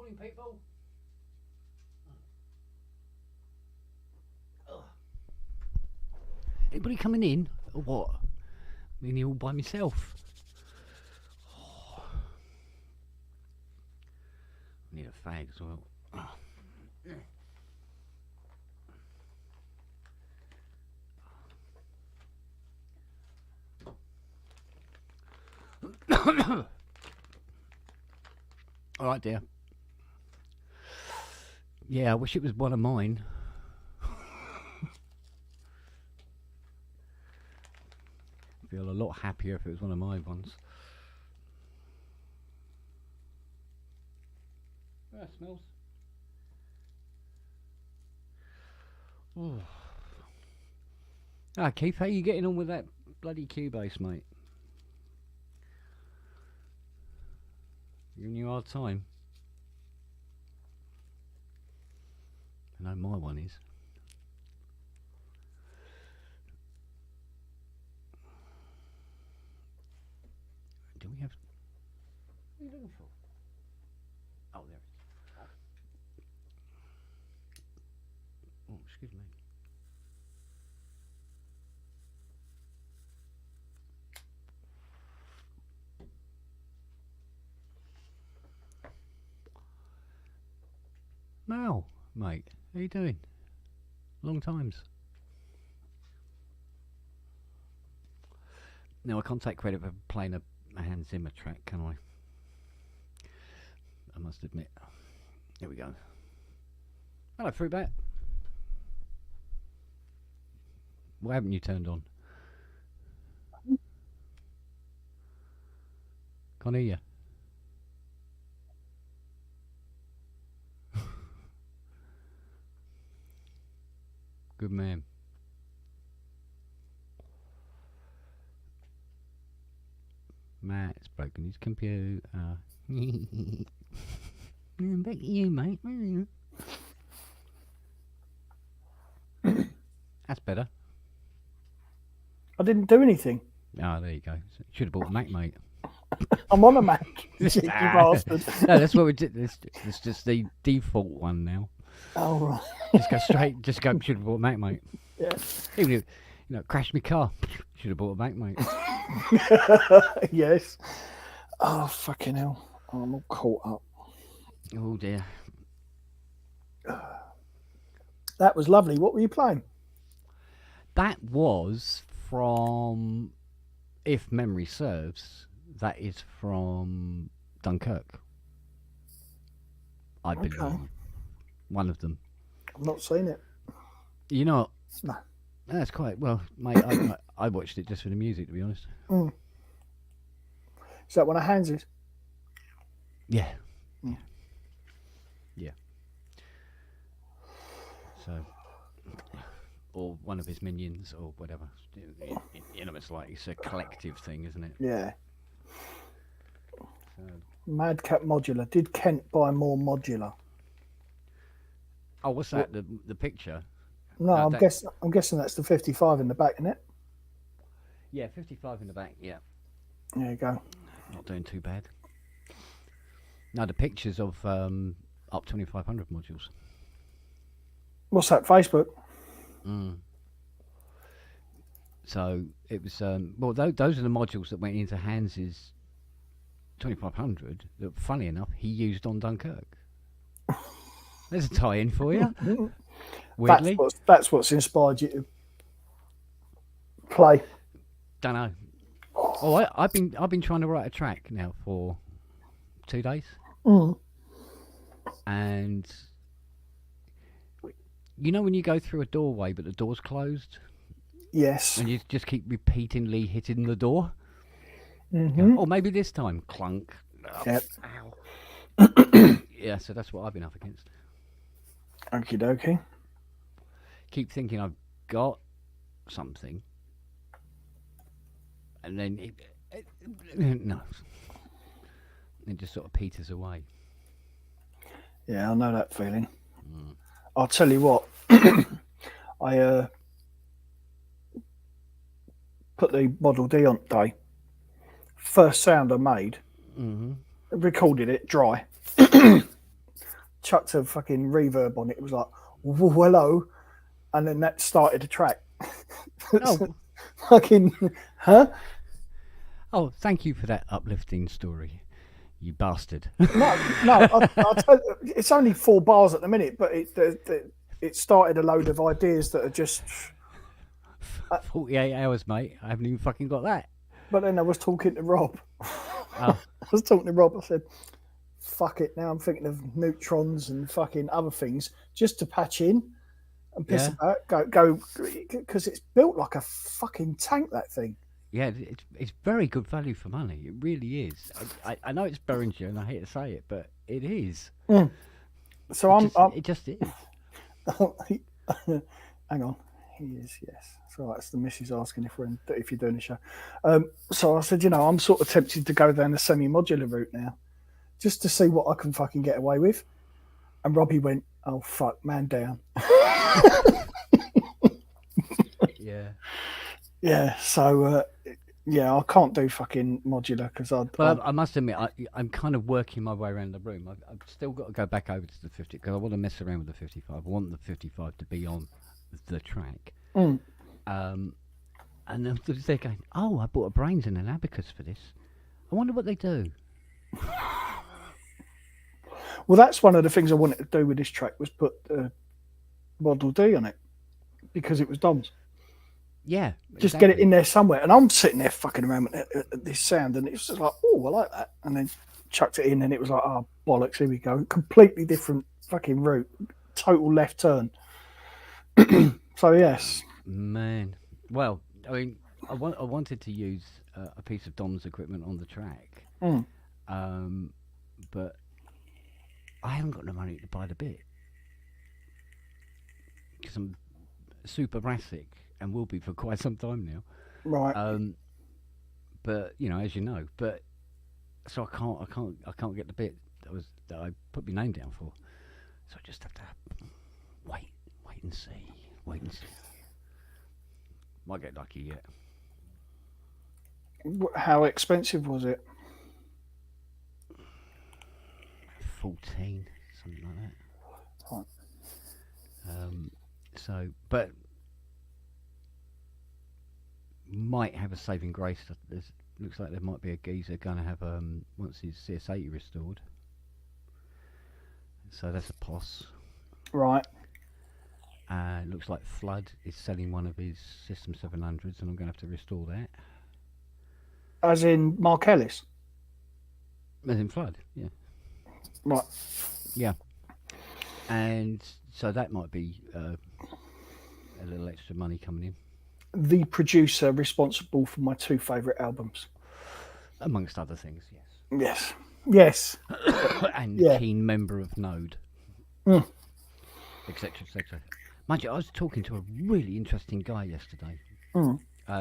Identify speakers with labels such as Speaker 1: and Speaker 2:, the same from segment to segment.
Speaker 1: Morning, people. Anybody coming in or what? I'm here all by myself. I need a fag as well. All right, dear. Yeah, I wish it was one of mine. Feel a lot happier if it was one of my ones. That smells. Oh. Ah, Keith, how you getting on with that bloody Cubase, mate? Giving you a hard time? I know my one is. Do we have... What are you looking for? Oh, there it is. Oh, excuse me. Mal, mate, how you doing? Long times. Now, I can't take credit for playing a Hans Zimmer track, can I? I must admit. Here we go. Hello, Fruitbat. Why haven't you turned on? Can't hear you. Good man. Matt's broken his computer. Back to you, mate. That's better.
Speaker 2: I didn't do anything.
Speaker 1: Ah, there you go. Should have bought a Mac, mate.
Speaker 2: I'm on a Mac. You cheeky bastard.
Speaker 1: No, that's what we did. It's just the default one now.
Speaker 2: Oh, right.
Speaker 1: Just go straight. Just go. Should have bought a Mac, mate.
Speaker 2: Yeah.
Speaker 1: Even if, crashed my car. Should have bought a Mac, mate.
Speaker 2: Yes. Oh, fucking hell. Oh, I'm all caught up.
Speaker 1: Oh dear.
Speaker 2: That was lovely. What were you playing?
Speaker 1: That was from, if memory serves, that is from Dunkirk. I believe.
Speaker 2: Okay.
Speaker 1: One of them.
Speaker 2: I've not seen it.
Speaker 1: You know,
Speaker 2: No.
Speaker 1: that's quite well, mate. I watched it just for the music, to be honest.
Speaker 2: Mm. Is that one of Hans's?
Speaker 1: Yeah.
Speaker 2: Mm.
Speaker 1: Yeah. So, or one of his minions, or whatever. It's like it's a collective thing, isn't it?
Speaker 2: Yeah.
Speaker 1: So,
Speaker 2: Madcap Modular. Did Kent buy more modular?
Speaker 1: oh, what's that? The picture?
Speaker 2: No,
Speaker 1: No,
Speaker 2: I'm guessing that's the 55 in the back, isn't it?
Speaker 1: Yeah, 55 in the back. Yeah.
Speaker 2: There you go.
Speaker 1: Not doing too bad. No, the pictures of up 2500 modules.
Speaker 2: What's that, Facebook?
Speaker 1: Mm. So it was well, those are the modules that went into Hans's 2500 that, funny enough, he used on Dunkirk. There's a tie-in for you. Weirdly,
Speaker 2: That's what's inspired you to play.
Speaker 1: don't know. Oh, I've been trying to write a track now for 2 days, and you know when you go through a doorway but the door's closed,
Speaker 2: Yes.
Speaker 1: and you just keep repeatedly hitting the door.
Speaker 2: Mm-hmm.
Speaker 1: Or maybe this time, clunk.
Speaker 2: Yep.
Speaker 1: Ow. Yeah, so that's what I've been up against.
Speaker 2: Okie dokie.
Speaker 1: Keep thinking I've got something, and then no, it just sort of peters away.
Speaker 2: Yeah, I know that feeling.
Speaker 1: Mm.
Speaker 2: I'll tell you what. I put the Model D on today. First sound I made,
Speaker 1: Mm-hmm.
Speaker 2: recorded it dry. chucked a fucking reverb on it. It was like, hello. And then that started a track.
Speaker 1: Oh.
Speaker 2: Fucking, huh?
Speaker 1: Oh, thank you for that uplifting story, you bastard.
Speaker 2: No, I'll tell you, it's only 4 bars at the minute, but it started a load of ideas that are just.
Speaker 1: 48 hours, mate. I haven't even fucking got that.
Speaker 2: But then I was talking to Rob.
Speaker 1: Oh.
Speaker 2: I was talking to Rob. I said, fuck it. Now I'm thinking of neutrons and fucking other things just to patch in and piss about. Go, because it's built like a fucking tank, that thing.
Speaker 1: Yeah, it's very good value for money. It really is. I know it's Behringer, and I hate to say it, but it is.
Speaker 2: So
Speaker 1: it just is.
Speaker 2: Hang on. He is, yes. So that's the missus asking if you're doing a show. So I said, I'm sort of tempted to go down the semi-modular route now, just to see what I can fucking get away with. And Robbie went, "Oh fuck, man down."
Speaker 1: Yeah.
Speaker 2: Yeah. So I can't do fucking modular because
Speaker 1: I must admit, I'm kind of working my way around the room. I've still got to go back over to the 50 because I want to mess around with the 55. I want the 55 to be on the track. And they're going, "Oh, I bought a brains and an abacus for this. I wonder what they do."
Speaker 2: Well, that's one of the things I wanted to do with this track was put Model D on it because it was Dom's.
Speaker 1: Yeah,
Speaker 2: just get it in there somewhere. And I'm sitting there fucking around at this sound, and it's just like, "Oh, I like that," and then chucked it in, and it was like, "Oh bollocks, here we go, completely different fucking route, total left turn." So yes,
Speaker 1: man. Well, I mean, I wanted to use a piece of Dom's equipment on the track, but I haven't got the money to buy the bit because I'm super brassic and will be for quite some time now.
Speaker 2: Right.
Speaker 1: But as you know, so I can't get the bit that I put my name down for. So I just have to wait and see. Might get lucky yet.
Speaker 2: How expensive was it?
Speaker 1: 14, something like that.
Speaker 2: Right.
Speaker 1: So, but might have a saving grace. Looks like there might be a geezer going to have once his CS80 restored. So that's a POS.
Speaker 2: Right.
Speaker 1: Looks like Flood is selling one of his System 700s, and I'm going to have to restore that.
Speaker 2: As in Mark Ellis?
Speaker 1: As in Flood, yeah.
Speaker 2: Right.
Speaker 1: Yeah. And so that might be a little extra money coming in.
Speaker 2: The producer responsible for my 2 favourite albums.
Speaker 1: Amongst other things,
Speaker 2: yes. Yes.
Speaker 1: And keen member of Node. Etc, etc. Mind you, I was talking to a really interesting guy yesterday.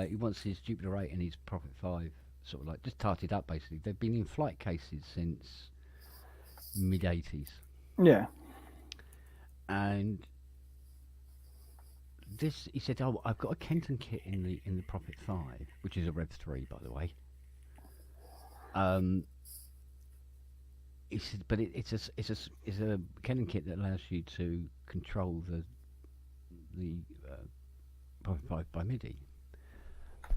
Speaker 1: He wants his Jupiter 8 and his Prophet 5 sort of like just tarted up basically. They've been in flight cases since mid-80s.
Speaker 2: Yeah.
Speaker 1: And this, he said, "Oh, I've got a Kenton kit in the Prophet 5, which is a Rev 3, by the way." He said, but it's a Kenton kit that allows you to control the Prophet 5 by MIDI.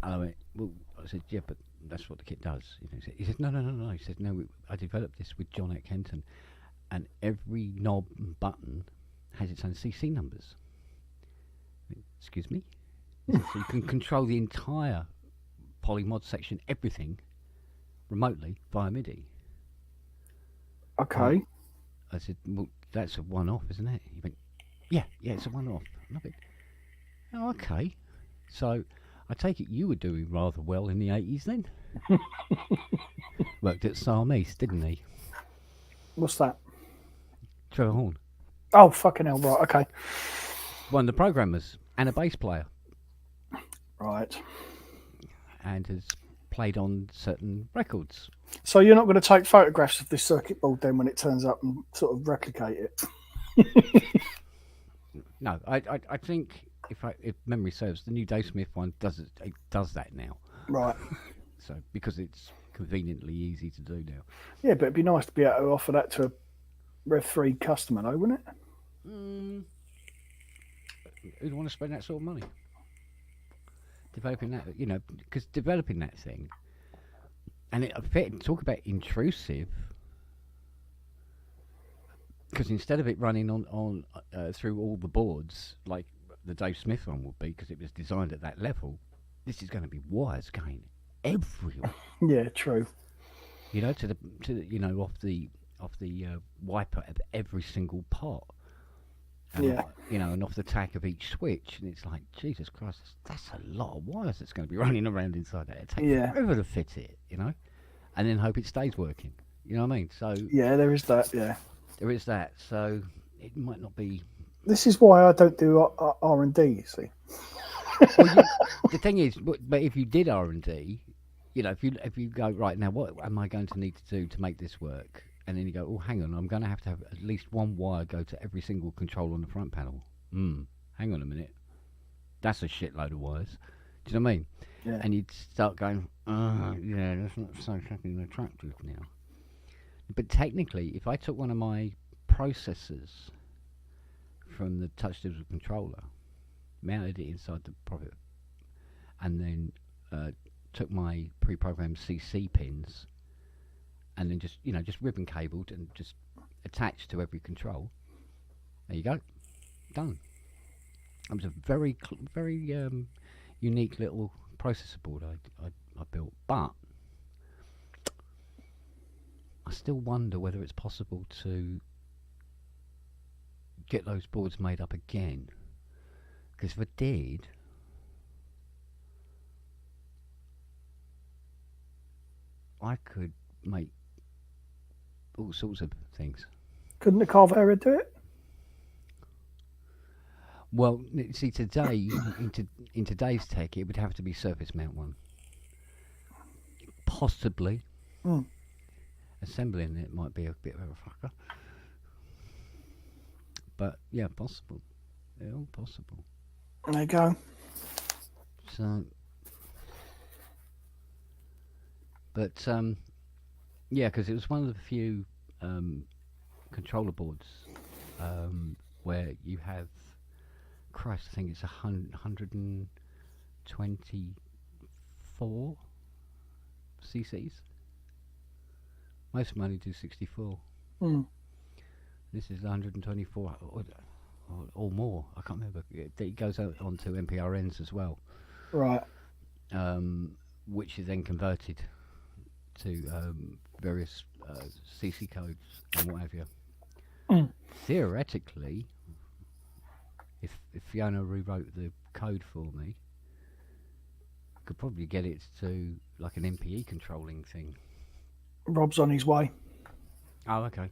Speaker 1: And I went, "Well," I said, "Yeah, but that's what the kit does." He said, No. He said, "No, I developed this with John at Kenton, and every knob and button has its own CC numbers." Excuse me? So you can control the entire polymod section, everything, remotely via MIDI.
Speaker 2: Okay.
Speaker 1: I said, "Well, that's a one-off, isn't it?" He went, Yeah, it's a one-off. I love it. Oh, okay. So I take it you were doing rather well in the 80s then? Worked at Psalm East, didn't he?
Speaker 2: What's that?
Speaker 1: Trevor Horn.
Speaker 2: Oh, fucking hell, right, okay.
Speaker 1: One of the programmers and a bass player.
Speaker 2: Right.
Speaker 1: And has played on certain records.
Speaker 2: So you're not going to take photographs of this circuit board then when it turns up and sort of replicate it?
Speaker 1: No, I think if memory serves, the new Dave Smith one does that now.
Speaker 2: Right.
Speaker 1: So because it's conveniently easy to do now.
Speaker 2: Yeah, but it'd be nice to be able to offer that to Rev 3 customer, though, wouldn't it?
Speaker 1: Mm, who'd want to spend that sort of money developing that? Because developing that thing, and talk about intrusive. Because instead of it running on through all the boards like the Dave Smith one would be, because it was designed at that level, this is going to be wires going everywhere.
Speaker 2: Yeah, true.
Speaker 1: To the off the wiper of every single pot. And
Speaker 2: Yeah.
Speaker 1: And off the tack of each switch, and it's like, Jesus Christ, that's a lot of wires that's going to be running around inside that. It takes forever to fit it, and then hope it stays working. You know what I mean? So
Speaker 2: yeah, there is that. Yeah,
Speaker 1: there is that. So it might not be.
Speaker 2: This is why I don't do R&D. You see.
Speaker 1: Well, the thing is, but if you did R&D, if you go right now, what am I going to need to do to make this work? And then you go, oh, hang on, I'm going to have at least one wire go to every single control on the front panel. Hang on a minute. That's a shitload of wires. Do you know what I mean?
Speaker 2: Yeah.
Speaker 1: And you'd start going, yeah, that's not so fucking attractive now. But technically, if I took one of my processors from the touch digital controller, mounted it inside the Prophet, and then took my pre-programmed CC pins, and then just ribbon cabled and just attached to every control. There you go, done. It was a very unique little processor board I built, but I still wonder whether it's possible to get those boards made up again. Because if I did, I could make all sorts of things.
Speaker 2: Couldn't the Carvera do it?
Speaker 1: Well, see, today, in today's tech, it would have to be surface mount one. Possibly. Assembling it might be a bit of a fucker. But, yeah, possible. They're all possible.
Speaker 2: There you go.
Speaker 1: So, but yeah, because it was one of the few controller boards where you have, Christ, I think it's 124 cc's. Most of them only do 64. This is 124 or more. I can't remember. It goes on to MPRNs as well.
Speaker 2: Right.
Speaker 1: Which is then converted to various CC codes and what have you. Theoretically, if Fiona rewrote the code for me, could probably get it to like an MPE controlling thing.
Speaker 2: Rob's on his way.
Speaker 1: Oh, okay.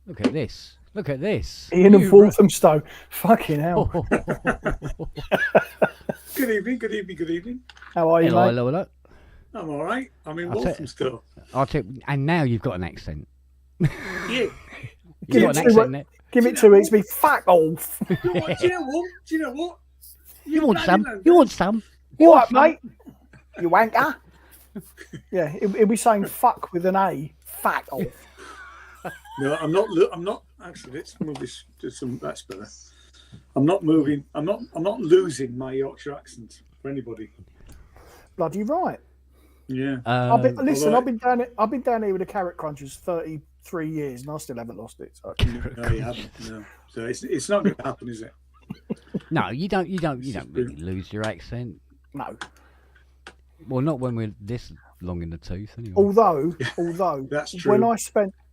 Speaker 1: Look at this. Look at this.
Speaker 2: Ian and Walthamstow. Fucking hell.
Speaker 3: Good evening, good evening, good evening.
Speaker 2: How are you,
Speaker 1: hello,
Speaker 2: mate?
Speaker 1: hello, hello.
Speaker 3: I'm all right. I'm in Walthamstow.
Speaker 1: And now you've got an accent.
Speaker 3: Yeah.
Speaker 1: You've got an accent there.
Speaker 2: Give it 2 weeks, be fuck off.
Speaker 3: Do you know what?
Speaker 1: You want some? You want some?
Speaker 2: What, mate? You wanker? Yeah, he'll be saying fuck with an A. Fuck off.
Speaker 3: No, I'm not. I'm not. Actually, let's move this to some. That's better. I'm not moving. I'm not losing my Yorkshire accent for anybody.
Speaker 2: Bloody right.
Speaker 3: Yeah.
Speaker 2: I've been down here with the Carrot Crunchers 33 years, and I still haven't lost it. So.
Speaker 3: No, you haven't. No. So it's not going to happen, is it?
Speaker 1: No, you don't really lose your accent.
Speaker 2: No.
Speaker 1: Well, not when we're this long in the tooth, anyway.
Speaker 2: Although
Speaker 3: that's true.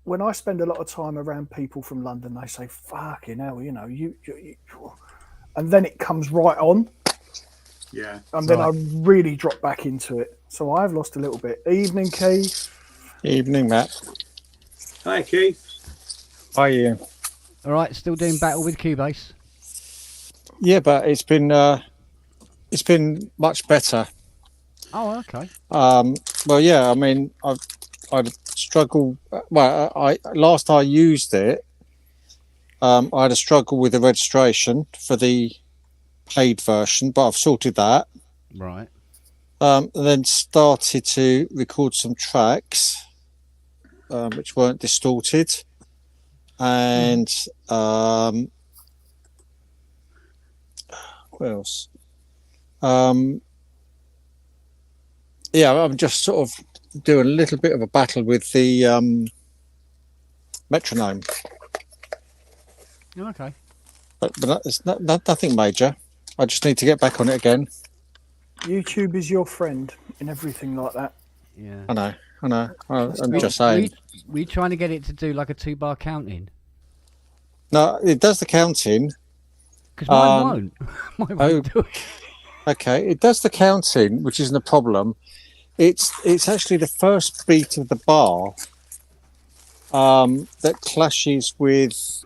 Speaker 2: When I spend a lot of time around people from London, they say, "Fucking hell," you and then it comes right on.
Speaker 3: Yeah.
Speaker 2: And then I really drop back into it. So I've lost a little bit. Evening, Keith.
Speaker 4: Evening, Matt.
Speaker 3: Hi, Keith.
Speaker 4: Hi, Ian.
Speaker 1: All right, still doing battle with Cubase.
Speaker 4: Yeah, but it's been much better.
Speaker 1: Oh, okay.
Speaker 4: Well, yeah. I mean, I'd struggle. Well, last I used it, I had a struggle with the registration for the paid version, but I've sorted that.
Speaker 1: Right.
Speaker 4: And then started to record some tracks, which weren't distorted, and what else? Yeah, I'm just sort of doing a little bit of a battle with the metronome,
Speaker 1: Okay.
Speaker 4: but it's nothing major. I just need to get back on it again.
Speaker 2: YouTube is your friend in everything like that.
Speaker 1: Yeah.
Speaker 4: I know. I'm
Speaker 1: We-
Speaker 4: just saying.
Speaker 1: We trying to get it to do like a 2-bar counting
Speaker 4: No, it does the counting.
Speaker 1: because mine won't. Mine won't do it.
Speaker 4: Okay, it does the counting, which isn't a problem. It's actually the first beat of the bar that clashes with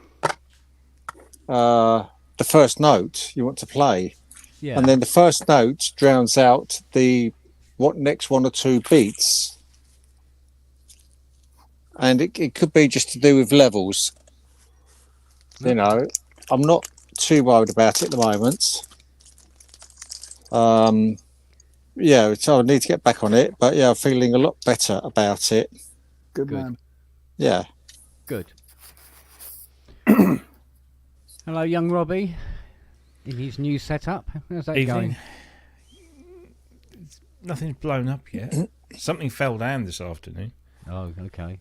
Speaker 4: the first note you want to play,
Speaker 1: Yeah.
Speaker 4: and then the first note drowns out the next 1 or 2 beats, and it could be just to do with levels. You know, I'm not too worried about it at the moment. Yeah, so I need to get back on it, but yeah, I'm feeling a lot better about it.
Speaker 2: Good
Speaker 1: Good.
Speaker 2: man.
Speaker 4: Yeah.
Speaker 1: Good. Hello, young Robbie. In his new setup. How's that
Speaker 5: Evening.
Speaker 1: going?
Speaker 5: Nothing's blown up yet. Something fell down this afternoon.
Speaker 1: Oh, okay.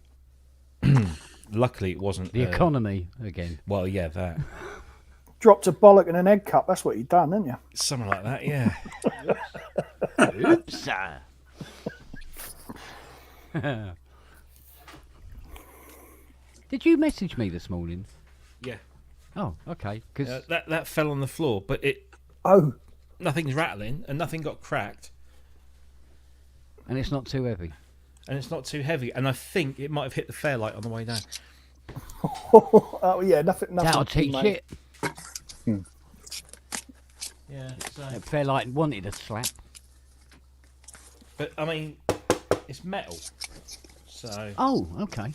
Speaker 5: Luckily, it wasn't.
Speaker 1: The economy again.
Speaker 5: Well, yeah, that.
Speaker 2: Dropped a bollock in an egg cup. That's what you done, didn't you?
Speaker 5: Something like that, yeah.
Speaker 1: Oops. Did you message me this morning?
Speaker 5: Yeah.
Speaker 1: Oh, okay. Because
Speaker 5: That fell on the floor, but
Speaker 2: Oh,
Speaker 5: nothing's rattling and nothing got cracked
Speaker 1: and it's not too heavy.
Speaker 5: and it's not too heavy. And I think it might have hit the fairlight on the way down.
Speaker 2: oh yeah, nothing.
Speaker 1: That'll teach
Speaker 2: mate.
Speaker 1: it.
Speaker 5: Yeah. So,
Speaker 1: Fairlight wanted a slap.
Speaker 5: but I mean, it's metal, so
Speaker 1: Oh, okay.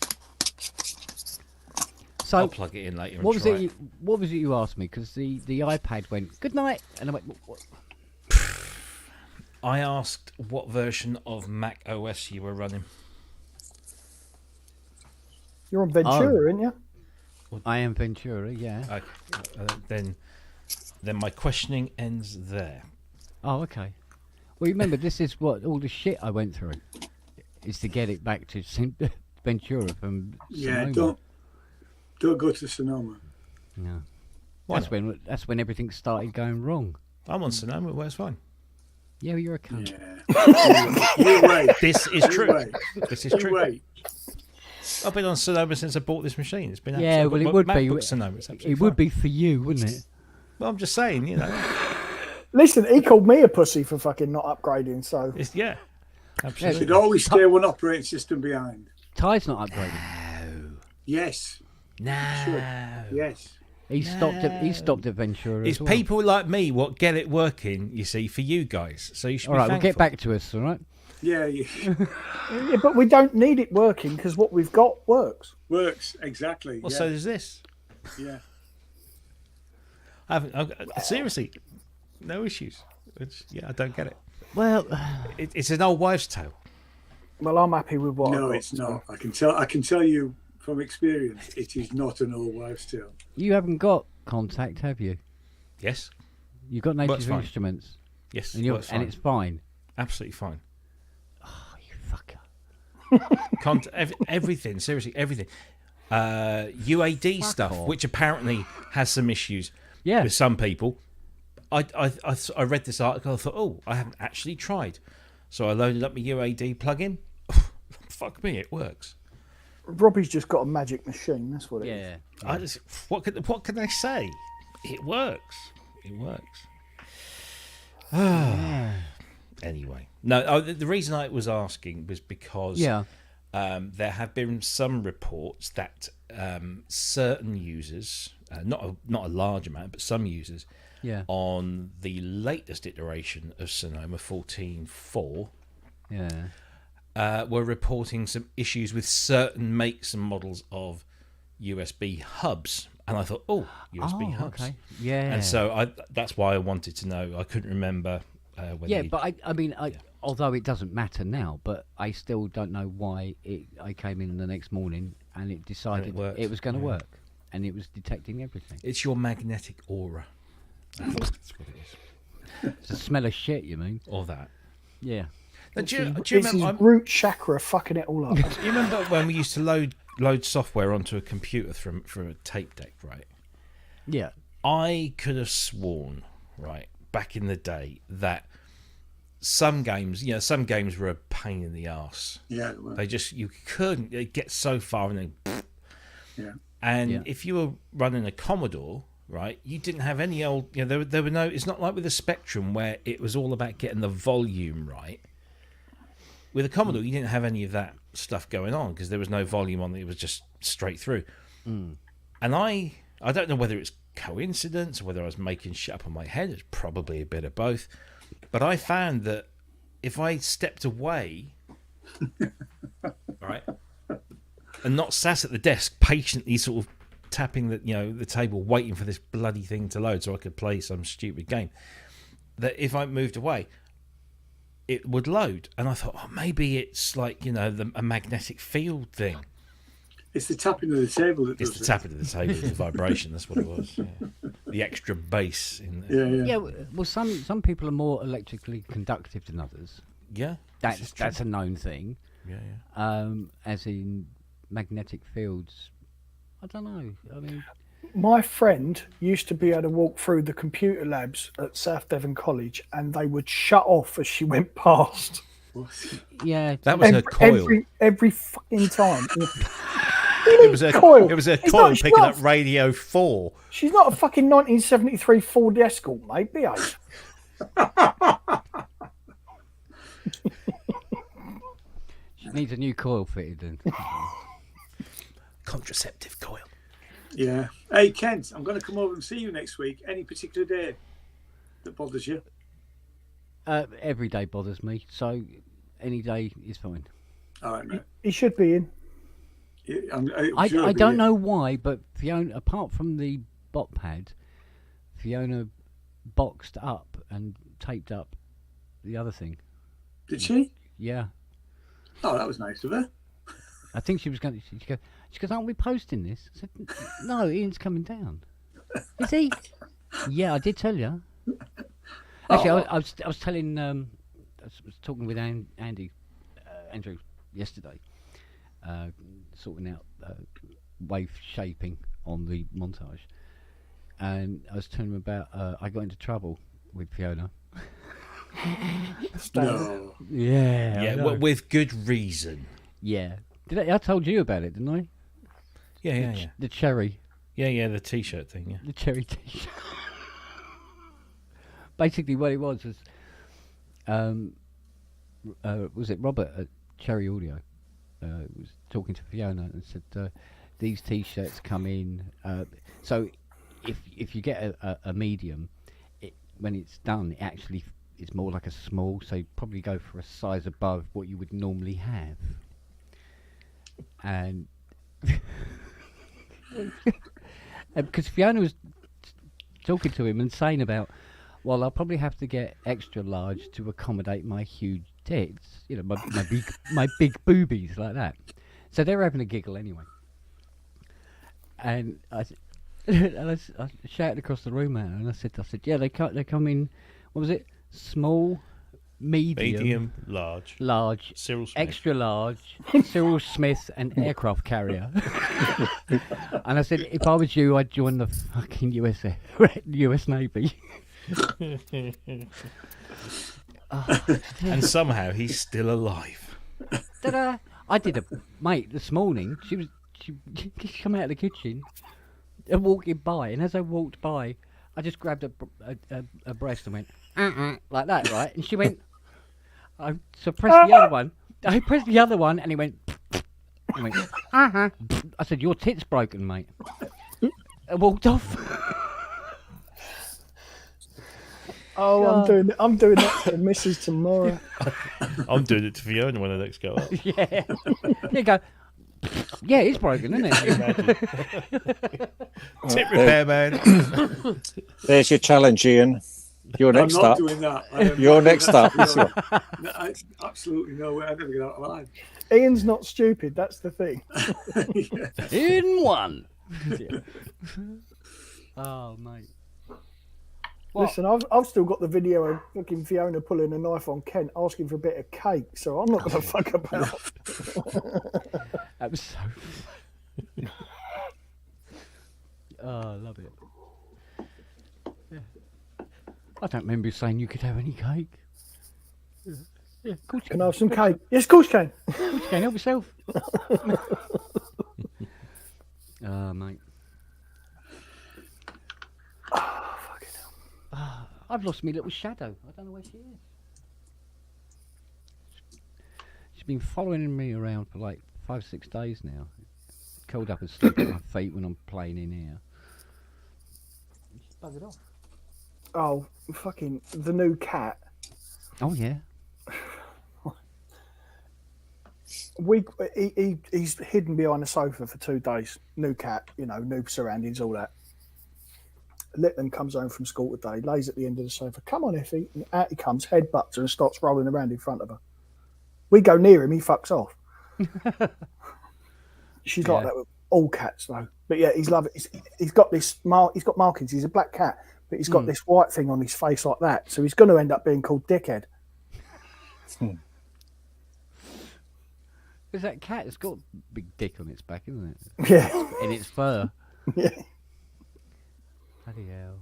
Speaker 5: I'll
Speaker 1: So
Speaker 5: plug it in later.
Speaker 1: what
Speaker 5: and
Speaker 1: was
Speaker 5: try
Speaker 1: it? What was it you asked me? Because the iPad went good night, and I went. What?
Speaker 5: I asked what version of Mac OS you were running.
Speaker 2: You're on Ventura, aren't you?
Speaker 1: I am Ventura. Yeah.
Speaker 5: Okay. Then my questioning ends there.
Speaker 1: Oh, okay. Well, remember, this is what all the shit I went through is to get it back to Ventura from
Speaker 3: Yeah,
Speaker 1: Sonoma.
Speaker 3: don't go to Sonoma.
Speaker 1: No.
Speaker 5: Why
Speaker 1: That's when everything started going wrong.
Speaker 5: I'm on Sonoma. It works fine.
Speaker 1: Yeah, you're a cunt.
Speaker 3: Yeah. You wait.
Speaker 5: This is
Speaker 3: You
Speaker 5: true.
Speaker 3: wait.
Speaker 5: This is
Speaker 3: You
Speaker 5: true.
Speaker 3: wait.
Speaker 5: I've been on Sonoma since I bought this machine. It's been
Speaker 1: Yeah,
Speaker 5: absolutely-
Speaker 1: well, it would be.
Speaker 5: MacBook Sonoma. It's absolutely
Speaker 1: It would
Speaker 5: fine.
Speaker 1: be for you, wouldn't it?
Speaker 5: Well, I'm just saying, you know.
Speaker 2: Listen, he called me a pussy for fucking not upgrading. So
Speaker 5: Yeah, absolutely.
Speaker 3: Should always stay one operating system behind.
Speaker 1: Ty's not upgrading.
Speaker 3: Yes.
Speaker 5: No.
Speaker 3: Yes.
Speaker 1: He stopped at Ventura.
Speaker 5: It's
Speaker 1: as well.
Speaker 5: people like me what get it working, you see, for you guys. So you should
Speaker 1: All
Speaker 5: be
Speaker 1: right, we'll get
Speaker 5: thankful.
Speaker 1: back to us. All right.
Speaker 3: Yeah.
Speaker 2: yeah, but we don't need it working because what we've got works.
Speaker 3: Works exactly.
Speaker 5: Well,
Speaker 3: yeah.
Speaker 5: so does this.
Speaker 3: Yeah.
Speaker 5: Seriously, no issues. I don't get it.
Speaker 1: Well,
Speaker 5: It's an old wives' tale.
Speaker 2: Well, I'm happy with what.
Speaker 3: No,
Speaker 2: I've got,
Speaker 3: it's not. I can tell you from experience, it is not an old wives' tale.
Speaker 1: you haven't got contact, have you?
Speaker 5: Yes,
Speaker 1: You've got
Speaker 5: Works
Speaker 1: Native
Speaker 5: fine.
Speaker 1: Instruments,
Speaker 5: yes,
Speaker 1: and
Speaker 5: works fine.
Speaker 1: it's fine.
Speaker 5: Absolutely fine.
Speaker 1: Oh, you fucker.
Speaker 5: Everything, seriously, everything. UAD stuff,
Speaker 1: off.
Speaker 5: which apparently has some issues
Speaker 1: Yeah.
Speaker 5: with some people. I read this article. I thought, oh, I haven't actually tried. So I loaded up my UAD plugin. Fuck me, it works.
Speaker 2: Robbie's just got a magic machine. That's what it is.
Speaker 1: Yeah.
Speaker 5: What can I say? It works. It works. Anyway, no. The reason I was asking was because
Speaker 1: Yeah.
Speaker 5: there have been some reports that certain users, not a large amount, but some users,
Speaker 1: Yeah.
Speaker 5: on the latest iteration of Sonoma 14.4
Speaker 1: Yeah.
Speaker 5: were reporting some issues with certain makes and models of USB hubs. And I thought, oh, USB hubs.
Speaker 1: Okay. Yeah.
Speaker 5: And so that's why I wanted to know. I couldn't remember whether
Speaker 1: Yeah,
Speaker 5: you-
Speaker 1: but I mean, although it doesn't matter now, but I still don't know why I came in the next morning and it decided
Speaker 5: worked.
Speaker 1: it was going to work, and it was detecting everything.
Speaker 5: It's your magnetic aura. That's what it is.
Speaker 1: It's the smell of shit, you mean?
Speaker 5: Or that.
Speaker 1: Yeah.
Speaker 5: Now, do you
Speaker 2: It's his
Speaker 5: remember?
Speaker 2: root chakra fucking it all up.
Speaker 5: Do you remember when we used to load software onto a computer from a tape deck, right?
Speaker 1: Yeah.
Speaker 5: I could have sworn, right, back in the day that some games were a pain in the arse.
Speaker 3: Yeah, well,
Speaker 5: They just, you couldn't get so far and then.
Speaker 3: yeah.
Speaker 5: And
Speaker 1: Yeah.
Speaker 5: if you were running a Commodore, right, you didn't have any old, there were no, it's not like with a Spectrum where it was all about getting the volume right. With a Commodore, you didn't have any of that stuff going on because there was no volume on it. It was just straight through. And I don't know whether it's coincidence or whether I was making shit up on my head. It's probably a bit of both. But I found that if I stepped away, right, and not sat at the desk patiently sort of tapping the table waiting for this bloody thing to load so I could play some stupid game, that if I moved away it would load. And I thought, maybe it's like a magnetic field thing.
Speaker 3: It's the tapping of the table that does
Speaker 5: It's the
Speaker 3: it.
Speaker 5: tapping of the table, the vibration, that's what it was. Yeah. The extra bass in there.
Speaker 3: Yeah.
Speaker 1: Yeah. Well, some people are more electrically conductive than others.
Speaker 5: Yeah,
Speaker 1: That's a known thing.
Speaker 5: yeah.
Speaker 1: As in magnetic fields. I don't know. I mean,
Speaker 2: My friend used to be able to walk through the computer labs at South Devon College, and they would shut off as she went past.
Speaker 1: yeah.
Speaker 5: That was her coil.
Speaker 2: Every fucking time.
Speaker 5: It was a
Speaker 2: coil.
Speaker 5: It was a
Speaker 2: It's
Speaker 5: coil
Speaker 2: not-
Speaker 5: picking
Speaker 2: not-
Speaker 5: up Radio 4.
Speaker 2: She's not a fucking 1973 Ford Escort, mate. Behave.
Speaker 1: She needs a new coil fitted then.
Speaker 5: Contraceptive coil.
Speaker 3: Yeah. Hey, Kent, I'm going to come over and see you next week. Any particular day that bothers you?
Speaker 1: Every day bothers me, so any day is fine.
Speaker 3: All right, mate.
Speaker 2: He should be in.
Speaker 3: Yeah,
Speaker 1: I
Speaker 3: sure I'll be
Speaker 1: don't
Speaker 3: here.
Speaker 1: know why, but Fiona, apart from the bot pad, Fiona boxed up and taped up the other thing.
Speaker 3: Did she?
Speaker 1: Yeah.
Speaker 3: Oh, that was nice of her.
Speaker 1: I think she was going to. She goes, aren't we posting this? I said, no, Ian's coming down. Is he? Yeah, I did tell you. Actually, I was telling. I was talking with Andrew yesterday, sorting out wave shaping on the montage, and I was telling him about. I got into trouble with Fiona.
Speaker 3: No.
Speaker 1: Yeah.
Speaker 5: Yeah, well, with good reason.
Speaker 1: Yeah. I told you about it, didn't I?
Speaker 5: Yeah.
Speaker 1: The cherry.
Speaker 5: Yeah, the T-shirt thing, yeah.
Speaker 1: The cherry T-shirt. Basically, what it was it Robert at Cherry Audio was talking to Fiona and said these T-shirts come in. So if you get a medium, when it's done, it actually is more like a small. So you probably go for a size above what you would normally have. And because Fiona was talking to him and saying about, well, I'll probably have to get extra large to accommodate my huge tits, my big boobies like that. So they were having a giggle anyway. And I shouted across the room at her, and I said, yeah, they come in. What was it? Small, medium, large,
Speaker 5: Cyril Smith.
Speaker 1: extra large, Cyril Smith, and aircraft carrier. And I said, if I was you, I'd join the fucking US Navy.
Speaker 5: And somehow he's still alive.
Speaker 1: I did mate this morning. She come out of the kitchen and walking by, and as I walked by, I just grabbed a breast and went like that, right? And she went. I pressed the other one. I pressed the other one, and he went. He went. I said, "Your tit's broken, mate." I walked off.
Speaker 2: Oh, I'm doing that to the missus tomorrow.
Speaker 5: I'm doing it to Fiona when I next go up.
Speaker 1: Yeah. You go. Yeah, it's broken, isn't it?
Speaker 5: Tip repair, man.
Speaker 4: There's your challenge, Ian. You're
Speaker 3: I'm
Speaker 4: next
Speaker 3: not
Speaker 4: up.
Speaker 3: doing that. I am
Speaker 4: You're
Speaker 3: not doing
Speaker 4: next
Speaker 3: that.
Speaker 4: up.
Speaker 3: No, absolutely no way. I'd never get out of line.
Speaker 2: Ian's not stupid. That's the thing.
Speaker 3: Yeah.
Speaker 1: In one. Yeah. Oh, mate. What?
Speaker 2: Listen, I've still got the video of fucking Fiona pulling a knife on Kent, asking for a bit of cake. So I'm not going to fuck about.
Speaker 1: That was so. Oh, I love it. Yeah. I don't remember you saying you could have any cake. Yeah, of course you
Speaker 2: Can I have some cake? Yes, of course you can.
Speaker 1: You can help yourself. Mate.
Speaker 2: Oh, fucking hell.
Speaker 1: I've lost my little shadow. I don't know where she is. She's been following me around for like 5-6 days now. Curled up asleep at my feet when I'm playing in here. She's buggered off.
Speaker 2: Oh, fucking the new cat.
Speaker 1: Oh yeah.
Speaker 2: He's hidden behind the sofa for 2 days. New cat, you know, new surroundings, all that. Litton comes home from school today, lays at the end of the sofa. Come on, Effie. And out he comes, headbutts her and starts rolling around in front of her. We go near him, he fucks off. She's like
Speaker 1: Yeah.
Speaker 2: that with all cats, though. But yeah, he's loving. He's got this. He's got markings. He's a black cat, but he's got this white thing on his face like that. So he's going to end up being called Dickhead.
Speaker 1: Because that cat has got a big dick on its back, isn't it?
Speaker 2: Yeah,
Speaker 1: And its fur.
Speaker 2: yeah.
Speaker 1: Bloody hell.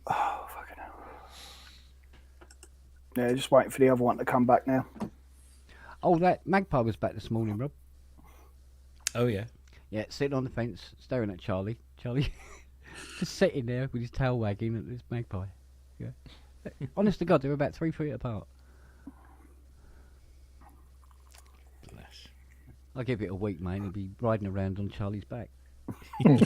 Speaker 2: Oh fucking hell. Yeah, just waiting for the other one to come back now.
Speaker 1: Oh, that magpie was back this morning, Rob.
Speaker 5: Oh yeah.
Speaker 1: Yeah, sitting on the fence, staring at Charlie. Charlie just sitting there with his tail wagging at this magpie. Yeah. Honest to God, they were about 3 feet apart.
Speaker 5: Bless.
Speaker 1: I give it a week, mate, and he'll be riding around on Charlie's back. And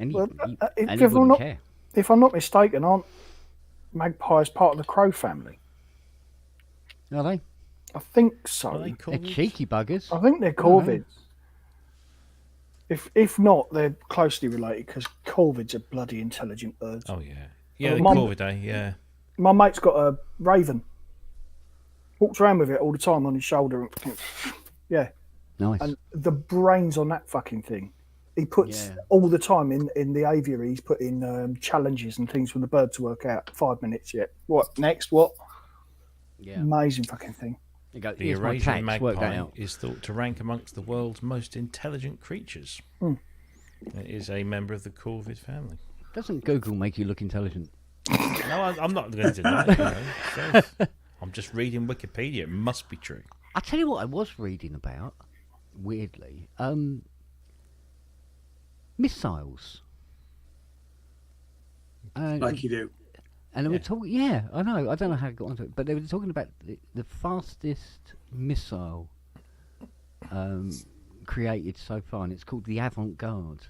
Speaker 1: he,
Speaker 2: Well,
Speaker 1: he,
Speaker 2: if
Speaker 1: and he
Speaker 2: I'm
Speaker 1: wouldn't
Speaker 2: not-
Speaker 1: care.
Speaker 2: If I'm not mistaken, aren't magpies part of the crow family?
Speaker 1: Are they?
Speaker 2: I think so.
Speaker 5: Are they
Speaker 1: They're
Speaker 5: called?
Speaker 1: cheeky buggers.
Speaker 2: I think they're corvids. If not, they're closely related because corvids are bloody intelligent birds.
Speaker 5: Oh yeah. Yeah,
Speaker 2: Oh,
Speaker 5: the
Speaker 2: Mum-
Speaker 5: Corvidae, yeah.
Speaker 2: My mate's got a raven. Walks around with it all the time on his shoulder. Yeah,
Speaker 1: Nice.
Speaker 2: and the brains on that fucking thing. He puts
Speaker 1: Yeah.
Speaker 2: all the time in the aviary. He's put in challenges and things for the bird to work out. 5 minutes yet. What next? What?
Speaker 1: Yeah.
Speaker 2: Amazing fucking thing.
Speaker 1: You go,
Speaker 5: The
Speaker 1: here's my
Speaker 5: Eurasian
Speaker 1: tax, work that
Speaker 5: magpie
Speaker 1: out.
Speaker 5: is thought to rank amongst the world's most intelligent creatures. It is a member of the corvid family.
Speaker 1: Doesn't Google make you look intelligent?
Speaker 5: No, I'm not going to deny it. So, I'm just reading Wikipedia. It must be true.
Speaker 1: I tell you what, I was reading about, weirdly, missiles.
Speaker 3: Like you do.
Speaker 1: And they were talking, yeah, I know, I don't know how I got onto it, but they were talking about the fastest missile created so far, and it's called the Avant-Garde.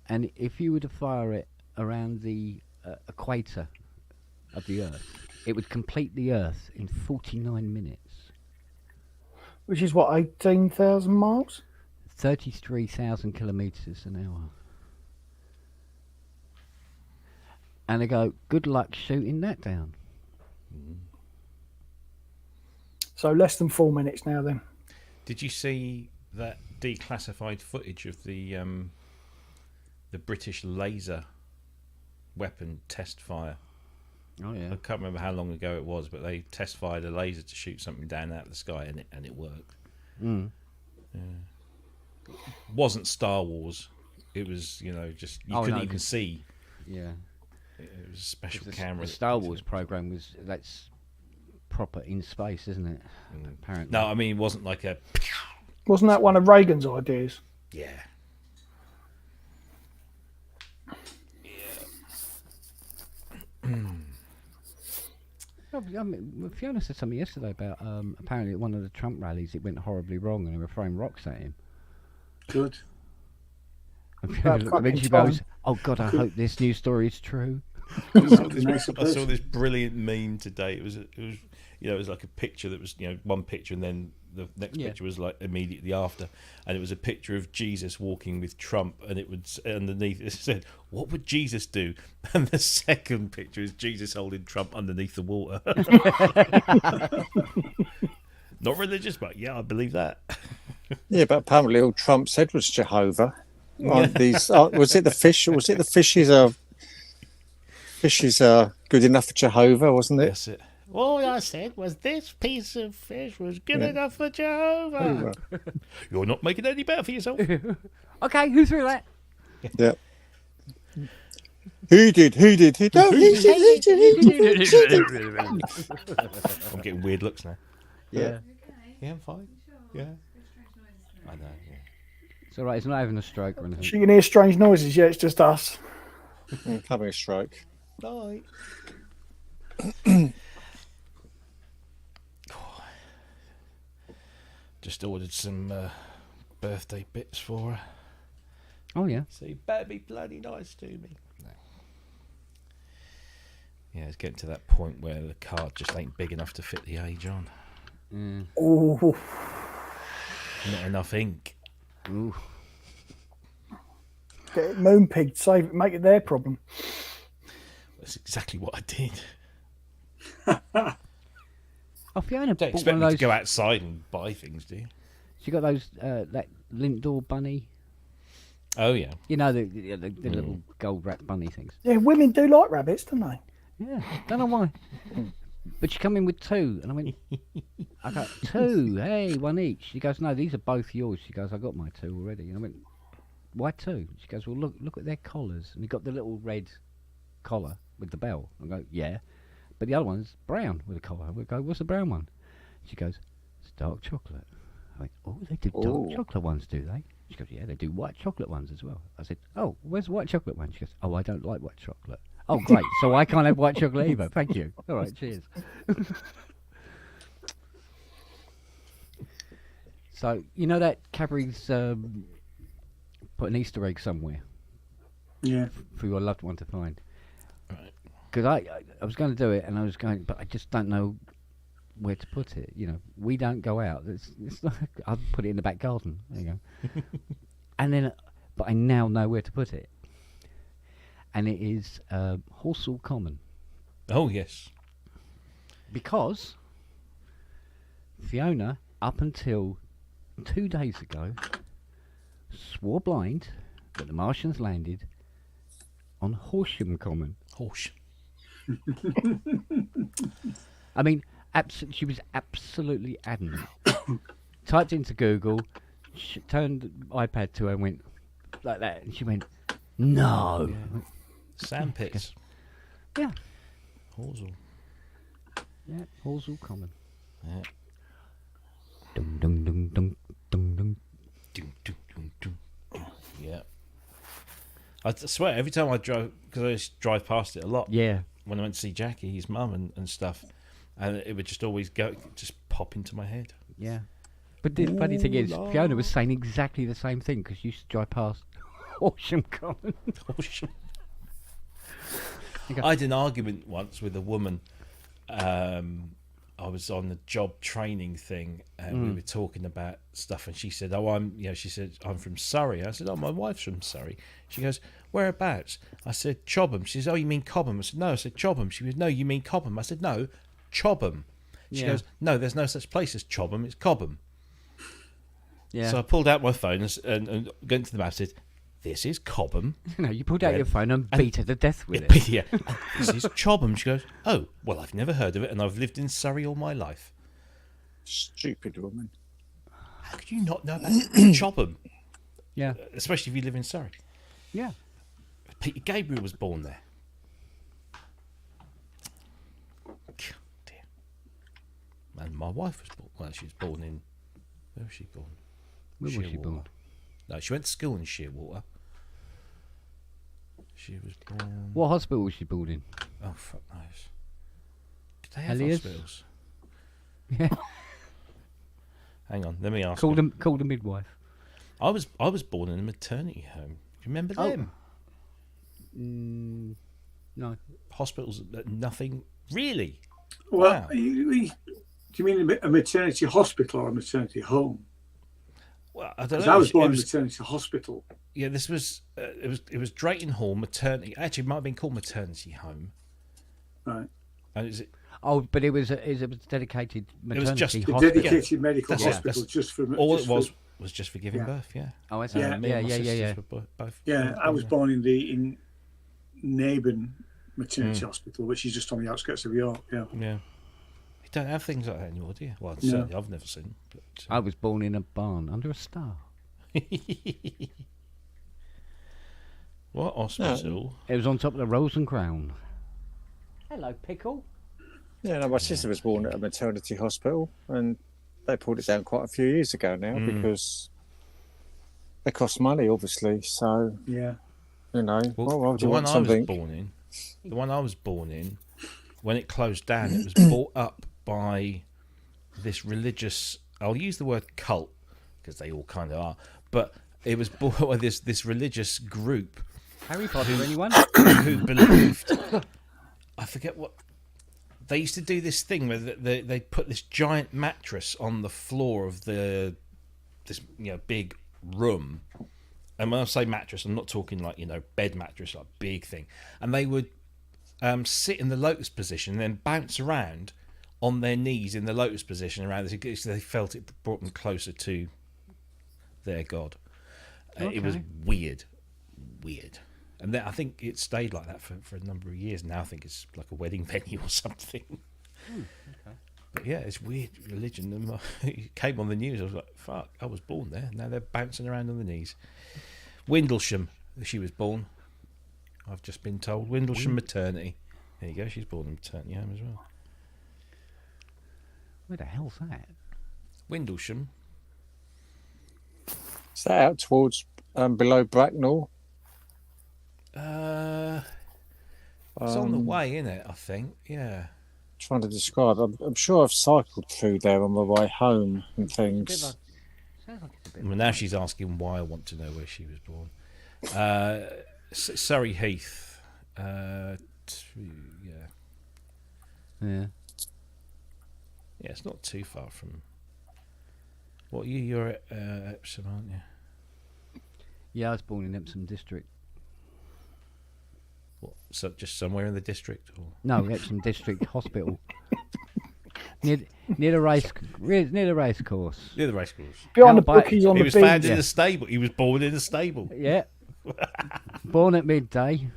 Speaker 1: And if you were to fire it around the equator of the Earth, it would complete the Earth in 49 minutes.
Speaker 2: Which is what, 18,000 miles?
Speaker 1: 33,000 kilometres an hour. And they go, good luck shooting that down.
Speaker 2: So less than 4 minutes now then.
Speaker 5: Did you see that declassified footage of the British laser weapon test fire?
Speaker 1: Oh, yeah.
Speaker 5: I can't remember how long ago it was, but they test fired a laser to shoot something down out of the sky, and it worked.
Speaker 1: Mm.
Speaker 5: Wasn't Star Wars. It was, just you couldn't
Speaker 1: no,
Speaker 5: even
Speaker 1: 'cause-
Speaker 5: see.
Speaker 1: Yeah.
Speaker 5: It was a special
Speaker 1: The
Speaker 5: camera.
Speaker 1: The Star Wars program that's proper in space, isn't it? Apparently.
Speaker 5: No, I mean it wasn't like a.
Speaker 2: Wasn't that one of Reagan's ideas?
Speaker 5: Yeah.
Speaker 1: No, I mean, Fiona said something yesterday about apparently at one of the Trump rallies it went horribly wrong and they were throwing rocks at him.
Speaker 3: Good.
Speaker 1: And Fiona
Speaker 2: About
Speaker 1: looked, and then
Speaker 2: fucking
Speaker 1: she
Speaker 2: time.
Speaker 1: goes, "Oh God, I hope this news story is true."
Speaker 3: Nicer
Speaker 5: I saw
Speaker 3: person.
Speaker 5: this brilliant meme today. It was it was like a picture that was one picture, and then the next
Speaker 1: Yeah.
Speaker 5: picture was like immediately after, and it was a picture of Jesus walking with Trump, and it would underneath it said, "What would Jesus do?" And the second picture is Jesus holding Trump underneath the water. Not religious, but yeah, I believe that.
Speaker 4: Yeah, but apparently all Trump said was Jehovah. Aren't these? Was it the fish? Was it the fishes are? Fishes are good enough for Jehovah, wasn't it?
Speaker 5: That's it. All I said was this piece of fish was good
Speaker 4: Yeah.
Speaker 5: enough for Jehovah. You're not making it any better for yourself.
Speaker 1: Okay, who threw that?
Speaker 4: Yeah. Who did? Who did? Who? No, he did.
Speaker 5: I'm getting weird looks now.
Speaker 1: Yeah.
Speaker 5: Yeah, I'm fine. Yeah. I know, yeah.
Speaker 1: It's all right. It's not having a stroke or anything.
Speaker 2: She can hear strange noises. Yeah, it's just us.
Speaker 4: Having a stroke.
Speaker 5: Night. Just ordered some birthday bits for her.
Speaker 1: Oh yeah.
Speaker 5: So you better be bloody nice to me. No. Yeah, it's getting to that point where the card just ain't big enough to fit the age on.
Speaker 1: Mm.
Speaker 2: Oh,
Speaker 5: Not enough ink.
Speaker 1: Ooh.
Speaker 2: get it moon-pigged, save it, make it their problem.
Speaker 5: That's exactly what I did.
Speaker 1: Oh, Fiona
Speaker 5: Don't
Speaker 1: bought
Speaker 5: expect
Speaker 1: one
Speaker 5: me
Speaker 1: of
Speaker 5: to
Speaker 1: those.
Speaker 5: go outside and buy things, do you?
Speaker 1: She got those that Lindor bunny.
Speaker 5: Oh, yeah.
Speaker 1: You know the little gold wrapped bunny things.
Speaker 2: Yeah, women do like rabbits, don't they?
Speaker 1: Yeah, don't know why. But she come in with two, and I went, I got two. Hey, one each. She goes, no, these are both yours. She goes, I got my two already. And I went, why two? She goes, well, look at their collars. And he got the little red collar with the bell. I go, yeah. But the other one's brown with a collar. I go, what's the brown one? She goes, it's dark chocolate. I went, oh, they do dark chocolate ones, do they? She goes, yeah, they do white chocolate ones as well. I said, oh, where's the white chocolate one? She goes, oh, I don't like white chocolate. Oh, great. So I can't have white chocolate either. Thank you. All right, cheers. So, you know that Cadbury's put an Easter egg somewhere
Speaker 3: Yeah.
Speaker 1: for your loved one to find?
Speaker 5: Right.
Speaker 1: Because I was going to do it, and I was going, but I just don't know where to put it. You know, we don't go out. It's like, I'll put it in the back garden. There you go. And then, but I now know where to put it. And it is Horsell Common.
Speaker 5: Oh, yes.
Speaker 1: Because Fiona, up until 2 days ago, swore blind that the Martians landed on Horsham Common.
Speaker 5: Horse.
Speaker 1: I mean, she was absolutely adamant. Typed into Google, turned the iPad to her and went like that, and she went, no.
Speaker 5: Sandpits.
Speaker 1: Yeah,
Speaker 5: Horsell.
Speaker 1: yeah, Horsell Common.
Speaker 5: Yeah.
Speaker 1: Dum dum dum dum dum dum.
Speaker 5: Dum, dum, dum, dum, dum. Yeah. I swear, every time I drove, because I used to drive past it a lot
Speaker 1: Yeah,
Speaker 5: when I went to see Jackie, his mum, and stuff, and it would just always just pop into my head.
Speaker 1: yeah. But the funny thing is,
Speaker 5: Ooh,
Speaker 1: Fiona
Speaker 5: la.
Speaker 1: was saying exactly the same thing because she used to drive past Horsham Common.
Speaker 5: Horsham.
Speaker 1: You go,
Speaker 5: I had an argument once with a woman. I was on the job training thing, and we were talking about stuff, and she said, "Oh, she said I'm from Surrey." I said, "Oh, my wife's from Surrey." She goes, "Whereabouts?" I said, "Chobham." She says, "Oh, you mean Cobham?" I said, "No." I said, "Chobham." She goes, "No, you mean Cobham?" I said, "No, Chobham." She
Speaker 1: Yeah.
Speaker 5: goes, "No, there's no such place as Chobham. It's Cobham."
Speaker 1: yeah.
Speaker 5: So I pulled out my phone and went to the map and said, "This is Cobham."
Speaker 1: You know, you pulled out
Speaker 5: Yeah.
Speaker 1: your phone and beat her to death with it.
Speaker 5: Yeah, this is Chobham. She goes, "Oh, well, I've never heard of it, and I've lived in Surrey all my life.
Speaker 4: Stupid woman.
Speaker 5: How could you not know about Chobham,
Speaker 1: Yeah,
Speaker 5: especially if you live in Surrey?"
Speaker 1: yeah.
Speaker 5: Peter Gabriel was born there. Dear. And my wife was born. Well, she was born in. Where was she born?
Speaker 1: Where was she
Speaker 5: Shearwater.
Speaker 1: born?
Speaker 5: No, she went to school in Shearwater. She was born.
Speaker 1: What hospital was she born in?
Speaker 5: Oh, fuck knows. Did they have
Speaker 1: Helios?
Speaker 5: hospitals?
Speaker 1: Yeah.
Speaker 5: Hang on, let me ask.
Speaker 1: Called
Speaker 5: you.
Speaker 1: a midwife.
Speaker 5: I was born in a maternity home. Do you remember
Speaker 1: Oh.
Speaker 5: them?
Speaker 1: No.
Speaker 5: Hospitals, nothing really.
Speaker 3: Well,
Speaker 5: Wow.
Speaker 3: do you mean a maternity hospital or a maternity home?
Speaker 5: Well, I don't
Speaker 3: Because
Speaker 5: know.
Speaker 3: I was born
Speaker 5: it
Speaker 3: in a
Speaker 5: was,
Speaker 3: maternity hospital.
Speaker 5: yeah, this was it was Drayton Hall Maternity. Actually, it might have been called Maternity Home.
Speaker 3: Right.
Speaker 5: And is it?
Speaker 1: Oh, but it was a dedicated maternity
Speaker 5: just-
Speaker 3: The
Speaker 1: hospital.
Speaker 3: dedicated medical
Speaker 5: That's it,
Speaker 3: hospital
Speaker 5: that's
Speaker 3: just for
Speaker 5: All
Speaker 3: just
Speaker 5: it
Speaker 3: for-
Speaker 5: was just for giving
Speaker 2: Yeah.
Speaker 5: birth. Yeah.
Speaker 1: Oh, is
Speaker 3: Yeah.
Speaker 1: it?
Speaker 5: Me
Speaker 1: Yeah,
Speaker 5: and my
Speaker 1: yeah,
Speaker 5: sisters
Speaker 1: yeah.
Speaker 5: were both.
Speaker 3: Yeah, I was
Speaker 5: there.
Speaker 3: born in Naburn Maternity Hospital, which is just on the outskirts of York. Yeah.
Speaker 5: Yeah. You don't have things like that anymore, do you? Well,
Speaker 3: No.
Speaker 5: certainly I've never seen. But,
Speaker 1: I was born in a barn under a star.
Speaker 5: what hospital?
Speaker 1: It was on top of the Rose and Crown. Hello, Pickle.
Speaker 4: Yeah, no, my sister was born at a maternity hospital, and they pulled it down quite a few years ago now because they cost money, obviously. So
Speaker 3: Yeah.
Speaker 4: you know,
Speaker 5: Well,
Speaker 4: why would
Speaker 5: the
Speaker 4: you
Speaker 5: one
Speaker 4: want
Speaker 5: I was
Speaker 4: something?
Speaker 5: born in, the one I was born in, when it closed down, it was bought up by this religious. I'll use the word cult because they all kind of are, but it was bought by this religious group
Speaker 1: Harry Potter, anyone?
Speaker 5: who believed. I forget what they used to do. This thing where they put this giant mattress on the floor of this big room. And when I say mattress, I'm not talking like bed mattress, like big thing. And they would sit in the lotus position and then bounce around on their knees in the lotus position around this because they felt it brought them closer to their god. It was
Speaker 1: Okay.
Speaker 5: weird. And then I think it stayed like that for a number of years. Now I think it's like a wedding venue or something. But yeah, it's weird religion. And it came on the news. I was like, fuck, I was born there. Now they're bouncing around on the knees. Windlesham, she was born. I've just been told. Windlesham Maternity. There you go. She's born in maternity home as well.
Speaker 1: Where the hell's that?
Speaker 5: Windlesham.
Speaker 4: Is that out towards below Bracknell?
Speaker 5: It's on the way, isn't it? I think. Yeah.
Speaker 4: Trying to describe. I'm sure I've cycled through there on my way home and
Speaker 1: Bit
Speaker 4: things.
Speaker 1: like- sounds like it's a bit.
Speaker 5: Well, now she's asking why I want to know where she was born. Surrey Heath. Yeah.
Speaker 1: Yeah.
Speaker 5: Yeah, it's not too far from. What you're at Epsom, aren't you?
Speaker 1: Yeah, I was born in Epsom District.
Speaker 5: What, so just somewhere in the district, or
Speaker 1: No, Epsom District Hospital. Near the race course.
Speaker 5: near the racecourse?
Speaker 2: Behind the
Speaker 1: Out by-
Speaker 2: bookies on
Speaker 5: He
Speaker 2: the
Speaker 5: was
Speaker 2: beach.
Speaker 5: found in
Speaker 1: Yeah.
Speaker 5: the stable. He was born in the stable.
Speaker 1: Yeah. Born at midday,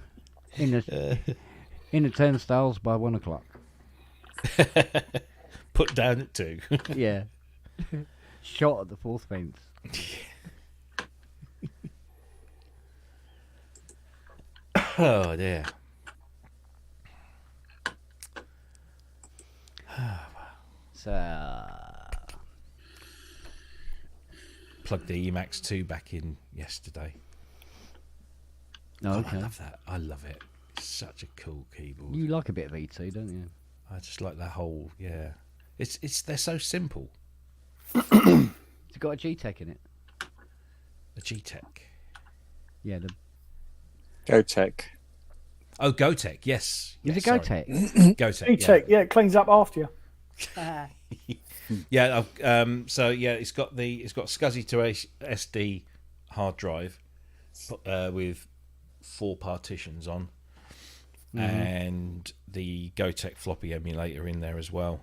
Speaker 1: in the turnstiles by 1 o'clock.
Speaker 5: Put down at 2.
Speaker 1: Yeah. Shot at the fourth fence.
Speaker 5: Oh dear.
Speaker 1: So
Speaker 5: Plugged the Emax 2 back in yesterday.
Speaker 1: oh,
Speaker 5: Oh,
Speaker 1: okay.
Speaker 5: I love that. I love it. It's such a cool keyboard.
Speaker 1: You like a bit of ET, don't you?
Speaker 5: I just like that whole It's they're so simple.
Speaker 1: It's got a G-Tech in it.
Speaker 5: The G-Tech.
Speaker 1: Yeah, the
Speaker 4: GoTech.
Speaker 5: Oh, GoTech. Yes.
Speaker 1: is it
Speaker 5: Sorry.
Speaker 1: Go-Tech?
Speaker 5: GoTech.
Speaker 2: E-Tech, yeah, it cleans up after you.
Speaker 5: Yeah. So yeah, it's got SCSI to SD hard drive with 4 partitions on, and the GoTech floppy emulator in there as well,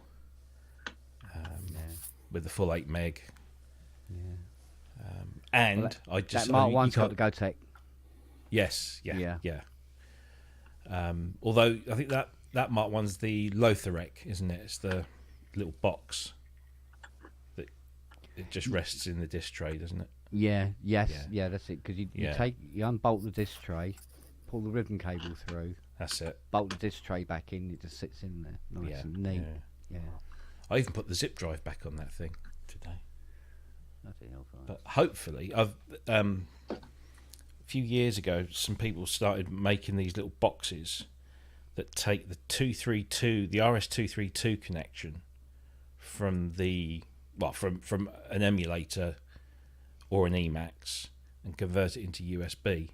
Speaker 5: with the full 8 meg. And
Speaker 1: Well,
Speaker 5: I just
Speaker 1: That Mark
Speaker 5: you
Speaker 1: 1's got
Speaker 5: can't-
Speaker 1: the Go-Tech.
Speaker 5: Yes, yeah.
Speaker 1: Yeah.
Speaker 5: Although I think that Mark 1's the Lotharek, isn't it? It's the little box that it just rests in the disc tray, doesn't it?
Speaker 1: Yeah, yes,
Speaker 5: Yeah.
Speaker 1: yeah, that's it. Because you
Speaker 5: Yeah.
Speaker 1: you unbolt the disc tray, pull the ribbon cable through,
Speaker 5: That's it.
Speaker 1: bolt the disc tray back in, it just sits in there, nice
Speaker 5: Yeah,
Speaker 1: and neat.
Speaker 5: yeah.
Speaker 1: Yeah,
Speaker 5: I even put the zip drive back on that thing today.
Speaker 1: that's it.
Speaker 5: But hopefully, I've a few years ago, some people started making these little boxes that take the 232, the RS-232 connection from from an emulator or an Emacs and convert it into USB.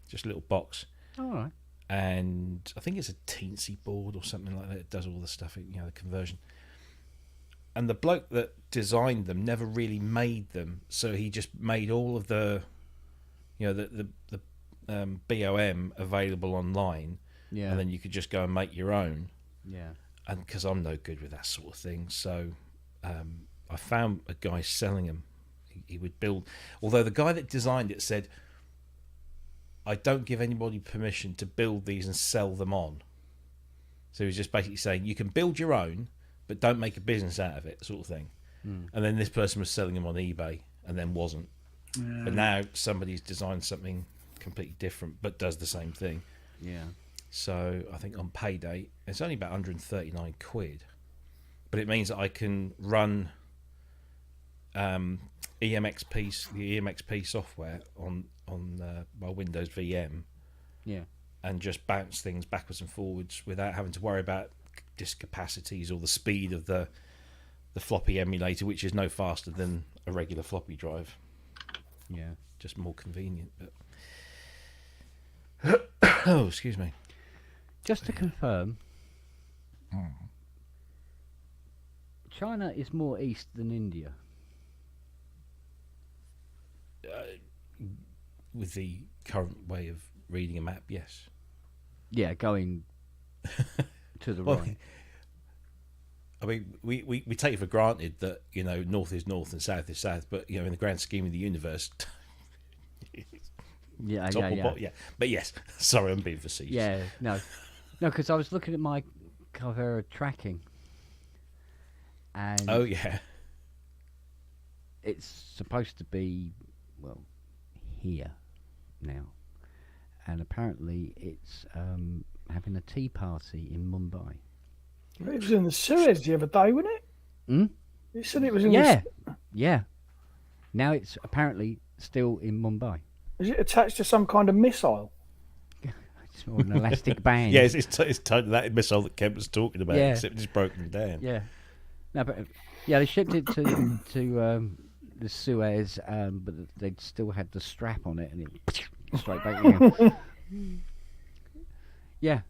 Speaker 5: Just a little box.
Speaker 1: All right.
Speaker 5: and I think it's a Teensy board or something like that. It does all the stuff, the conversion. And the bloke that designed them never really made them, so he just made all of the, the BOM available online,
Speaker 1: Yeah.
Speaker 5: and then you could just go and make your own.
Speaker 1: Yeah.
Speaker 5: And because I'm no good with that sort of thing, so I found a guy selling them. He would build, although the guy that designed it said, I don't give anybody permission to build these and sell them on. So he was just basically saying, you can build your own, but don't make a business out of it, sort of thing. And then this person was selling them on eBay and then wasn't. But now somebody's designed something completely different but does the same thing.
Speaker 1: Yeah.
Speaker 5: So I think on payday, it's only about 139 quid. But it means that I can run the EMXP software on my Windows VM,
Speaker 1: Yeah.
Speaker 5: and just bounce things backwards and forwards without having to worry about disk capacities or the speed of the floppy emulator, which is no faster than a regular floppy drive.
Speaker 1: Yeah.
Speaker 5: Just more convenient. But oh, excuse me.
Speaker 1: Just to confirm, China is more east than India.
Speaker 5: With the current way of reading a map, yes.
Speaker 1: Yeah, going to the
Speaker 5: Well,
Speaker 1: right.
Speaker 5: I mean, we take it for granted that north is north and south is south, but in the grand scheme of the universe,
Speaker 1: Yeah,
Speaker 5: top
Speaker 1: yeah,
Speaker 5: or
Speaker 1: yeah.
Speaker 5: bottom, yeah. But yes, sorry, I'm being facetious.
Speaker 1: Yeah, no, because I was looking at my Carvera tracking, and
Speaker 5: Oh yeah.
Speaker 1: it's supposed to be here now, and apparently it's having a tea party in Mumbai.
Speaker 2: It was in the Suez the other day, wasn't it?
Speaker 1: Hmm?
Speaker 2: You said it was in
Speaker 1: Yeah, yeah. Now it's apparently still in Mumbai.
Speaker 2: Is it attached to some kind of missile?
Speaker 1: It's all an elastic band.
Speaker 5: Yeah, it's totally that missile that Kemp was talking about,
Speaker 1: Yeah.
Speaker 5: except it's broken down.
Speaker 1: Yeah. No, but yeah, they shipped it to the Suez, but they still had the strap on it, and it straight back again. Yeah.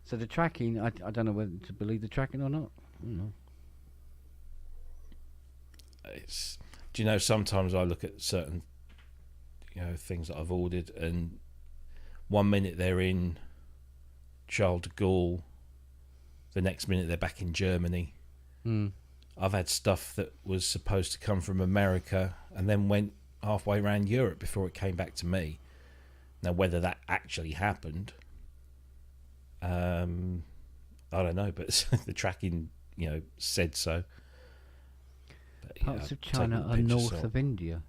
Speaker 1: So the tracking, I don't know whether to believe the tracking or not. I don't know.
Speaker 5: Do you know, sometimes I look at certain things that I've ordered, and 1 minute they're in Charles de Gaulle, the next minute they're back in Germany. I've had stuff that was supposed to come from America and then went halfway around Europe before it came back to me. Now, whether that actually happened, I don't know, but the tracking, said so. But,
Speaker 1: Parts of
Speaker 5: take all
Speaker 1: China
Speaker 5: the
Speaker 1: are
Speaker 5: pictures,
Speaker 1: north
Speaker 5: so-
Speaker 1: of India.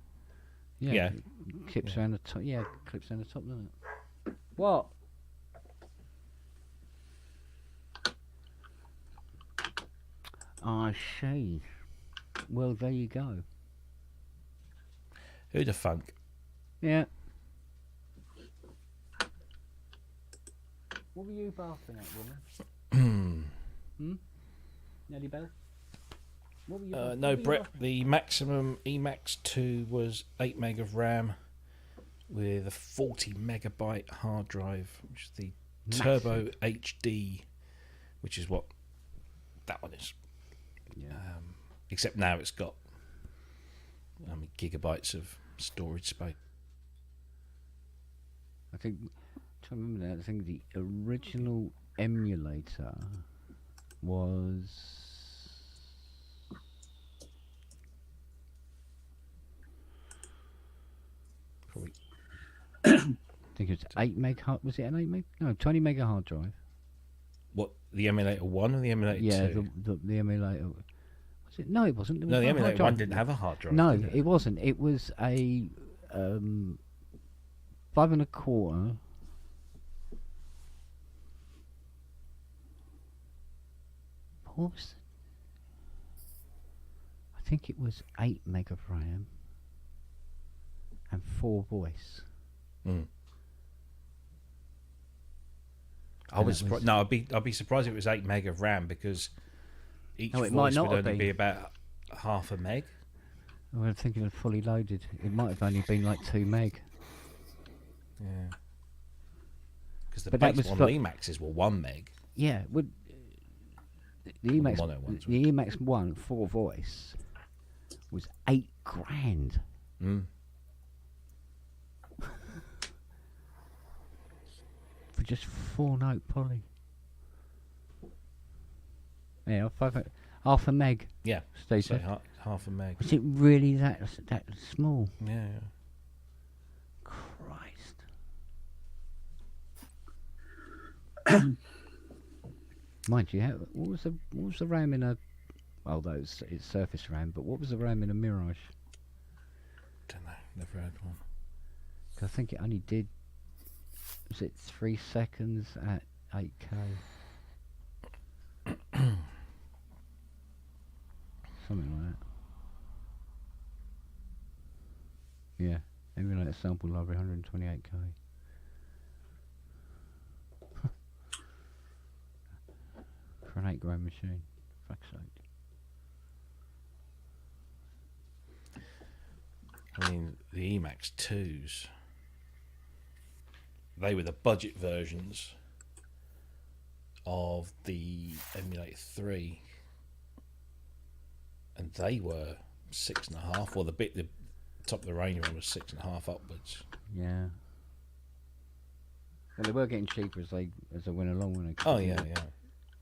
Speaker 1: Yeah.
Speaker 5: Yeah.
Speaker 1: it clips around the top. Yeah, clips around the top, doesn't it? What? I see. Well, there you go.
Speaker 5: Who the funk?
Speaker 1: Yeah. What were you barking at, woman? Nelly Bell? What were you barking-
Speaker 5: No,
Speaker 1: what were you
Speaker 5: Brett,
Speaker 1: barking-
Speaker 5: the maximum Emax 2 was 8 meg of RAM with a 40 megabyte hard drive, which is the Turbo HD, which is what that one is.
Speaker 1: Yeah.
Speaker 5: Except now it's got gigabytes of storage space.
Speaker 1: I think, trying to remember that, I think the original emulator was...
Speaker 5: Probably.
Speaker 1: I think it was 8 meg hard, was it an 8 meg? No, 20 mega hard drive.
Speaker 5: What, the emulator 1 or the emulator
Speaker 1: Yeah,
Speaker 5: 2?
Speaker 1: the emulator. Was it? No, it wasn't. There was
Speaker 5: No, the
Speaker 1: no hard
Speaker 5: emulator 1
Speaker 1: drive.
Speaker 5: didn't have a hard drive.
Speaker 1: No,
Speaker 5: did it?
Speaker 1: it wasn't. It was a 5.25. What was it? I think it was 8 meg of RAM and 4 voice.
Speaker 5: Mm. I
Speaker 1: And
Speaker 5: was
Speaker 1: it was-
Speaker 5: surprised. No, I'd be surprised if it was 8 meg of RAM, because each
Speaker 1: No, it might
Speaker 5: voice
Speaker 1: not
Speaker 5: would
Speaker 1: have
Speaker 5: only
Speaker 1: been.
Speaker 5: be about half a meg.
Speaker 1: I'm thinking of fully loaded. It might have only been like 2 meg.
Speaker 5: Yeah. Because the
Speaker 1: But that
Speaker 5: base
Speaker 1: was
Speaker 5: one,
Speaker 1: for-
Speaker 5: the Emaxes were 1 meg.
Speaker 1: Yeah, would the Emax
Speaker 5: mono ones,
Speaker 1: the Emax 1 4 voice was $8,000.
Speaker 5: Mm.
Speaker 1: For just 4-note poly. Yeah, half a meg.
Speaker 5: Yeah,
Speaker 1: Steve
Speaker 5: so
Speaker 1: said.
Speaker 5: half a meg.
Speaker 1: Was it really that small?
Speaker 5: Yeah, yeah.
Speaker 1: Christ. Mind you, what was the RAM in a? Although it's surface RAM, but what was the RAM in a Mirage?
Speaker 5: Don't know. Never had one.
Speaker 1: 'Cause I think it only did. Was it 3 seconds at 8K? Something like that. Yeah, emulator sample library 128K. For an $8,000 machine. Fuck's sake.
Speaker 5: I mean, the Emax 2s, they were the budget versions of the Emulator 3, and they were 6.5, or the top of the range one was 6.5 upwards.
Speaker 1: Yeah. Well, they were getting cheaper as they went along, weren't they?
Speaker 5: Oh yeah, yeah.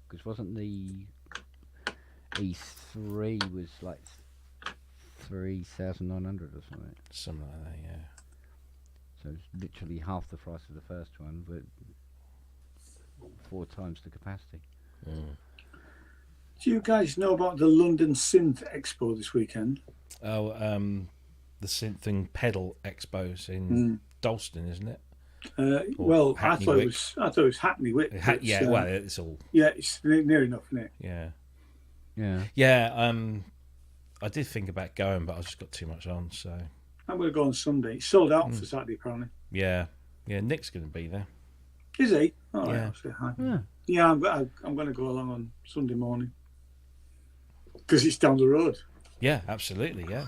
Speaker 1: Because wasn't the E3 was like 3,900 or something?
Speaker 5: Something like that, yeah.
Speaker 1: So it's literally half the price of the first one, but 4 times the capacity.
Speaker 5: Mm.
Speaker 3: Do you guys know about the London Synth Expo this weekend?
Speaker 5: Oh, the Synthing Pedal Expos in Dalston, isn't it?
Speaker 3: Well, I
Speaker 5: Hackney
Speaker 3: thought
Speaker 5: Wick.
Speaker 3: it was Hackney Wick.
Speaker 5: Yeah, well, it's all.
Speaker 3: Yeah, it's near enough, isn't it?
Speaker 5: Yeah,
Speaker 1: Yeah.
Speaker 5: yeah. I did think about going, but I just got too much on. So
Speaker 3: I'm going to go on Sunday. It's sold out for Saturday, apparently.
Speaker 5: yeah, Nick's going to be there.
Speaker 3: Is he? All right,
Speaker 5: Yeah.
Speaker 3: I'll say hi.
Speaker 1: Yeah.
Speaker 3: Yeah, I'm going to go along on Sunday morning because it's down the road.
Speaker 5: Yeah, absolutely. Yeah.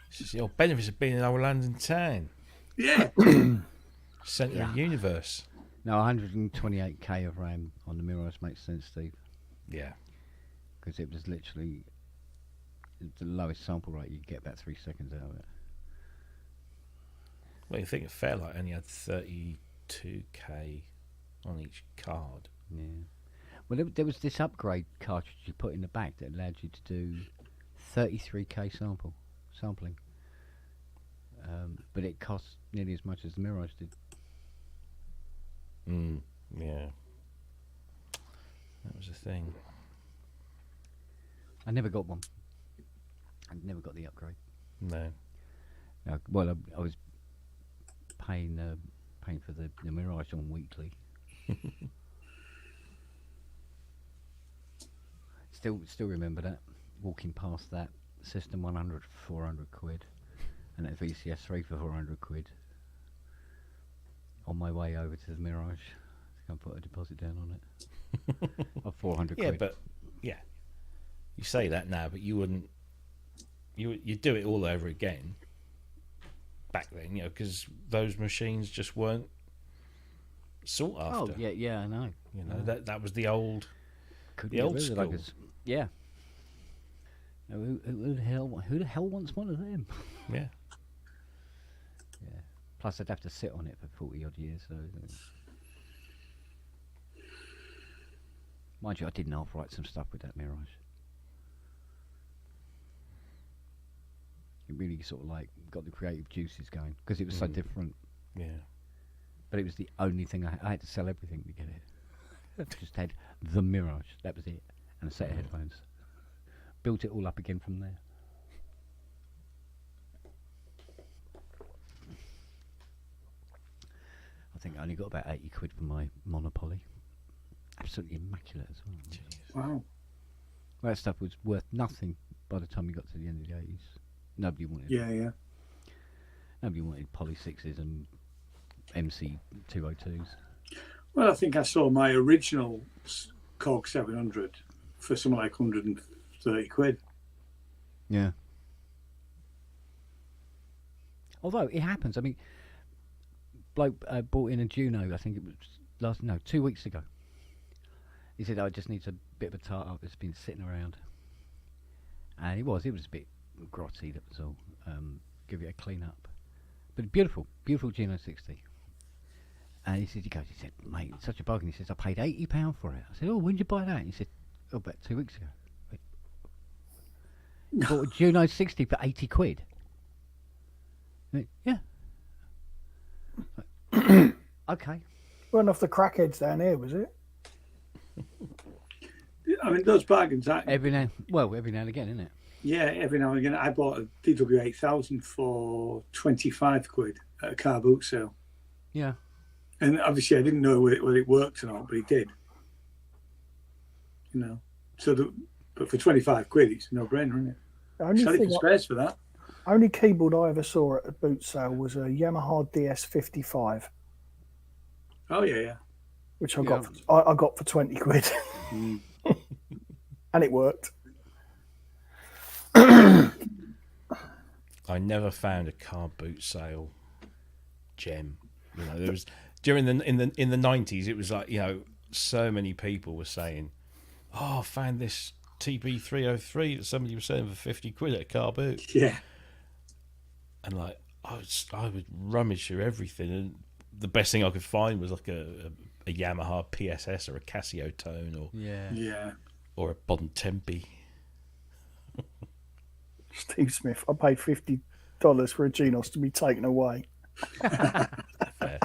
Speaker 5: It's just the old benefits of being in old London town,
Speaker 3: Yeah.
Speaker 5: centre of the universe.
Speaker 1: No, 128K of RAM on the Mirage makes sense, Steve,
Speaker 5: Yeah.
Speaker 1: because it was literally the lowest sample rate you get, about 3 seconds out of it.
Speaker 5: Well, you think of Fairlight only had 32K on each card.
Speaker 1: Yeah. Well, there was this upgrade cartridge you put in the back that allowed you to do 33K sampling. But it cost nearly as much as the Mirage did.
Speaker 5: Yeah. That was the thing.
Speaker 1: I never got one. I never got the upgrade.
Speaker 5: No.
Speaker 1: Well, I was paying for the Mirage on weekly. Still remember that, walking past that System 100 for 400 quid and that VCS 3 for 400 quid on my way over to the Mirage to go and put a deposit down on it of 400
Speaker 5: Yeah,
Speaker 1: quid.
Speaker 5: but yeah, you say that now, but you wouldn't. You'd do it all over again. Back then, because those machines just weren't sought after.
Speaker 1: Oh yeah, I know.
Speaker 5: You know that was the old.
Speaker 1: Couldn't
Speaker 5: The
Speaker 1: get
Speaker 5: old
Speaker 1: rid of it, like
Speaker 5: school.
Speaker 1: it's- yeah. Now, who the hell wants one of them?
Speaker 5: Yeah.
Speaker 1: Yeah. Plus, I'd have to sit on it for 40 odd years. So, mind you, I didn't half write some stuff with that Mirage. It really sort of like got the creative juices going because it was so different.
Speaker 5: Yeah.
Speaker 1: But it was the only thing I had to sell everything to get it. Just had the Mirage. That was it, and a set of headphones. Built it all up again from there. I think I only got about 80 quid for my Monopoly. Absolutely immaculate as well.
Speaker 3: Wow.
Speaker 1: That stuff was worth nothing by the time you got to the end of the 80s. Nobody wanted.
Speaker 3: Yeah.
Speaker 1: Nobody wanted Poly 6s and MC 202s.
Speaker 3: Well, I think I saw my original Korg 700 for something like 130 quid.
Speaker 1: Yeah. Although it happens. I mean, bloke bought in a Juno. I think it was no, 2 weeks ago. He said, "I just need a bit of a tart up. It's been sitting around." And it was a bit grotty, that was all. Give it a clean up. But beautiful Geno 60. And he said, "Mate, it's such a bargain." He says, "I paid £80 for it." I said, "Oh, when did you buy that?" He said, "Oh, about 2 weeks ago." You bought a Juno 60 for 80 quid? I went, yeah. Okay.
Speaker 2: One off the crackheads down here, was it?
Speaker 3: I mean, those bargains.
Speaker 1: Every now and again, isn't it?
Speaker 3: Yeah, every now and again. I bought a DW 8000 for 25 quid at a car boot sale.
Speaker 1: Yeah.
Speaker 3: And obviously, I didn't know whether it worked or not, but it did. You know, but for 25 quid, it's a no-brainer, isn't it? Selling spares for that.
Speaker 2: Only keyboard I ever saw at a boot sale was a Yamaha DS55,
Speaker 3: Oh yeah.
Speaker 2: which I got for 20 quid, and it worked.
Speaker 5: I never found a car boot sale gem. You know, there was during in the 90s. It was like, you know, so many people were saying, "Oh, I found this TB303 that somebody was selling for 50 quid at a car boot."
Speaker 3: Yeah.
Speaker 5: And like I would rummage through everything, and the best thing I could find was like a Yamaha PSS or a Casio Tone
Speaker 3: Yeah.
Speaker 5: or a Bontempi.
Speaker 2: Steve Smith, I paid $50 for a Genos to be taken away.
Speaker 5: Fair.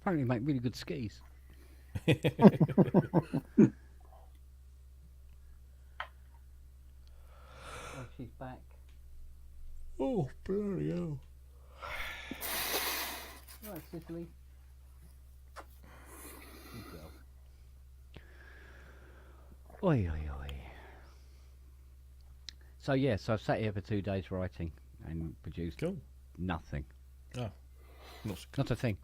Speaker 1: Apparently make really good skis. Oh, she's back.
Speaker 5: Oh, bloody hell.
Speaker 1: Right, Cicely. Good girl. Oi, oi, oi. So I've sat here for 2 days writing and produced
Speaker 5: Cool.
Speaker 1: nothing.
Speaker 5: Oh,
Speaker 1: Not a thing.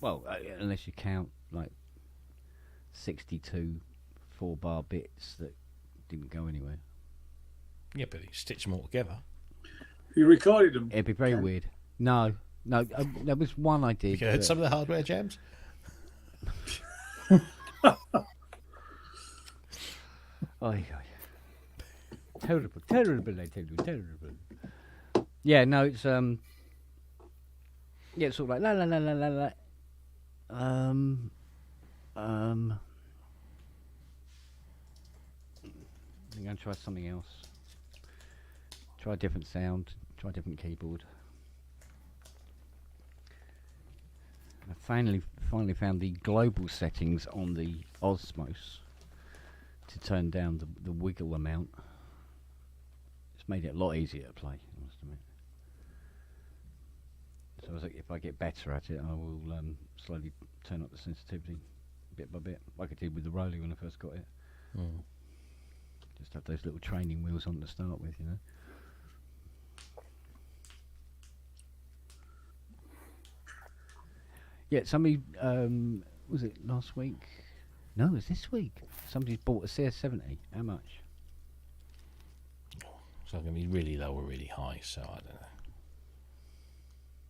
Speaker 1: Well, unless you count like 62 4-bar bits that didn't go anywhere.
Speaker 5: yeah, but you stitch them all together.
Speaker 3: You recorded them.
Speaker 1: It'd be very weird. No, there was one I did.
Speaker 5: You heard some of the hardware jams?
Speaker 1: Terrible. Yeah, no, it's yeah, it's all like la la la la la la. I'm going to try something else. Try a different sound. Try a different keyboard. I finally found the global settings on the Osmos to turn down the wiggle amount. It's made it a lot easier to play, I must admit. So I was like, if I get better at it, I will slowly turn up the sensitivity bit by bit, like I did with the Roly when I first got it.
Speaker 5: Mm.
Speaker 1: Just have those little training wheels on to start with, you know. Yeah, somebody, was it last week? No, it was this week. Somebody's bought a CS70. How much?
Speaker 5: So I'm going to be really low or really high, so I don't know.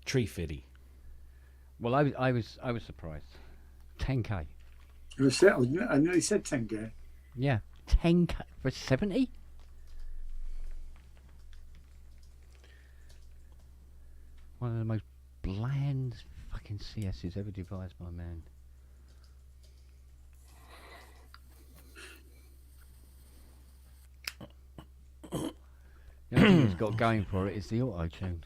Speaker 5: Tree fiddy.
Speaker 1: Well, I was surprised. 10k.
Speaker 3: It was settled, didn't it? I nearly said 10k.
Speaker 1: Yeah, 10k for 70. One of the most bland fucking CSs ever devised by man. The only thing it's got going for it is the auto tune.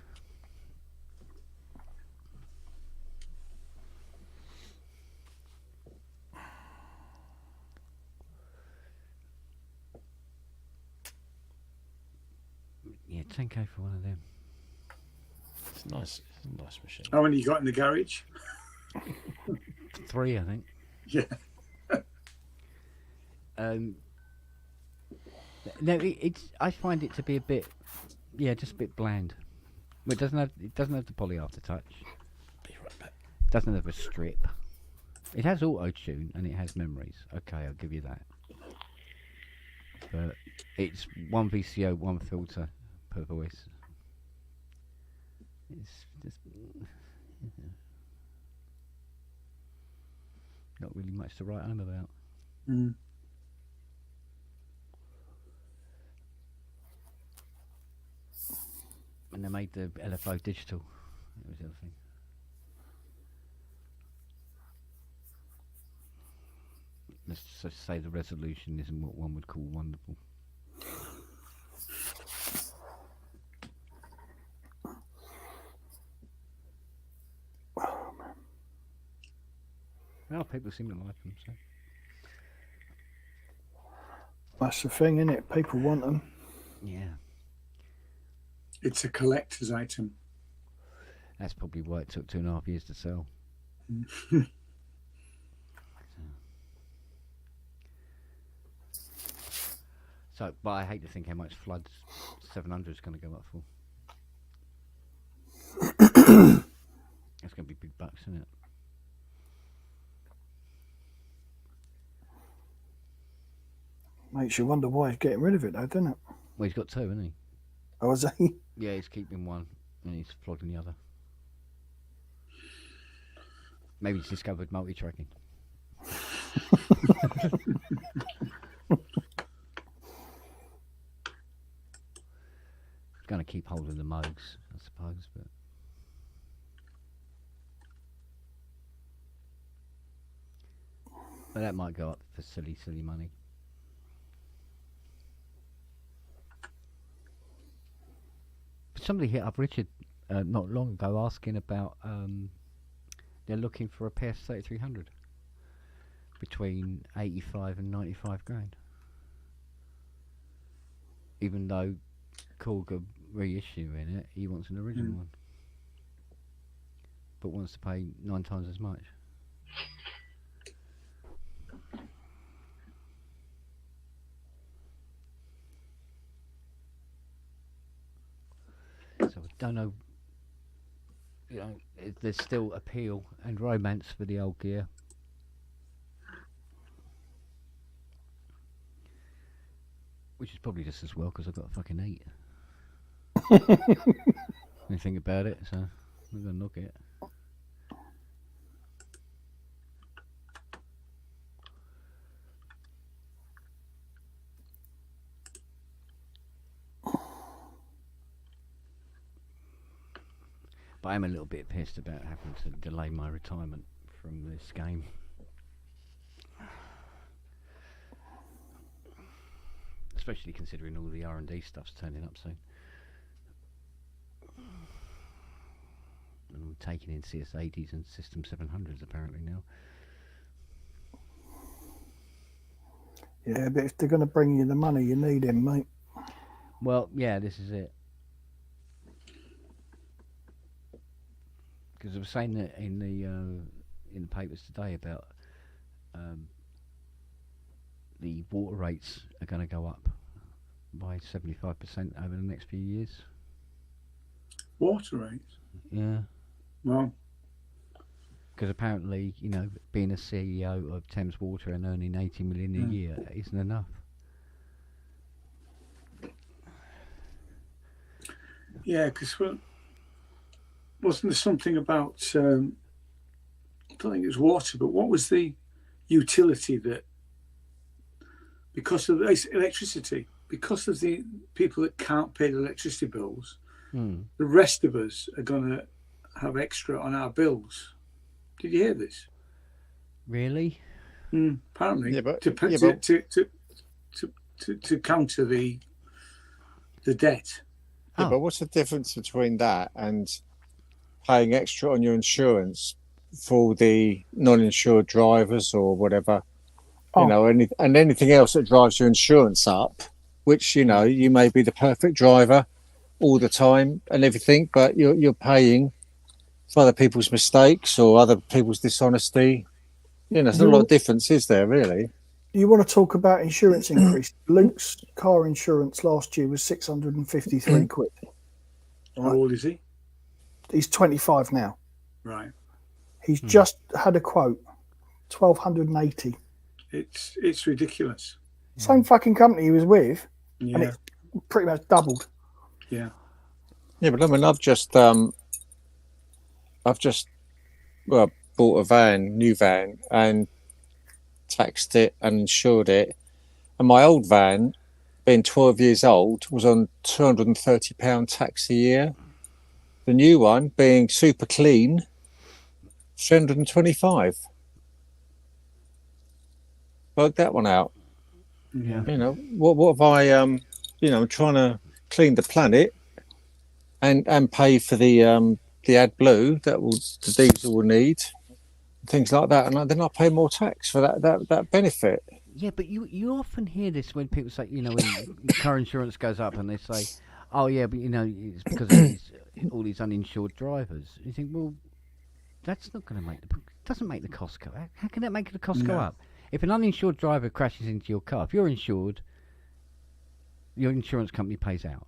Speaker 1: Yeah, 10k for one of them.
Speaker 5: It's nice. It's a nice machine.
Speaker 3: How many you got in the garage?
Speaker 1: 3, I think.
Speaker 3: Yeah.
Speaker 1: No, it's. I find it to be a bit, just a bit bland. Well, it doesn't have the poly aftertouch.
Speaker 5: Be right back.
Speaker 1: Doesn't have a strip. It has auto tune and it has memories. Okay, I'll give you that. but it's one VCO, one filter per voice. It's just not really much to write home about.
Speaker 3: Mm.
Speaker 1: When they made the LFO digital, that was the other thing. Let's just say the resolution isn't what one would call wonderful. Well, people seem to like them, so.
Speaker 2: That's the thing, isn't it? People want them.
Speaker 1: Yeah,
Speaker 3: It's a collector's item.
Speaker 1: that's probably why it took 2.5 years to sell. So, but I hate to think how much Flood's 700 is going to go up for. That's going to be big bucks, isn't it?
Speaker 2: Makes you wonder why he's getting rid of it, though, doesn't it?
Speaker 1: Well, he's got two, hasn't he?
Speaker 2: Oh, is he?
Speaker 1: Yeah, he's keeping one and he's flogging the other. Maybe he's discovered multi-tracking. Going to keep hold of the Moogs, I suppose, but that might go up for silly money. Somebody hit up Richard not long ago asking about they're looking for a PS 3300 between 85 and 95 grand. Even though Korg are reissuing it, he wants an original one, but wants to pay 9 times as much. So I don't know, you know, there's still appeal and romance for the old gear. Which is probably just as well because I've got a fucking 8. When you think about it, so I'm going to knock it. But I'm a little bit pissed about having to delay my retirement from this game. Especially considering all the R&D stuff's turning up soon. And I'm taking in CS80s and System 700s apparently now.
Speaker 2: Yeah, but if they're going to bring you the money, you need him, mate.
Speaker 1: Well, yeah, this is it. Because I was saying that in the papers today about the water rates are going to go up by 75% over the next few years.
Speaker 3: Water rates?
Speaker 1: Yeah.
Speaker 3: Well,
Speaker 1: because apparently, you know, being a CEO of Thames Water and earning 80 million a year isn't enough.
Speaker 3: yeah, because wasn't there something about, I don't think it was water, but what was the utility that, because of the electricity, because of the people that can't pay the electricity bills, the rest of us are going to have extra on our bills. Did you hear this?
Speaker 1: Really?
Speaker 3: Apparently,
Speaker 4: Yeah, but-
Speaker 3: to counter the debt.
Speaker 4: Yeah,
Speaker 1: Oh.
Speaker 4: but what's the difference between that and paying extra on your insurance for the non-insured drivers or whatever?
Speaker 2: Oh.
Speaker 4: You know, and anything else that drives your insurance up, which, you know, you may be the perfect driver all the time and everything, but you're paying for other people's mistakes or other people's dishonesty. You know, there's not a lot of difference, is there, really?
Speaker 2: You want to talk about insurance increase? Luke's car insurance last year was 653 quid.
Speaker 3: How old is he?
Speaker 2: He's 25 now.
Speaker 3: Right.
Speaker 2: He's just had a quote, 1,280.
Speaker 3: It's ridiculous.
Speaker 2: Same fucking company he was with, and
Speaker 3: Yeah,
Speaker 2: it's pretty much doubled.
Speaker 3: yeah.
Speaker 4: Yeah, but I mean, I've just well bought a van, new van, and taxed it and insured it. And my old van, being 12 years old, was on £230 tax a year. The new one, being super clean, 325. Work that one out.
Speaker 1: Yeah.
Speaker 4: You know, what have I I'm trying to clean the planet and pay for the AdBlue the diesel will need, things like that, and then I pay more tax for that benefit.
Speaker 1: Yeah, but you often hear this when people say, when car insurance goes up and they say, oh yeah, but it's because of all these uninsured drivers. You think, well, that's not going to doesn't make the cost go up. How can that make the cost go up? If an uninsured driver crashes into your car, if you're insured, your insurance company pays out.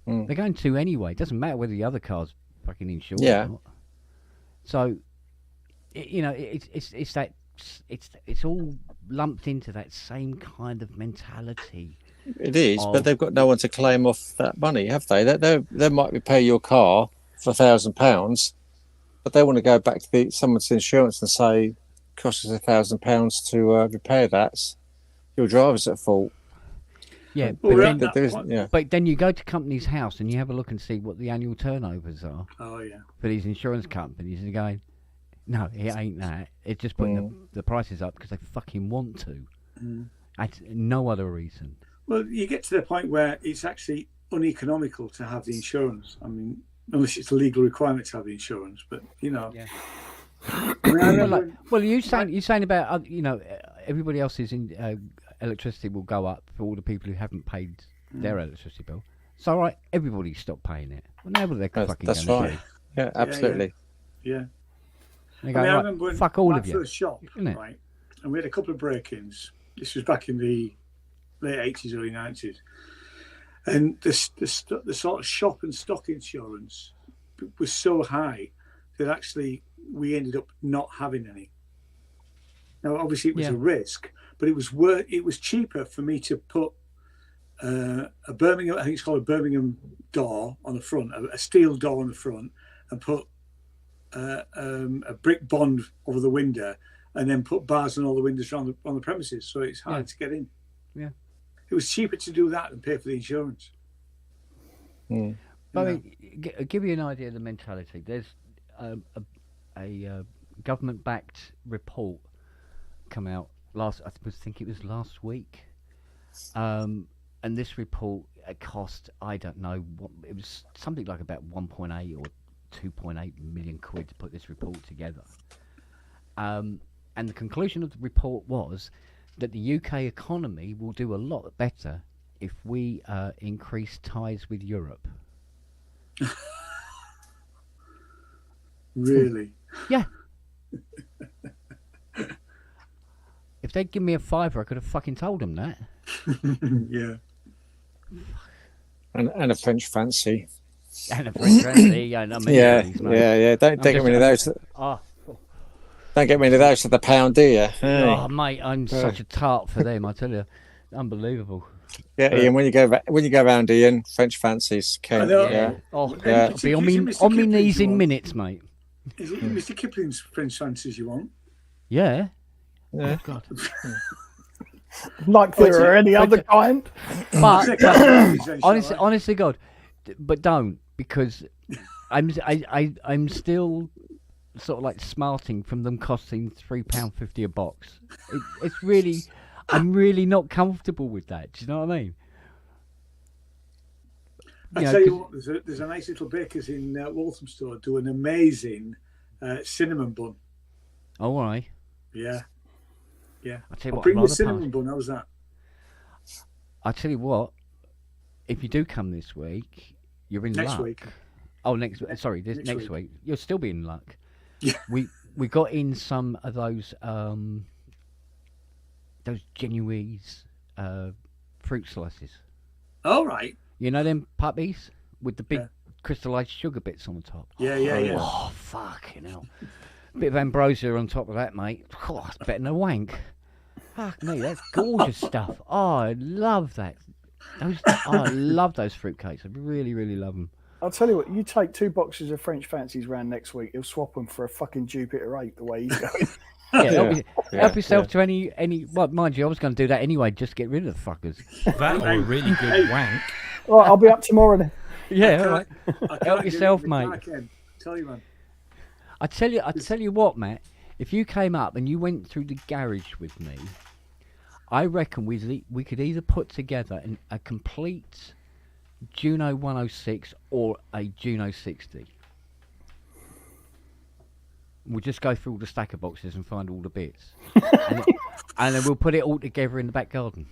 Speaker 1: They're going to anyway. It doesn't matter whether the other car's fucking insured or not. So, it's all lumped into that same kind of mentality.
Speaker 4: It is, but they've got no one to claim off that money, have they? They might repay your car for £1,000, but they want to go back to someone's insurance and say, cost us £1,000 to repair that. Your driver's at fault.
Speaker 1: Yeah, but then you go to company's house and you have a look and see what the annual turnovers are.
Speaker 3: Oh yeah.
Speaker 1: For these insurance companies, and you're going, no, it ain't that. It's just putting the prices up because they fucking want to. That's no other reason.
Speaker 3: Well, you get to the point where it's actually uneconomical to have the insurance. I mean, unless it's a legal requirement to have the insurance, but Yeah.
Speaker 1: Well, you're saying about everybody else's electricity will go up for all the people who haven't paid their electricity bill. So right, everybody stop paying it. Well, now what they're fucking
Speaker 4: that's
Speaker 1: going
Speaker 4: right.
Speaker 1: to do?
Speaker 4: Yeah, absolutely.
Speaker 3: Yeah.
Speaker 1: They go,
Speaker 3: I
Speaker 1: right,
Speaker 3: remember when
Speaker 1: fuck all
Speaker 3: my
Speaker 1: of you.
Speaker 3: first shop,
Speaker 1: isn't it?
Speaker 3: right? And we had a couple of break-ins. This was back in the late 80s, early 90s. And the sort of shop and stock insurance was so high that actually we ended up not having any. Now, obviously, it was a risk, but it was cheaper for me to put a Birmingham, I think it's called a Birmingham door on the front, a steel door on the front, and put a brick bond over the window, and then put bars on all the windows on the premises, so it's hard to get in.
Speaker 1: Yeah,
Speaker 3: it was cheaper to do that than pay for the insurance.
Speaker 1: I mean, give you an idea of the mentality. There's a government-backed report come out I think it was last week, and this report cost, I don't know, it was something like about 1.8 or 2.8 million quid to put this report together. And the conclusion of the report was that the UK economy will do a lot better if we increase ties with Europe.
Speaker 3: Really?
Speaker 1: Yeah. If they'd give me a fiver, I could have fucking told them that.
Speaker 3: Yeah.
Speaker 4: And a French fancy.
Speaker 1: And a French fancy. Yeah. Don't
Speaker 4: get me into those. Don't get me into those at the pound, do you? Hey.
Speaker 1: Oh, mate, I'm such a tart for them. I tell you, unbelievable.
Speaker 4: Yeah, Ian. When you go round, Ian, French fancies.
Speaker 1: Yeah. Oh, yeah. I'll be on my knees in minutes, mate.
Speaker 3: Is it Mr. Kipling's French fancies you want?
Speaker 1: Yeah.
Speaker 4: Yeah.
Speaker 1: Oh, God.
Speaker 2: Like there are any other kind.
Speaker 1: But honestly, God, but don't, because I'm still sort of like smarting from them costing £3.50 a box. It's really, I'm really not comfortable with that. Do you know what I mean?
Speaker 3: I tell you what, there's a nice little bakers in Walthamstow do an amazing cinnamon bun.
Speaker 1: Oh, all right.
Speaker 3: Yeah. Yeah.
Speaker 1: I'll
Speaker 3: bring the cinnamon bun. How's that?
Speaker 1: I tell you what, if you do come this week, you're in luck.
Speaker 3: Next week.
Speaker 1: Oh, next week. You'll still be in luck.
Speaker 3: Yeah.
Speaker 1: We got in some of those Genuese fruit slices.
Speaker 3: All right.
Speaker 1: You know them puppies with the big crystallised sugar bits on the top?
Speaker 3: Yeah.
Speaker 1: Oh, fucking hell. Bit of ambrosia on top of that, mate. Oh, it's better than a wank. Fuck me, that's gorgeous stuff. Oh, I love that. I love those fruitcakes. I really, really love them.
Speaker 2: I'll tell you what, you take 2 boxes of French fancies round next week, he'll swap them for a fucking Jupiter 8 the way he's going.
Speaker 1: Yeah, help yourself
Speaker 4: yeah.
Speaker 1: to any. Well, mind you, I was going to do that anyway, just to get rid of the fuckers.
Speaker 5: That or a really good wank.
Speaker 2: All right, I'll be up tomorrow then.
Speaker 1: Yeah, all right.
Speaker 3: I can't
Speaker 1: Help
Speaker 3: get
Speaker 1: yourself,
Speaker 3: it in the
Speaker 1: mate.
Speaker 3: dark end. Tell you, man.
Speaker 1: I tell you what, Matt. If you came up and you went through the garage with me, I reckon we could either put together a complete Juno 106 or a Juno 60. We'll just go through all the stacker boxes and find all the bits, and then we'll put it all together in the back garden.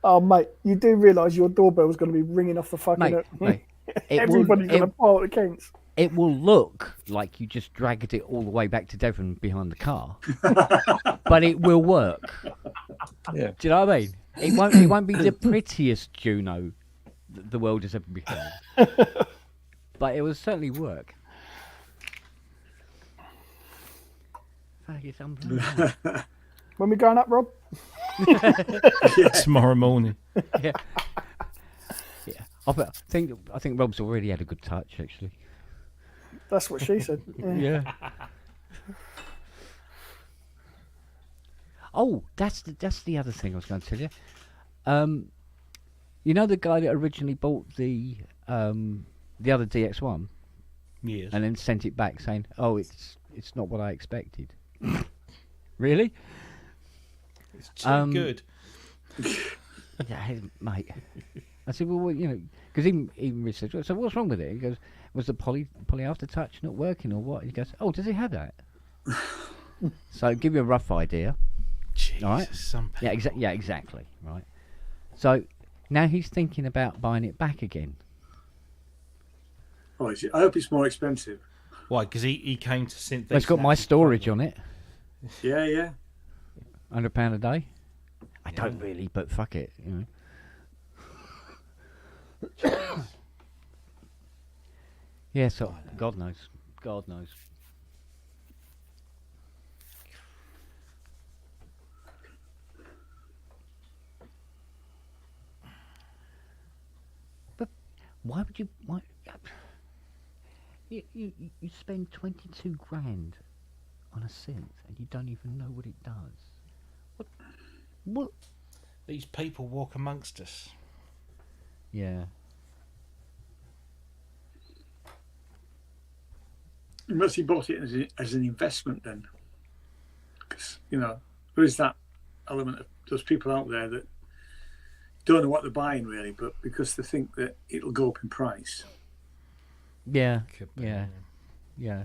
Speaker 2: Oh, mate, you do realise your doorbell's going to be ringing off the fucking...
Speaker 1: Mate,
Speaker 2: Everybody's going to pile at the Kents.
Speaker 1: it will look like you just dragged it all the way back to Devon behind the car, but it will work.
Speaker 4: Yeah.
Speaker 1: Do you know what I mean? It won't be the prettiest Juno the world has ever beheld, but it will certainly work. Fuck, it's unbelievable.
Speaker 2: When we going up, Rob?
Speaker 5: Tomorrow morning.
Speaker 1: Yeah. I think Rob's already had a good touch, actually.
Speaker 2: That's what she said. Yeah.
Speaker 1: Yeah. Oh, that's the other thing I was going to tell you. You know the guy that originally bought the other DX1
Speaker 5: Yes.
Speaker 1: and then sent it back saying, "Oh, it's not what I expected." Really?
Speaker 5: It's too good.
Speaker 1: Yeah, mate. I said, well, you know, because even Rich said, so what's wrong with it? He goes, was the poly aftertouch not working or what? He goes, oh, does it have that? So give you a rough idea.
Speaker 5: Jesus,
Speaker 1: All right.
Speaker 5: some
Speaker 1: Yeah, exactly. Right. So now he's thinking about buying it back again.
Speaker 3: Oh, I hope it's more expensive.
Speaker 5: Why? Because he came to synth.
Speaker 1: Well, it's got my storage on it.
Speaker 3: Yeah, yeah.
Speaker 1: £100 a day. I don't really, but fuck it, you know. Yeah, so God knows. But why would you? Why? You spend 22 grand on a synth and you don't even know what it does. What?
Speaker 5: These people walk amongst us.
Speaker 1: Yeah.
Speaker 3: Unless he bought it as an investment then. Because, you know, there is that element of those people out there that don't know what they're buying really, but because they think that it'll go up in price.
Speaker 1: Yeah.
Speaker 5: Could be,
Speaker 1: Yeah. Yeah.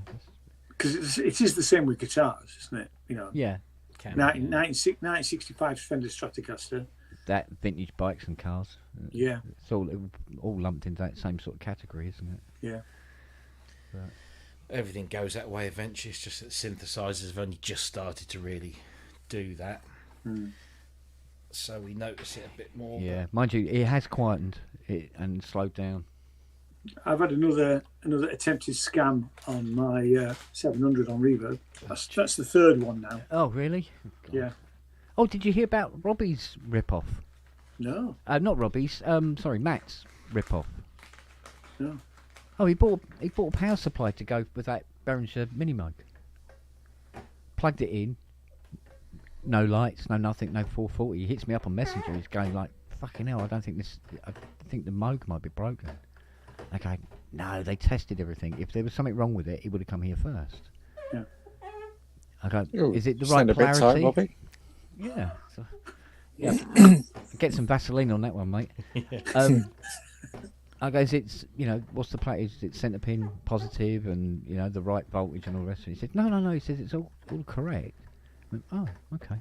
Speaker 3: Because it is the same with guitars, isn't it? You know,
Speaker 1: Yeah.
Speaker 5: Can
Speaker 3: 1965 Fender Stratocaster.
Speaker 1: That vintage bikes and cars.
Speaker 3: Yeah,
Speaker 1: It's all lumped into that same sort of category, isn't it?
Speaker 3: yeah.
Speaker 5: Everything goes that way eventually. It's just that synthesizers have only just started to really do that. So we notice it a bit more.
Speaker 1: Yeah. Mind you, it has quietened it and slowed down.
Speaker 3: I've had another attempted scam on my 700 on Reverb. That's the third one now.
Speaker 1: Oh, really?
Speaker 3: Yeah.
Speaker 1: Oh, did you hear about Robbie's rip-off?
Speaker 3: No,
Speaker 1: Not Robbie's. Sorry, Matt's rip-off.
Speaker 3: no.
Speaker 1: Oh, he bought a power supply to go with that Behringer Mini Mug. Plugged it in. No lights, no nothing, no 440. He hits me up on Messenger. He's going like, "Fucking hell! I think the Moog might be broken." I go, "No, they tested everything. If there was something wrong with it, it would have come here first."
Speaker 3: Yeah.
Speaker 1: I go,
Speaker 4: Ooh,
Speaker 1: "Is it the
Speaker 4: sound
Speaker 1: right
Speaker 4: a bit tight,
Speaker 1: clarity?"
Speaker 4: Robbie.
Speaker 1: Yeah. So, yeah. Get some Vaseline on that one, mate. I goes, it's, you know, what's the plate? Is it centre pin positive and, you know, the right voltage and all the rest of it? He said, no. He says, it's all correct. I went, oh, okay.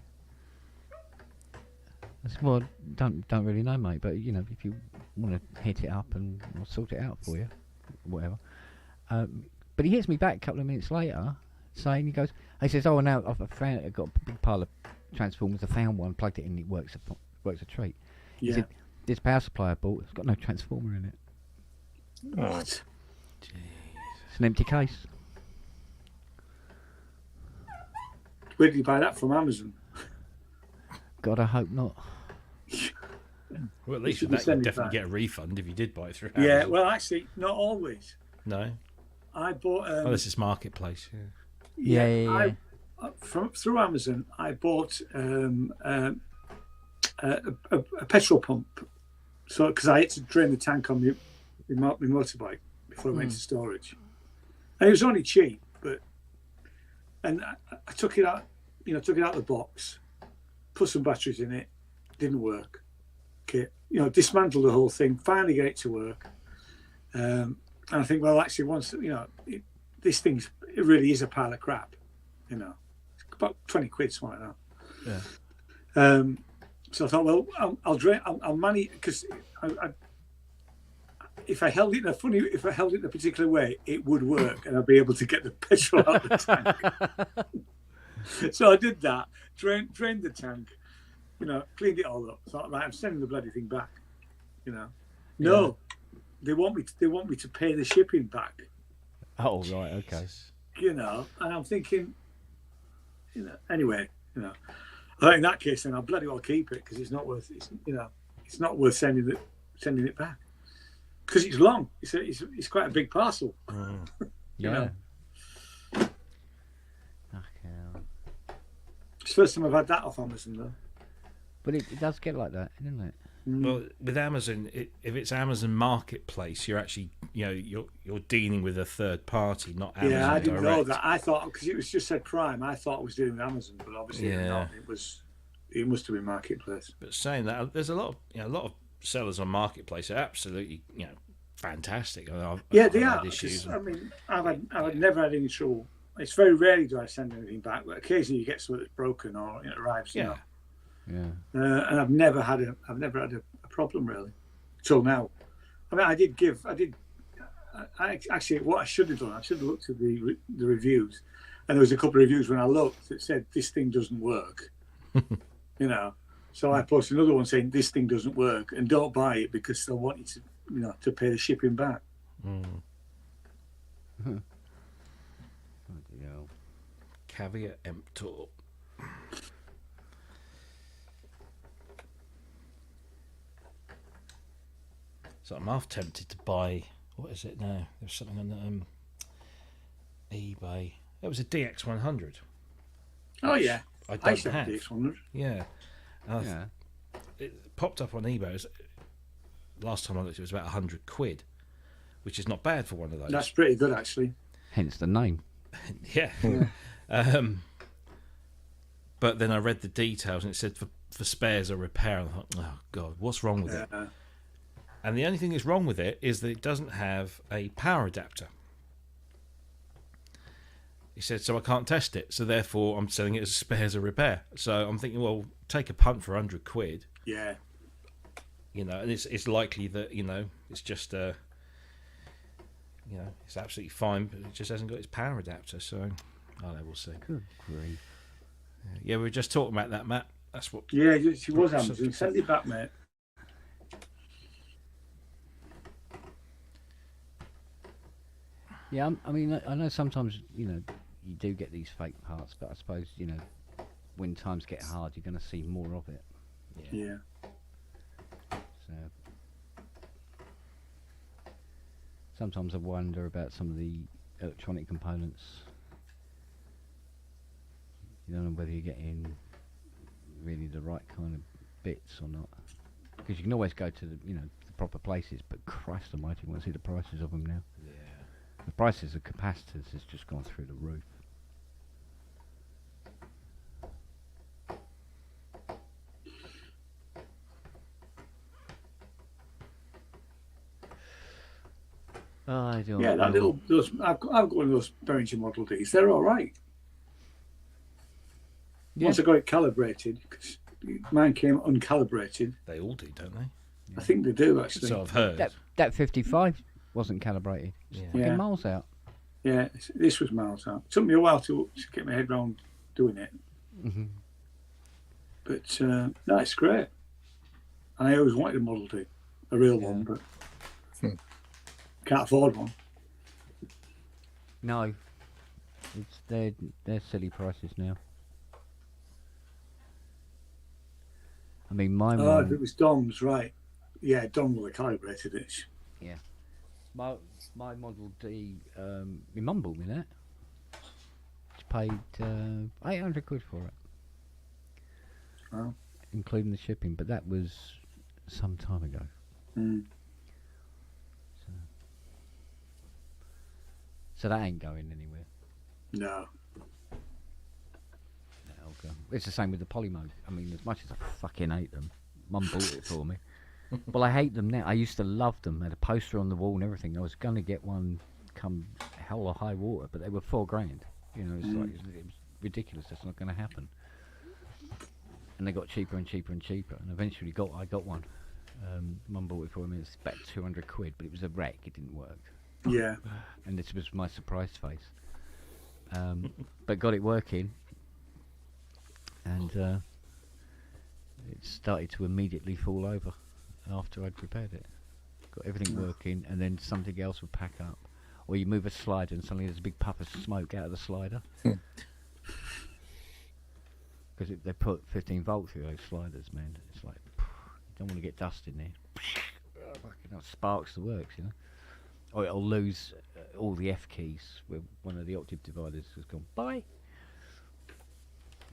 Speaker 1: I said, well, don't really know, mate, but, you know, if you want to hit it up and I'll sort it out for you, whatever. But he hits me back a couple of minutes later saying, he says, oh, now I've got a big pile of transformers. I found one, plugged it in, it works a treat. He
Speaker 3: Yeah.
Speaker 1: said, this power supply I bought, it's got no transformer in it.
Speaker 3: What?
Speaker 1: It's an empty case.
Speaker 3: Where did you buy that from? Amazon?
Speaker 1: God, I hope not.
Speaker 5: Well, at least
Speaker 3: should
Speaker 5: with
Speaker 3: be
Speaker 5: that, you'd
Speaker 3: sending
Speaker 5: definitely
Speaker 3: back.
Speaker 5: get a refund if you did buy it through
Speaker 3: Yeah,
Speaker 5: Amazon.
Speaker 3: well, actually, not always.
Speaker 5: No?
Speaker 3: I bought.
Speaker 5: Oh, this is Marketplace. Yeah.
Speaker 1: Yeah.
Speaker 3: Through Amazon, I bought a petrol pump. So, because I had to drain the tank on my motorbike before I went to storage, and it was only cheap, and I took it out, took it out of the box, put some batteries in it, didn't work. Okay, dismantled the whole thing, finally get it to work, and I think, well, actually, once this it really is a pile of crap, it's about 20 quid, something like that.
Speaker 5: Yeah.
Speaker 3: So I thought, well, I'll manage, because if I held it in a particular way, it would work, and I'd be able to get the petrol out of the tank. So I did that, drained the tank, cleaned it all up. Thought, right, I'm sending the bloody thing back. No, they want me to pay the shipping back.
Speaker 1: Oh, right, okay.
Speaker 3: And I'm thinking, anyway, I think in that case, then I'll bloody well keep it, because it's not worth sending it back, because it's long. It's quite a big parcel.
Speaker 1: Yeah.
Speaker 3: It's the first time I've had that off Amazon, though.
Speaker 1: But it does get like that, doesn't it?
Speaker 5: Well, with Amazon, if it's Amazon Marketplace, you're actually, you're dealing with a third party, not Amazon
Speaker 3: Yeah, I didn't
Speaker 5: direct.
Speaker 3: know that. I thought, because it was just said Prime, I thought I was dealing with Amazon, but obviously not. It must have been Marketplace.
Speaker 5: But saying that, there's a lot of sellers on Marketplace are absolutely, fantastic. They
Speaker 3: They
Speaker 5: I've
Speaker 3: are.
Speaker 5: had issues.
Speaker 3: I mean, I've never had any trouble. It's very rarely do I send anything back, but occasionally you get something that's broken or it arrives.
Speaker 5: Yeah.
Speaker 1: Yeah.
Speaker 3: And I've never had a problem really till now. I mean, I actually, what I should have done, I should have looked at the reviews, and there was a couple of reviews when I looked that said this thing doesn't work. So I posted another one saying this thing doesn't work and don't buy it because they'll want you to pay the shipping back.
Speaker 5: Caveat emptor. So I'm half tempted to buy. What is it now? There's something on eBay. It was a DX100.
Speaker 3: Oh yeah,
Speaker 5: I
Speaker 3: I
Speaker 5: don't
Speaker 3: said
Speaker 5: have.
Speaker 3: DX100.
Speaker 5: Yeah. And
Speaker 1: Yeah.
Speaker 5: it popped up on eBay. Last time I looked, it was about 100 quid, which is not bad for one of those.
Speaker 3: That's pretty good actually.
Speaker 1: Hence the name.
Speaker 5: Yeah. But then I read the details and it said for spares or repair. And I thought, oh God, what's wrong with it? And the only thing that's wrong with it is that it doesn't have a power adapter. He said, so I can't test it. So therefore, I'm selling it as spares or repair. So I'm thinking, well, take a punt for 100 quid.
Speaker 3: Yeah.
Speaker 5: And it's likely that, it's just, it's absolutely fine, but it just hasn't got its power adapter. So, we'll see.
Speaker 1: Good grief.
Speaker 5: Yeah, we were just talking about that, Matt. That's what.
Speaker 3: Yeah, she was Amazon. Send it back, mate.
Speaker 1: Yeah, I mean, I know sometimes, you do get these fake parts, but I suppose, when times get hard, you're going to see more of it.
Speaker 3: Yeah.
Speaker 1: So sometimes I wonder about some of the electronic components. You don't know whether you're getting really the right kind of bits or not. Because you can always go to the proper places, but Christ almighty, you want to see the prices of them now.
Speaker 5: Yeah.
Speaker 1: The prices of capacitors has just gone through the roof. I don't
Speaker 3: Yeah,
Speaker 1: know.
Speaker 3: I've got one of those Behringer Model Ds. They're all right.
Speaker 1: Yeah.
Speaker 3: Once I got it calibrated, because mine came uncalibrated.
Speaker 5: They all do, don't they?
Speaker 3: I think they do actually.
Speaker 5: So I've heard.
Speaker 1: That 55 wasn't calibrated.
Speaker 5: Yeah.
Speaker 1: Fucking
Speaker 3: Yeah.
Speaker 1: miles out.
Speaker 3: Yeah, this was miles out. It took me a while to get my head around doing it,
Speaker 1: Mm-hmm.
Speaker 3: but no, it's great. And I always wanted a Model D, a real one, but can't afford one.
Speaker 1: No, they're silly prices now. I mean, my
Speaker 3: Oh, if it was Dom's, right. Yeah, Dom will have calibrated it.
Speaker 1: my Model D, my mum bought me that. She paid £800 for it,
Speaker 3: Wow.
Speaker 1: including the shipping. But that was some time ago.
Speaker 3: Mm.
Speaker 1: So that ain't going anywhere.
Speaker 3: No.
Speaker 1: That'll go. It's the same with the Polymode. I mean, as much as I fucking hate them, Mum bought it for me. Well, I hate them now. I used to love them. I had a poster on the wall and everything. I was going to get one come hell or high water, but they were $4,000. You know, it's like it was ridiculous. That's not going to happen. And they got cheaper and cheaper and cheaper, and eventually I got one. Mum bought it for me. It's about £200, but it was a wreck. It didn't work.
Speaker 3: Yeah.
Speaker 1: And this was my surprise face. But got it working, and it started to immediately fall over after I'd repaired it. Got everything working, and then something else would pack up. Or you move a slider and suddenly there's a big puff of smoke out of the slider. Because they put 15 volts through those sliders, man. It's like, you don't want to get dust in there. Fucking hell, sparks the works, you know. Or it'll lose all the F keys where one of the octave dividers has gone bye.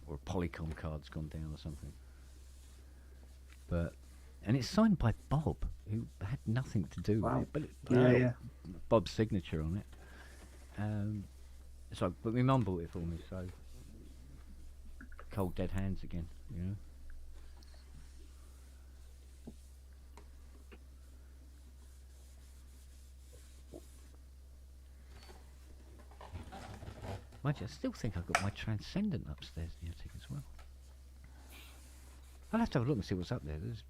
Speaker 1: Or a Polycom card's gone down or something. And it's signed by Bob, who had nothing to do with it, but
Speaker 3: Yeah.
Speaker 1: Bob's signature on it. But my mum bought it for me, so cold dead hands again, you know. Mind you, I still think I've got my Transcendent upstairs in the attic as well. I'll have to have a look and see what's up there. There's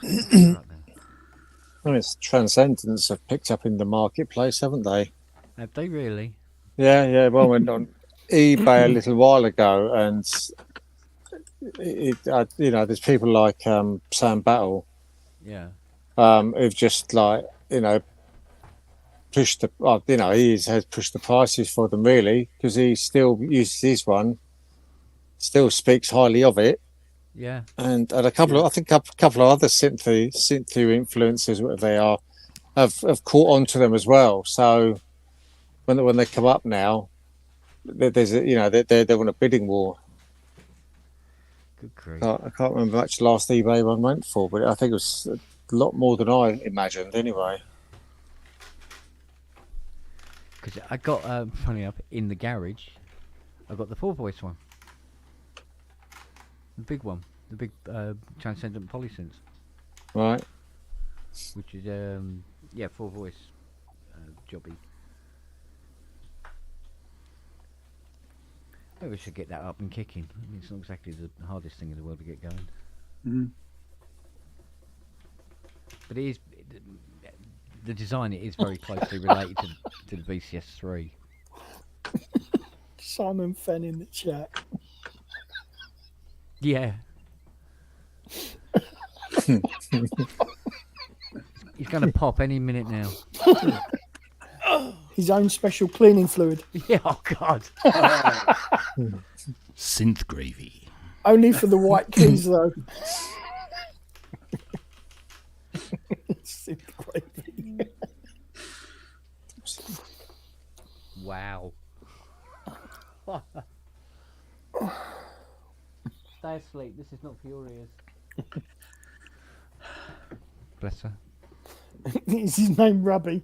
Speaker 1: right there.
Speaker 4: I mean, it's Transcendence have picked up in the marketplace, haven't they?
Speaker 1: Have they really?
Speaker 4: Yeah. Well, I went on eBay a little while ago, and there's people like Sam Battle,
Speaker 1: Yeah.
Speaker 4: who've just pushed has pushed the prices for them really, because he still uses his one, still speaks highly of it.
Speaker 1: Yeah.
Speaker 4: And a couple of other synth influencers, whatever they are, have caught on to them as well. So when they come up now, there's they're on a bidding war.
Speaker 1: Good grief.
Speaker 4: I can't remember how much the last eBay one went for, but I think it was a lot more than I imagined anyway.
Speaker 1: Because I got, funny enough, in the garage, I got the 4-voice one. The big one. The big Transcendent Polysynth.
Speaker 4: Right.
Speaker 1: Which is, 4-voice jobby. Maybe we should get that up and kicking. I mean, it's not exactly the hardest thing in the world to get going.
Speaker 3: Mm.
Speaker 1: But it is... The design it is very closely related to the VCS3.
Speaker 2: Simon Fenn in the chat.
Speaker 1: Yeah. He's going to pop any minute now.
Speaker 2: His own special cleaning fluid.
Speaker 1: Yeah, oh God.
Speaker 5: Synth gravy.
Speaker 2: Only for the white keys, though. Synth gravy.
Speaker 1: Wow. Stay asleep. This is not for your ears. Bless her.
Speaker 2: Is his name Rubby?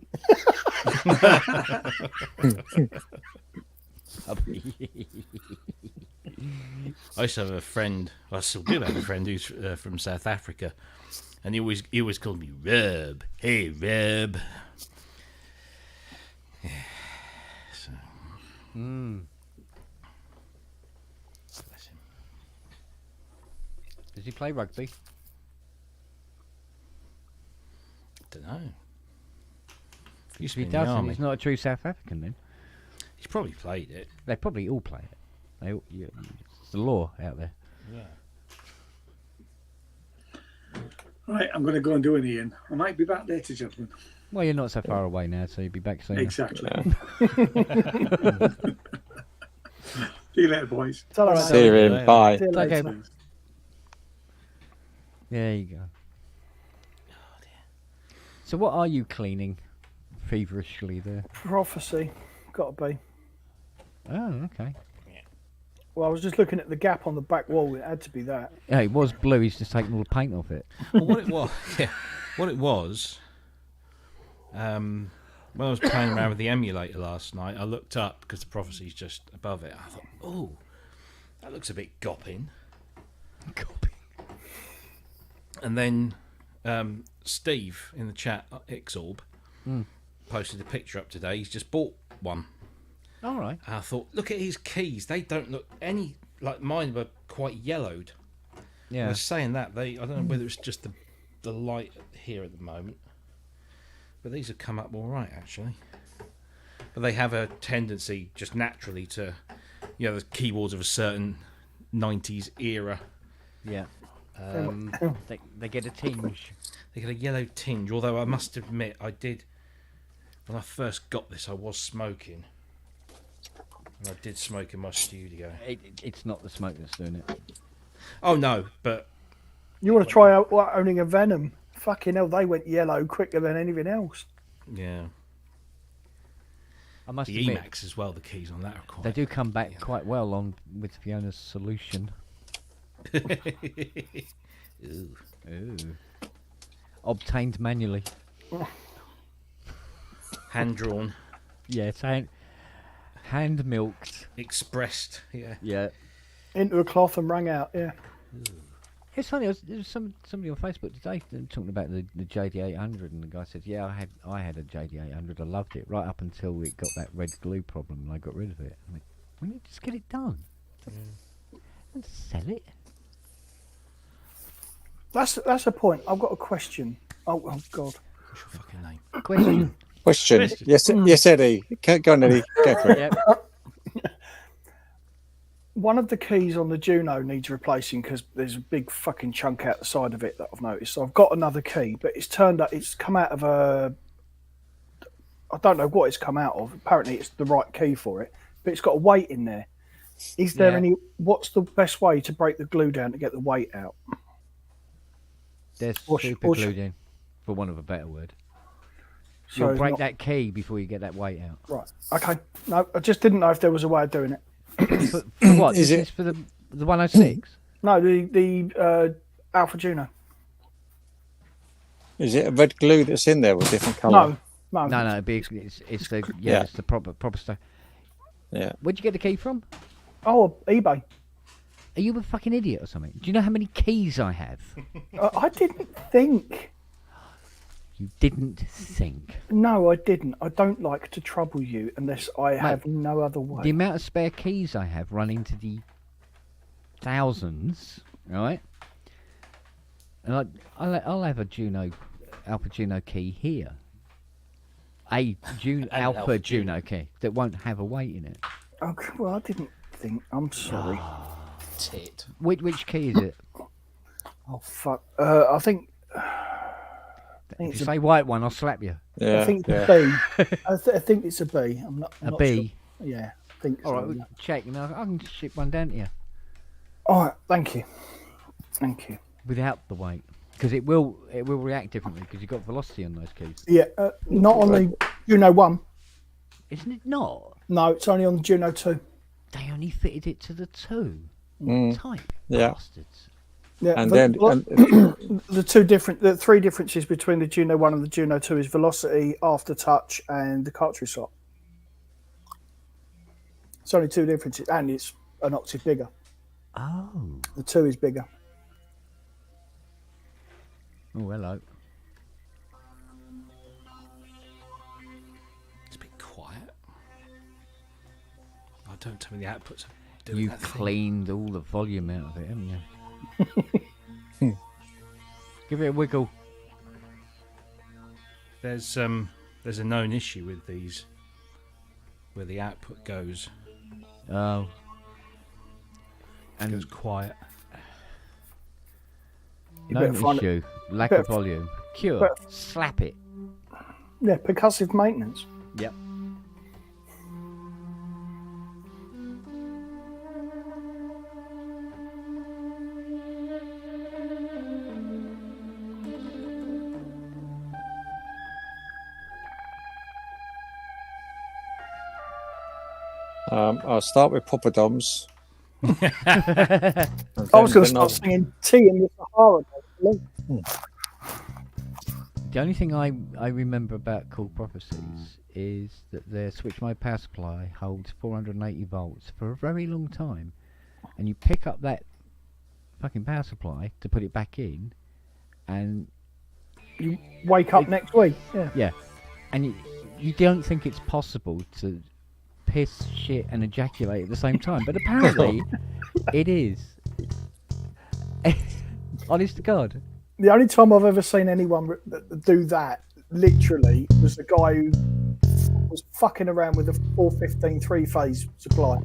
Speaker 5: I used to have a friend. I still do have a friend who's from South Africa, and he always called me Rub. Hey, Rub. Yeah. So. Bless him.
Speaker 1: Does he play rugby?
Speaker 5: Don't know.
Speaker 1: If he doesn't, he's not a true South African then.
Speaker 5: He's probably played it.
Speaker 1: They probably all play it. It's the law out there.
Speaker 5: Yeah.
Speaker 3: Right, I'm going to go and do an Ian. I might be back later, gentlemen.
Speaker 1: Well, you're not so far away now, so you'll be back soon.
Speaker 3: Exactly.
Speaker 4: Yeah.
Speaker 3: See you later, boys.
Speaker 2: Tell her,
Speaker 4: See you in. Bye.
Speaker 2: See you
Speaker 1: Okay.
Speaker 2: later.
Speaker 1: There you go. So what are you cleaning feverishly there?
Speaker 2: Prophecy, got to be.
Speaker 1: Oh, okay.
Speaker 2: Well, I was just looking at the gap on the back wall. It had to be that.
Speaker 1: Yeah, it was blue. He's just taken all the paint off it.
Speaker 5: Well, what it was, yeah, what it was. When I was playing around with the emulator last night, I looked up because the prophecy's just above it. I thought, oh, that looks a bit gopping. And then Steve in the chat, Ixorb, posted a picture up today. He's just bought one.
Speaker 1: All right.
Speaker 5: And I thought, look at his keys. They don't look any like mine were quite yellowed. I
Speaker 1: Yeah.
Speaker 5: was saying that I don't know whether it's just the light here at the moment, but these have come up all right actually. But they have a tendency just naturally to, the keyboards of a certain 90s era.
Speaker 1: Yeah. They get a tinge.
Speaker 5: They get a yellow tinge. Although I must admit, I did when I first got this, I was smoking, and I did smoke in my studio.
Speaker 1: It's not the smoke that's doing it.
Speaker 5: Oh no, but
Speaker 2: You want to try out owning a Venom? Fucking hell, they went yellow quicker than anything else.
Speaker 5: yeah,
Speaker 1: I must
Speaker 5: the
Speaker 1: admit,
Speaker 5: Emacs as well. The keys on that are quite.
Speaker 1: they do come back quite well on with Fiona's solution.
Speaker 5: Ooh.
Speaker 1: Ooh. Obtained manually.
Speaker 5: Hand drawn,
Speaker 1: Yeah, it's hand milked.
Speaker 5: expressed. Yeah.
Speaker 1: Yeah.
Speaker 2: Into a cloth and rang out, yeah.
Speaker 1: It's funny. There was somebody on Facebook today talking about the JD800, and the guy said, "Yeah, I had a JD800. I loved it right up until it got that red glue problem, and I got rid of it. I mean, why don't you just get it done and sell it?"
Speaker 2: That's a point. I've got a question. Oh God.
Speaker 5: What's your fucking name?
Speaker 1: Question.
Speaker 4: Question.
Speaker 5: Question.
Speaker 4: Yes, Eddie. Go on, Eddie. Go for it.
Speaker 1: Yep.
Speaker 2: One of the keys on the Juno needs replacing because there's a big fucking chunk out the side of it that I've noticed. So I've got another key, but it's come out of I don't know what it's come out of. Apparently it's the right key for it, but it's got a weight in there. Is there
Speaker 1: Yeah.
Speaker 2: what's the best way to break the glue down to get the weight out?
Speaker 1: They're
Speaker 2: Or
Speaker 1: super glued in, for want of a better word.
Speaker 2: So
Speaker 1: You'll break
Speaker 2: not-
Speaker 1: that key before you get that weight out.
Speaker 2: Right. Okay. No, I just didn't know if there was a way of doing it.
Speaker 1: For what?
Speaker 4: Is
Speaker 1: This
Speaker 4: it-
Speaker 1: is for the 106?
Speaker 2: No, the Alpha Juno.
Speaker 4: Is it a red glue that's in there with different colour?
Speaker 2: No.
Speaker 1: No, it'd be, it's the
Speaker 4: Yeah.
Speaker 1: it's the proper stuff.
Speaker 4: Yeah.
Speaker 1: Where'd you get the key from?
Speaker 2: Oh, eBay.
Speaker 1: Are you a fucking idiot or something? Do you know how many keys I have?
Speaker 2: I didn't think.
Speaker 1: You didn't think.
Speaker 2: No, I didn't. I don't like to trouble you unless I have no other way.
Speaker 1: The amount of spare keys I have run into the thousands, right? And I'll have a Alpha Juno key here. Alpha Juno key that won't have a weight in it.
Speaker 2: Okay, well, I didn't think. I'm sorry.
Speaker 5: Tit.
Speaker 1: Which key is it?
Speaker 2: Oh fuck. I think
Speaker 1: If you
Speaker 2: it's a,
Speaker 1: say white one, I'll slap you.
Speaker 4: Yeah.
Speaker 2: I think it's
Speaker 4: yeah.
Speaker 2: a B. I think it's a B. I'm not. I'm
Speaker 1: A
Speaker 2: not
Speaker 1: B.
Speaker 2: Sure. Yeah, I think so.
Speaker 1: All right,
Speaker 2: yeah.
Speaker 1: we'll check. And I can ship one down to you
Speaker 2: All right. Thank you. Thank you.
Speaker 1: without the weight, because it will react differently because you've got velocity on those keys,
Speaker 2: Yeah. Not on the Juno 1.
Speaker 1: isn't it? Not.
Speaker 2: No, it's only on the Juno 2.
Speaker 1: They only fitted it to the 2. Type
Speaker 4: Yeah.
Speaker 1: bastards.
Speaker 2: Yeah.
Speaker 4: And
Speaker 2: the,
Speaker 4: then
Speaker 2: the three differences between the Juno 1 and the Juno 2 is velocity, aftertouch, and the cartridge slot. It's only two differences, and it's an octave bigger.
Speaker 1: Oh.
Speaker 2: The 2 is bigger.
Speaker 1: Oh, hello.
Speaker 5: It's a bit quiet. Oh, don't tell me the outputs are doing
Speaker 1: You
Speaker 5: that thing.
Speaker 1: cleaned all the volume out of it, haven't you? Give it a wiggle.
Speaker 5: There's a known issue with these, where the output goes
Speaker 1: Oh.
Speaker 5: goes quiet.
Speaker 2: You
Speaker 1: No
Speaker 2: better find it.
Speaker 1: issue. Lack
Speaker 2: better
Speaker 1: of volume. Cure.
Speaker 2: better-
Speaker 1: Slap it.
Speaker 2: Yeah, percussive maintenance.
Speaker 1: Yep.
Speaker 4: I'll start with poppadoms.
Speaker 2: I was going to start singing Tea in the Sahara.
Speaker 1: The only thing I remember about Cool Prophecies is that their switch mode power supply holds 480 volts for a very long time, and you pick up that fucking power supply to put it back in, and
Speaker 2: You wake up next week. Yeah.
Speaker 1: and you don't think it's possible to piss, shit, and ejaculate at the same time, but apparently it is. Honest to God.
Speaker 2: The only time I've ever seen anyone do that, literally, was the guy who was fucking around with a 415 three-phase supply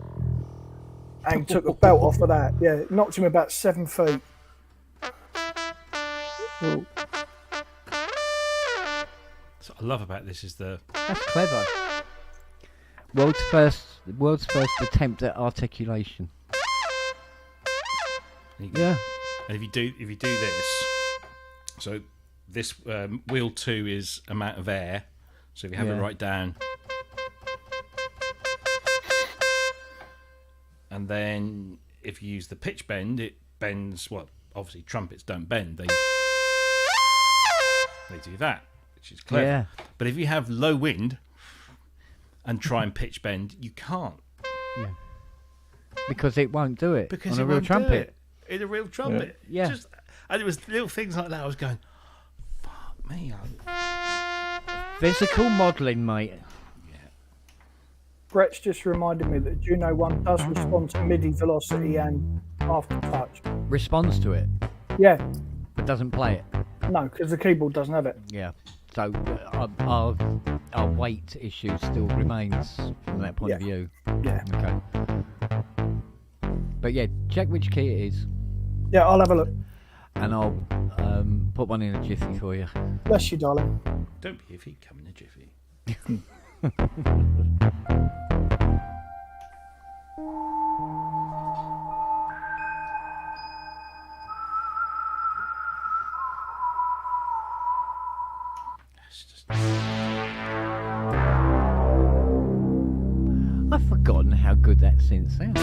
Speaker 2: and took a belt off of that. Yeah, it knocked him about 7 feet.
Speaker 5: So what I love about this is
Speaker 1: That's clever. World's first attempt at articulation. Yeah.
Speaker 5: And if you do this, so this wheel 2 is amount of air. So if you have it right down, and then if you use the pitch bend, it bends. Well, obviously trumpets don't bend; they do that, which is clever.
Speaker 1: Yeah.
Speaker 5: But if you have low wind and try and pitch bend, you can't
Speaker 1: Yeah. Because it won't do it
Speaker 5: because
Speaker 1: on
Speaker 5: it
Speaker 1: a real
Speaker 5: won't do
Speaker 1: trumpet.
Speaker 5: it in a real trumpet.
Speaker 1: Yeah.
Speaker 5: And it was little things like that. I was going, fuck me.
Speaker 1: Physical modelling, mate.
Speaker 2: Brett's just reminded me that Juno 1 does respond to MIDI velocity and after touch.
Speaker 1: Responds to it,
Speaker 2: Yeah,
Speaker 1: but doesn't play it.
Speaker 2: no, because the keyboard doesn't have it.
Speaker 1: Yeah. So our weight issue still remains from that point of view.
Speaker 2: Yeah.
Speaker 1: Okay. But yeah, check which key it is,
Speaker 2: Yeah, I'll have a look.
Speaker 1: and I'll put one in a jiffy for you.
Speaker 2: Bless you, darling.
Speaker 5: Don't be iffy, come in a jiffy. It's just...
Speaker 1: I've forgotten how good that synth sounds.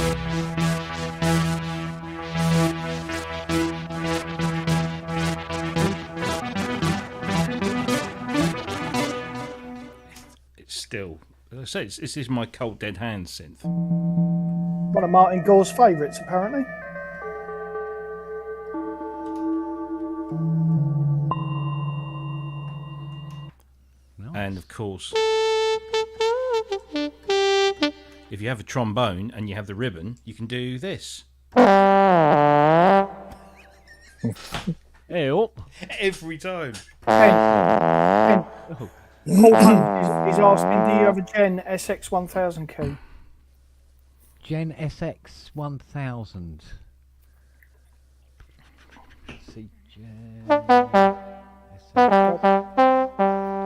Speaker 5: It's still... As I say, this is my Cold Dead Hands synth.
Speaker 2: One of Martin Gore's favourites, apparently.
Speaker 5: And of course, if you have a trombone and you have the ribbon, you can do this.
Speaker 1: Ew.
Speaker 5: Every time.
Speaker 2: Ken, he's asking, do you have a Gen SX1000 key?
Speaker 1: Gen SX 1000. Let's see, Gen SX.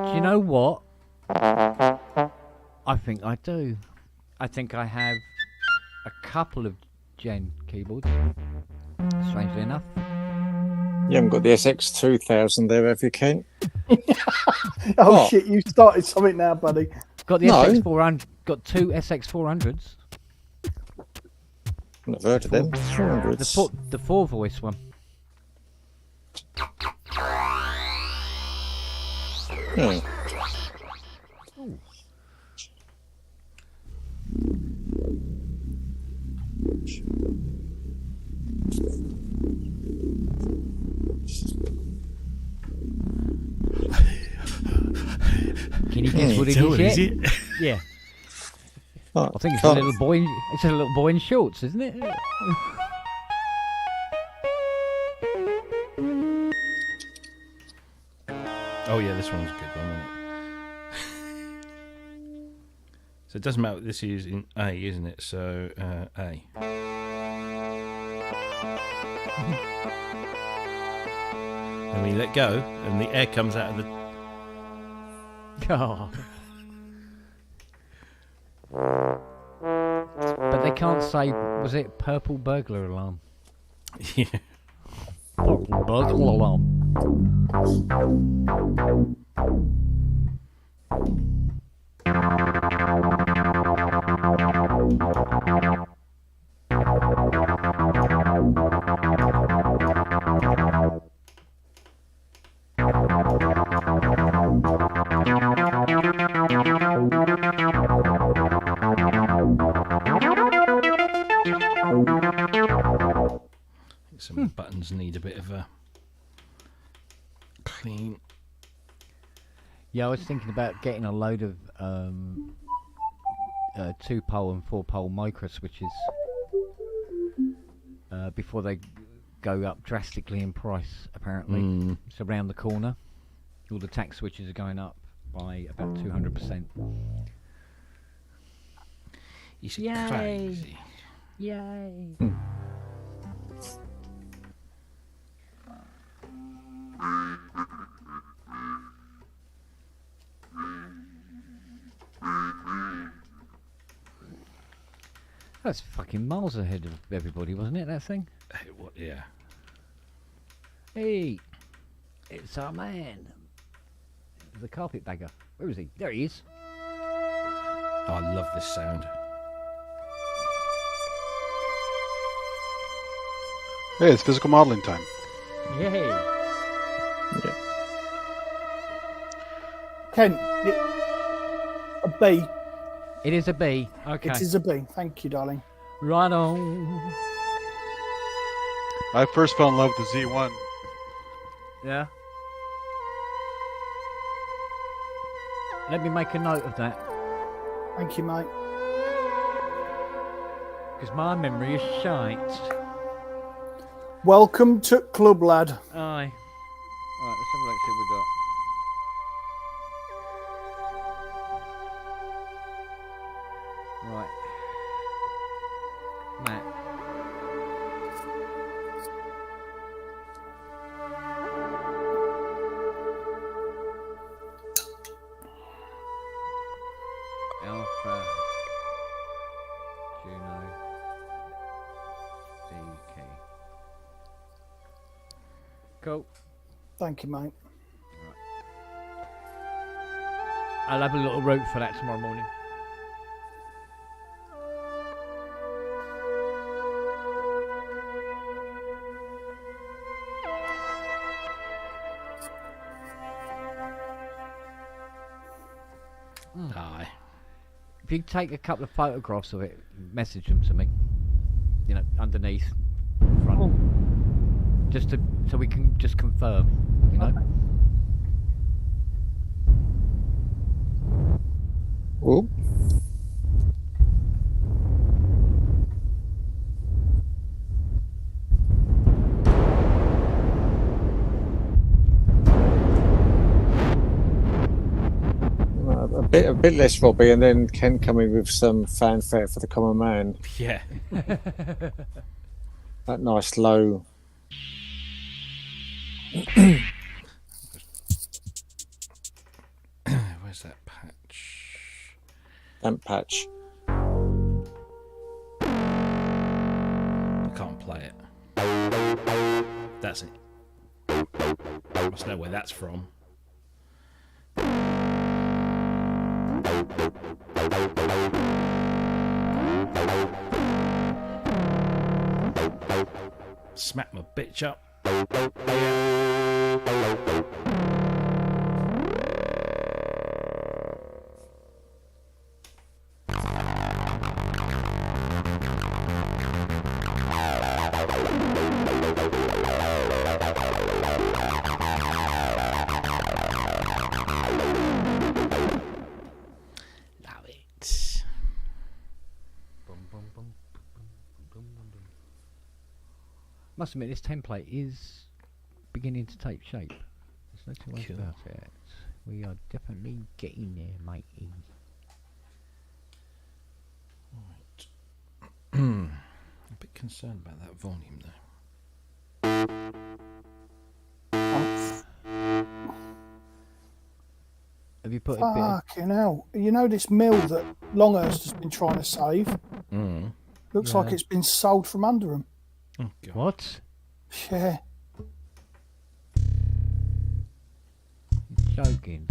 Speaker 1: Do you know what? I think I do. I think I have a couple of Gen keyboards. Strangely enough.
Speaker 4: You haven't got the SX2000 there, have you, Kent?
Speaker 2: Oh
Speaker 4: What?
Speaker 2: shit, you started something now, buddy.
Speaker 1: Got the
Speaker 4: No.
Speaker 1: SX400. Got two SX400s.
Speaker 4: I've heard of them. 400s.
Speaker 1: The four voice one.
Speaker 4: Hmm.
Speaker 1: Can you guess what it is yet? Yeah.
Speaker 4: Oh,
Speaker 1: I think it's
Speaker 4: can't-
Speaker 1: a little boy. It's a little boy in shorts, isn't it?
Speaker 5: Oh yeah, this one's a good one, isn't it? So it doesn't matter. This is in A, isn't it? So A. And we let go, and the air comes out of the.
Speaker 1: Oh. But they can't say, was it purple burglar alarm?
Speaker 5: Yeah.
Speaker 1: Purple burglar alarm.
Speaker 5: Some of the buttons need a bit of a clean.
Speaker 1: Yeah, I was thinking about getting a load of 2-pole and 4-pole micro switches before they go up drastically in price. Apparently, it's around the corner. All the tax switches are going up by about 200%.
Speaker 5: You should
Speaker 1: Yay.
Speaker 5: crazy.
Speaker 1: Yay! That's fucking miles ahead of everybody, wasn't it, that thing?
Speaker 5: Yeah.
Speaker 1: Hey, it's our man. The carpetbagger. Where is he? There he is.
Speaker 5: Oh, I love this sound.
Speaker 6: Hey, it's physical modeling time.
Speaker 1: Yay!
Speaker 2: Ken, a B.
Speaker 1: It is a B. Okay.
Speaker 2: It is a B. Thank you, darling.
Speaker 1: Right on.
Speaker 6: I first fell in love with the Z1.
Speaker 1: Yeah. Let me make a note of that,
Speaker 2: Thank you, mate.
Speaker 1: because my memory is shite.
Speaker 2: Welcome to Club Lad.
Speaker 1: Aye. Right, let's have a look, see what we got. Right. Matt. Alpha. Juno. DK. Cool.
Speaker 2: Thank you, mate.
Speaker 1: I'll have a little route for that tomorrow morning.
Speaker 5: Aye.
Speaker 1: If you take a couple of photographs of it, message them to me. You know, underneath, front, just to so we can just confirm. You know.
Speaker 4: Oh, a bit less Robbie, and then Ken coming with some fanfare for the common man.
Speaker 5: Yeah.
Speaker 4: That nice low.
Speaker 5: Where's that patch?
Speaker 4: Amp patch.
Speaker 5: I can't play it. That's it. Must know where that's from. Smack my bitch up. Love it.
Speaker 1: Must admit, this template is beginning to take shape. There's no two ways
Speaker 5: Cool.
Speaker 1: about it. We are definitely getting there, matey.
Speaker 5: I'm a bit concerned about that volume though.
Speaker 1: Have you put a bit of...
Speaker 2: Fucking hell. You know this mill that Longhurst has been trying to save? Looks like
Speaker 1: Yeah.
Speaker 2: it's been sold from under them.
Speaker 5: Oh, God.
Speaker 1: What?
Speaker 2: Yeah.
Speaker 1: Joking.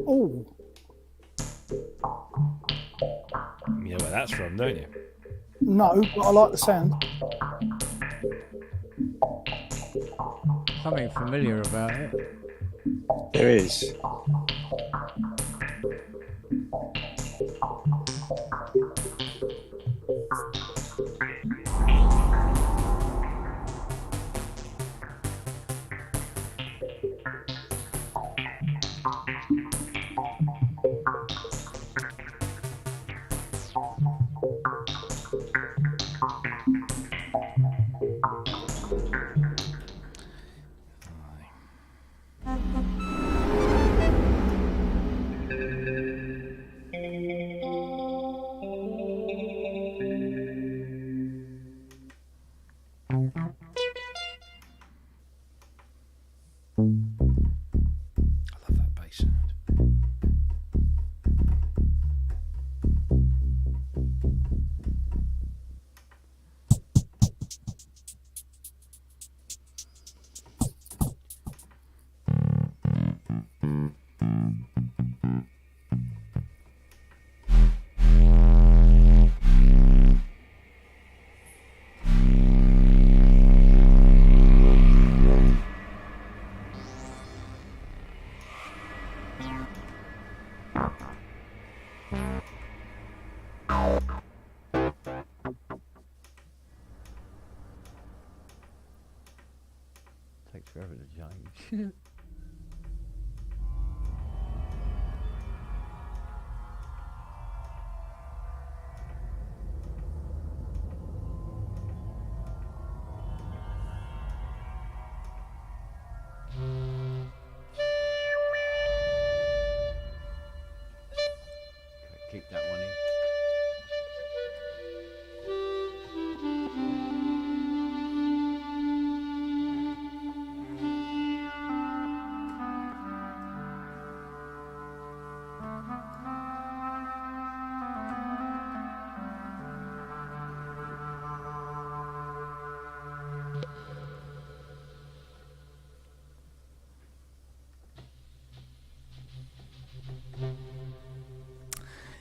Speaker 2: Oh,
Speaker 5: You know where that's from, don't you?
Speaker 2: no, but I like the sound.
Speaker 1: Something familiar about it.
Speaker 4: There is.
Speaker 5: I love that bass sound.
Speaker 1: Takes forever to change. Keep that one in.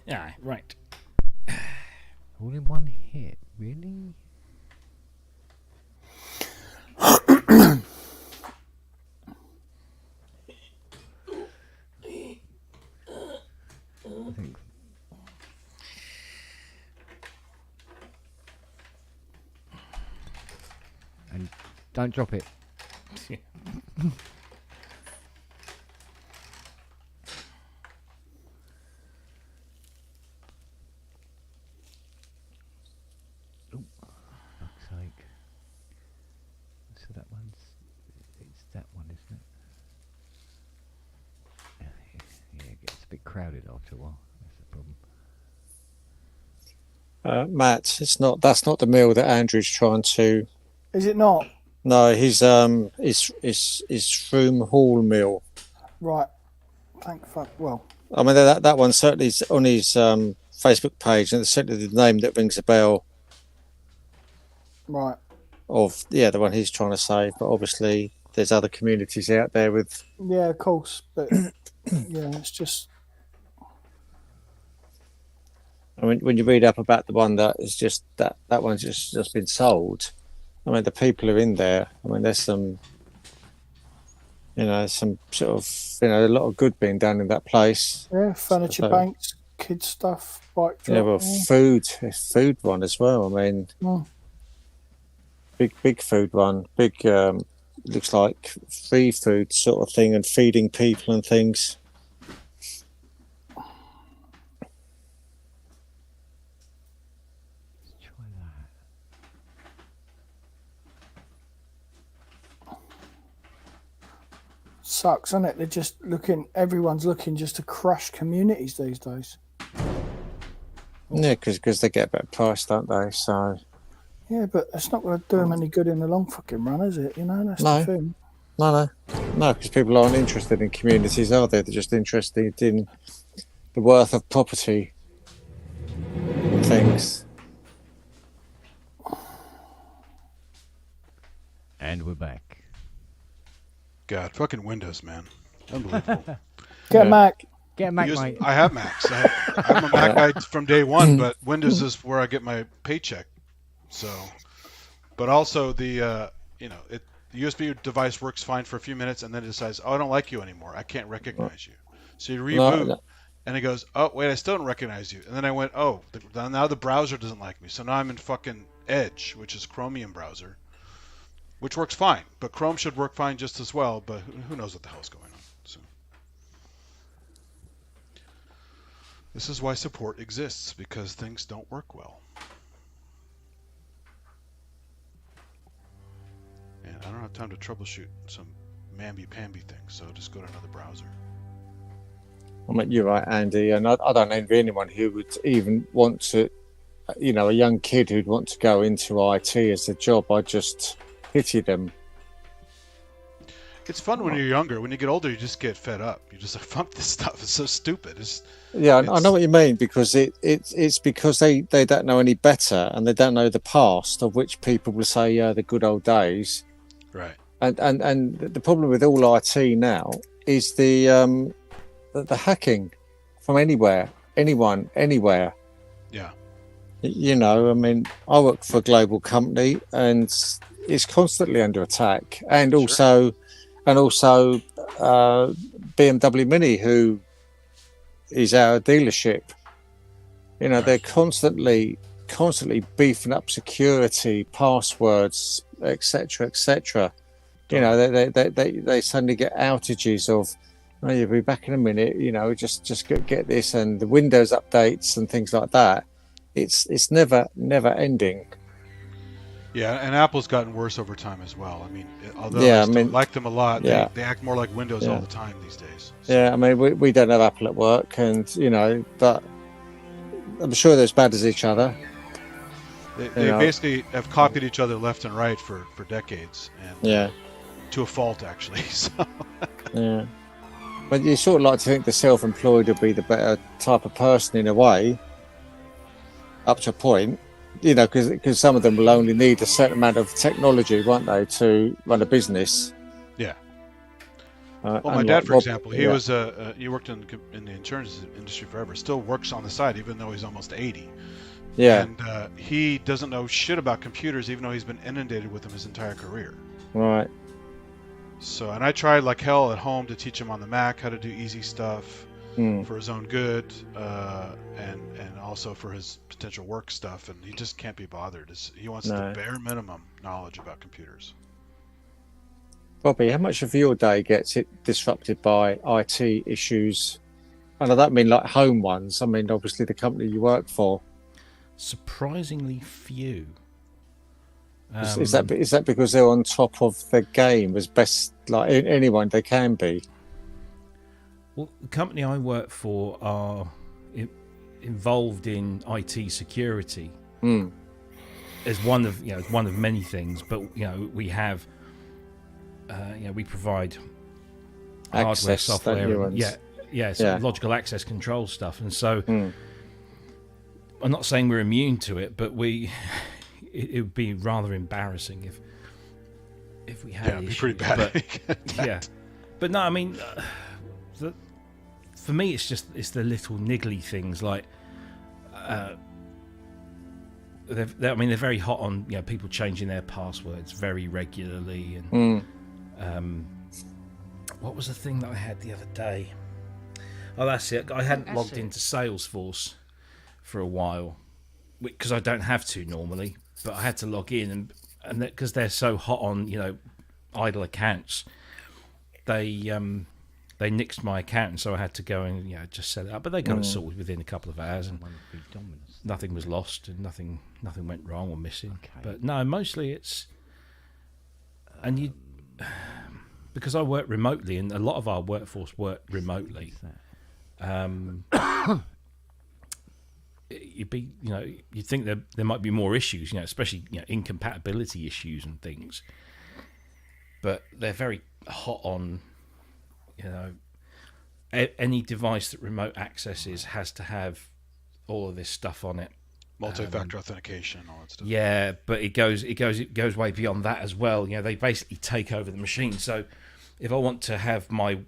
Speaker 5: Yeah, right.
Speaker 1: All in one hit, really? I think. And don't drop it. Fuck's sake. So that one's. It's that one, isn't it? Yeah, it gets a bit crowded after a while. That's the problem.
Speaker 4: Matt, it's not. That's not the mill that Andrew's trying to.
Speaker 2: Is it not?
Speaker 4: No, his Shroom Hall mill.
Speaker 2: Right. Thank fuck. Well,
Speaker 4: I mean that one certainly is on his Facebook page, and it's certainly the name that rings a bell.
Speaker 2: right.
Speaker 4: Of the one he's trying to save, but obviously there's other communities out there with.
Speaker 2: Yeah, of course. But yeah, it's just.
Speaker 4: I mean, when you read up about the one that is just that one's just been sold. I mean, the people are in there. I mean, there's some, some sort of, a lot of good being done in that place.
Speaker 2: Yeah, furniture
Speaker 4: So-
Speaker 2: banks, kids stuff, bike
Speaker 4: Yeah,
Speaker 2: drop.
Speaker 4: well, food one as well. I mean,
Speaker 2: Mm.
Speaker 4: big food one. Big, looks like free food sort of thing and feeding people and things.
Speaker 1: Let's try that.
Speaker 2: Sucks, isn't it? They're just looking. Everyone's looking just to crush communities these days.
Speaker 4: Yeah, because they get a better price, don't they? So
Speaker 2: Yeah, but it's not going to do them any good in the long fucking run, is it? That's
Speaker 4: No.
Speaker 2: the thing.
Speaker 4: no, because people aren't interested in communities, are they? They're just interested in the worth of property and things.
Speaker 1: And we're back.
Speaker 6: God, fucking Windows, man. Unbelievable.
Speaker 2: Get
Speaker 4: Yeah.
Speaker 2: Mac.
Speaker 1: Get a Mac,
Speaker 6: Use-
Speaker 1: mate.
Speaker 6: I have Macs. I'm a Mac guy from day one, but Windows is where I get my paycheck. So, but also the the USB device works fine for a few minutes, and then it decides, oh, I don't like you anymore. I can't recognize you. So you reboot,
Speaker 4: No.
Speaker 6: and it goes, oh wait, I still don't recognize you. And then I went, oh, now the browser doesn't like me. So now I'm in fucking Edge, which is Chromium browser, which works fine. But Chrome should work fine just as well. But who knows what the hell's going on? So this is why support exists, because things don't work well. And I don't have time to troubleshoot some mamby-pamby things, so just go to another browser.
Speaker 4: I mean, you're right, Andy, and I don't envy anyone who would even want to, a young kid who'd want to go into IT as a job. I just pity them.
Speaker 6: It's fun when you're younger. When you get older, you just get fed up. You just like, fuck this stuff. It's so stupid.
Speaker 4: Yeah, I know what you mean, because it's because they don't know any better, and they don't know the past, of which people will say, yeah, the good old days.
Speaker 6: Right.
Speaker 4: And the problem with all IT now is the hacking from anywhere, anyone, anywhere.
Speaker 6: Yeah.
Speaker 4: I mean, I work for a global company, and it's constantly under attack, and
Speaker 6: Sure.
Speaker 4: also BMW Mini, who is our dealership.
Speaker 6: Right.
Speaker 4: They're constantly beefing up security, passwords, etc., etc. They suddenly get outages of, oh, you'll be back in a minute. Just get this, and the Windows updates and things like that. It's never ending.
Speaker 6: Yeah, and Apple's gotten worse over time as well. I mean, although
Speaker 4: Yeah,
Speaker 6: I still like them a lot,
Speaker 4: yeah.
Speaker 6: they act more like Windows
Speaker 4: Yeah.
Speaker 6: all the time these days. So,
Speaker 4: Yeah, I mean, we don't have Apple at work, and but I'm sure they're as bad as each other.
Speaker 6: They basically have copied each other left and right for decades, and
Speaker 4: Yeah,
Speaker 6: to a fault, actually. So,
Speaker 4: yeah. But you sort of like to think the self-employed will be the better type of person in a way, up to a point. Because some of them will only need a certain amount of technology, won't they, to run a business?
Speaker 6: yeah. Well, my dad, for example, he worked in the insurance industry forever. Still works on the side, even though he's almost 80.
Speaker 4: Yeah,
Speaker 6: And he doesn't know shit about computers, even though he's been inundated with them his entire career.
Speaker 4: right.
Speaker 6: So, and I tried like hell at home to teach him on the Mac how to do easy stuff
Speaker 4: Mm.
Speaker 6: for his own good, and also for his potential work stuff, and he just can't be bothered. He wants
Speaker 4: No.
Speaker 6: the bare minimum knowledge about computers.
Speaker 4: Bobby, how much of your day gets disrupted by IT issues? And I don't mean like home ones. I mean, obviously, the company you work for.
Speaker 5: Surprisingly few.
Speaker 4: Is that because they're on top of the game as best like anyone they can be?
Speaker 5: Well, the company I work for are involved in IT security
Speaker 4: Mm.
Speaker 5: as one of many things. But we have we provide hardware,
Speaker 4: Access, don't
Speaker 5: software,
Speaker 4: you,
Speaker 5: and,
Speaker 4: and-
Speaker 5: so logical access control stuff. And so
Speaker 4: Mm.
Speaker 5: I'm not saying we're immune to it, but it would be rather embarrassing if we had
Speaker 6: It'd be
Speaker 5: issues.
Speaker 6: pretty bad.
Speaker 5: But, yeah, but no, I mean, for me, it's the little niggly things like they're very hot on people changing their passwords very regularly, and
Speaker 4: Mm.
Speaker 5: what was the thing that I had the other day? Oh, that's it. I hadn't
Speaker 1: That's
Speaker 5: logged
Speaker 1: it.
Speaker 5: into Salesforce for a while because I don't have to normally, but I had to log in, and because they're so hot on idle accounts, they nixed my account, and so I had to go and just set it up. But they got it sorted within a couple of hours, and nothing was lost, and nothing went wrong or missing.
Speaker 1: Okay.
Speaker 5: But no, mostly it's because I work remotely, and a lot of our workforce work remotely. You'd think there might be more issues, especially incompatibility issues and things. But they're very hot on, any device that remote accesses has to have all of this stuff on it.
Speaker 6: Multi-factor authentication, all that stuff.
Speaker 5: Yeah, but it goes way beyond that as well. They basically take over the machine. So if I want to have my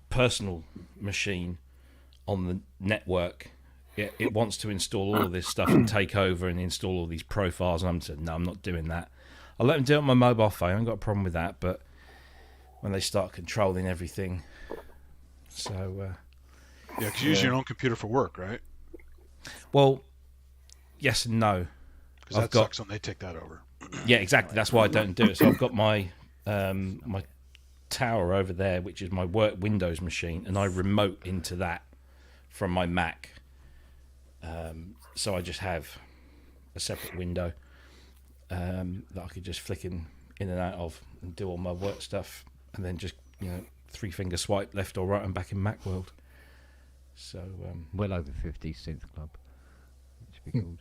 Speaker 5: personal machine on the network. It wants to install all of this stuff and take over and install all these profiles. And I'm saying, no, I'm not doing that. I'll let them do it on my mobile phone. I haven't got a problem with that. But when they start controlling everything, so
Speaker 6: Yeah, because you use your own computer for work, right?
Speaker 5: well, yes and no.
Speaker 6: Because
Speaker 5: I've
Speaker 6: that
Speaker 5: got-
Speaker 6: sucks when they take that over.
Speaker 5: Yeah, exactly. That's why I don't do it. So I've got my my tower over there, which is my work Windows machine, and I remote into that from my Mac. So I just have a separate window that I could just flick in and out of and do all my work stuff, and then just 3-finger swipe left or right and back in Macworld. So
Speaker 1: Well over 50 synth club. It should be called.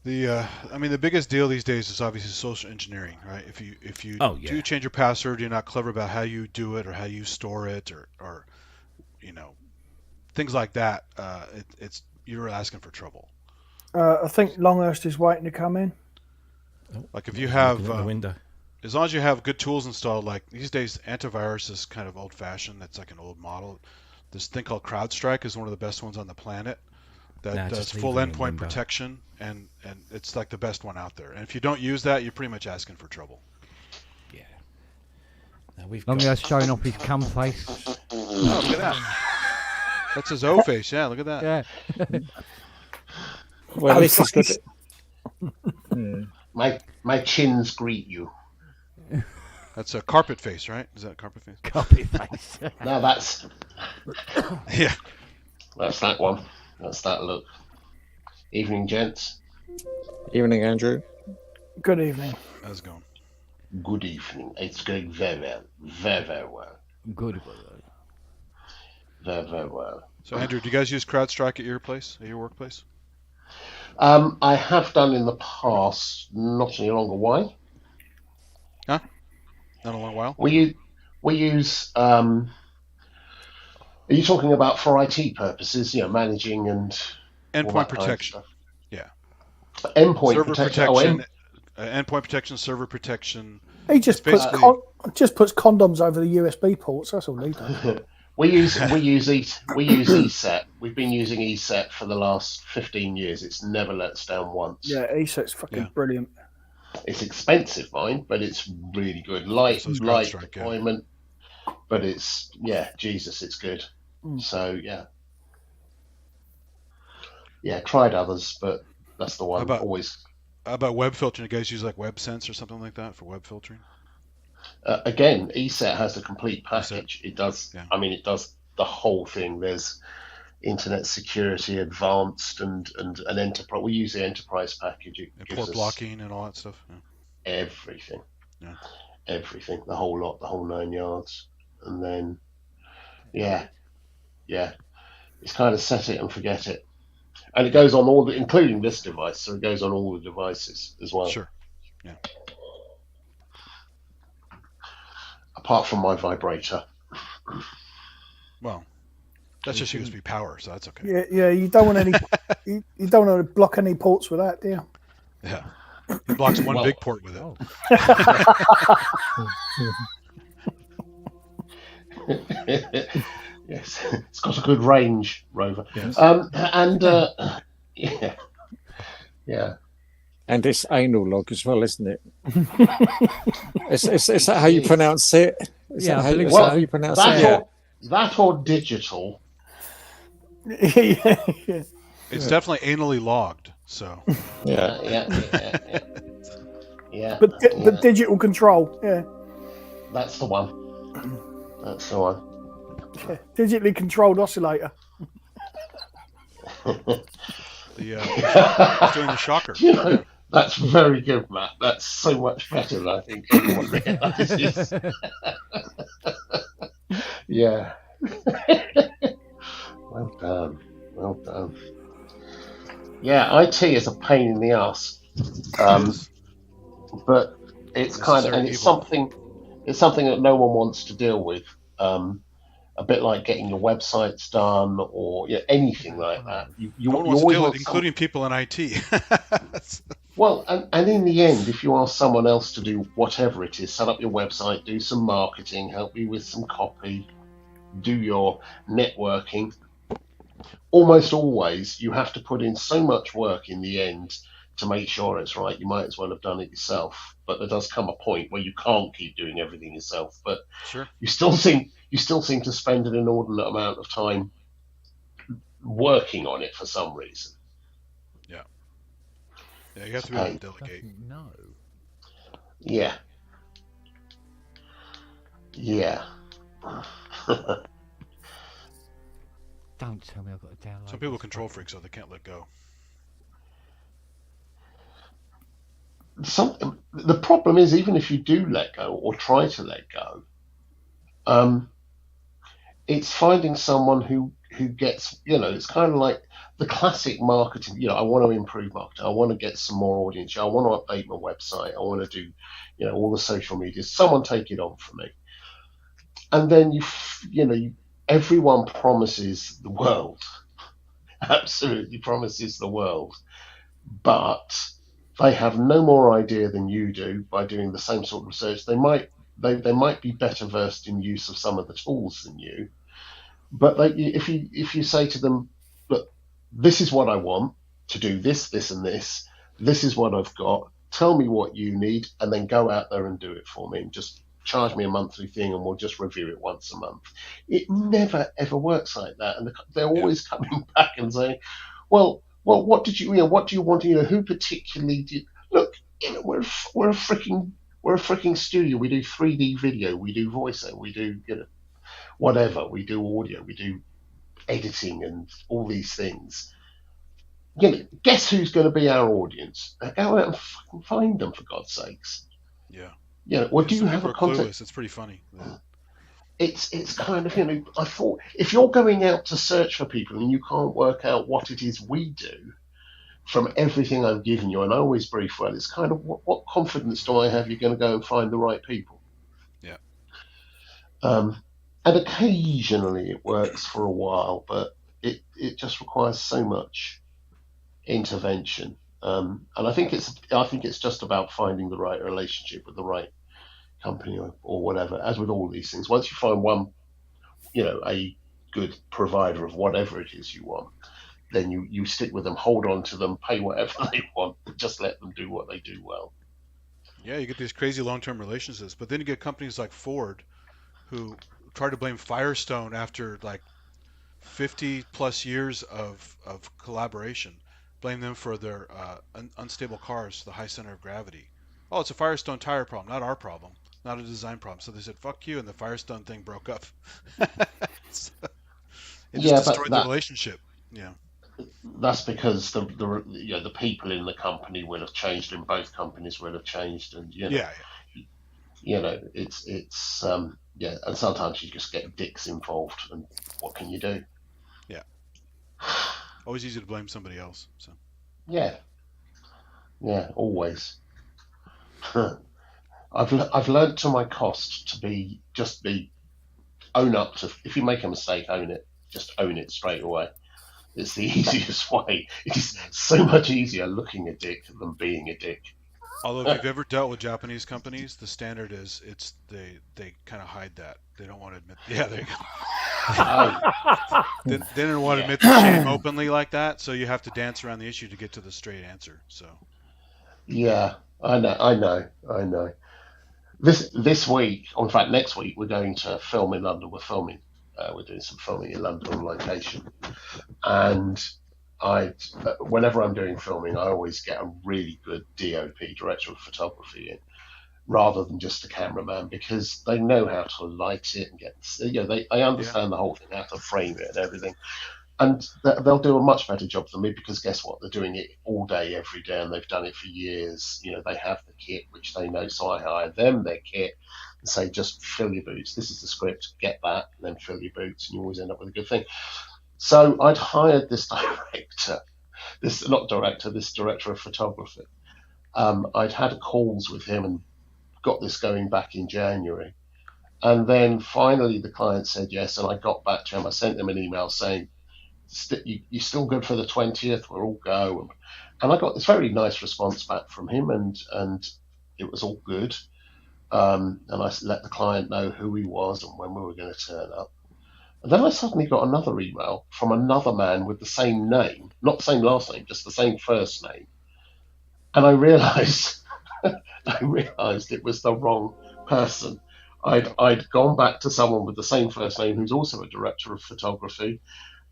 Speaker 6: The biggest deal these days is obviously social engineering, right? If you
Speaker 5: Oh, yeah.
Speaker 6: do change your password, you're not clever about how you do it or how you store it or things like that. You're asking for trouble.
Speaker 2: I think Longhurst is waiting to come in.
Speaker 6: Like if you have
Speaker 5: looking at the window.
Speaker 6: as long as you have good tools installed, like these days, antivirus is kind of old-fashioned. That's like an old model. This thing called CrowdStrike is one of the best ones on the planet that
Speaker 5: Nah,
Speaker 6: does
Speaker 5: just leave
Speaker 6: full
Speaker 5: it in
Speaker 6: endpoint
Speaker 5: limbo.
Speaker 6: protection, and it's like the best one out there. And if you don't use that, you're pretty much asking for trouble.
Speaker 5: Yeah. Now we've
Speaker 1: Long
Speaker 5: got,
Speaker 1: as showing off his cum face.
Speaker 6: Oh, look at that. That's his O face. Yeah, look at that.
Speaker 1: Yeah.
Speaker 4: Well, this is good.
Speaker 7: My chins greet you.
Speaker 6: That's a carpet face, right? Is that a carpet face?
Speaker 1: Copy face.
Speaker 7: Now that's
Speaker 6: Yeah.
Speaker 7: that one. That's that look. Evening, gents.
Speaker 4: Evening, Andrew.
Speaker 2: Good evening.
Speaker 6: How's it going?
Speaker 7: Good evening. It's going very well. Very, very well.
Speaker 1: Good.
Speaker 7: Very, very well.
Speaker 6: So, Andrew, do you guys use CrowdStrike at your place, at your workplace?
Speaker 7: I have done in the past, not any longer. Why?
Speaker 6: Not a long while.
Speaker 7: We use. Are you talking about for IT purposes? Managing and all
Speaker 6: Endpoint
Speaker 7: that kind of
Speaker 6: protection.
Speaker 7: stuff?
Speaker 6: Yeah.
Speaker 7: Endpoint
Speaker 6: Server
Speaker 7: protection.
Speaker 6: protection. Endpoint protection, server protection.
Speaker 2: He just
Speaker 6: It's
Speaker 2: puts
Speaker 6: basically-
Speaker 2: puts condoms over the USB ports. That's all he does.
Speaker 7: We use ESET. We've been using ESET for the last 15 years. It's never let us down once.
Speaker 2: Yeah, ESET's fucking
Speaker 6: Yeah.
Speaker 2: brilliant.
Speaker 7: It's expensive, mine, but it's really good. Light
Speaker 6: So is CrowdStrike, yeah.
Speaker 7: deployment, but it's Jesus, it's good. So tried others, but that's the one.
Speaker 6: How
Speaker 7: Always
Speaker 6: about web filtering? You guys use like WebSense or something like that for web filtering?
Speaker 7: again, ESET has a complete package. It does.
Speaker 6: Yeah.
Speaker 7: I mean, it does the whole thing. There's Internet Security Advanced and an enterprise. We use the enterprise package. It
Speaker 6: And
Speaker 7: gives
Speaker 6: port
Speaker 7: us
Speaker 6: blocking and all that stuff. Yeah.
Speaker 7: everything.
Speaker 6: Yeah.
Speaker 7: Everything, the whole lot, the whole 9 yards. And then, yeah. It's kind of set it and forget it. And it goes on all including this device, so it goes on all the devices as well.
Speaker 6: Sure. Yeah.
Speaker 7: Apart from my vibrator.
Speaker 6: Well, that's just USB power, so that's okay.
Speaker 2: Yeah. You don't want any. you don't want to block any ports with that, do you?
Speaker 6: Yeah. He blocks one
Speaker 7: Well-
Speaker 6: big port with it.
Speaker 1: Oh.
Speaker 7: Yes, it's got a good range, Rover.
Speaker 6: Yes.
Speaker 7: Yeah.
Speaker 4: And it's anal log as well, isn't it? is that how you pronounce it? Is
Speaker 1: Yeah,
Speaker 4: that
Speaker 1: I
Speaker 4: how,
Speaker 1: believe
Speaker 4: is
Speaker 1: so.
Speaker 4: that how you pronounce
Speaker 7: That,
Speaker 4: it? Yeah.
Speaker 7: that or digital.
Speaker 2: yeah.
Speaker 6: It's definitely anally logged. So
Speaker 4: Yeah.
Speaker 7: Yeah.
Speaker 2: But digital control, yeah.
Speaker 7: That's the one. That's the one.
Speaker 2: Yeah. Digitally controlled oscillator.
Speaker 6: the it's doing the shocker.
Speaker 7: You know, that's very good, Matt. That's so much better than I think anyone realizes. Yeah. Well done. Well done. Yeah, IT is a pain in the ass. But it's kind of, and it's something that no one wants to deal with. A bit like getting your websites done or anything like that. You
Speaker 6: No one wants to
Speaker 7: always
Speaker 6: deal with
Speaker 7: want
Speaker 6: it, including people in IT.
Speaker 7: well, and in the end, if you ask someone else to do whatever it is, set up your website, do some marketing, help you with some copy, do your networking, almost always you have to put in so much work in the end to make sure it's right. You might as well have done it yourself. But there does come a point where you can't keep doing everything yourself. But
Speaker 6: Sure.
Speaker 7: you still seem to spend an inordinate amount of time working on it for some reason.
Speaker 6: Yeah, you have to be able to delegate.
Speaker 1: No.
Speaker 7: Yeah.
Speaker 1: Don't tell me I've got to download.
Speaker 6: Some people are control freaks, so they can't let go.
Speaker 7: The problem is, even if you do let go or try to let go, it's finding someone who gets, it's kind of like the classic marketing. I want to improve marketing. I want to get some more audience. I want to update my website. I want to do, all the social media. Someone take it on for me. And then everyone promises the world, absolutely promises the world, but they have no more idea than you do by doing the same sort of research. They might be better versed in use of some of the tools than you, but if you say to them, look, this is what I want to do, this, and this is what I've got, tell me what you need, and then go out there and do it for me, and just charge me a monthly thing, and we'll just review it once a month. It never ever works like that, and they're always coming back and saying, well, what did you, what do you want? Who particularly did? Look, we're a freaking studio. We do 3D video, we do voiceover, we do whatever, we do audio, we do editing, and all these things. Guess who's going to be our audience? Go out and fucking find them, for God's sakes.
Speaker 6: Yeah.
Speaker 7: Or do you have a contact?
Speaker 6: It's pretty funny.
Speaker 7: It's kind of, I thought, if you're going out to search for people and you can't work out what it is we do from everything I've given you, and I always brief well, it's kind of, what confidence do I have you're going to go and find the right people?
Speaker 6: Yeah.
Speaker 7: And occasionally it works for a while, but it just requires so much intervention. And I think it's just about finding the right relationship with the right company or whatever. As with all these things, once you find one, a good provider of whatever it is you want, then you stick with them, hold on to them, pay whatever they want, just let them do what they do well.
Speaker 6: Yeah, you get these crazy long-term relationships, but then you get companies like Ford who try to blame Firestone after like 50 plus years of collaboration. Blame them for their unstable cars, the high center of gravity. Oh, it's a Firestone tire problem, not our problem, not a design problem. So they said, fuck you, and the Firestone thing broke up. It just destroyed the relationship. Yeah.
Speaker 7: That's because the people in the company will have changed, and both companies will have changed, and it's and sometimes you just get dicks involved, and what can you do?
Speaker 6: Yeah. Always easy to blame somebody else. So.
Speaker 7: Yeah, always. I've learned to my cost to be own up to. If you make a mistake, own it. Just own it straight away. It's the easiest way. It is so much easier looking a dick than being a dick.
Speaker 6: Although if you've ever dealt with Japanese companies, the standard is they kind of hide that. They don't want to admit. Yeah, there you go. They didn't want to admit the shame openly like that, so you have to dance around the issue to get to the straight answer. So.
Speaker 7: Yeah, I know. This week, in fact, next week, we're going to film in London. We're doing some filming in London on location, and whenever I'm doing filming, I always get a really good DOP, director of photography, in, rather than just a cameraman, because they know how to light it and they understand the whole thing, how to frame it and everything, and they'll do a much better job than me, because guess what? They're doing it all day, every day, and they've done it for years. They have the kit, which they know, so I hire them their kit and say, just fill your boots. This is the script, get that, and then fill your boots, and you always end up with a good thing. So I'd hired this director of photography. I'd had calls with him and got this going back in January. And then finally the client said yes, and I got back to him. I sent him an email saying, you're still good for the 20th, we'll all go. And I got this very nice response back from him, and it was all good. And I let the client know who he was and when we were going to turn up. And then I suddenly got another email from another man with the same name, not the same last name, just the same first name. And I realised, it was the wrong person. I'd gone back to someone with the same first name who's also a director of photography,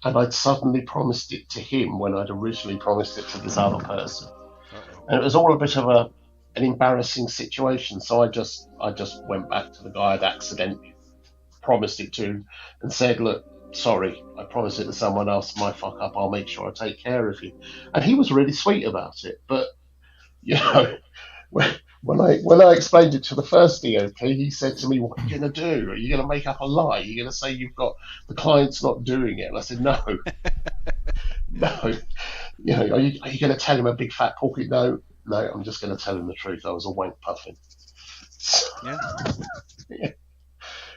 Speaker 7: and I'd suddenly promised it to him when I'd originally promised it to this other person. And it was all a bit of an embarrassing situation. So I just went back to the guy I'd accidentally promised it to and said, look, sorry, I promised it to someone else. My fuck up. I'll make sure I take care of you. And he was really sweet about it. But, you know, when I explained it to the first DOP, he said to me, what are you going to do? Are you going to make up a lie? Are you going to say you've got the client's not doing it? And I said, no. No. You know, are you going to tell him a big fat porky? No, I'm just going to tell him the truth. I was a wank puffin.
Speaker 6: Yeah.
Speaker 7: Yeah.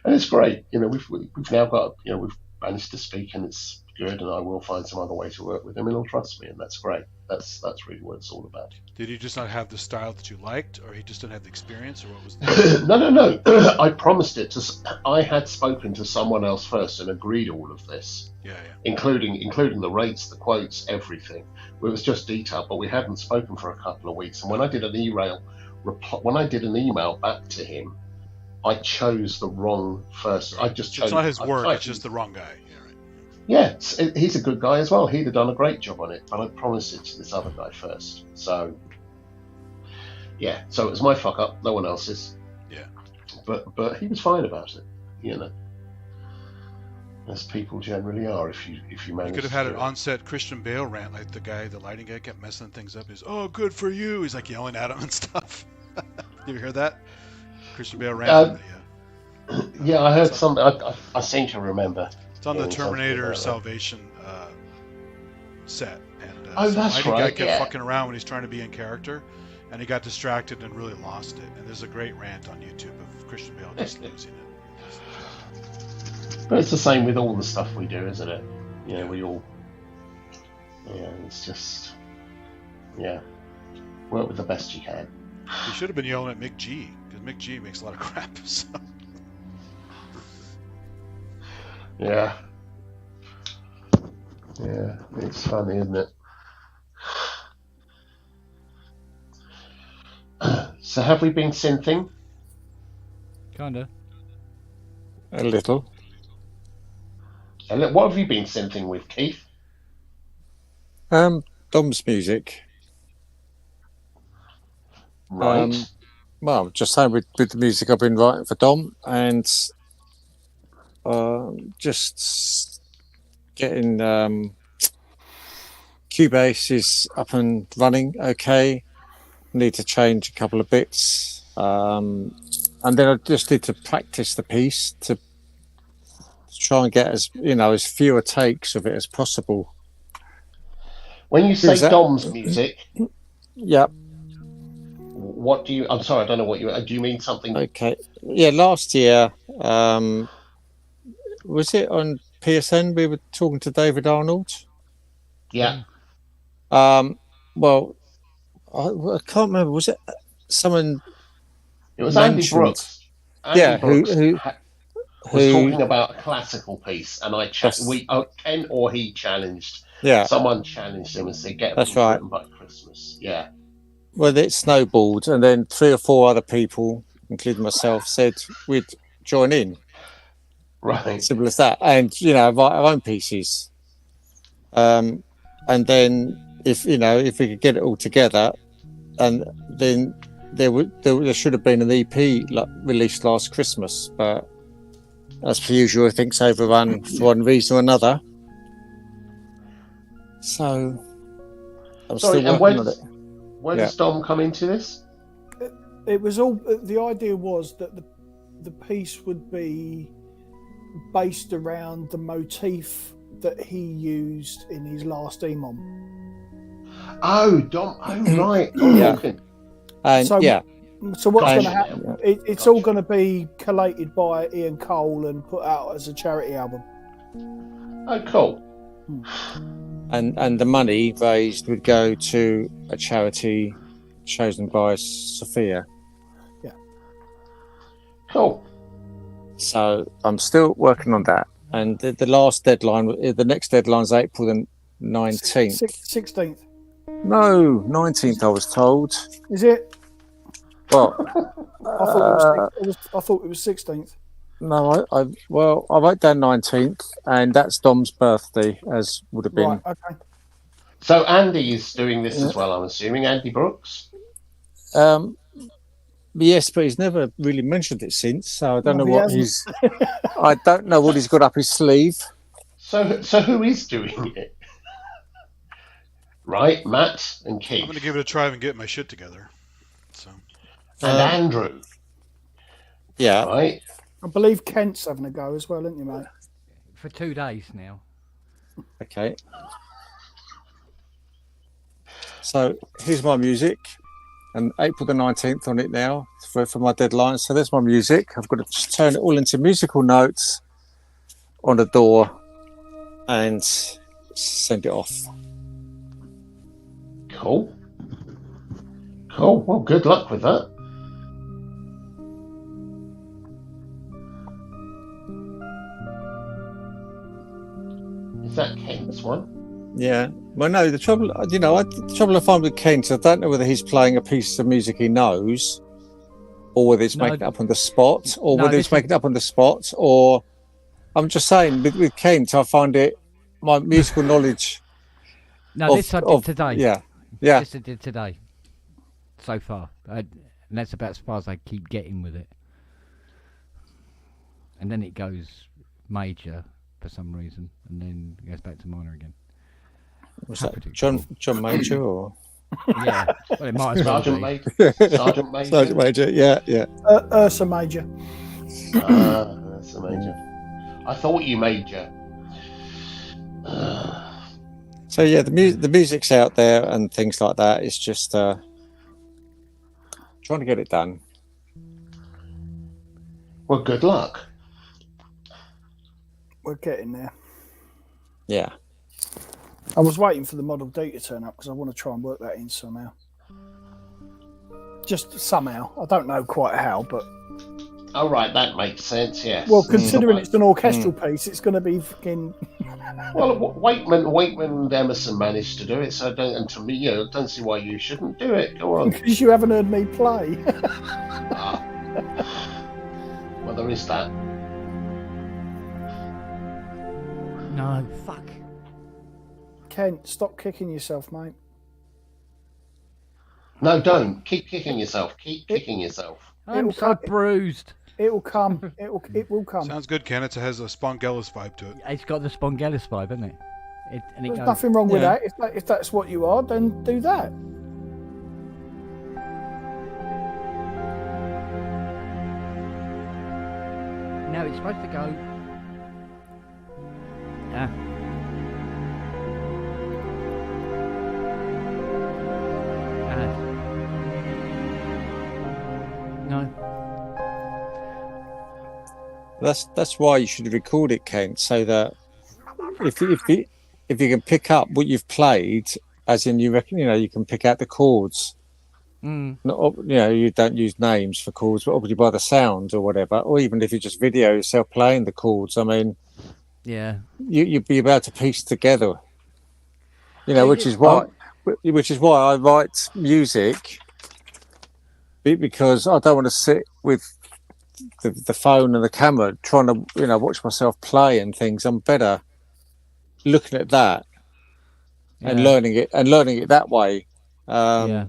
Speaker 7: And it's great. You know, we've now got, you know, we've managed to speak, and it's good, and I will find some other way to work with him, and he'll trust me, and that's great. That's really what it's all about.
Speaker 6: Did he just not have the style that you liked, or he just didn't have the experience, or what was
Speaker 7: No. I promised it to. I had spoken to someone else first and agreed all of this.
Speaker 6: Yeah.
Speaker 7: Including the rates, the quotes, everything. It was just detailed, but we hadn't spoken for a couple of weeks. And when I did an email back to him, I chose the wrong first. I just chose.
Speaker 6: It's not his work; it's just the wrong guy. Yeah, right.
Speaker 7: Yeah, he's a good guy as well. He'd have done a great job on it, but I promised it to this other guy first. So, yeah. So it was my fuck up, no one else's.
Speaker 6: Yeah.
Speaker 7: But he was fine about it, you know. As people generally are, if you manage.
Speaker 6: You could have had an on-set Christian Bale rant, like the lighting guy kept messing things up. He's, oh, good for you. He's like yelling at him and stuff. You ever heard that? Christian Bale rant.
Speaker 7: Yeah, I heard something. I seem to remember.
Speaker 6: It's on the Terminator Salvation set, and
Speaker 7: oh,
Speaker 6: the
Speaker 7: that's
Speaker 6: lighting
Speaker 7: right.
Speaker 6: guy kept
Speaker 7: Yeah.
Speaker 6: fucking around when he's trying to be in character, and he got distracted and really lost it. And there's a great rant on YouTube of Christian Bale just losing it.
Speaker 7: But it's the same with all the stuff we do, isn't it? You know, we all. Yeah, it's just. Yeah. Work with the best you can.
Speaker 6: You should have been yelling at Mick G, because Mick G makes a lot of crap. So.
Speaker 7: Yeah. Yeah, it's funny, isn't it? So have we been synthing?
Speaker 1: Kinda.
Speaker 4: A little.
Speaker 7: And what have you been synthing with, Keith?
Speaker 4: Dom's music.
Speaker 7: Right.
Speaker 4: Well, just saying with the music I've been writing for Dom, and just getting Cubase is up and running okay. Need to change a couple of bits, and then I just need to practice the piece to try and get as fewer takes of it as possible.
Speaker 7: When you say Dom's music,
Speaker 4: yeah.
Speaker 7: What do you? I'm sorry, I don't know what you. Do you mean something?
Speaker 4: Okay. Yeah, last year, was it on PSN? We were talking to David Arnold.
Speaker 7: Yeah.
Speaker 4: Well, I can't remember. Was it someone?
Speaker 7: It was Andy Brooks.
Speaker 4: Andy Brooks
Speaker 7: who was talking about a classical piece, and Ken or he challenged.
Speaker 4: Yeah.
Speaker 7: Someone challenged him and said, "Get
Speaker 4: that's right
Speaker 7: by Christmas." Yeah.
Speaker 4: Well, it snowballed, and then 3 or 4 other people, including myself, said we'd join in.
Speaker 7: Right.
Speaker 4: Simple as that. And write our own pieces. And then if we could get it all together, and then there should have been an EP released last Christmas, but as per usual, things overrun for one reason or another. So I'm still working on it.
Speaker 7: Where does Dom come into this?
Speaker 2: It was all. The idea was that the piece would be based around the motif that he used in his last EMOM.
Speaker 7: Oh, Dom. Oh, right.
Speaker 4: Yeah. And
Speaker 2: so what's going to happen? It's all going to be collated by Ian Cole and put out as a charity album.
Speaker 7: Oh, cool.
Speaker 4: And the money raised would go to a charity chosen by Sophia.
Speaker 2: Yeah.
Speaker 7: Cool.
Speaker 4: So I'm still working on that. and the last deadline, the next deadline is April the 19th.
Speaker 2: 16th.
Speaker 4: No, 19th. I was told.
Speaker 2: Is it?
Speaker 4: Well,
Speaker 2: I thought it was 16th.
Speaker 4: no, I wrote down 19th, and that's Dom's birthday, as would have been.
Speaker 2: Right, okay.
Speaker 7: So Andy is doing this as well, I'm assuming. Andy Brooks?
Speaker 4: Yes, but he's never really mentioned it since, so I don't
Speaker 2: No,
Speaker 4: know
Speaker 2: he
Speaker 4: what he's. I don't know what he's got up his sleeve.
Speaker 7: So who is doing it? Right, Matt and Keith.
Speaker 6: I'm going to give it a try and get my shit together. So.
Speaker 7: And Andrew.
Speaker 4: Yeah.
Speaker 7: Right.
Speaker 2: I believe Kent's having a go as well, isn't he, mate?
Speaker 1: For 2 days now.
Speaker 4: Okay. So here's my music, and April the 19th on it now for my deadline. So there's my music. I've got to just turn it all into musical notes on the door and send it off.
Speaker 7: Cool. Cool. Well, good luck with that. Is that Kent's one?
Speaker 4: Yeah. Well, no, the trouble I find with Kent, I don't know whether he's playing a piece of music he knows, or whether he's making it up on the spot, or whether he's making it up on the spot, or I'm just saying, with Kent, I find my musical knowledge.
Speaker 1: No, this I did today.
Speaker 4: Yeah.
Speaker 1: This I did today. So far. And that's about as far as I keep getting with it. And then it goes major for some reason, and then it goes back to minor again.
Speaker 4: Was that John Major or?
Speaker 1: Yeah, well, it might as well
Speaker 7: Sergeant
Speaker 1: be.
Speaker 7: Major. Sergeant Major.
Speaker 4: Sergeant Major, yeah.
Speaker 2: Ursa Major.
Speaker 7: Ursa Major. I thought you Major.
Speaker 4: So yeah, the music's out there and things like that. It's just trying to get it done.
Speaker 7: Well, good luck.
Speaker 2: We're getting there.
Speaker 4: Yeah.
Speaker 2: I was waiting for the Model D to turn up because I want to try and work that in somehow. Just somehow. I don't know quite how, but...
Speaker 7: Oh, right, that makes sense, yes.
Speaker 2: Well, considering it's an orchestral piece, it's going to be fucking...
Speaker 7: Well, Wakeman and Emerson managed to do it, so don't see why you shouldn't do it. Go on.
Speaker 2: Because you haven't heard me play.
Speaker 7: Well, there is that.
Speaker 1: No, fuck.
Speaker 2: Kent, stop kicking yourself, mate.
Speaker 7: No, don't. Keep kicking yourself. Keep kicking yourself.
Speaker 1: I'm so bruised.
Speaker 2: It will come. It will come.
Speaker 6: Sounds good, Ken. It has a Spongellis vibe to it.
Speaker 1: It's got the Spongellis vibe, hasn't it?
Speaker 2: There's nothing wrong with that. If that's what you are, then do that.
Speaker 1: No, it's supposed to go. No.
Speaker 4: That's why you should record it, Kent, so that if you can pick up what you've played, as in you reckon, you can pick out the chords. Not, you don't use names for chords, but obviously by the sound or whatever, or even if you just video yourself playing the chords. I mean,
Speaker 1: yeah,
Speaker 4: you'd be able to piece together. Which is why I write music, because I don't want to sit with the phone and the camera trying to watch myself play and things. I'm better looking at that and learning it that way.
Speaker 1: Yeah.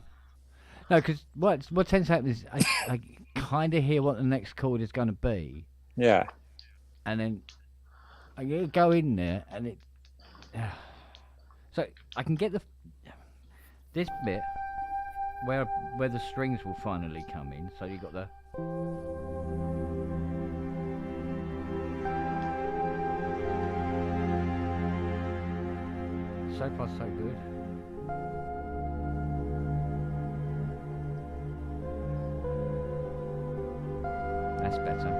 Speaker 1: No, because what tends to happen is I kind of hear what the next chord is going to be.
Speaker 4: Yeah.
Speaker 1: And then I go in there and it. So I can get this bit where the strings will finally come in. So you got the. So far, so good. That's better.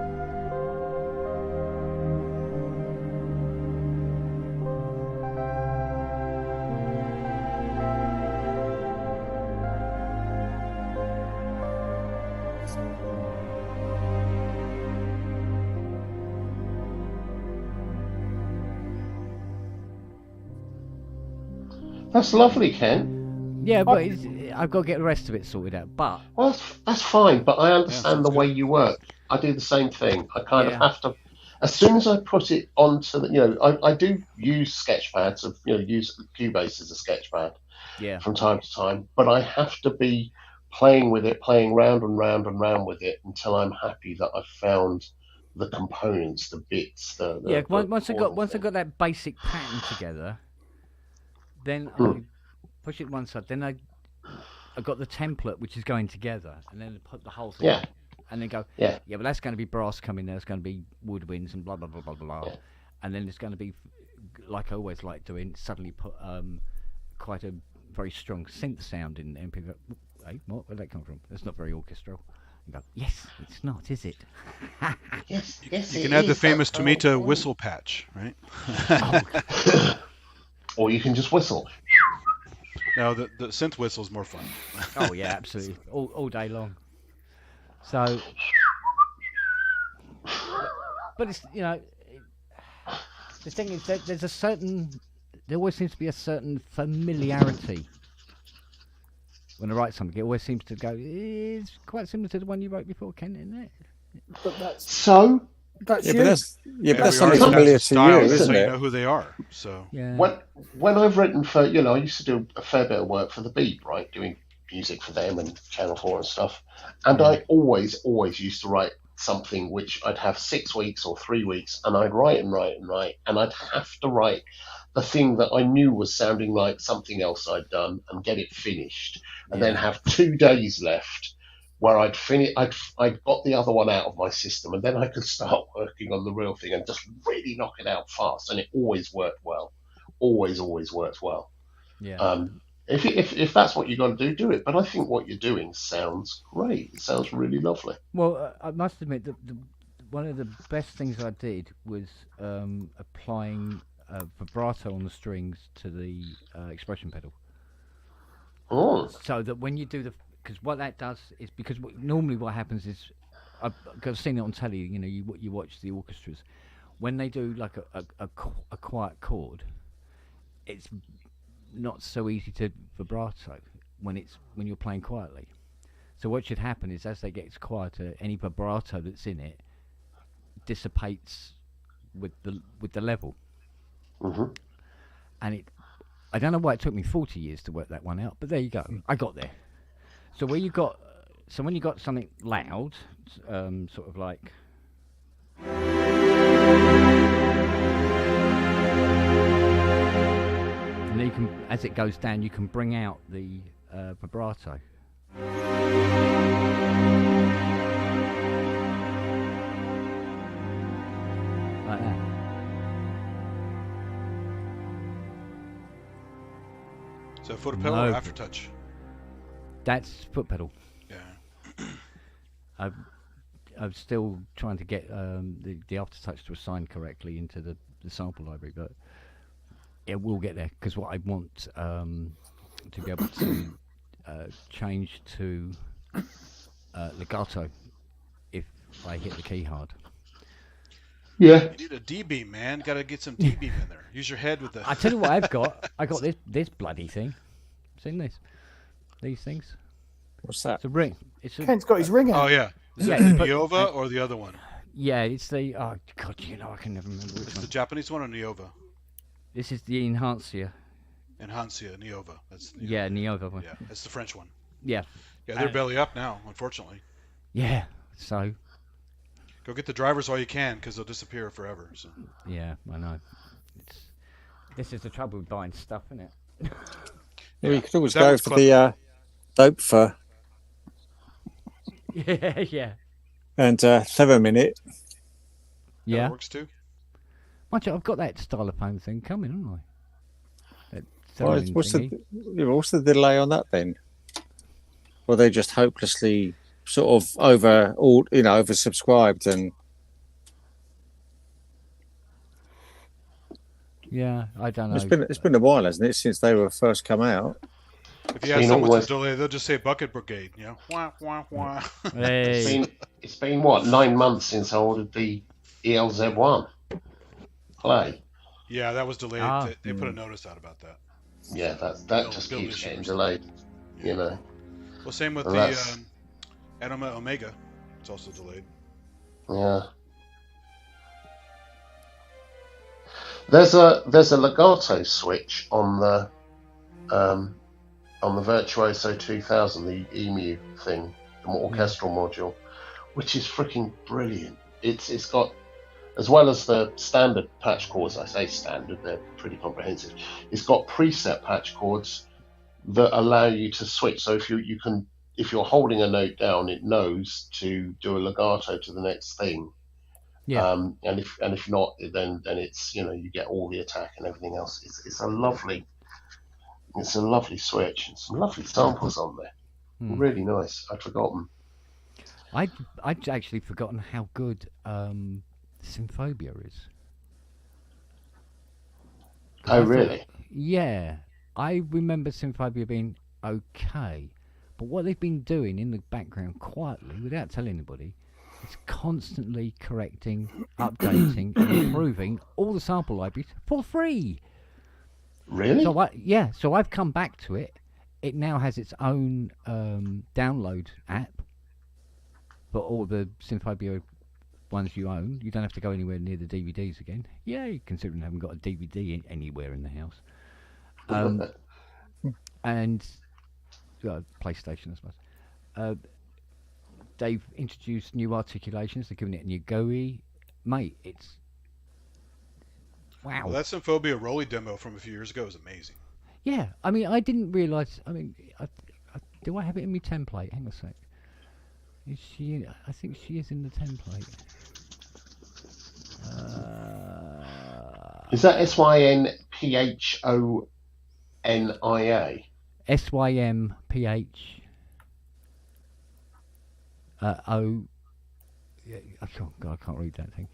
Speaker 7: That's lovely, Ken.
Speaker 1: Yeah, but I've got to get the rest of it sorted out. But
Speaker 7: Well, that's fine, but I understand the
Speaker 6: sounds
Speaker 7: way you work. I do the same thing. I kind of
Speaker 1: Yeah.
Speaker 7: have to, as soon as I put it onto the, I do use sketchpads, use Cubase as a sketchpad
Speaker 1: yeah,
Speaker 7: from time to time, but I have to be playing with it, playing round and round and round with it until I'm happy that I've found the components, the bits,
Speaker 1: yeah. Once I
Speaker 7: all
Speaker 1: got
Speaker 7: the
Speaker 1: that basic pattern together, then
Speaker 7: Hmm.
Speaker 1: I push it one side. Then I got the template which is going together, and then put the whole thing.
Speaker 7: Yeah.
Speaker 1: And then go.
Speaker 7: Yeah.
Speaker 1: Yeah, but that's going to be brass coming there. It's going to be woodwinds and blah blah blah blah blah.
Speaker 7: Yeah.
Speaker 1: And then it's going to be like I always like doing. Suddenly put quite a very strong synth sound in there, and people go, "Hey, what? Where'd that come from? That's not very orchestral." And go, "Yes, it's not, is it?"
Speaker 7: Yes,
Speaker 6: You
Speaker 7: it
Speaker 6: can add the
Speaker 7: is,
Speaker 6: famous
Speaker 7: that's the whole
Speaker 6: Tomita
Speaker 7: point.
Speaker 6: whistle patch, right?
Speaker 7: Or you can just whistle.
Speaker 6: Now the synth whistle is more fun.
Speaker 1: Oh yeah, absolutely, all day long. So, but it's the thing is that there always seems to be a certain familiarity when I write something. It always seems to go. It's quite similar to the one you wrote before, Ken, isn't it?
Speaker 2: But that's
Speaker 7: So
Speaker 2: that's
Speaker 4: Yeah,
Speaker 2: you.
Speaker 4: but that's
Speaker 6: Every
Speaker 4: something
Speaker 6: artist has
Speaker 4: familiar
Speaker 6: a
Speaker 4: to
Speaker 6: style,
Speaker 4: you,
Speaker 6: that's
Speaker 4: isn't
Speaker 6: how you
Speaker 4: it?
Speaker 6: know who they are. So
Speaker 1: Yeah.
Speaker 7: when I've written for, I used to do a fair bit of work for the Beat, right, doing music for them and Channel 4 and stuff. And I always used to write something which I'd have 6 weeks or 3 weeks, and I'd write and write and write, and I'd have to write the thing that I knew was sounding like something else I'd done and get it finished, and then have 2 days left where I'd got the other one out of my system, and then I could start working on the real thing and just really knock it out fast, and it always worked well. Always worked well.
Speaker 1: Yeah.
Speaker 7: If that's what you're going to do it. But I think what you're doing sounds great. It sounds really lovely.
Speaker 1: Well, I must admit that one of the best things I did was applying vibrato on the strings to the expression pedal.
Speaker 7: Oh,
Speaker 1: So that when you do because what that does is normally what happens is I've seen it on telly. You watch the orchestras when they do like a quiet chord. It's not so easy to vibrato when you're playing quietly. So what should happen is as they get quieter, any vibrato that's in it dissipates with the level.
Speaker 7: hmm
Speaker 1: And I don't know why it took me 40 years to work that one out, but there you go. I got there. So when you got something loud, sort of like. And then you can, as it goes down, you can bring out the vibrato. Like that.
Speaker 6: so foot pedal or
Speaker 1: No.
Speaker 6: aftertouch?
Speaker 1: That's foot pedal.
Speaker 6: Yeah.
Speaker 1: I'm still trying to get the aftertouch to assign correctly into the sample library, but it will get there because what I want to be able to change to legato if I hit the key hard.
Speaker 7: Yeah.
Speaker 6: You need a D-beam, man. Got to get some D-beam in there. Use your head with the.
Speaker 1: I tell you what I've got. I got this bloody thing. Seen this? These things.
Speaker 4: What's that?
Speaker 1: It's a ring. It's a
Speaker 2: Ken's got his ring out.
Speaker 6: Oh yeah. Is
Speaker 1: Yeah,
Speaker 6: it the
Speaker 1: but-
Speaker 6: Niova or the other one?
Speaker 1: yeah. It's the I can never remember which
Speaker 6: It's the
Speaker 1: one.
Speaker 6: Japanese one or Niova?
Speaker 1: This is the Enhancia.
Speaker 6: Enhancia, Niova. That's Niova.
Speaker 1: Yeah, Niova one.
Speaker 6: Yeah, it's the French one.
Speaker 1: Yeah.
Speaker 6: Yeah, they're belly up now, unfortunately.
Speaker 1: Yeah. So
Speaker 6: Go get the drivers while you can, because they'll disappear forever. So.
Speaker 1: yeah, I know. This is the trouble with buying stuff, isn't it?
Speaker 4: Yeah, you could always
Speaker 6: That
Speaker 4: go
Speaker 6: was
Speaker 4: for the dope for
Speaker 1: Yeah, yeah.
Speaker 4: and 7 minute.
Speaker 1: Yeah.
Speaker 6: That works too.
Speaker 1: Mind you, I've got that stylophone thing coming, haven't I? That
Speaker 4: Well,
Speaker 1: theremin
Speaker 4: what's the delay on that then? Or they just hopelessly sort of oversubscribed and
Speaker 1: Yeah, I don't know.
Speaker 4: it's been a while, hasn't it, since they were first come out?
Speaker 6: If you ask
Speaker 7: Seen
Speaker 6: someone
Speaker 7: always-
Speaker 6: to delay, they'll just say Bucket Brigade. Wah, wah, wah.
Speaker 1: Hey.
Speaker 7: It's been what, 9 months since I ordered the ELZ1 play.
Speaker 6: Yeah, that was delayed.
Speaker 1: Ah.
Speaker 6: They put a notice out about that.
Speaker 7: yeah, that
Speaker 6: Build
Speaker 7: just keeps
Speaker 6: issues.
Speaker 7: getting delayed. You know,
Speaker 6: Well, same with
Speaker 7: Well,
Speaker 6: the
Speaker 7: that's-
Speaker 6: Anima Omega. It's also delayed.
Speaker 7: yeah. There's a legato switch on the Virtuoso 2000, the EMU thing, the orchestral module, which is freaking brilliant. It's got, as well as the standard patch chords, I say standard, they're pretty comprehensive. It's got preset patch chords that allow you to switch. So if if you're holding a note down, it knows to do a legato to the next thing.
Speaker 1: Yeah.
Speaker 7: And if not, then it's, you know, you get all the attack and everything else. It's a lovely switch and some lovely samples on there. Really nice. I'd forgotten.
Speaker 1: I'd actually forgotten how good Synphobia is.
Speaker 7: Oh, really?
Speaker 1: Yeah, I remember Synphobia being okay, but what they've been doing in the background quietly, without telling anybody, is constantly correcting, updating, and improving all the sample libraries for free.
Speaker 7: Really?
Speaker 1: So I've come back to it. It now has its own download app for all the Synphobia ones you own. You don't have to go anywhere near the DVDs again. Yay, considering I haven't got a DVD anywhere in the house. And PlayStation, I suppose. They've introduced new articulations. They're giving it a new GUI. Mate, it's... Wow.
Speaker 6: Well, that Symphobia Rolly demo from a few years ago is amazing.
Speaker 1: Yeah, I mean, I didn't realise... I mean, do I have it in my template? Hang on a sec. Is she in... I think she is in the template.
Speaker 7: Is that SYNPHONIA?
Speaker 1: SYMPH... O... Yeah, I can't read that thing.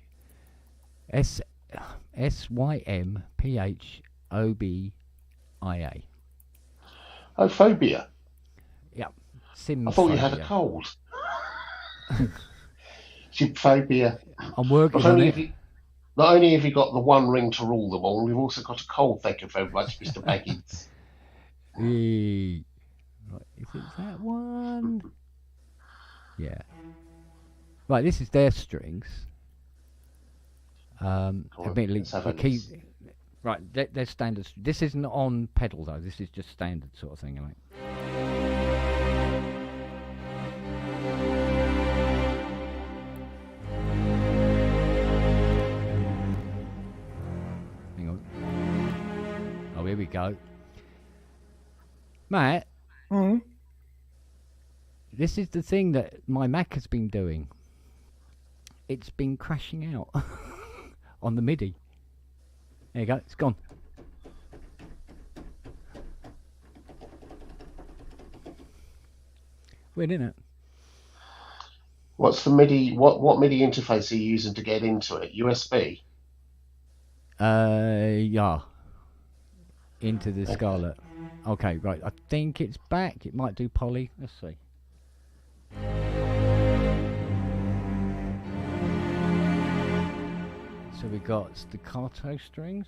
Speaker 1: SYMPHOBIA.
Speaker 7: Oh, phobia.
Speaker 1: Yeah.
Speaker 7: I thought you had a cold. Phobia.
Speaker 1: I'm working on it.
Speaker 7: Not only have you got the one ring to rule them all, we've also got a cold. Thank you very much, Mr. Baggins.
Speaker 1: Right, is it that one? Yeah. Right, this is their strings. Admittedly,
Speaker 7: let's have
Speaker 1: the
Speaker 7: a
Speaker 1: key.
Speaker 7: listen.
Speaker 1: Right, they're standard. This isn't on pedal though. This is just standard sort of thing, right? Hang on. Oh, here we go. Matt, this is the thing that my Mac has been doing. It's been crashing out on the MIDI. There you go, it's gone. Weird, isn't it?
Speaker 7: What's the MIDI? What MIDI interface are you using to get into it? USB?
Speaker 1: Yeah. Into the Scarlett. Okay, right. I think it's back. It might do poly. Let's see. So we got staccato strings.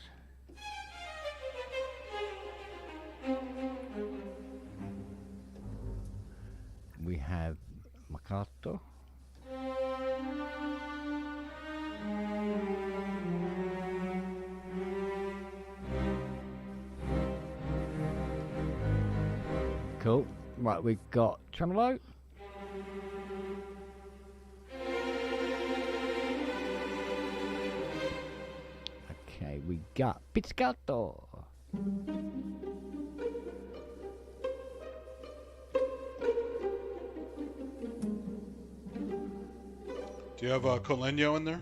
Speaker 1: We have Maccato. Cool. Right, we've got tremolo. Okay, we got pizzicato.
Speaker 6: Do you have a Colenio in there?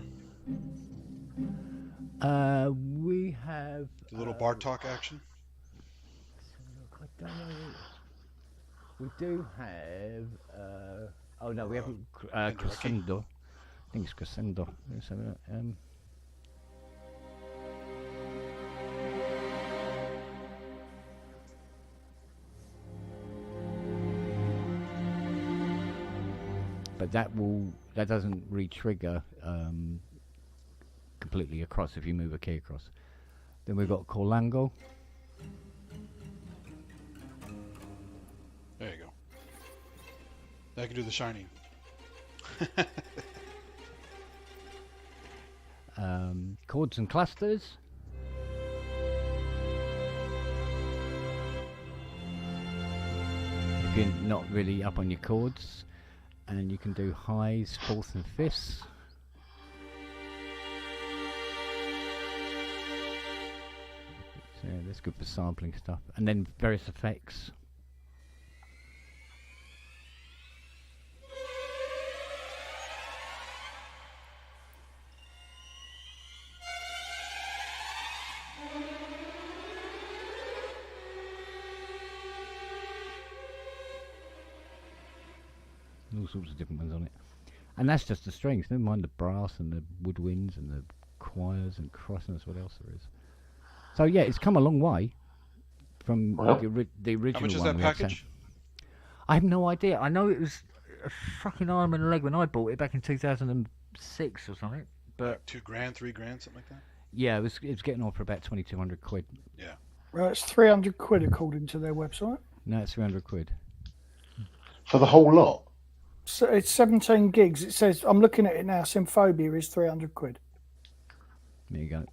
Speaker 1: We have
Speaker 6: The little Bartok action?
Speaker 1: I don't know. We do have. Oh no, we haven't. Crescendo. I think it's Crescendo. Let's have a, but that doesn't re-trigger completely across if you move a key across. Then we've got Corlango.
Speaker 6: I can do the shining.
Speaker 1: Chords and clusters. If you're not really up on your chords, and you can do highs, fourths and fifths. So yeah, that's good for sampling stuff. And then various effects. All sorts of different ones on it. And that's just the strings, never mind the brass and the woodwinds and the choirs and Christ knows what else there is. So yeah, it's come a long way from the original
Speaker 6: How much is
Speaker 1: one
Speaker 6: that
Speaker 1: we had
Speaker 6: package?
Speaker 1: I have no idea. I know it was a fucking arm and a leg when I bought it back in 2006 or something. But
Speaker 6: $2 grand, $3 grand, something like that.
Speaker 1: yeah, it was getting on for about 2,200 quid.
Speaker 6: Yeah.
Speaker 2: Right, it's 300 quid according to their website.
Speaker 1: No, it's 300 quid.
Speaker 7: For the whole lot.
Speaker 2: So it's 17 gigs. It says, I'm looking at it now, Symphobia is 300 quid.
Speaker 1: There you go.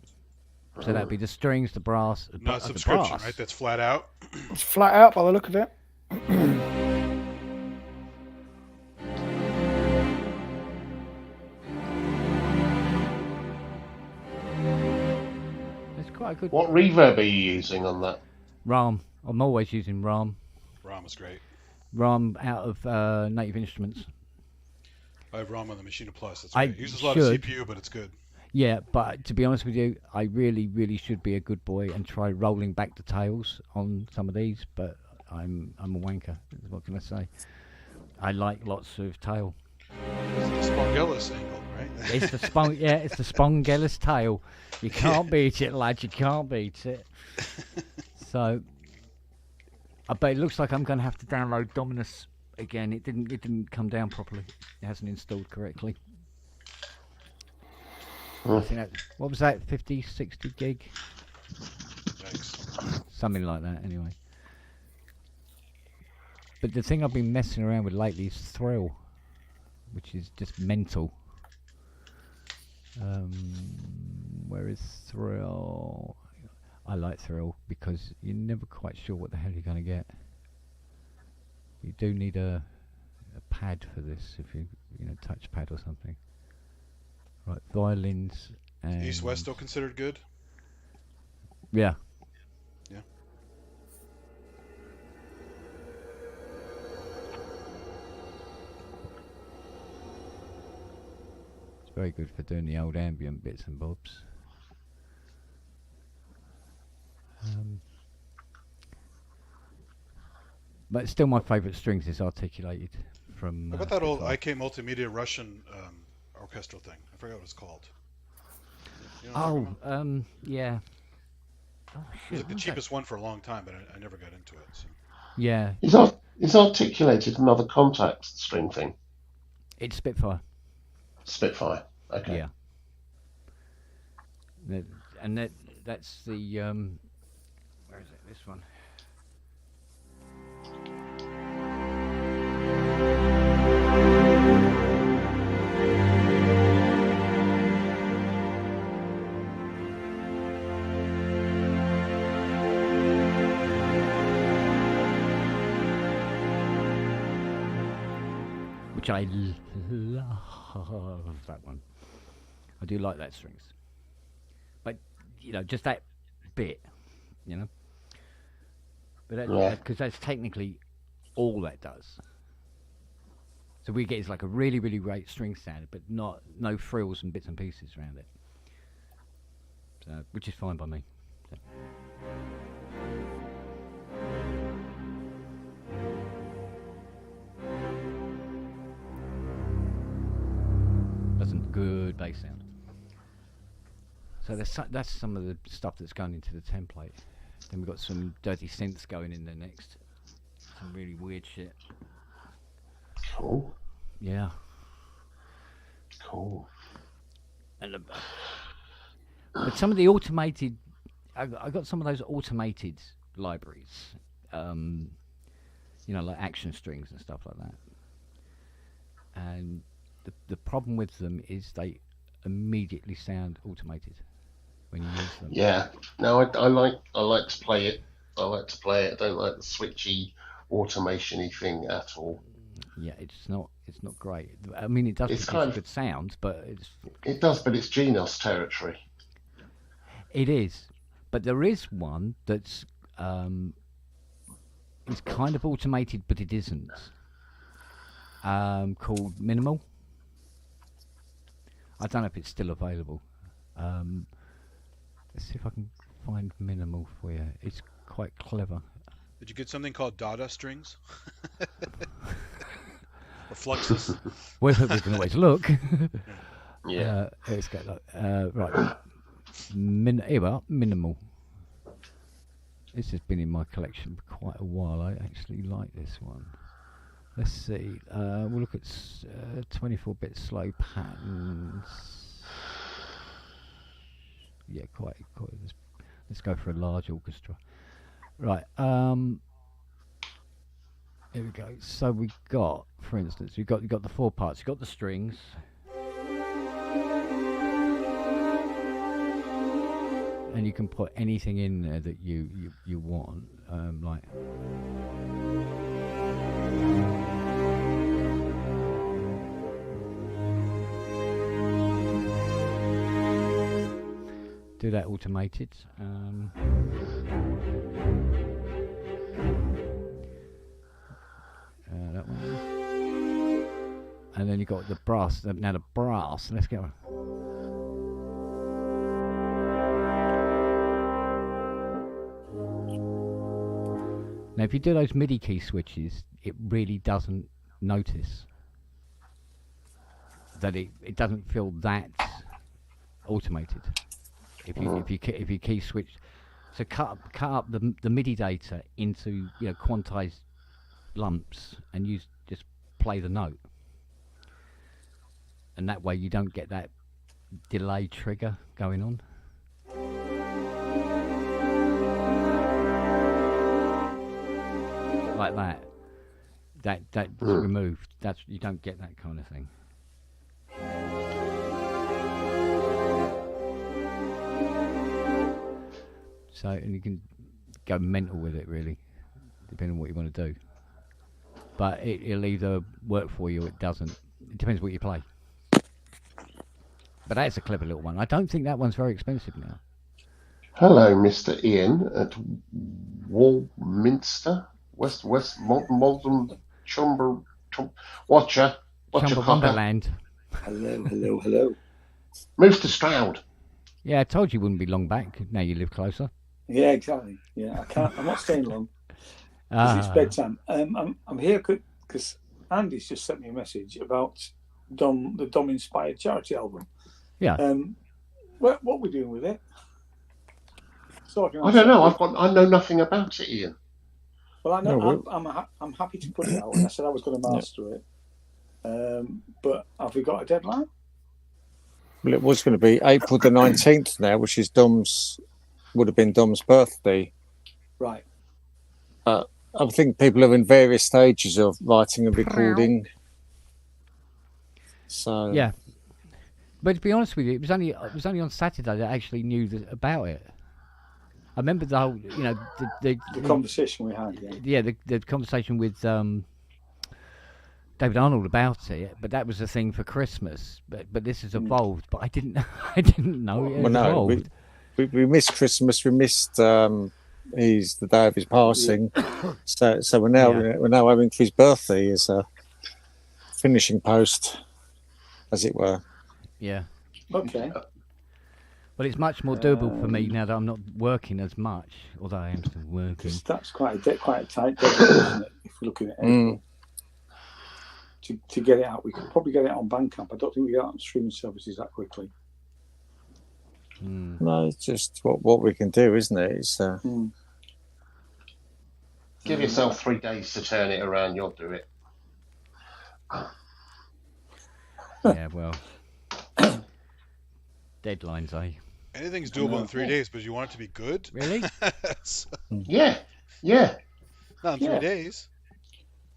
Speaker 1: So that'd be the strings, the brass,
Speaker 6: No
Speaker 1: the
Speaker 6: subscription,
Speaker 1: brass.
Speaker 6: right? That's flat out.
Speaker 2: It's flat out by the look of it.
Speaker 1: It's quite a good
Speaker 7: What reverb are you using on that?
Speaker 1: RAM. I'm always using RAM.
Speaker 6: ROM is great.
Speaker 1: RAM out of Native Instruments.
Speaker 6: I have ROM on the Machina Plus. That's
Speaker 1: I
Speaker 6: great. It uses a lot of
Speaker 1: should.
Speaker 6: CPU, but it's good.
Speaker 1: Yeah, but to be honest with you, I really, really should be a good boy and try rolling back the tails on some of these. But I'm a wanker. What can I say? I like lots of tail.
Speaker 6: It's the Spongellis angle, right?
Speaker 1: It's the it's the Spongellis tail. You can't beat it, lad. You can't beat it. So, I bet it looks like I'm going to have to download Dominus again. It didn't come down properly. It hasn't installed correctly. I think what was that? 50, 60 gig?
Speaker 6: Yikes.
Speaker 1: Something like that, anyway. But the thing I've been messing around with lately is Thrill, which is just mental. Where is Thrill? I like Thrill because you're never quite sure what the hell you're going to get. You do need a pad for this, if you touch pad or something. Right, violins and
Speaker 6: East West still considered good?
Speaker 1: yeah.
Speaker 6: Yeah.
Speaker 1: It's very good for doing the old ambient bits and bobs. But still, my favourite strings is articulated from.
Speaker 6: How about that old
Speaker 1: Spitfire.
Speaker 6: IK Multimedia Russian orchestral thing? I forgot what it's called. You know what I'm talking
Speaker 1: Oh,
Speaker 6: about?
Speaker 1: yeah. Oh
Speaker 6: It was
Speaker 1: shit!
Speaker 6: like the
Speaker 1: what's
Speaker 6: cheapest one for a long time, but I never got into it. So.
Speaker 1: that? Yeah,
Speaker 7: Is articulated another contact string thing?
Speaker 1: it's Spitfire.
Speaker 7: Spitfire. Okay.
Speaker 1: Yeah. That's the where is it? This one. Which I love that one. I do like that strings. But, just that bit, But
Speaker 7: Yeah.
Speaker 1: because that's technically all that does. So we get is like a really, really great string sound, but no frills and bits and pieces around it. So, which is fine by me. So. Doesn't good bass sound. So that's some of the stuff that's going into the template. Then we've got some dirty synths going in there next. Some really weird shit.
Speaker 7: Cool.
Speaker 1: Yeah.
Speaker 7: Cool.
Speaker 1: And but some of the automated, I got some of those automated libraries, like action strings and stuff like that. and the problem with them is they immediately sound automated when you use them.
Speaker 7: Yeah. No, I like to play it. I like to play it. I don't like the switchy, automation-y thing at all.
Speaker 1: Yeah, it's not great. I mean, it does
Speaker 7: It's
Speaker 1: produce
Speaker 7: kind of-
Speaker 1: good sound, but
Speaker 7: It does, but it's Genos territory.
Speaker 1: it is. But there is one that's it's kind of automated, but it isn't. Called Minimal. I don't know if it's still available. Let's see if I can find Minimal for you. It's quite clever.
Speaker 6: Did you get something called Dada strings? Or Fluxus?
Speaker 1: Well, we can always look.
Speaker 7: Yeah.
Speaker 1: Let's go. Right. Here we are. Minimal. This has been in my collection for quite a while. I actually like this one. Let's see. We'll look at 24-bit slow patterns. Yeah, quite. Let's go for a large orchestra. Right. Here we go. So we got, for instance, you got the 4 parts. You got the strings. And you can put anything in there that you want, like. Do that automated. That one. And then you got the brass. Now the brass. Let's go. Now, if you do those MIDI key switches, it really doesn't notice that it doesn't feel that automated. If you key switch, so cut up the MIDI data into quantized lumps and just play the note, and that way you don't get that delay trigger going on. Like that's removed. You don't get that kind of thing. So, and you can go mental with it, really, depending on what you want to do. But it'll either work for you or it doesn't. It depends what you play. But that's a clever little one. I don't think that one's very expensive now.
Speaker 7: Hello, Mr. Ian at Walminster, West Malden, Chumber, Watcher,
Speaker 1: Wonderland.
Speaker 3: Hello.
Speaker 7: Move to Stroud.
Speaker 1: Yeah, I told you wouldn't be long back. Now you live closer.
Speaker 3: Yeah, exactly. Yeah, I'm not staying long. It's bedtime. I'm here because Andy's just sent me a message about the Dom inspired charity album.
Speaker 1: Yeah.
Speaker 3: What are we doing with it? So
Speaker 7: I don't know. I know nothing about it, Ian.
Speaker 3: Well, I know. I'm happy to put it out. And I said I was going to master it. But have we got a deadline?
Speaker 4: Well, it was going to be April the 19th now, which is would have been Dom's birthday.
Speaker 3: Right.
Speaker 4: I think people are in various stages of writing and recording. So
Speaker 1: yeah, but to be honest with you, it was only on Saturday that I actually knew about it. I remember the whole, the
Speaker 3: conversation we had.
Speaker 1: Yeah, the conversation with David Arnold about it. But that was the thing for Christmas. But this has evolved. But I didn't know it evolved.
Speaker 4: We missed Christmas. We missed the day of his passing. So we're now having for his birthday as a finishing post, as it were.
Speaker 1: Yeah.
Speaker 3: Okay.
Speaker 1: Well, it's much more doable for me now that I'm not working as much, although I am still working.
Speaker 3: That's quite a tight deadline, isn't it? If we're looking at April. To get it out, we could probably get it on Bandcamp. I don't think we get it on streaming services that quickly.
Speaker 4: No, it's just what we can do, isn't it? It's
Speaker 7: Give yourself 3 days to turn it around. You'll do it.
Speaker 1: Yeah, well, deadlines, eh?
Speaker 6: Anything's doable in 3 days, but you want it to be good?
Speaker 1: Really?
Speaker 7: Yeah.
Speaker 6: Not in 3 days.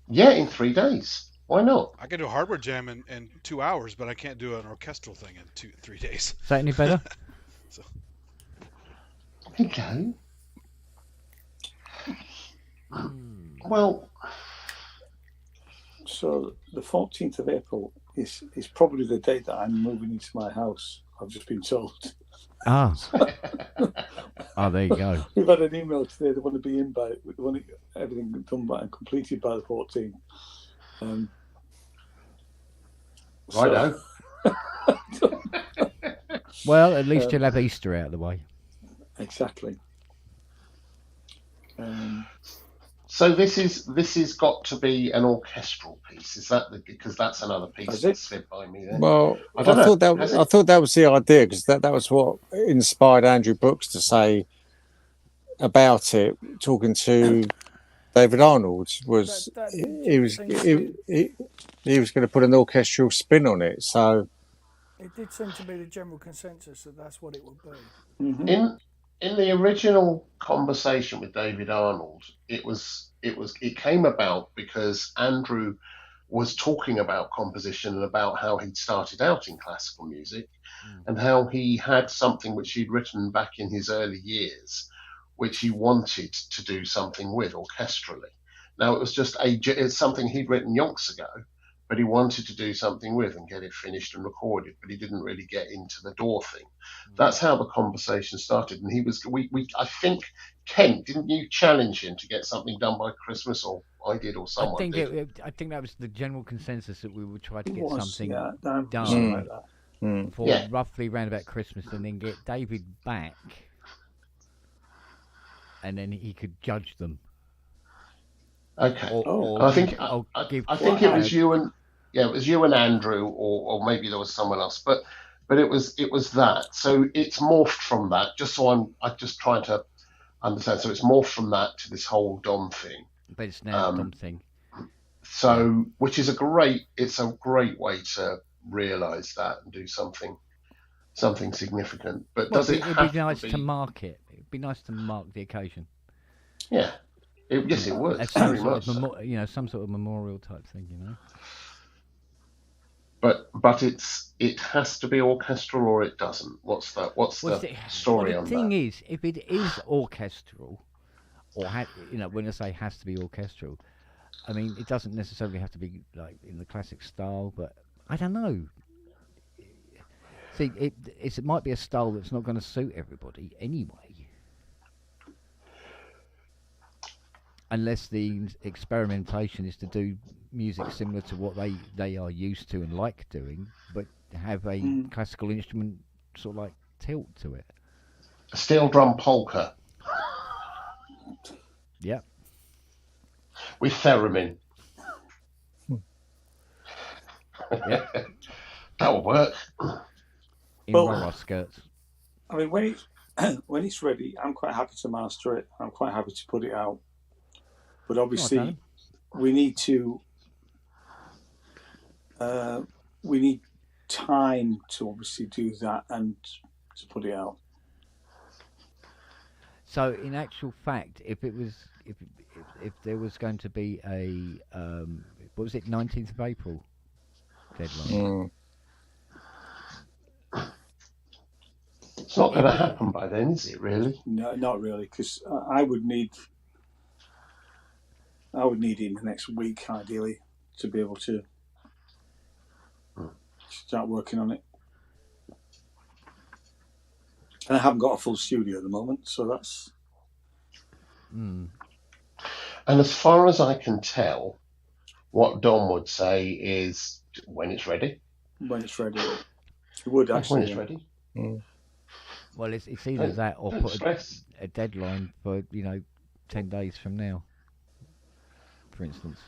Speaker 7: Yeah, in 3 days. Why not?
Speaker 6: I can do a hardware jam in 2 hours, but I can't do an orchestral thing in 3 days.
Speaker 1: Is that any better?
Speaker 7: There you go. Well,
Speaker 3: So the 14th of April is probably the date that I'm moving into my house. I've just been told.
Speaker 1: Ah. Oh, there you go.
Speaker 3: We've had an email today. They want to be in by. They want everything done by and completed by the 14th.
Speaker 7: righto.
Speaker 1: Well, at least you'll have Easter out of the way.
Speaker 3: Exactly.
Speaker 7: So this is got to be an orchestral piece. Is that because that's another piece
Speaker 3: Is
Speaker 7: that
Speaker 3: it?
Speaker 7: slipped by me there?
Speaker 4: Well,
Speaker 7: I don't know. Has it?
Speaker 4: I thought that was the idea, because that was what inspired Andrew Brooks to say about it, talking to David Arnold, was he was going to put an orchestral spin on it. So
Speaker 2: It did seem to be the general consensus that that's what it would be.
Speaker 3: Mm-hmm.
Speaker 7: In the original conversation with David Arnold, it came about because Andrew was talking about composition and about how he'd started out in classical music and how he had something which he'd written back in his early years, which he wanted to do something with orchestrally. Now, it was just it's something he'd written yonks ago, but he wanted to do something with and get it finished and recorded, but he didn't really get into the door thing. That's how the conversation started. And I think, Kent, didn't you challenge him to get something done by Christmas, or I did, or someone did?
Speaker 1: I think that was the general consensus, that we would try to get
Speaker 3: Was,
Speaker 1: something
Speaker 3: yeah,
Speaker 1: done
Speaker 3: like that.
Speaker 1: for roughly around about Christmas, and then get David back, and then he could judge them.
Speaker 7: Okay.
Speaker 1: Or
Speaker 7: I think it was
Speaker 1: you.
Speaker 7: it was you and Andrew, or maybe there was someone else, but it was that. So it's morphed from that. Just so I'm just trying to understand. So it's morphed from that to this whole Dom thing.
Speaker 1: But it's now a Dom thing.
Speaker 7: So, which is a great way to realise that and do something significant. But does it?
Speaker 1: It'd be nice to mark it. It'd be nice to mark the occasion.
Speaker 7: Yeah. Yes, it would.
Speaker 1: As some
Speaker 7: Very
Speaker 1: sort
Speaker 7: much.
Speaker 1: of some sort of memorial type thing,
Speaker 7: But it has to be orchestral, or it doesn't. What's the story on that?
Speaker 1: The thing is, if it is orchestral, or when I say has to be orchestral, I mean it doesn't necessarily have to be like in the classic style, but I don't know. See, it might be a style that's not going to suit everybody anyway. Unless the experimentation is to do music similar to what they are used to and like doing, but have a classical instrument sort of like tilt to it.
Speaker 7: A steel drum polka.
Speaker 1: Yep.
Speaker 7: With theremin.
Speaker 1: Yep.
Speaker 7: That'll work.
Speaker 1: In
Speaker 3: Well,
Speaker 1: roller skirts.
Speaker 3: I mean, when it's ready, I'm quite happy to master it. I'm quite happy to put it out. But obviously, we need to. We need time to obviously do that and to put it out.
Speaker 1: So, in actual fact, if there was going to be a what was it, 19th of April deadline?
Speaker 7: It's not going to happen by then, is it? Really?
Speaker 3: No, not really, because I would need it in the next week, ideally, to be able to start working on it. And I haven't got a full studio at the moment, so that's...
Speaker 7: And as far as I can tell, what Dom would say is when it's ready.
Speaker 3: When it's ready. It would actually.
Speaker 7: When it's ready.
Speaker 1: Well, it's either that or put a deadline for 10 days from now, for instance.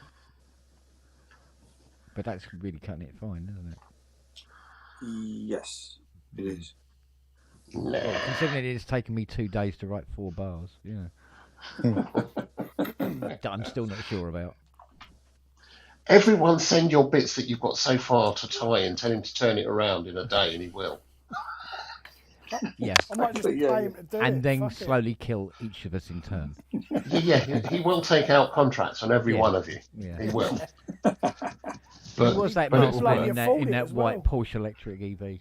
Speaker 1: But that's really cutting it fine, isn't it?
Speaker 3: Yes, it is.
Speaker 1: Well, considering it's taken me 2 days to write 4 bars, that I'm still not sure about.
Speaker 7: Everyone send your bits that you've got so far to Ty and tell him to turn it around in a day, and he will.
Speaker 1: Yeah.
Speaker 2: I might just pay him to do
Speaker 1: And
Speaker 2: it.
Speaker 1: then
Speaker 2: Fuck it.
Speaker 1: slowly kill each of us in turn.
Speaker 7: Yeah, he will take out contracts on every one of you.
Speaker 1: Yeah.
Speaker 7: He will. But,
Speaker 1: was that
Speaker 7: but it
Speaker 1: mask
Speaker 7: will
Speaker 1: man
Speaker 7: work.
Speaker 1: in that,
Speaker 2: afford it
Speaker 1: in that
Speaker 2: as
Speaker 1: white
Speaker 2: well.
Speaker 1: Porsche electric E EV?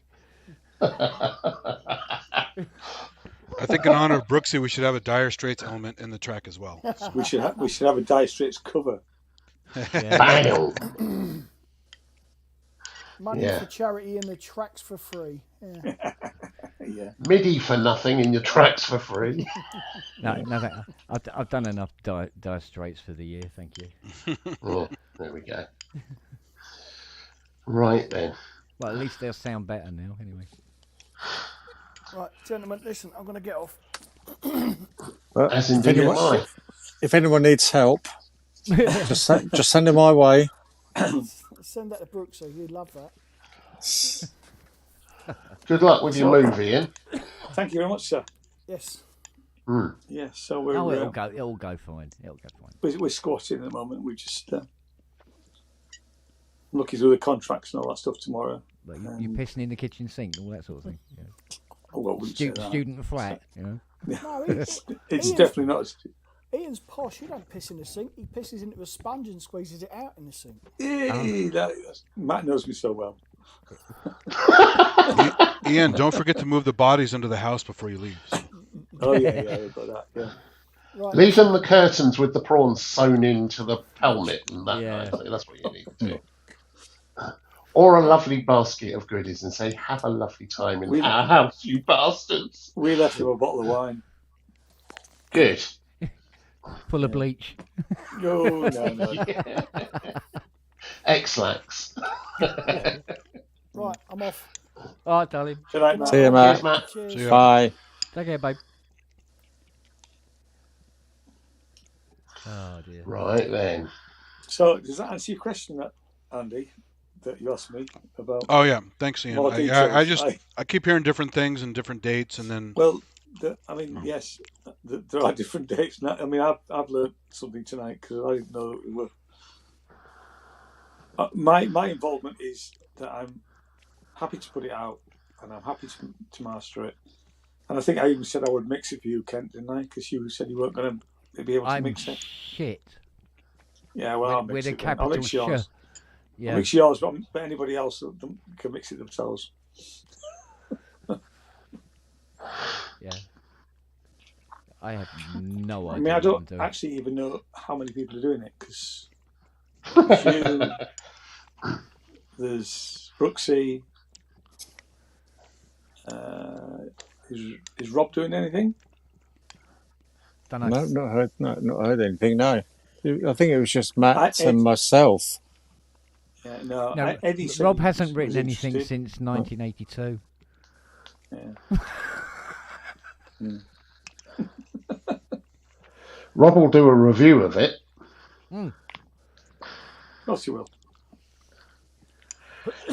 Speaker 6: I think in honor of Brooksy, we should have a Dire Straits element in the track as well. So.
Speaker 3: We should have a Dire Straits cover.
Speaker 1: Yeah.
Speaker 7: Bang!
Speaker 2: Money
Speaker 7: Yeah.
Speaker 2: for charity and the tracks for free. Yeah.
Speaker 3: Yeah.
Speaker 7: MIDI for nothing in your tracks for free.
Speaker 1: No, I've done enough Dire Straits for the year, thank you.
Speaker 7: Oh, there we go. Right then.
Speaker 1: Well, at least they'll sound better now, anyway.
Speaker 2: Right, gentlemen, listen, I'm going to get off.
Speaker 4: But
Speaker 7: As
Speaker 4: if,
Speaker 7: indeed am
Speaker 4: anyone,
Speaker 7: I.
Speaker 4: if anyone needs help, just send it my way.
Speaker 2: Send that to Brooksy, he'd love that.
Speaker 7: Good luck with your move, Ian.
Speaker 3: Thank you very much, sir.
Speaker 2: Yes.
Speaker 7: Mm.
Speaker 3: Yeah. So we're
Speaker 1: Oh, it'll go fine. It'll go fine.
Speaker 3: we're squatting at the moment. We just looking through the contracts and all that stuff tomorrow.
Speaker 1: But you're pissing in the kitchen sink, all that sort of thing. Yeah.
Speaker 3: Oh, well, I wouldn't say that.
Speaker 1: Student flat, you know.
Speaker 2: No,
Speaker 3: It's
Speaker 2: Ian's-
Speaker 3: definitely not.
Speaker 2: Ian's posh. He don't piss in the sink. He pisses into a sponge and squeezes it out in the sink.
Speaker 3: Matt knows me so well.
Speaker 6: Ian, don't forget to move the bodies into the house before you leave.
Speaker 3: Oh yeah, I've got that. Yeah.
Speaker 2: Right.
Speaker 7: Leave them the curtains with the prawns sewn into the pelmet and that
Speaker 1: Yeah.
Speaker 7: kind of thing. That's what you need to do. Or a lovely basket of goodies and say, have a lovely time in our house, you bastards.
Speaker 3: We left him a bottle of wine.
Speaker 7: Good.
Speaker 1: Full of bleach.
Speaker 3: No.
Speaker 7: X-Lax.
Speaker 2: Right, I'm off.
Speaker 1: All right, darling.
Speaker 3: Good night, Matt.
Speaker 4: See you,
Speaker 7: Cheers,
Speaker 4: mate.
Speaker 7: Matt.
Speaker 2: Cheers.
Speaker 6: See ya.
Speaker 4: Bye.
Speaker 1: Take care, babe. Oh, dear.
Speaker 7: Right then.
Speaker 3: So does that answer your question, Andy, that you asked me about?
Speaker 6: Oh yeah, thanks, Ian.
Speaker 3: More
Speaker 6: I
Speaker 3: details.
Speaker 6: I keep hearing different things and different dates, and then
Speaker 3: Well, yes, there are different dates. Now, I mean, I've learned something tonight because I didn't know that we were. My involvement is that I'm happy to put it out, and I'm happy to master it. And I think I even said I would mix it for you, Kent, didn't I? Because you said you weren't going to be able to
Speaker 1: I'm
Speaker 3: mix it.
Speaker 1: shit.
Speaker 3: Yeah, well, I'll
Speaker 1: With
Speaker 3: mix
Speaker 1: a
Speaker 3: it. Then. I'll
Speaker 1: capital
Speaker 3: mix yours.
Speaker 1: sh. Yeah.
Speaker 3: I'll mix yours, but anybody else can mix it themselves.
Speaker 1: Yeah. I have no
Speaker 3: I
Speaker 1: idea.
Speaker 3: mean, I
Speaker 1: what I'm
Speaker 3: don't
Speaker 1: doing.
Speaker 3: actually even know how many people are doing it because you, there's Brooksy. Is Rob doing anything?
Speaker 1: Don't know.
Speaker 4: No, not heard anything. No, I think it was just Matt
Speaker 3: Ed-
Speaker 4: and myself.
Speaker 3: Yeah, no.
Speaker 1: No,
Speaker 3: Eddie said
Speaker 1: Rob
Speaker 3: he
Speaker 1: hasn't
Speaker 3: was
Speaker 1: written anything
Speaker 3: interested.
Speaker 1: since 1982.
Speaker 3: Yeah.
Speaker 7: Rob will do a review of it.
Speaker 3: Of course he will.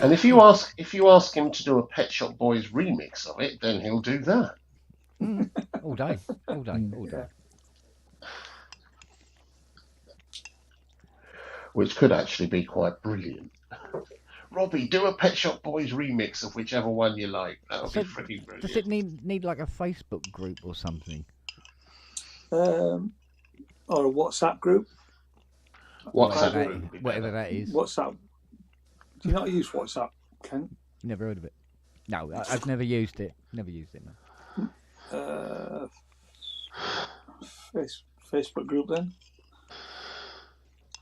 Speaker 7: And if you ask him to do a Pet Shop Boys remix of it, then he'll do that.
Speaker 1: All day. All day. All day.
Speaker 7: Which could actually be quite brilliant. Robbie, do a Pet Shop Boys remix of whichever one you like. That'll
Speaker 1: So,
Speaker 7: be pretty brilliant.
Speaker 1: Does it need like a Facebook group or something?
Speaker 3: Or a WhatsApp group.
Speaker 7: WhatsApp
Speaker 1: Whatever
Speaker 7: group would be
Speaker 1: whatever
Speaker 7: better.
Speaker 1: that is.
Speaker 3: WhatsApp. Do you not use WhatsApp, Ken?
Speaker 1: Never heard of it. No, I've never used it. Never used it, man.
Speaker 3: Facebook group then.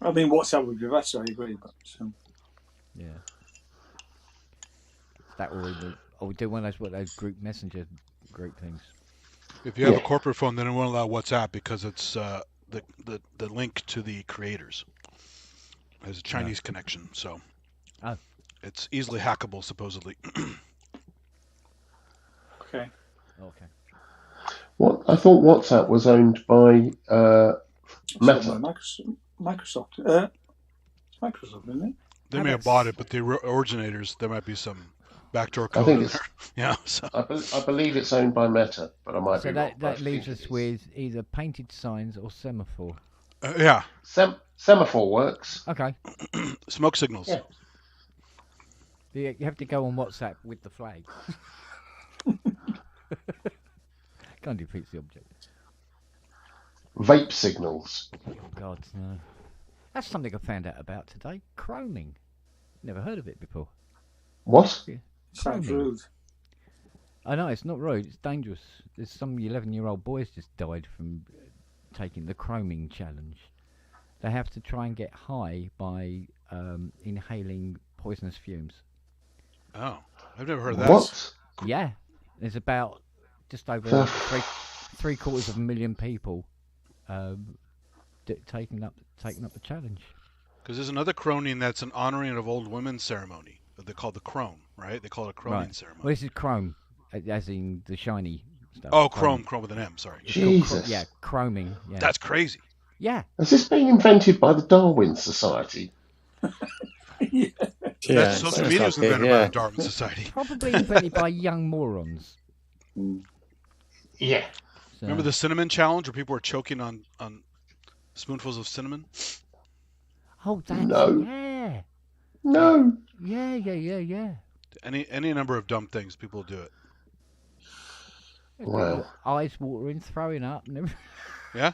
Speaker 3: I mean, WhatsApp would be better. I agree, but
Speaker 1: Yeah. That or we do one of those group messenger group things.
Speaker 6: if you have a
Speaker 7: Yeah.
Speaker 6: corporate phone, then it won't allow WhatsApp because it's the link to the creators has a Chinese connection, so
Speaker 1: Oh.
Speaker 6: it's easily hackable supposedly.
Speaker 3: okay.
Speaker 1: Okay.
Speaker 7: What I thought WhatsApp was owned by Meta.
Speaker 3: So Microsoft. It's Microsoft, isn't it?
Speaker 6: They may have bought it, but the originators, there might be some backdoor code
Speaker 7: think
Speaker 6: in
Speaker 7: it's-
Speaker 6: there. Yeah, so
Speaker 7: I believe it's owned by Meta, but I might
Speaker 1: So
Speaker 7: be wrong.
Speaker 1: that
Speaker 7: I
Speaker 1: leaves
Speaker 7: think
Speaker 1: us
Speaker 7: it is.
Speaker 1: with either painted signs or semaphore.
Speaker 6: yeah,
Speaker 7: Semaphore works.
Speaker 1: Okay.
Speaker 6: smoke signals.
Speaker 7: Yeah.
Speaker 1: You have to go on WhatsApp with the flag. Kind of defeats the object.
Speaker 7: Vape signals.
Speaker 1: Oh God, no. That's something I found out about today. Chroning. Never heard of it before.
Speaker 7: What?
Speaker 3: Sounds
Speaker 1: Chroming.
Speaker 3: rude.
Speaker 1: I know, it's not rude, it's dangerous. There's some 11-year-old boys just died from taking the chroming challenge. They have to try and get high by inhaling poisonous fumes.
Speaker 6: Oh, I've never heard of that.
Speaker 7: What?
Speaker 1: Yeah, there's about just over
Speaker 7: The
Speaker 1: three-quarters of a million people taking up the challenge.
Speaker 6: Because there's another croning that's an honoring of old women's ceremony. They call it the crone, right? They call it a croning
Speaker 1: Right.
Speaker 6: ceremony.
Speaker 1: Well, this is chrome, as in the shiny stuff.
Speaker 6: Oh, chrome with an M. Sorry.
Speaker 1: It's called
Speaker 7: Jesus.
Speaker 1: yeah, chroming. Yeah.
Speaker 6: That's crazy.
Speaker 1: yeah.
Speaker 7: Has this been invented by the Darwin Society?
Speaker 6: That's social
Speaker 4: sounds
Speaker 6: media was
Speaker 4: like it,
Speaker 6: invented by
Speaker 4: yeah.
Speaker 6: the Darwin Society.
Speaker 1: Probably invented by young morons.
Speaker 7: Yeah.
Speaker 1: So,
Speaker 6: Remember the cinnamon challenge where people were choking on spoonfuls of cinnamon?
Speaker 1: Oh, that's
Speaker 7: No.
Speaker 1: yeah.
Speaker 7: No.
Speaker 1: Yeah.
Speaker 6: Any number of dumb things, people do it.
Speaker 7: Wow.
Speaker 1: Eyes watering, throwing up, and everything.
Speaker 6: Yeah.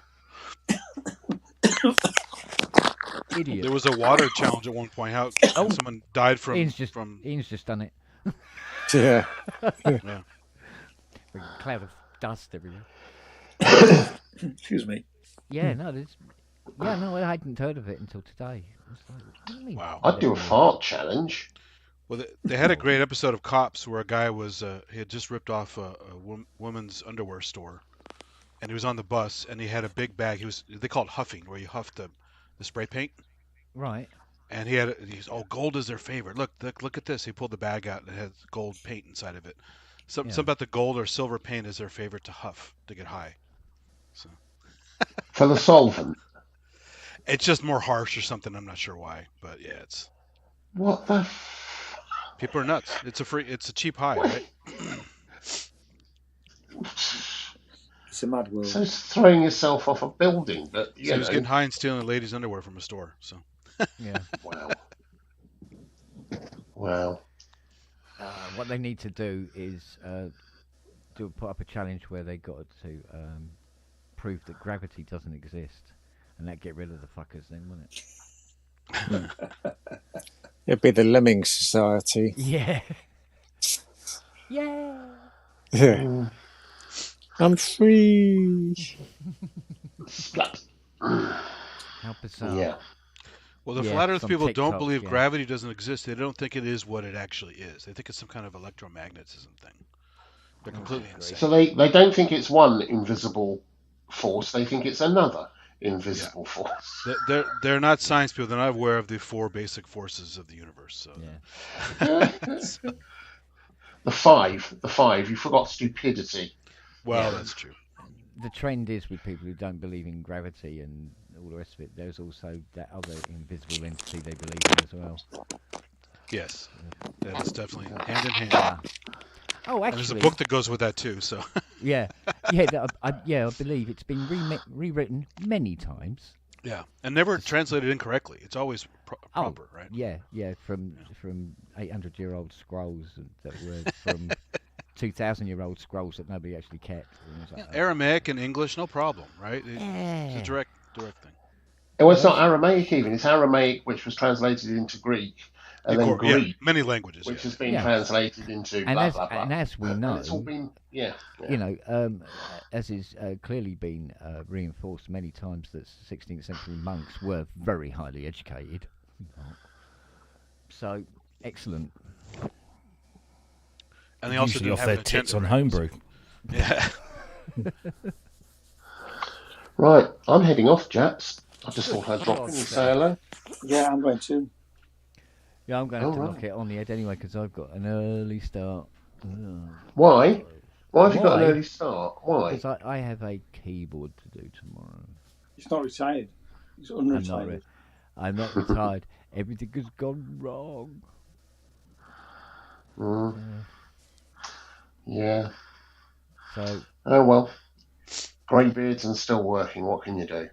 Speaker 1: Idiot.
Speaker 6: There was a water challenge at one point. How someone died from
Speaker 1: Ian's just done it.
Speaker 4: Yeah.
Speaker 6: yeah.
Speaker 1: A cloud of dust everywhere.
Speaker 3: Excuse me.
Speaker 1: Yeah, no, I hadn't heard of it until today. It's like, what do you mean?
Speaker 6: Wow.
Speaker 7: I'd do a fart challenge.
Speaker 6: Well, they had a great episode of Cops where a guy was he had just ripped off a woman's underwear store, and he was on the bus and he had a big bag. They call it huffing, where you huff the spray paint.
Speaker 1: Right.
Speaker 6: And he's gold is their favorite. Look at this. He pulled the bag out and it had gold paint inside of it. Something about the gold or silver paint is their favorite to huff to get high. So
Speaker 7: For the solvent.
Speaker 6: it's just more harsh or something. I'm not sure why, but yeah, it's
Speaker 7: What the?
Speaker 6: people are nuts. It's a cheap high, right?
Speaker 3: It's a mad world.
Speaker 7: So it's throwing yourself off a building, but
Speaker 6: So
Speaker 7: you
Speaker 6: he was
Speaker 7: know.
Speaker 6: getting high and stealing a lady's underwear from a store. So
Speaker 1: Yeah.
Speaker 7: Wow. Wow.
Speaker 1: What they need to do is put up a challenge where they got to prove that gravity doesn't exist, and that get rid of the fuckers then, wouldn't it?
Speaker 4: It'd be the Lemming Society.
Speaker 1: Yeah. Yeah.
Speaker 4: Yeah. I'm free.
Speaker 7: Splat.
Speaker 1: How bizarre.
Speaker 7: Yeah.
Speaker 6: well, the
Speaker 1: Yeah,
Speaker 6: flat Earth
Speaker 1: some
Speaker 6: people don't
Speaker 1: TikTok,
Speaker 6: believe
Speaker 1: yeah.
Speaker 6: gravity doesn't exist. They don't think it is what it actually is. They think it's some kind of electromagnetism thing. They're completely insane.
Speaker 7: So they don't think it's one invisible force. They think it's another invisible force.
Speaker 6: They're not science people. They're not aware of the four basic forces of the universe. So
Speaker 1: Yeah.
Speaker 7: The five. You forgot stupidity.
Speaker 6: well, that's true.
Speaker 1: The trend is with people who don't believe in gravity and all the rest of it, there's also that other invisible entity they believe in as well.
Speaker 6: Yes, that is definitely hand in hand.
Speaker 1: Oh,
Speaker 6: And there's a
Speaker 1: actually,
Speaker 6: book that goes with that too. So
Speaker 1: yeah, I believe it's been rewritten many times.
Speaker 6: yeah, and never translated incorrectly. It's always proper, right?
Speaker 1: Yeah, from 800-year-old scrolls that were from 2,000-year-old scrolls that nobody actually kept. And it was like,
Speaker 6: Aramaic and English, no problem, right? It's
Speaker 1: Yeah.
Speaker 6: a direct thing.
Speaker 7: Oh, it's not Aramaic even. It's Aramaic, which was translated into Greek, and then
Speaker 6: Yeah,
Speaker 7: Greek,
Speaker 6: many languages.
Speaker 7: which
Speaker 6: Yeah.
Speaker 7: has been
Speaker 1: Yeah.
Speaker 7: translated into
Speaker 1: And
Speaker 7: blah
Speaker 1: as
Speaker 7: blah blah.
Speaker 1: and as we know,
Speaker 7: And it's all been
Speaker 1: you know, as is clearly been reinforced many times, that 16th century monks were very highly educated. So excellent.
Speaker 6: And they also
Speaker 5: Usually
Speaker 6: didn't
Speaker 5: off
Speaker 6: have
Speaker 5: their
Speaker 6: an
Speaker 5: tits on
Speaker 6: agenda, right?
Speaker 5: homebrew.
Speaker 6: Yeah.
Speaker 7: Right, I'm heading off, chaps. I just thought I'd drop in and say hello.
Speaker 3: Yeah, I'm going to.
Speaker 1: Yeah, I'm going to have to
Speaker 7: All
Speaker 1: knock it on the head anyway because I've got an early start.
Speaker 7: Why? Why have you got an
Speaker 1: Why?
Speaker 7: early start? Why?
Speaker 1: Because I have a keyboard to do tomorrow.
Speaker 3: It's not retired. It's
Speaker 1: I'm not,
Speaker 3: unretired.
Speaker 1: I'm not retired. Everything has gone wrong.
Speaker 7: Yeah.
Speaker 1: So
Speaker 7: Oh well. Greybeards and still working. What can you do?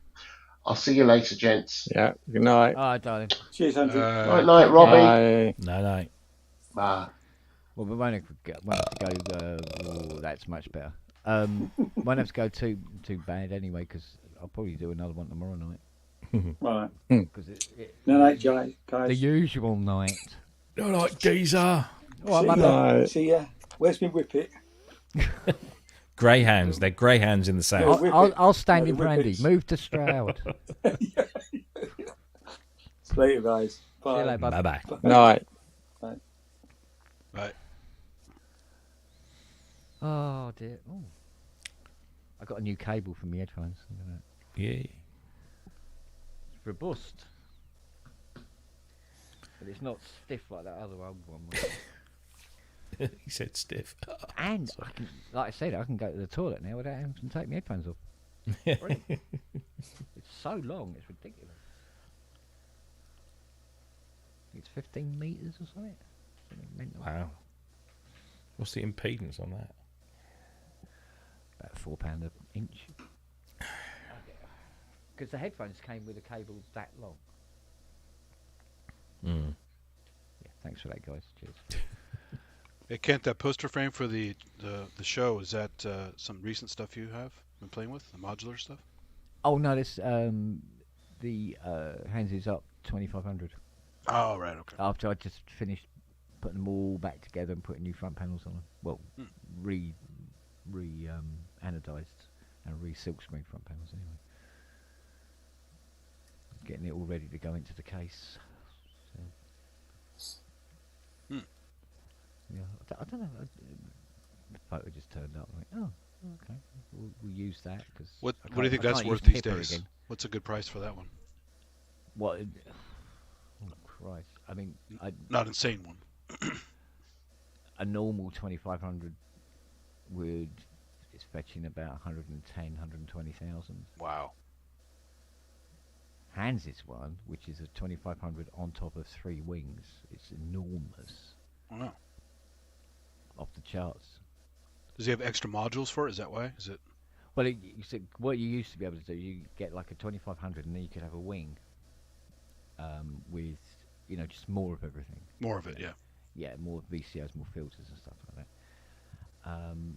Speaker 7: I'll see you later, gents.
Speaker 4: Yeah. Good night.
Speaker 1: oh, darling.
Speaker 3: Cheers, Andrew.
Speaker 7: Night, night, Robbie.
Speaker 4: Bye.
Speaker 5: No.
Speaker 7: Bye.
Speaker 1: Well, we won't have to go. Oh, that's much better. Won't have to go too bad anyway because I'll probably do another one tomorrow night.
Speaker 3: Right.
Speaker 1: Because
Speaker 3: No, guys.
Speaker 1: the usual night.
Speaker 5: You're like geezer.
Speaker 1: All right, mate.
Speaker 4: No.
Speaker 3: See ya. Where's my whippet?
Speaker 5: Greyhounds. They're greyhounds in the south.
Speaker 3: whip
Speaker 1: I'll,
Speaker 3: it.
Speaker 1: I'll stand
Speaker 3: No,
Speaker 1: in for
Speaker 3: whip
Speaker 1: Andy.
Speaker 3: it.
Speaker 1: Move to Stroud.
Speaker 3: Later, guys.
Speaker 1: See you
Speaker 3: Bye.
Speaker 1: later, bud.
Speaker 5: Bye bye.
Speaker 4: No.
Speaker 6: Right.
Speaker 1: Oh dear. Oh. I got a new cable for my headphones. I'm gonna...
Speaker 5: Yeah.
Speaker 1: It's robust, but it's not stiff like that other old one was.
Speaker 5: He said stiff.
Speaker 1: And I can, like I said, I can go to the toilet now without having to take my headphones off. Brilliant. It's so long, it's ridiculous. It's 15 meters or something. Something mental.
Speaker 5: Wow. What's the impedance on that?
Speaker 1: About £4 an inch. Because the headphones came with a cable that long.
Speaker 5: Mm.
Speaker 1: Yeah, thanks for that, guys. Cheers.
Speaker 6: Hey, Kent, that poster frame for the show, is that some recent stuff you have been playing with, the modular stuff?
Speaker 1: Oh no, this the Hands Is Up 2500.
Speaker 6: Oh, right, okay.
Speaker 1: After I just finished putting them all back together and putting new front panels on them. Well, anodized and silk screen front panels anyway. Getting it all ready to go into the case. So. Yeah, I don't know. The photo just turned up. I went, oh, okay. We'll use that because.
Speaker 6: What do you think that's worth these days? What's a good price for that one?
Speaker 1: What? Oh Christ! I mean,
Speaker 6: Not insane one.
Speaker 1: a normal 2500 is fetching about 110, 120,000.
Speaker 6: Wow.
Speaker 1: Hans's one, which is a 2500 on top of 3 wings, it's enormous,
Speaker 6: Wow.
Speaker 1: off the charts.
Speaker 6: Does he have extra modules for it? Is that why? Is it?
Speaker 1: Well, what you used to be able to do, you get like a 2500 and then you could have a wing with, just more of everything.
Speaker 6: More of it, yeah.
Speaker 1: Yeah, more VCOs, more filters and stuff like that.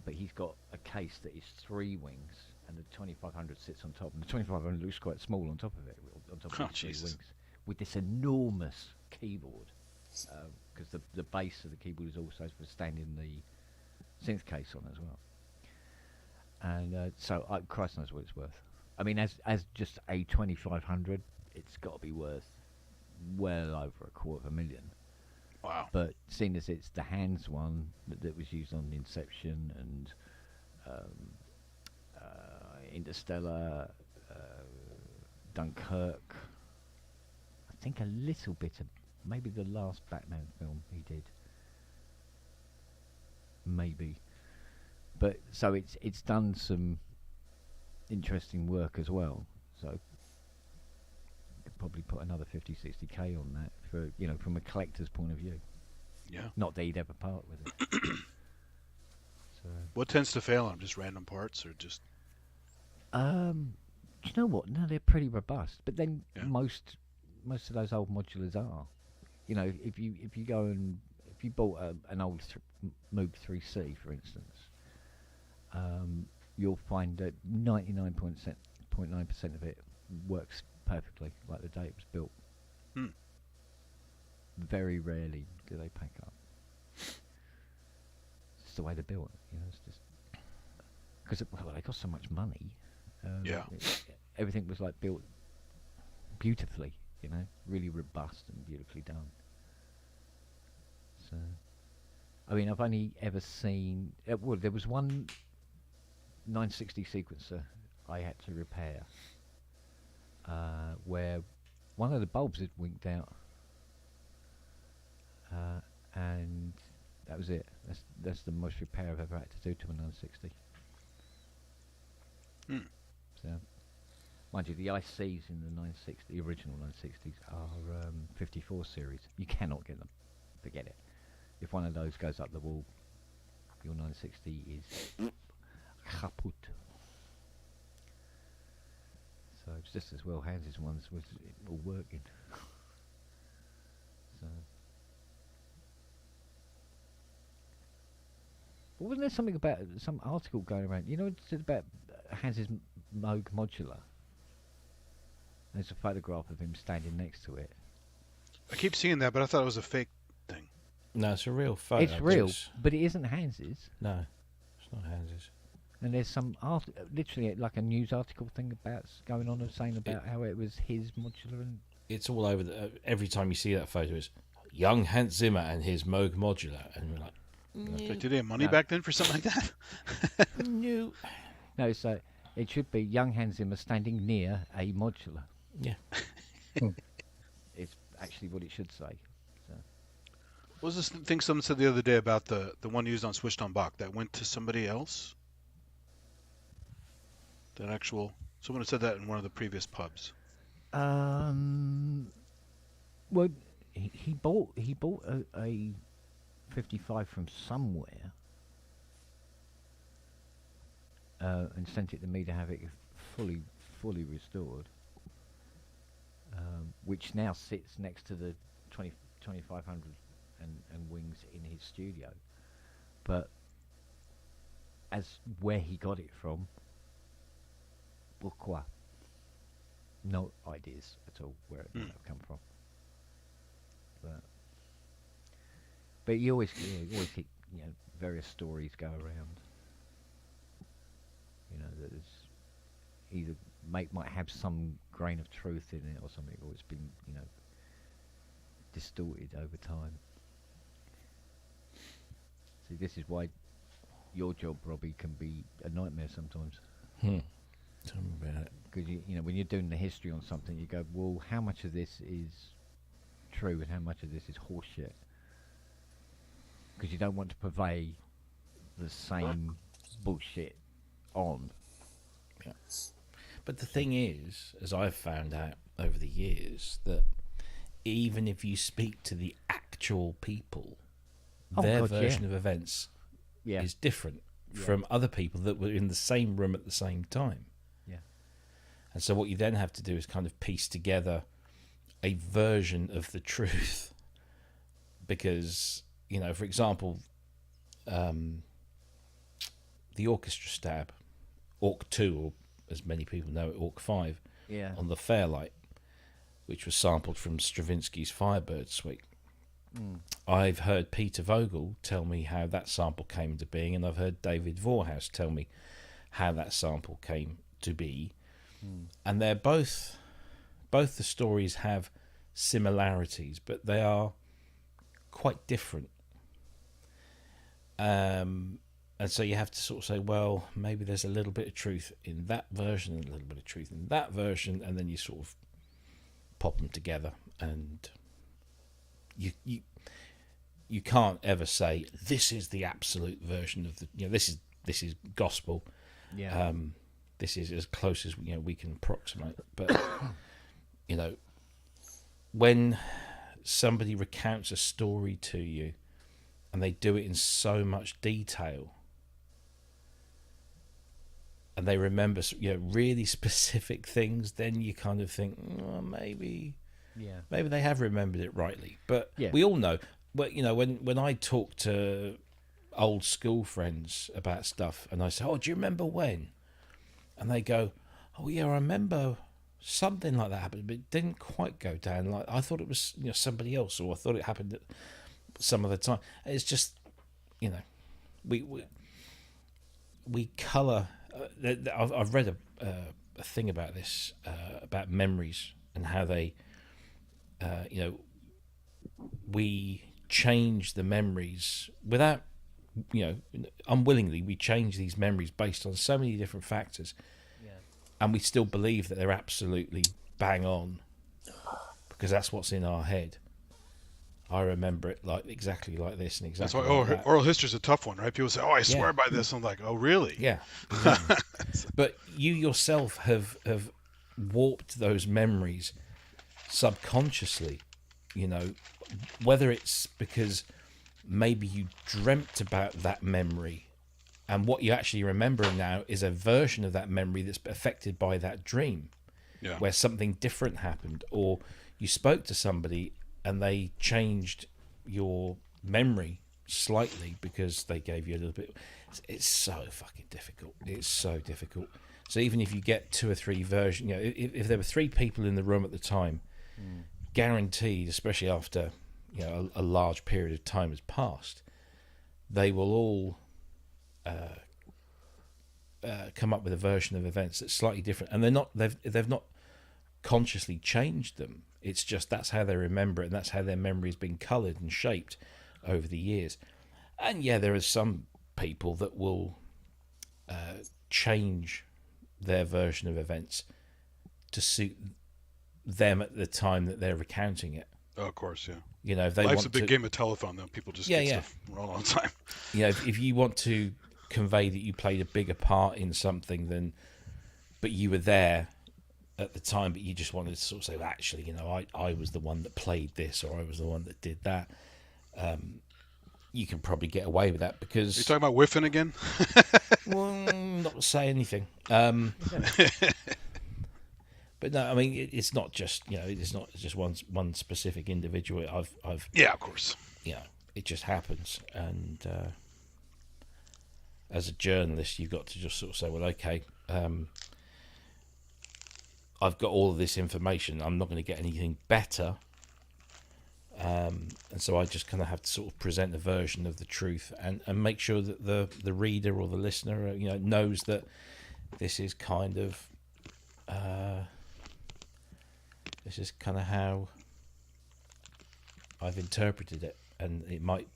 Speaker 1: But he's got a case that is 3 wings, and the 2500 sits on top, and the 2500 looks quite small on top of it, on top of the 3 wings, with this enormous keyboard, because the base of the keyboard is also withstanding the synth case on as well. And so, Christ knows what it's worth. I mean, as just a 2500, it's got to be worth well over $250,000.
Speaker 6: Wow.
Speaker 1: But seeing as it's the Hands one that was used on Inception and Interstellar, Dunkirk, I think a little bit of maybe the last Batman film he did, maybe. But so it's done some interesting work as well. So could probably put another 50-60K on that for from a collector's point of view.
Speaker 6: Yeah.
Speaker 1: Not that he'd ever part with it. So
Speaker 6: What tends to fail on them? Just random parts, or just?
Speaker 1: do you know what? No, they're pretty robust. But then
Speaker 6: Yeah.
Speaker 1: most of those old modulars are. If you go and if you bought an old Moog 3C, for instance, you'll find that 99.9% of it works perfectly like the day it was built. Very rarely do they pack up. It's just the way they're built. It's just because they cost so much money.
Speaker 6: Yeah.
Speaker 1: Everything was like built beautifully, really robust and beautifully done. So, I mean, I've only ever seen. Well, there was one 960 sequencer I had to repair, where one of the bulbs had winked out, and that was it. That's the most repair I've ever had to do to a 960. So, mind you, the ICs in the 960, the original 960s, are 54 series. You cannot get them. Forget it. If one of those goes up the wall, your 960 is kaput. So it's just as well Hans's ones was all working. So. Well, wasn't there something about some article going around? It's about Hans's Moog modular. There's a photograph of him standing next to it.
Speaker 6: I keep seeing that, but I thought it was a fake thing.
Speaker 5: No, it's a real photo.
Speaker 1: It's real,
Speaker 5: It's-
Speaker 1: but it isn't Hans's.
Speaker 5: No, it's not Hans's.
Speaker 1: And there's some literally like a news article thing about going on and saying about how it was his modular and
Speaker 5: It's all over. Every time you see that photo, it's young Hans Zimmer and his Moog modular, and we're like,
Speaker 6: Did they have money
Speaker 1: No.
Speaker 6: back then for something like that?
Speaker 5: no.
Speaker 1: no. So it should be young Hans Zimmer standing near a modular.
Speaker 5: Yeah.
Speaker 1: It's actually what it should say.
Speaker 6: What was this thing someone said the other day about the one used on Switched on Bach that went to somebody else? That actual someone had said that in one of the previous pubs.
Speaker 1: Well, he bought a 55 from somewhere, and sent it to me to have it fully restored, which now sits next to the 2500 and wings in his studio. But as where he got it from, pourquoi? No ideas at all where it might have come from. But you always get various stories go around. That is either might have some grain of truth in it or something, or it's been distorted over time. See, this is why your job, Robbie, can be a nightmare sometimes.
Speaker 5: Tell me about it.
Speaker 1: Because when you're doing the history on something, you go, well, how much of this is true and how much of this is horseshit? Because you don't want to purvey the same bullshit on.
Speaker 5: Yeah. But the thing is, as I've found out over the years, that even if you speak to the actual people,
Speaker 1: Oh,
Speaker 5: their
Speaker 1: God,
Speaker 5: version
Speaker 1: yeah.
Speaker 5: of events
Speaker 1: Yeah.
Speaker 5: is different
Speaker 1: Yeah.
Speaker 5: from other people that were in the same room at the same time.
Speaker 1: Yeah.
Speaker 5: And so what you then have to do is kind of piece together a version of the truth. Because, for example, the orchestra stab, Orc 2, or as many people know it, Orc 5,
Speaker 1: Yeah.
Speaker 5: on the Fairlight, which was sampled from Stravinsky's Firebird Suite. I've heard Peter Vogel tell me how that sample came into being, and I've heard David Vorhaus tell me how that sample came to be. And they're both the stories have similarities, but they are quite different. And so you have to sort of say, well, maybe there's a little bit of truth in that version and a little bit of truth in that version, and then you sort of pop them together, and you can't ever say this is the absolute version of the this is gospel.
Speaker 1: Yeah.
Speaker 5: This is as close as we can approximate. But when somebody recounts a story to you and they do it in so much detail, and they remember really specific things, then you kind of think, oh, maybe they have remembered it rightly. But
Speaker 1: Yeah.
Speaker 5: we all know, when I talk to old school friends about stuff, and I say, oh, do you remember when? And they go, oh yeah, I remember something like that happened, but it didn't quite go down. Like I thought it was somebody else, or I thought it happened at some other time. It's just we colour. I've read a thing about this about memories and how they we change the memories without unwillingly. We change these memories based on so many different factors, and we still believe that they're absolutely bang on because that's what's in our head. I remember it exactly like this and
Speaker 6: That's
Speaker 5: exactly
Speaker 6: why
Speaker 5: like that.
Speaker 6: oral history is a tough one, right? People say, "Oh, I swear
Speaker 5: Yeah.
Speaker 6: by this." I'm like, "Oh, really?"
Speaker 5: Yeah. But you yourself have warped those memories subconsciously, whether it's because maybe you dreamt about that memory and what you actually remember now is a version of that memory that's affected by that dream, where something different happened, or you spoke to somebody and they changed your memory slightly because they gave you a little bit. It's so fucking difficult. It's so difficult. So even if you get 2 or 3 versions, if there were 3 people in the room at the time, guaranteed, especially after a large period of time has passed, they will all come up with a version of events that's slightly different, and they've not consciously changed them. It's just that's how they remember it, and that's how their memory has been coloured and shaped over the years. And yeah, there are some people that will change their version of events to suit them at the time that they're recounting it.
Speaker 6: Oh, of course, yeah.
Speaker 5: If they
Speaker 6: Life's
Speaker 5: want
Speaker 6: a big
Speaker 5: to,
Speaker 6: game of telephone, though. People just get stuff wrong all the time.
Speaker 5: if you want to convey that you played a bigger part in something but you were there at the time, but you just wanted to sort of say, well, actually, I was the one that played this, or I was the one that did that. You can probably get away with that because
Speaker 6: You're talking about whiffing again?
Speaker 5: well, not to say anything. But no, I mean it's not just it's not just one specific individual. I've
Speaker 6: Yeah, of course.
Speaker 5: It just happens, and as a journalist, you've got to just sort of say, well, okay, I've got all of this information. I'm not going to get anything better, and so I just kind of have to sort of present a version of the truth and make sure that the reader or the listener, knows that this is kind of how I've interpreted it, and it might,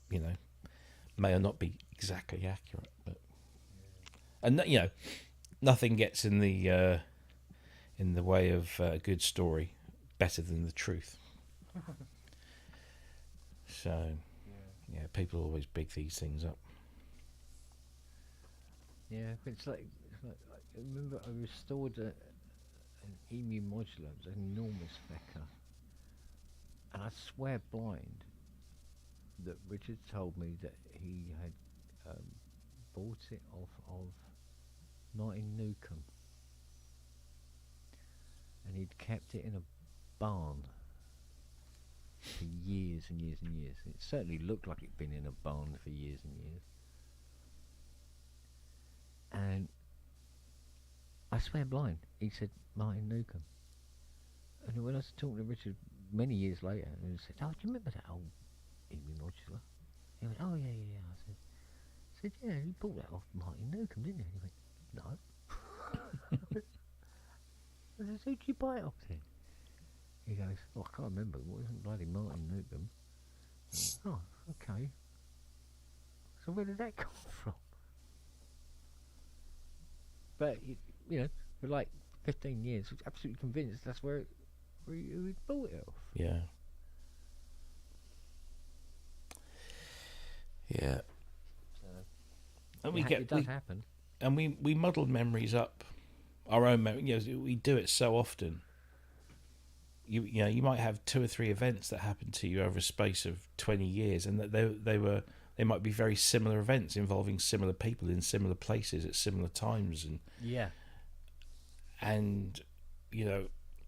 Speaker 5: may or not be exactly accurate, but nothing gets in the way of a good story better than the truth. So, people always big these things up.
Speaker 1: Yeah, it's like I remember I restored an Emu modular. It was an enormous fecker, and I swear blind that Richard told me that he had bought it off of Martin Newcomb, and he'd kept it in a barn for years and years and years. It certainly looked like it'd been in a barn for years and years. And I swear blind, he said Martin Newcomb. And when I was talking to Richard many years later, and he said, "Oh, do you remember that old Emu modular?" He went, "Oh, yeah. I said, "Yeah, you bought that off Martin Newcomb, didn't you?" And he went, "No." I said, "Who did you buy it off then?" He goes, "Oh, I can't remember. It wasn't bloody Martin Newcomb." Oh, okay. So where did that come from? But for like 15 years, I was absolutely convinced that's where he bought it off.
Speaker 5: Yeah. And
Speaker 1: It does happen.
Speaker 5: And we muddle memories up, our own memory. We do it so often. You might have 2 or 3 events that happen to you over a space of 20 years, and that they might be very similar events involving similar people in similar places at similar times, and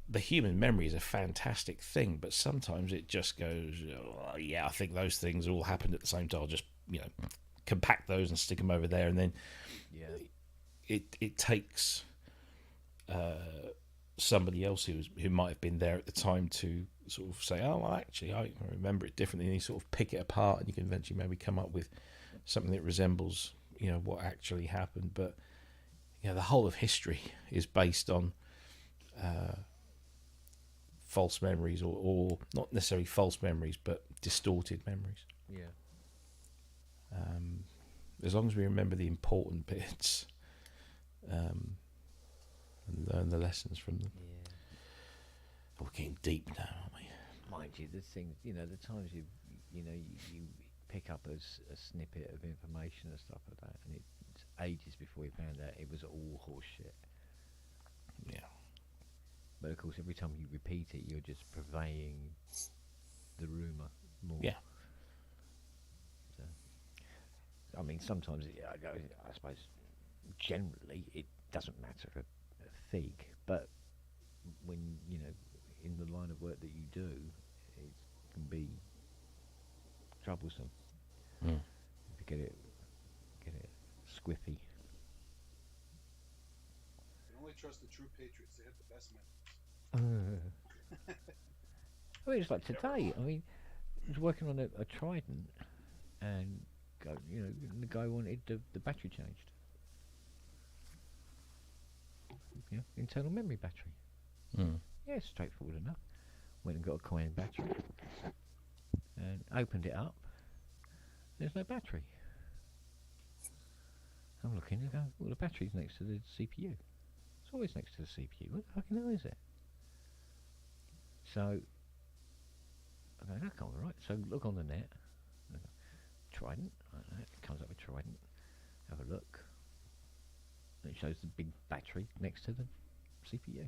Speaker 5: the human memory is a fantastic thing, but sometimes it just goes, oh, yeah, I think those things all happened at the same time. I'll just compact those and stick them over there, and then it takes somebody else who might have been there at the time to sort of say, oh, well, actually, I remember it differently, and you sort of pick it apart, and you can eventually maybe come up with something that resembles what actually happened. But the whole of history is based on false memories, or not necessarily false memories, but distorted memories. As long as we remember the important bits and learn the lessons from them. We're getting deep now, aren't we?
Speaker 1: Mind you, the thing, the times you pick up a snippet of information and stuff like that, and it's ages before you found out it was all horse shit.
Speaker 5: Yeah.
Speaker 1: But of course, every time you repeat it, you're just purveying the rumour more.
Speaker 5: Yeah.
Speaker 1: So, I mean, sometimes I suppose generally it doesn't matter a fig, but when in the line of work that you do, it can be troublesome. If you get it squiffy.
Speaker 6: You only trust the true patriots. They have the best men.
Speaker 1: I mean, it's like today. I mean, was working on a Trident, and the guy wanted the battery changed. Internal memory battery. Yeah, straightforward enough. Went and got a coin battery and opened it up. There's no battery. I'm looking and go, well, the battery's next to the CPU. It's always next to the CPU. What the fucking hell is it? So I go, that can't be right. So look on the net. Trident. It comes up with Trident. Have a look. It shows the big battery next to the CPU.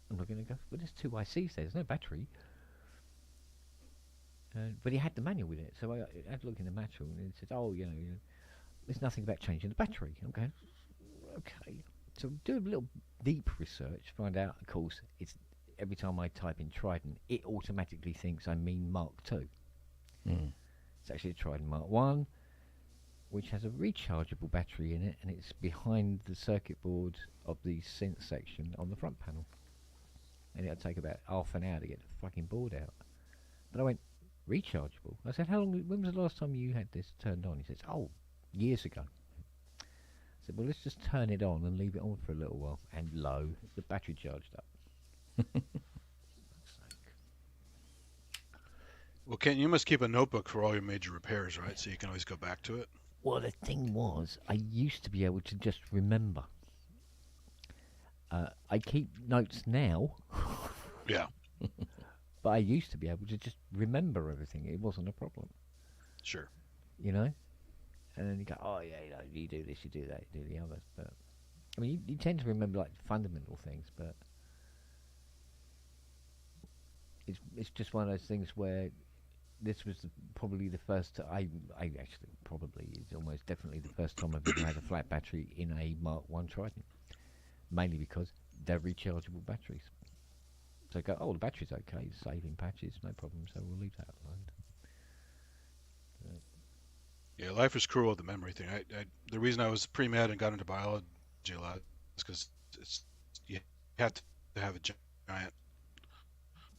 Speaker 1: I'm looking and go, well, there's two ICs there. There's no battery. But he had the manual with it. So I had to look in the manual and it said, oh, there's nothing about changing the battery. I'm going, okay. So do a little deep research, find out, of course, it's every time I type in Trident, it automatically thinks I mean Mark II. It's actually a Trident Mark I, which has a rechargeable battery in it, and it's behind the circuit board of the synth section on the front panel. And it'll take about half an hour to get the fucking board out. But I went, rechargeable? I said, when was the last time you had this turned on? He says, oh, years ago. I said, well, let's just turn it on and leave it on for a little while. And lo, the battery charged up.
Speaker 6: Well, Ken, you must keep a notebook for all your major repairs, right? So you can always go back to it.
Speaker 1: Well, the thing was, I used to be able to just remember. I keep notes now.
Speaker 6: Yeah.
Speaker 1: But I used to be able to just remember everything. It wasn't a problem.
Speaker 6: Sure.
Speaker 1: And then you go, oh, yeah, you do this, you do that, you do the other. But, I mean, you tend to remember, like, fundamental things, but it's just one of those things where this was probably the first I actually probably it's almost definitely the first time I've ever had a flat battery in a Mark I Trident, mainly because they're rechargeable batteries. So I go, oh, the battery's okay, it's saving patches, no problem, so we'll leave that alone.
Speaker 6: Yeah, life is cruel with the memory thing. The reason I was pre-med and got into biology a lot is because you have to have a giant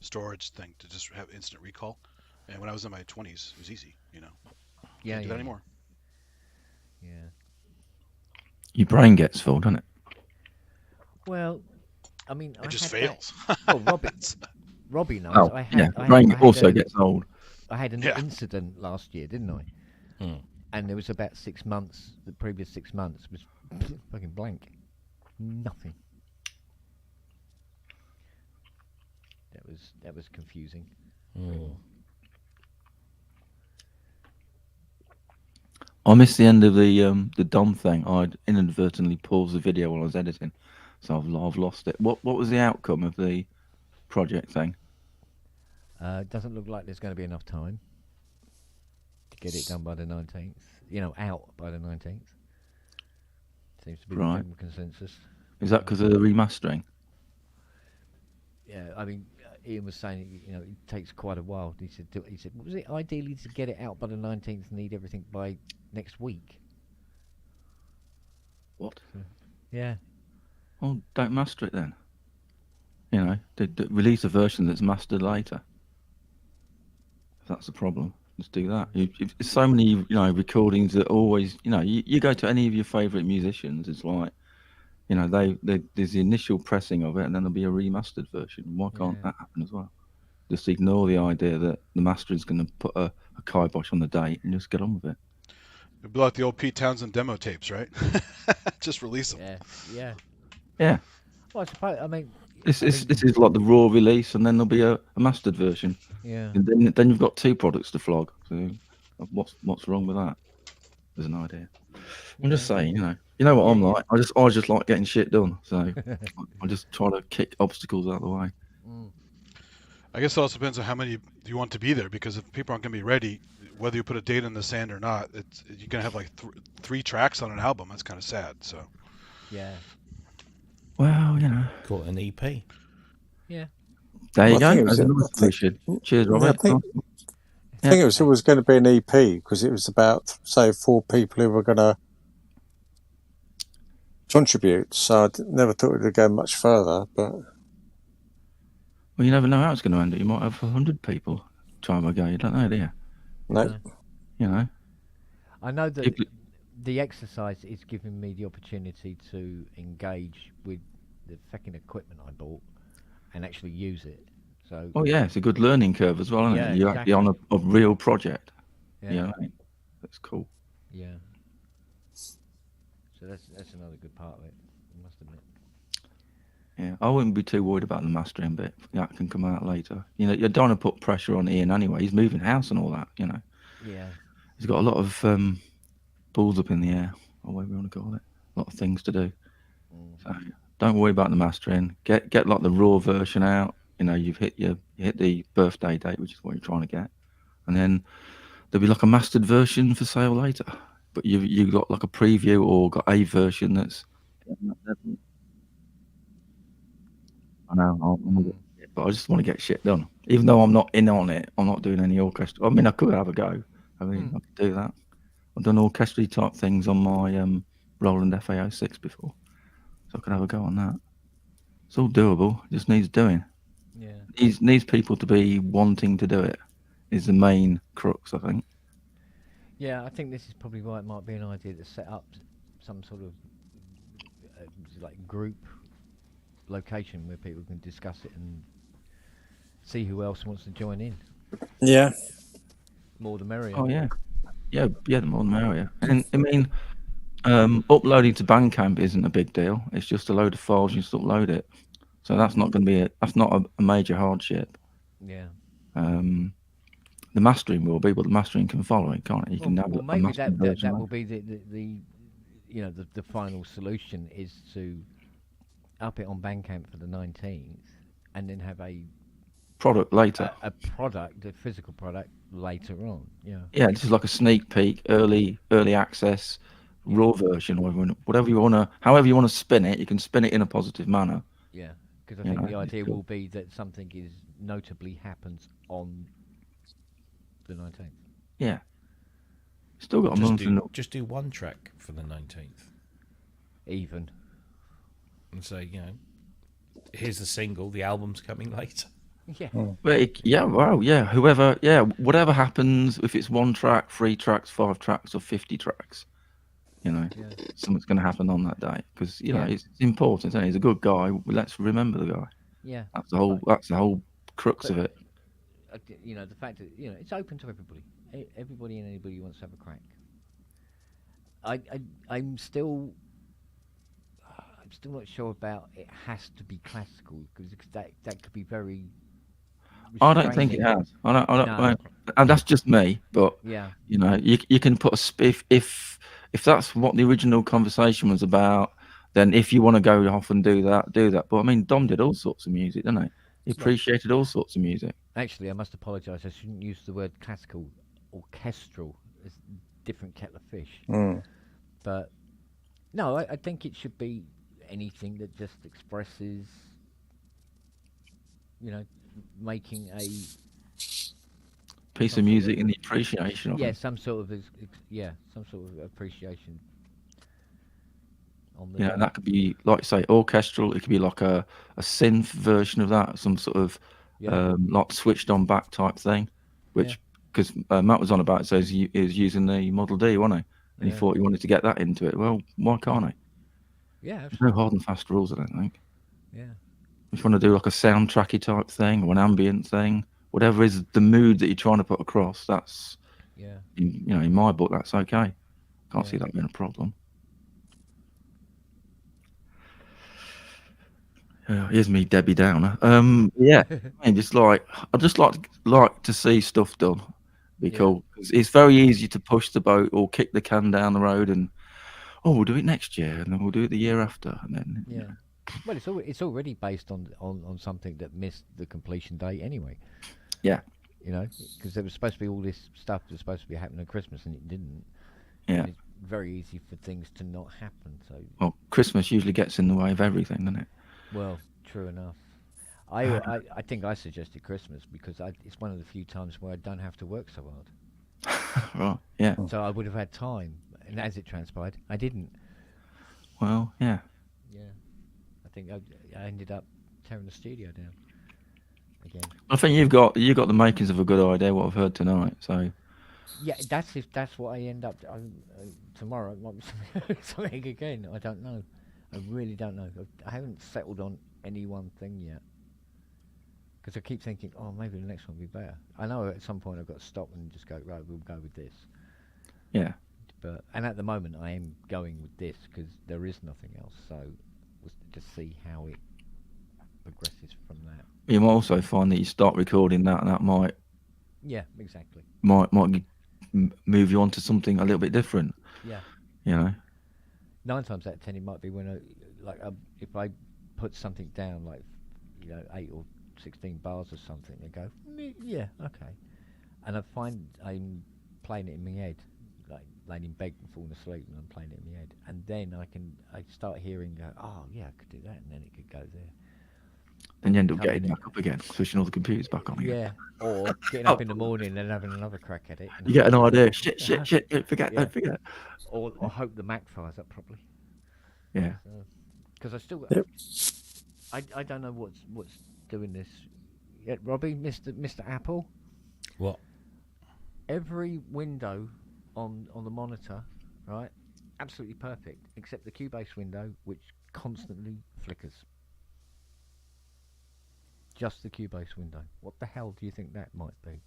Speaker 6: storage thing to just have instant recall. And when I was in my 20s, it was easy,
Speaker 1: Yeah,
Speaker 6: Can't do that anymore.
Speaker 1: Yeah.
Speaker 8: Your brain gets full, doesn't it?
Speaker 1: Well, I mean,
Speaker 6: It just
Speaker 1: had
Speaker 6: fails.
Speaker 1: That. Oh, Robbie knows.
Speaker 8: Oh,
Speaker 1: I
Speaker 8: yeah.
Speaker 1: had
Speaker 8: Brain
Speaker 1: I
Speaker 8: also
Speaker 1: had
Speaker 8: gets old.
Speaker 1: I had an
Speaker 6: Yeah.
Speaker 1: incident last year, didn't I? And there was about 6 months. The previous 6 months was fucking blank. Nothing. That was confusing.
Speaker 8: I missed the end of the Dom thing. I'd inadvertently paused the video while I was editing, so I've lost it. What was the outcome of the project thing?
Speaker 1: Doesn't look like there's going to be enough time to get it done by the 19th. Out by the 19th. Seems to be the
Speaker 8: Right.
Speaker 1: general consensus.
Speaker 8: Is that because of the remastering?
Speaker 1: Yeah, I mean, Ian was saying, it takes quite a while. He said, was it ideally to get it out by the 19th and need everything by next week?
Speaker 8: What?
Speaker 1: Yeah.
Speaker 8: Oh, don't master it then. Release a version that's mastered later. If that's the problem, just do that. There's so many, recordings that always, you go to any of your favourite musicians, it's like, there's the initial pressing of it, and then there'll be a remastered version. Why can't that happen as well? Just ignore the idea that the master is going to put a kibosh on the date and just get on with it.
Speaker 6: It'd be like the old Pete Townsend demo tapes, right? Just release them.
Speaker 1: Yeah. Well, I suppose, I mean...
Speaker 8: This is like the raw release, and then there'll be a mastered version.
Speaker 1: Yeah.
Speaker 8: And then you've got two products to flog. So what's wrong with that? There's an idea. I'm just saying, you know what I'm like. I just like getting shit done. So I just try to kick obstacles out of the way.
Speaker 6: I guess it also depends on how many you want to be there, because if people aren't going to be ready, whether you put a date in the sand or not, you're going to have like 3 tracks on an album. That's kind of sad. So.
Speaker 1: Yeah.
Speaker 8: Well,
Speaker 5: Call it an EP.
Speaker 1: Yeah.
Speaker 8: There you
Speaker 9: Well, I think
Speaker 8: go.
Speaker 9: it was
Speaker 8: That's another solution. Cheers, Robert.
Speaker 9: I think it was always going to be an EP because it was about, say, 4 people who were going to contribute. So I never thought it would go much further. But
Speaker 8: Well, you never know how it's going to end. You might have 100 people. try and have a go. You don't know, do you?
Speaker 9: No.
Speaker 8: You know.
Speaker 1: I know that
Speaker 8: People-
Speaker 1: the exercise is giving me the opportunity to engage with the fucking equipment I bought and actually use it. So
Speaker 8: Oh yeah, it's a good learning curve as well, isn't
Speaker 1: Yeah,
Speaker 8: it? You're actually on a real project.
Speaker 1: yeah,
Speaker 8: You know what I mean? That's cool.
Speaker 1: yeah. So that's another good part of it. I must admit.
Speaker 8: Yeah, I wouldn't be too worried about the mastering bit. That can come out later. You know, you don't want to put pressure on Ian anyway. He's moving house and all that. You know,
Speaker 1: Yeah,
Speaker 8: he's got a lot of balls up in the air, or whatever you want to call it. A lot of things to do. So don't worry about the mastering. Get like the raw version out. You know, you hit the birthday date, which is what you're trying to get, and then there'll be like a mastered version for sale later. But you've got like a preview or got a version that's. I know, but I just want to get shit done. Even though I'm not in on it, I'm not doing any orchestra. I mean, I could have a go. I mean, I could do that. I've done orchestra type things on my Roland FA06 before, so I could have a go on that. It's all doable. It just needs doing.
Speaker 1: yeah.
Speaker 8: Needs people to be wanting to do it. Is the main crux, I think.
Speaker 1: Yeah, I think this is probably why it might be an idea to set up some sort of like group location where people can discuss it and see who else wants to join in.
Speaker 9: Yeah.
Speaker 1: More the merrier.
Speaker 8: Oh yeah, the more the merrier. And I mean, uploading to Bandcamp isn't a big deal. It's just a load of files. You just upload it. So that's not going to be a major hardship.
Speaker 1: Yeah.
Speaker 8: The mastering will be, but the mastering can follow it, can't it? You can have
Speaker 1: well,
Speaker 8: a
Speaker 1: maybe
Speaker 8: mastering
Speaker 1: that
Speaker 8: version
Speaker 1: will
Speaker 8: later.
Speaker 1: be the final solution is to up it on Bandcamp for the 19th and then have a
Speaker 8: Product later.
Speaker 1: a product, a physical product later on. Yeah.
Speaker 8: Yeah, this is like a sneak peek, early access, raw version, or whatever you want to, however you want to spin it. You can spin it in a positive manner.
Speaker 1: Yeah, because I
Speaker 8: You
Speaker 1: think
Speaker 8: know,
Speaker 1: the
Speaker 8: it's
Speaker 1: idea
Speaker 8: cool.
Speaker 1: will be that something is notably happens on the 19th.
Speaker 8: Yeah. Still got a month and
Speaker 5: Just do one track for the 19th
Speaker 1: Even.
Speaker 5: and say, you know, here's the single, the album's coming later.
Speaker 1: Yeah.
Speaker 8: Whatever happens, if it's 1 track, 3 tracks, 5 tracks, or 50 tracks, you know, something's going to happen on that day because you know it's important. Isn't it? He's a good guy. Let's remember the guy.
Speaker 1: Yeah.
Speaker 8: That's the whole crux of it.
Speaker 1: You know, the fact that it's open to everybody. Everybody and anybody who wants to have a crack. I'm still not sure about it has to be classical because that could be very.
Speaker 8: I don't think it has. I don't. And that's just me. But
Speaker 1: yeah,
Speaker 8: you know, you can put if that's what the original conversation was about, then if you want to go off and do that, do that. But I mean, Dom did all sorts of music, didn't he? He appreciated all sorts of music.
Speaker 1: Actually, I must apologise. I shouldn't use the word classical. Orchestral is a different kettle of fish. But no, I think it should be anything that just expresses, making a
Speaker 8: piece of music and the appreciation of it.
Speaker 1: some sort of appreciation on the.
Speaker 8: Yeah, that could be like say orchestral. It could be like a synth version of that, some sort of like switched on back type thing, which because Matt was on about, says he is using the Model D, wasn't he? And he thought he wanted to get that into it. Well, why can't he?
Speaker 1: Yeah,
Speaker 8: there's no hard and fast rules, I don't think.
Speaker 1: Yeah.
Speaker 8: If you want to do like a soundtracky type thing or an ambient thing, whatever is the mood that you're trying to put across, that's in my book, that's okay. Can't see that being a problem. Here's me, Debbie Downer. I mean, I just like to see stuff done because it's very easy to push the boat or kick the can down the road and we'll do it next year and then we'll do it the year after and then
Speaker 1: Well, it's already based on something that missed the completion date anyway.
Speaker 8: Yeah.
Speaker 1: Because there was supposed to be all this stuff that was supposed to be happening at Christmas and it didn't.
Speaker 8: Yeah.
Speaker 1: And it's very easy for things to not happen. So.
Speaker 8: Well, Christmas usually gets in the way of everything, doesn't it?
Speaker 1: Well, true enough. I think I suggested Christmas because it's one of the few times where I don't have to work so hard.
Speaker 8: Right. Yeah.
Speaker 1: So I would have had time, and as it transpired, I didn't.
Speaker 8: Well, yeah.
Speaker 1: Yeah. I think I ended up tearing the studio down. again.
Speaker 8: I think you've got the makings of a good idea. What I've heard tonight. So
Speaker 1: Yeah, that's what I end up tomorrow. It might be something again. I don't know. I really don't know. I haven't settled on any one thing yet. Because I keep thinking, oh, maybe the next one will be better. I know at some point I've got to stop and just go, right, we'll go with this.
Speaker 8: yeah,
Speaker 1: And at the moment I am going with this because there is nothing else. So we'll just see how it progresses from that.
Speaker 8: you might also find that you start recording that, and that might
Speaker 1: Yeah, exactly.
Speaker 8: move you on to something a little bit different.
Speaker 1: Yeah.
Speaker 8: You know.
Speaker 1: 9 times out of 10 it might be when if I put something down like 8 or 16 bars or something, they go, yeah, okay. And I find I'm playing it in my head, like laying in bed and falling asleep, and I'm playing it in my head. And then I start hearing, oh yeah, I could do that, and then it could go there.
Speaker 8: Then you end up
Speaker 1: Coming
Speaker 8: getting
Speaker 1: in.
Speaker 8: back up again, switching all the computers back on again.
Speaker 1: Yeah, or getting up in the morning and then having another crack at it.
Speaker 8: You get an idea. Shit. Don't forget.
Speaker 1: Yeah.
Speaker 8: Don't forget.
Speaker 1: Or hope the Mac fires up properly.
Speaker 8: Yeah.
Speaker 1: Because I still,
Speaker 9: Yep.
Speaker 1: I don't know what's doing this yet, Robbie, Mr. Apple.
Speaker 5: What?
Speaker 1: Every window on the monitor, right, absolutely perfect, except the Cubase window, which constantly flickers. Just the Cubase window. What the hell do you think that might be?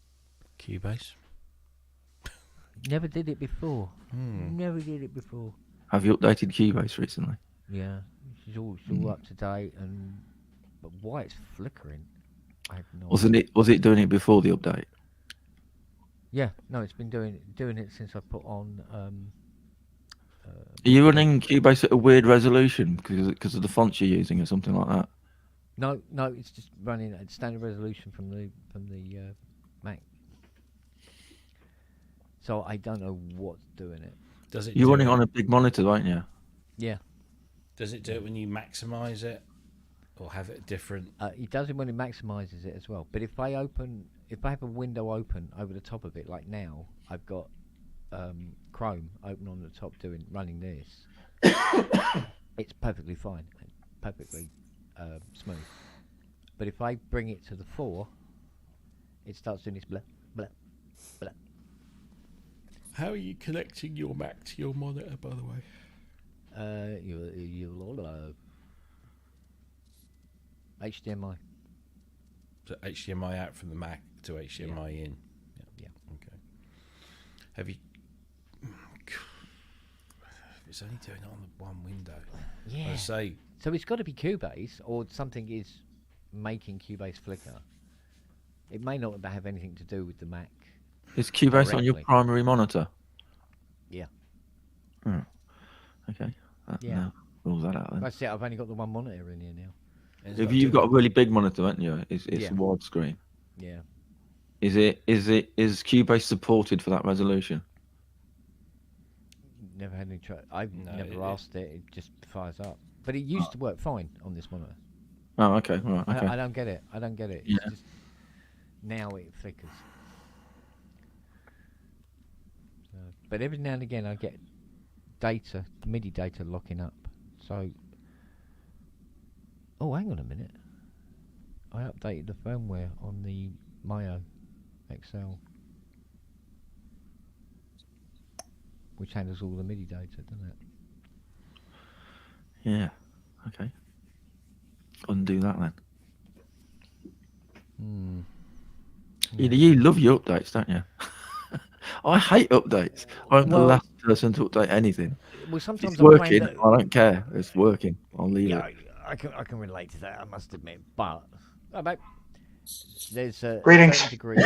Speaker 5: Cubase.
Speaker 1: Never did it before. Never did it before.
Speaker 8: Have you updated Cubase recently?
Speaker 1: Yeah, it's all up to date, but why it's flickering, I have no idea.
Speaker 8: Was it doing it before the update?
Speaker 1: Yeah, no, it's been doing it since I put on.
Speaker 8: Are you running Cubase at a weird resolution because of the fonts you're using or something like that?
Speaker 1: No, it's just running at standard resolution from the Mac. So I don't know what's doing it.
Speaker 5: Does it?
Speaker 8: You're
Speaker 5: do
Speaker 8: running
Speaker 5: it?
Speaker 8: on a big monitor, aren't you?
Speaker 1: Yeah,
Speaker 5: Does it do it when you maximize it, or have it different?
Speaker 1: it does it when it maximizes it as well. But if I have a window open over the top of it, like now, I've got Chrome open on the top running this. It's perfectly fine, perfectly smooth. But if I bring it to the 4, it starts doing this blah blah blah.
Speaker 5: How are you connecting your Mac to your monitor, by the way?
Speaker 1: HDMI.
Speaker 5: So HDMI out from the Mac to HDMI in.
Speaker 1: Yeah.
Speaker 5: Okay. Have you? It's only doing it on the one window.
Speaker 1: Yeah.
Speaker 5: I say.
Speaker 1: So it's got to be Cubase, or something is making Cubase flicker. It may not have anything to do with the Mac.
Speaker 8: Is Cubase on your
Speaker 1: Directly.
Speaker 8: primary monitor?
Speaker 1: Yeah.
Speaker 8: Okay.
Speaker 1: Yeah.
Speaker 8: Rules that out then.
Speaker 1: That's it. I've only got the one monitor in here now.
Speaker 8: If you've got a really big monitor, haven't you? It's
Speaker 1: Yeah.
Speaker 8: a widescreen.
Speaker 1: Yeah.
Speaker 8: Is Cubase supported for that resolution?
Speaker 1: Never had any try. I've
Speaker 5: No,
Speaker 1: never asked it. It just fires up. But it used to work fine on this monitor.
Speaker 8: Oh, okay. Right. Okay.
Speaker 1: I don't get it. It's
Speaker 8: Yeah.
Speaker 1: just now it flickers. But every now and again I get MIDI data locking up. So, oh, hang on a minute. I updated the firmware on the Mayo XL, which handles all the MIDI data, doesn't it?
Speaker 8: Yeah. Okay. Undo that then. You love your updates, don't you? I hate updates. I'm the
Speaker 1: Well-
Speaker 8: last person to update anything.
Speaker 1: Well, sometimes
Speaker 8: It's
Speaker 1: I find
Speaker 8: working.
Speaker 1: that-
Speaker 8: I don't care. It's working. I'll leave
Speaker 1: Yeah,
Speaker 8: it.
Speaker 1: I can relate to that. I must admit, but there's a
Speaker 2: Greetings.
Speaker 1: certain degree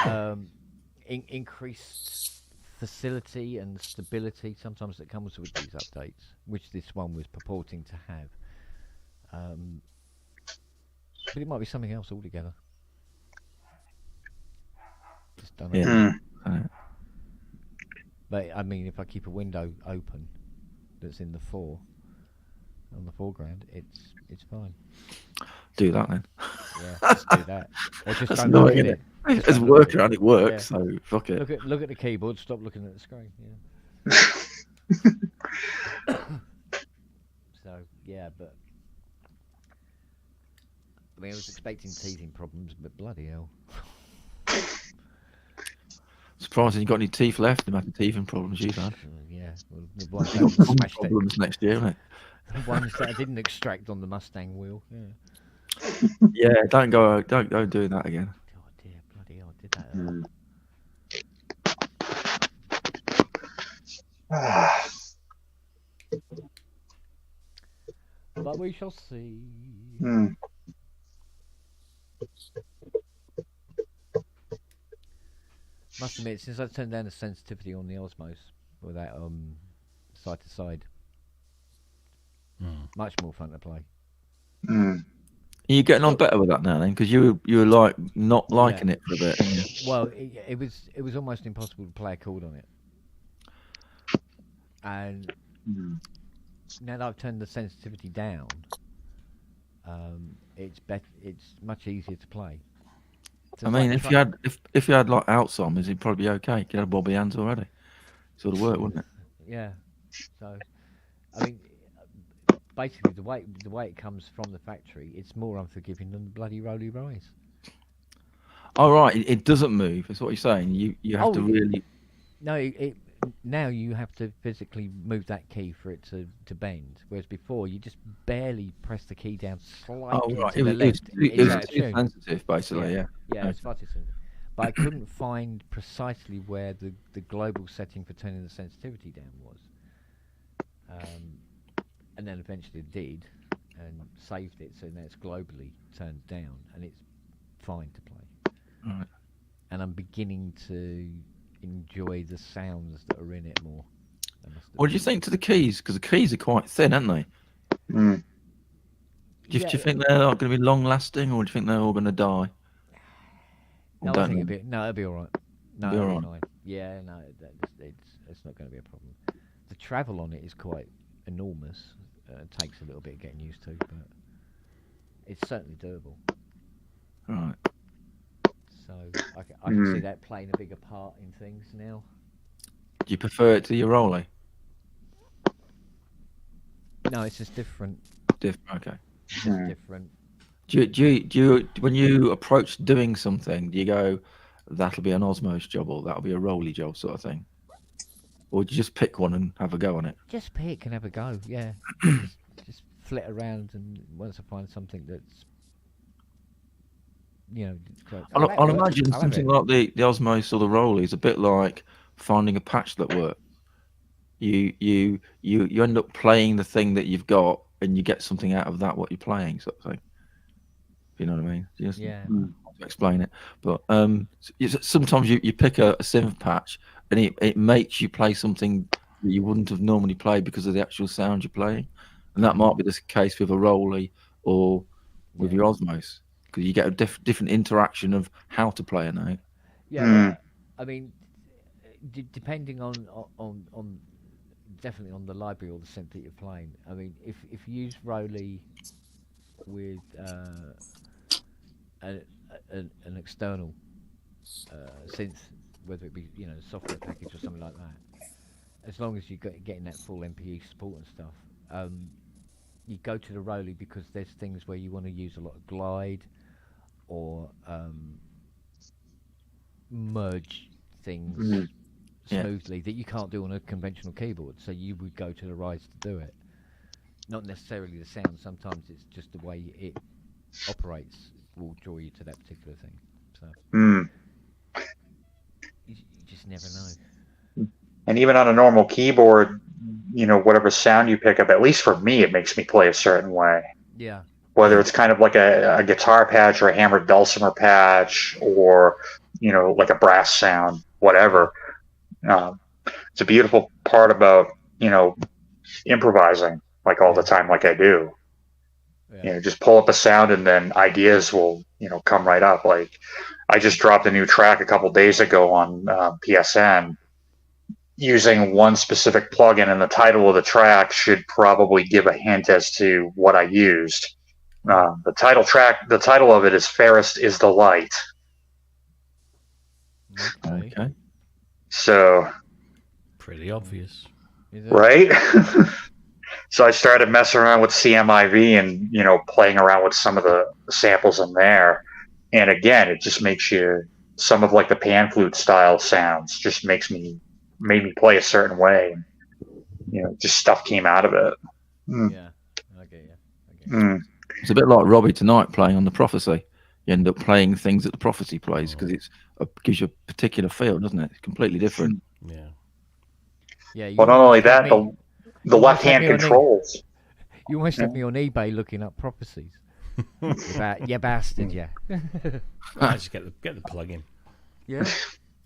Speaker 1: of increased facility and stability sometimes that comes with these updates, which this one was purporting to have. But it might be something else altogether. Just don't know.
Speaker 8: Yeah.
Speaker 1: But I mean, if I keep a window open that's in the 4 on the foreground, it's fine.
Speaker 8: Do that then.
Speaker 1: Yeah, just do that. Or just
Speaker 8: That's
Speaker 1: don't look
Speaker 8: annoying,
Speaker 1: at
Speaker 8: isn't
Speaker 1: it.
Speaker 8: it?
Speaker 1: Just
Speaker 8: It's
Speaker 1: don't look at
Speaker 8: working and it works,
Speaker 1: Yeah.
Speaker 8: so fuck it.
Speaker 1: Look at the keyboard. Stop looking at the screen. Yeah. So yeah, but I mean, I was expecting teething problems, but bloody hell.
Speaker 8: Surprising you got any teeth left. The amount of teething problems you've had.
Speaker 1: Yeah, well, the ones that I smashed it.
Speaker 8: Problems next year, isn't it?
Speaker 1: The ones that I didn't extract on the Mustang wheel. Yeah.
Speaker 8: Yeah, don't go doing that again.
Speaker 1: Oh dear, bloody hell, I did that. But we shall see. Must admit, since I turned down the sensitivity on the Osmos with that side to side, much more fun to play.
Speaker 8: Are you getting on better with that now then? Because you were like not liking it for a bit.
Speaker 1: Well, it was almost impossible to play a chord on it, and now that I've turned the sensitivity down, it's much easier to play. So
Speaker 8: I mean, if you had like Alzheimer's, it'd probably be okay. You had Bobby hands already. Sort of work, wouldn't it?
Speaker 1: Yeah. So, I mean, basically the way it comes from the factory, it's more unforgiving than the bloody Roly Rise.
Speaker 8: Oh right, it doesn't move. That's what you're saying. You have to really.
Speaker 1: No, now you have to physically move that key for it to bend, whereas before you just barely press the key down slightly to the left.
Speaker 8: It was too sensitive, basically. Yeah.
Speaker 1: Yeah, it's far too sensitive. But I couldn't find precisely where the global setting for turning the sensitivity down was. And then eventually it did, and saved it, so now it's globally turned down, and it's fine to play.
Speaker 8: Right.
Speaker 1: And I'm beginning to enjoy the sounds that are in it more.
Speaker 8: What do you think to the keys? Because the keys are quite thin, aren't they? Do you think they're not going to be long lasting, or do you think they're all going to die?
Speaker 1: No, I think it'll be all right. No,
Speaker 8: Be all
Speaker 1: it'll be
Speaker 8: right.
Speaker 1: fine. Yeah, no, it's not going to be a problem. The travel on it is quite enormous. It takes a little bit of getting used to, but it's certainly doable.
Speaker 8: Right.
Speaker 1: So I can see that playing a bigger part in things now.
Speaker 8: Do you prefer it to your Rolly?
Speaker 1: No, it's just different.
Speaker 8: Okay.
Speaker 1: It's just different.
Speaker 8: Do you when you approach doing something, do you go, that'll be an Osmos job or that'll be a Rolly job sort of thing? Or do you just pick one and have a go on it?
Speaker 1: Just pick and have a go, yeah. just flit around, and once I find something that's,
Speaker 8: I'll imagine something like the Osmos or the Rolly is a bit like finding a patch that works. You end up playing the thing that you've got, and you get something out of that what you're playing, sort of thing. You know what I mean? Just to explain it. But sometimes you pick a synth patch, and it makes you play something that you wouldn't have normally played because of the actual sound you're playing, and that might be the case with a Rolly or with your Osmos, because you get a different interaction of how to play a note.
Speaker 1: Yeah, I mean, depending on definitely on the library or the synth that you're playing. I mean, if you use Rolly with an external synth, whether it be a software package or something like that, as long as you're getting that full MPE support and stuff, you go to the Rolly because there's things where you want to use a lot of glide or merge things smoothly that you can't do on a conventional keyboard. So you would go to the Rise to do it. Not necessarily the sound. Sometimes it's just the way it operates will draw you to that particular thing. So you just never know.
Speaker 10: And even on a normal keyboard, whatever sound you pick up, at least for me, it makes me play a certain way.
Speaker 1: Yeah.
Speaker 10: Whether it's kind of like a guitar patch or a hammered dulcimer patch or, like a brass sound, whatever. It's a beautiful part about, improvising like all the time, like I do. Just pull up a sound and then ideas will, come right up. Like I just dropped a new track a couple days ago on PSN using one specific plugin, and the title of the track should probably give a hint as to what I used. The title of it is Fairest is the Light.
Speaker 8: Okay.
Speaker 10: So
Speaker 5: pretty obvious.
Speaker 10: Right? So I started messing around with CMIV and, you know, playing around with some of the samples in there. And again, it just makes you, some of like the pan flute style sounds just made me play a certain way. You know, just stuff came out of it.
Speaker 1: Yeah, I get you.
Speaker 8: It's a bit like Robbie tonight playing on the Prophecy. You end up playing things that the Prophecy plays because gives you a particular feel, doesn't it? It's completely different.
Speaker 5: Yeah.
Speaker 1: Yeah.
Speaker 10: Well, not only that, the left-hand controls.
Speaker 1: You almost had me on eBay looking up prophecies. You bastard, yeah.
Speaker 5: I just get the plug-in.
Speaker 1: Yeah.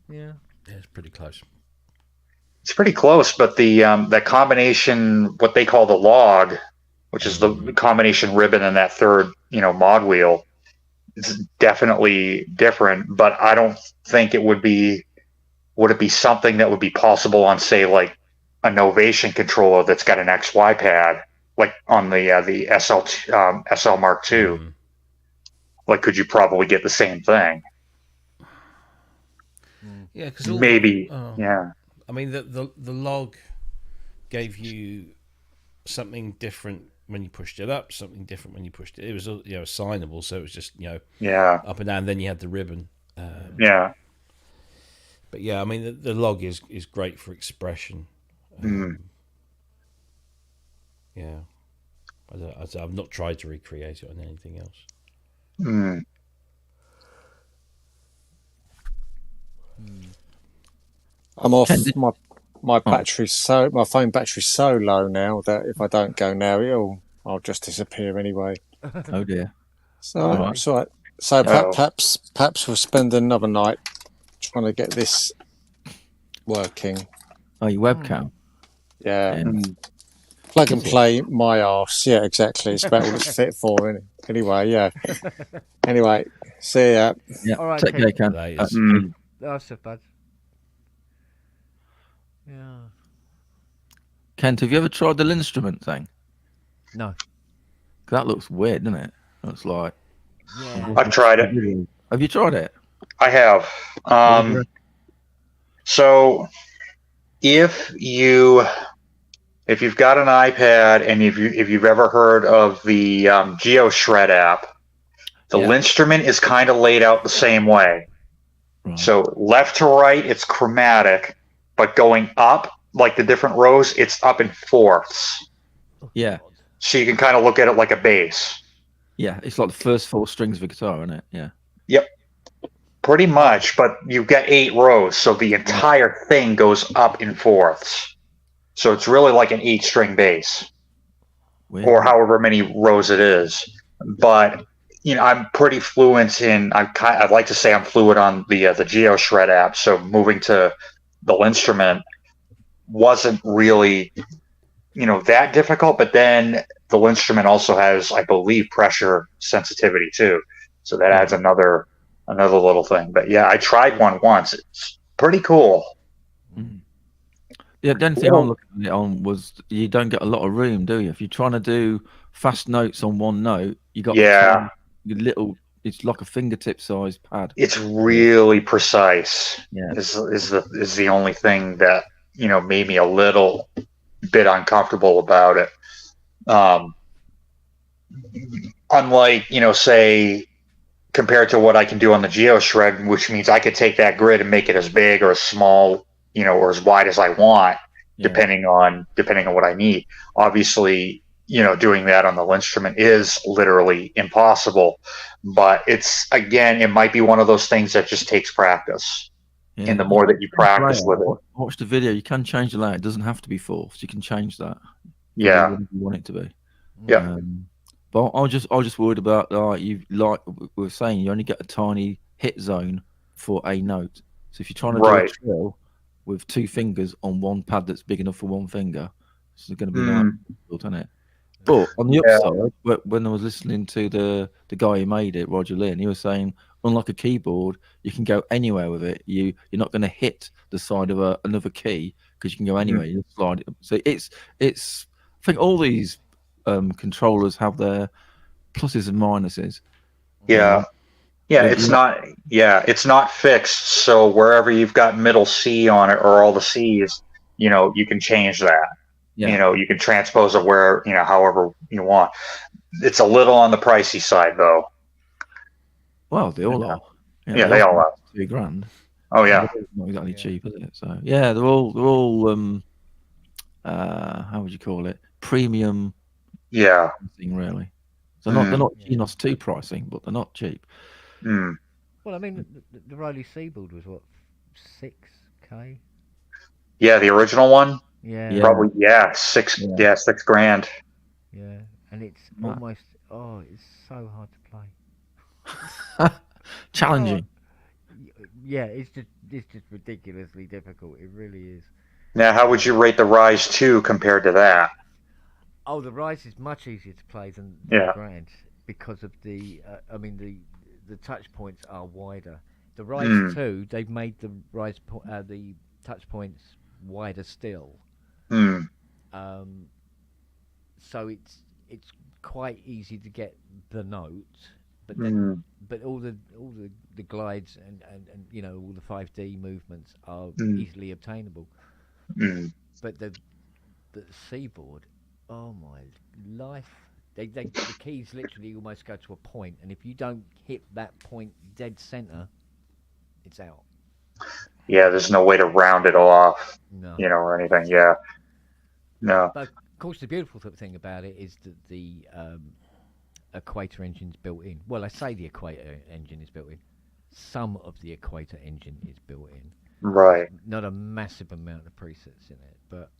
Speaker 1: Yeah.
Speaker 5: Yeah, it's pretty close.
Speaker 10: It's pretty close, but the that combination, what they call the log, which is the combination ribbon and that third, you know, mod wheel, it's definitely different. But I don't think it would be. Would it be something that would be possible on, say, like a Novation controller that's got an XY pad, like on the SL Mark II? Like, could you probably get the same thing?
Speaker 5: Yeah, because
Speaker 10: maybe. Yeah.
Speaker 5: I mean, the log gave you something different when you pushed it up, something different when you pushed it. It was, you know, assignable, so it was just, you know, up and down. Then you had the ribbon.
Speaker 10: Yeah.
Speaker 5: But yeah, I mean, the log is great for expression. Yeah. I've not tried to recreate it on anything else.
Speaker 9: I'm off. My battery's my phone battery's so low now that if I don't go now, I'll just disappear anyway.
Speaker 8: Oh dear.
Speaker 9: So it's all right. So perhaps we'll spend another night trying to get this working.
Speaker 8: Oh, your webcam?
Speaker 9: Yeah. Plug and play my arse. Yeah, exactly. It's about all it's fit for, isn't it? Anyway, yeah. Anyway, see ya.
Speaker 8: Yeah.
Speaker 1: All right,
Speaker 8: Take care, Ken.
Speaker 1: That's so bad. Yeah.
Speaker 8: Kent, have you ever tried the instrument thing?
Speaker 1: No.
Speaker 8: That looks weird, doesn't it? Looks like.
Speaker 1: Yeah.
Speaker 10: I've tried it.
Speaker 8: Have you tried it?
Speaker 10: I have. So if you've got an iPad and if you've ever heard of the GeoShred app, the Linstrument is kind of laid out the same way. Right. So left to right, it's chromatic, but going up, like the different rows, it's up in fourths.
Speaker 8: Yeah.
Speaker 10: So you can kind of look at it like a bass.
Speaker 8: Yeah, it's like the first 4 strings of a guitar, isn't it? Yeah.
Speaker 10: Yep. Pretty much, but you've got 8 rows, so the entire thing goes up in fourths. So it's really like an 8-string bass, or however many rows it is. But you know, I'm pretty fluent in. I'd like to say I'm fluent on the GeoShred app. So moving to the Linstrument wasn't really, you know, that difficult. But then the Linstrument also has, I believe, pressure sensitivity too. So that adds another little thing. But yeah, I tried one once. It's pretty cool.
Speaker 8: Yeah, the only thing I'm looking at it on was you don't get a lot of room, do you? If you're trying to do fast notes on one note, you got little. It's like a fingertip sized pad.
Speaker 10: It's really precise.
Speaker 8: Yeah,
Speaker 10: is the only thing that, you know, made me a little bit uncomfortable about it. Unlike, you know, say, compared to what I can do on the GeoShred, which means I could take that grid and make it as big or as small, you know, or as wide as I want, depending on what I need. Obviously, you know, doing that on the Linstrument is literally impossible. But it's, again, it might be one of those things that just takes practice. Yeah. And the more that you practice with it.
Speaker 8: Watch the video. You can change the layout. It doesn't have to be fourths. You can change that.
Speaker 10: Yeah.
Speaker 8: Whatever you want it to be.
Speaker 10: Yeah.
Speaker 8: But I was just worried about, we were saying, you only get a tiny hit zone for a note. So if you're trying to do a trill with 2 fingers on one pad that's big enough for one finger, it's going to be difficult, isn't it? But on the upside, when I was listening to the guy who made it, Roger Lynn, he was saying, unlike a keyboard, you can go anywhere with it. You're not going to hit the side of another key because you can go anywhere. You just slide it. So it's. I think all these controllers have their pluses and minuses.
Speaker 10: Yeah. Yeah, it's not fixed. So wherever you've got middle C on it or all the C's, you know, you can change that.
Speaker 8: Yeah.
Speaker 10: You can transpose it where, however you want. It's a little on the pricey side, though.
Speaker 8: Well, they all are.
Speaker 10: Yeah, they all are.
Speaker 8: $2,000.
Speaker 10: Oh, yeah.
Speaker 8: It's not exactly cheap, is it? So yeah, they're all how would you call it? Premium.
Speaker 10: Yeah.
Speaker 8: Thing really. So they're not Genos 2 pricing, but they're not cheap.
Speaker 10: Mm.
Speaker 1: Well, I mean, the Rayleigh Seaboard was what, $6K?
Speaker 10: Yeah, the original one.
Speaker 1: Yeah.
Speaker 10: Probably. Yeah, $6,000.
Speaker 1: Yeah, and it's almost. Oh, it's so hard to play.
Speaker 8: Challenging.
Speaker 1: Yeah, it's just ridiculously difficult. It really is.
Speaker 10: Now, how would you rate the Rise 2 compared to that?
Speaker 1: Oh, the Rise is much easier to play than
Speaker 10: Yeah.
Speaker 1: Grand because of the. I mean, the touch points are wider. The Rise 2, they've made the the touch points wider still.
Speaker 10: Mm.
Speaker 1: So it's quite easy to get the note, but then but all the glides and all the 5D movements are easily obtainable.
Speaker 10: Mm.
Speaker 1: But the Seaboard, oh my life! The keys literally almost go to a point, and if you don't hit that point dead center, it's out.
Speaker 10: Yeah, there's no way to round it off,
Speaker 1: No.
Speaker 10: or anything. Yeah. No.
Speaker 1: But of course, the beautiful thing about it is that the Equator engine's built in. Well, I say the Equator engine is built in. Some of the Equator engine is built in.
Speaker 10: Right.
Speaker 1: Not a massive amount of presets in it, but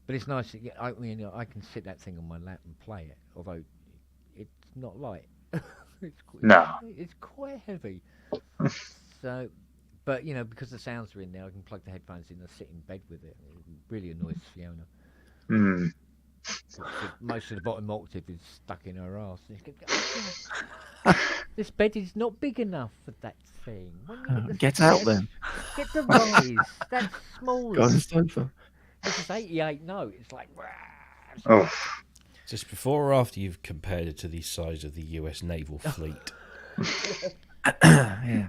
Speaker 1: it's nice. I mean, I can sit that thing on my lap and play it. Although it's not light. It's quite heavy. So, but because the sounds are in there, I can plug the headphones in and sit in bed with it. It really annoys Fiona.
Speaker 10: Mm.
Speaker 1: Most of the bottom octave is stuck in her ass. This bed is not big enough for that thing.
Speaker 8: Get out then.
Speaker 1: Get the Rise. That's smaller.
Speaker 8: Go on the sofa.
Speaker 1: This is 88 note. It's like.
Speaker 10: Oh.
Speaker 5: Just before or after you've compared it to the size of the US naval fleet.
Speaker 8: Yeah.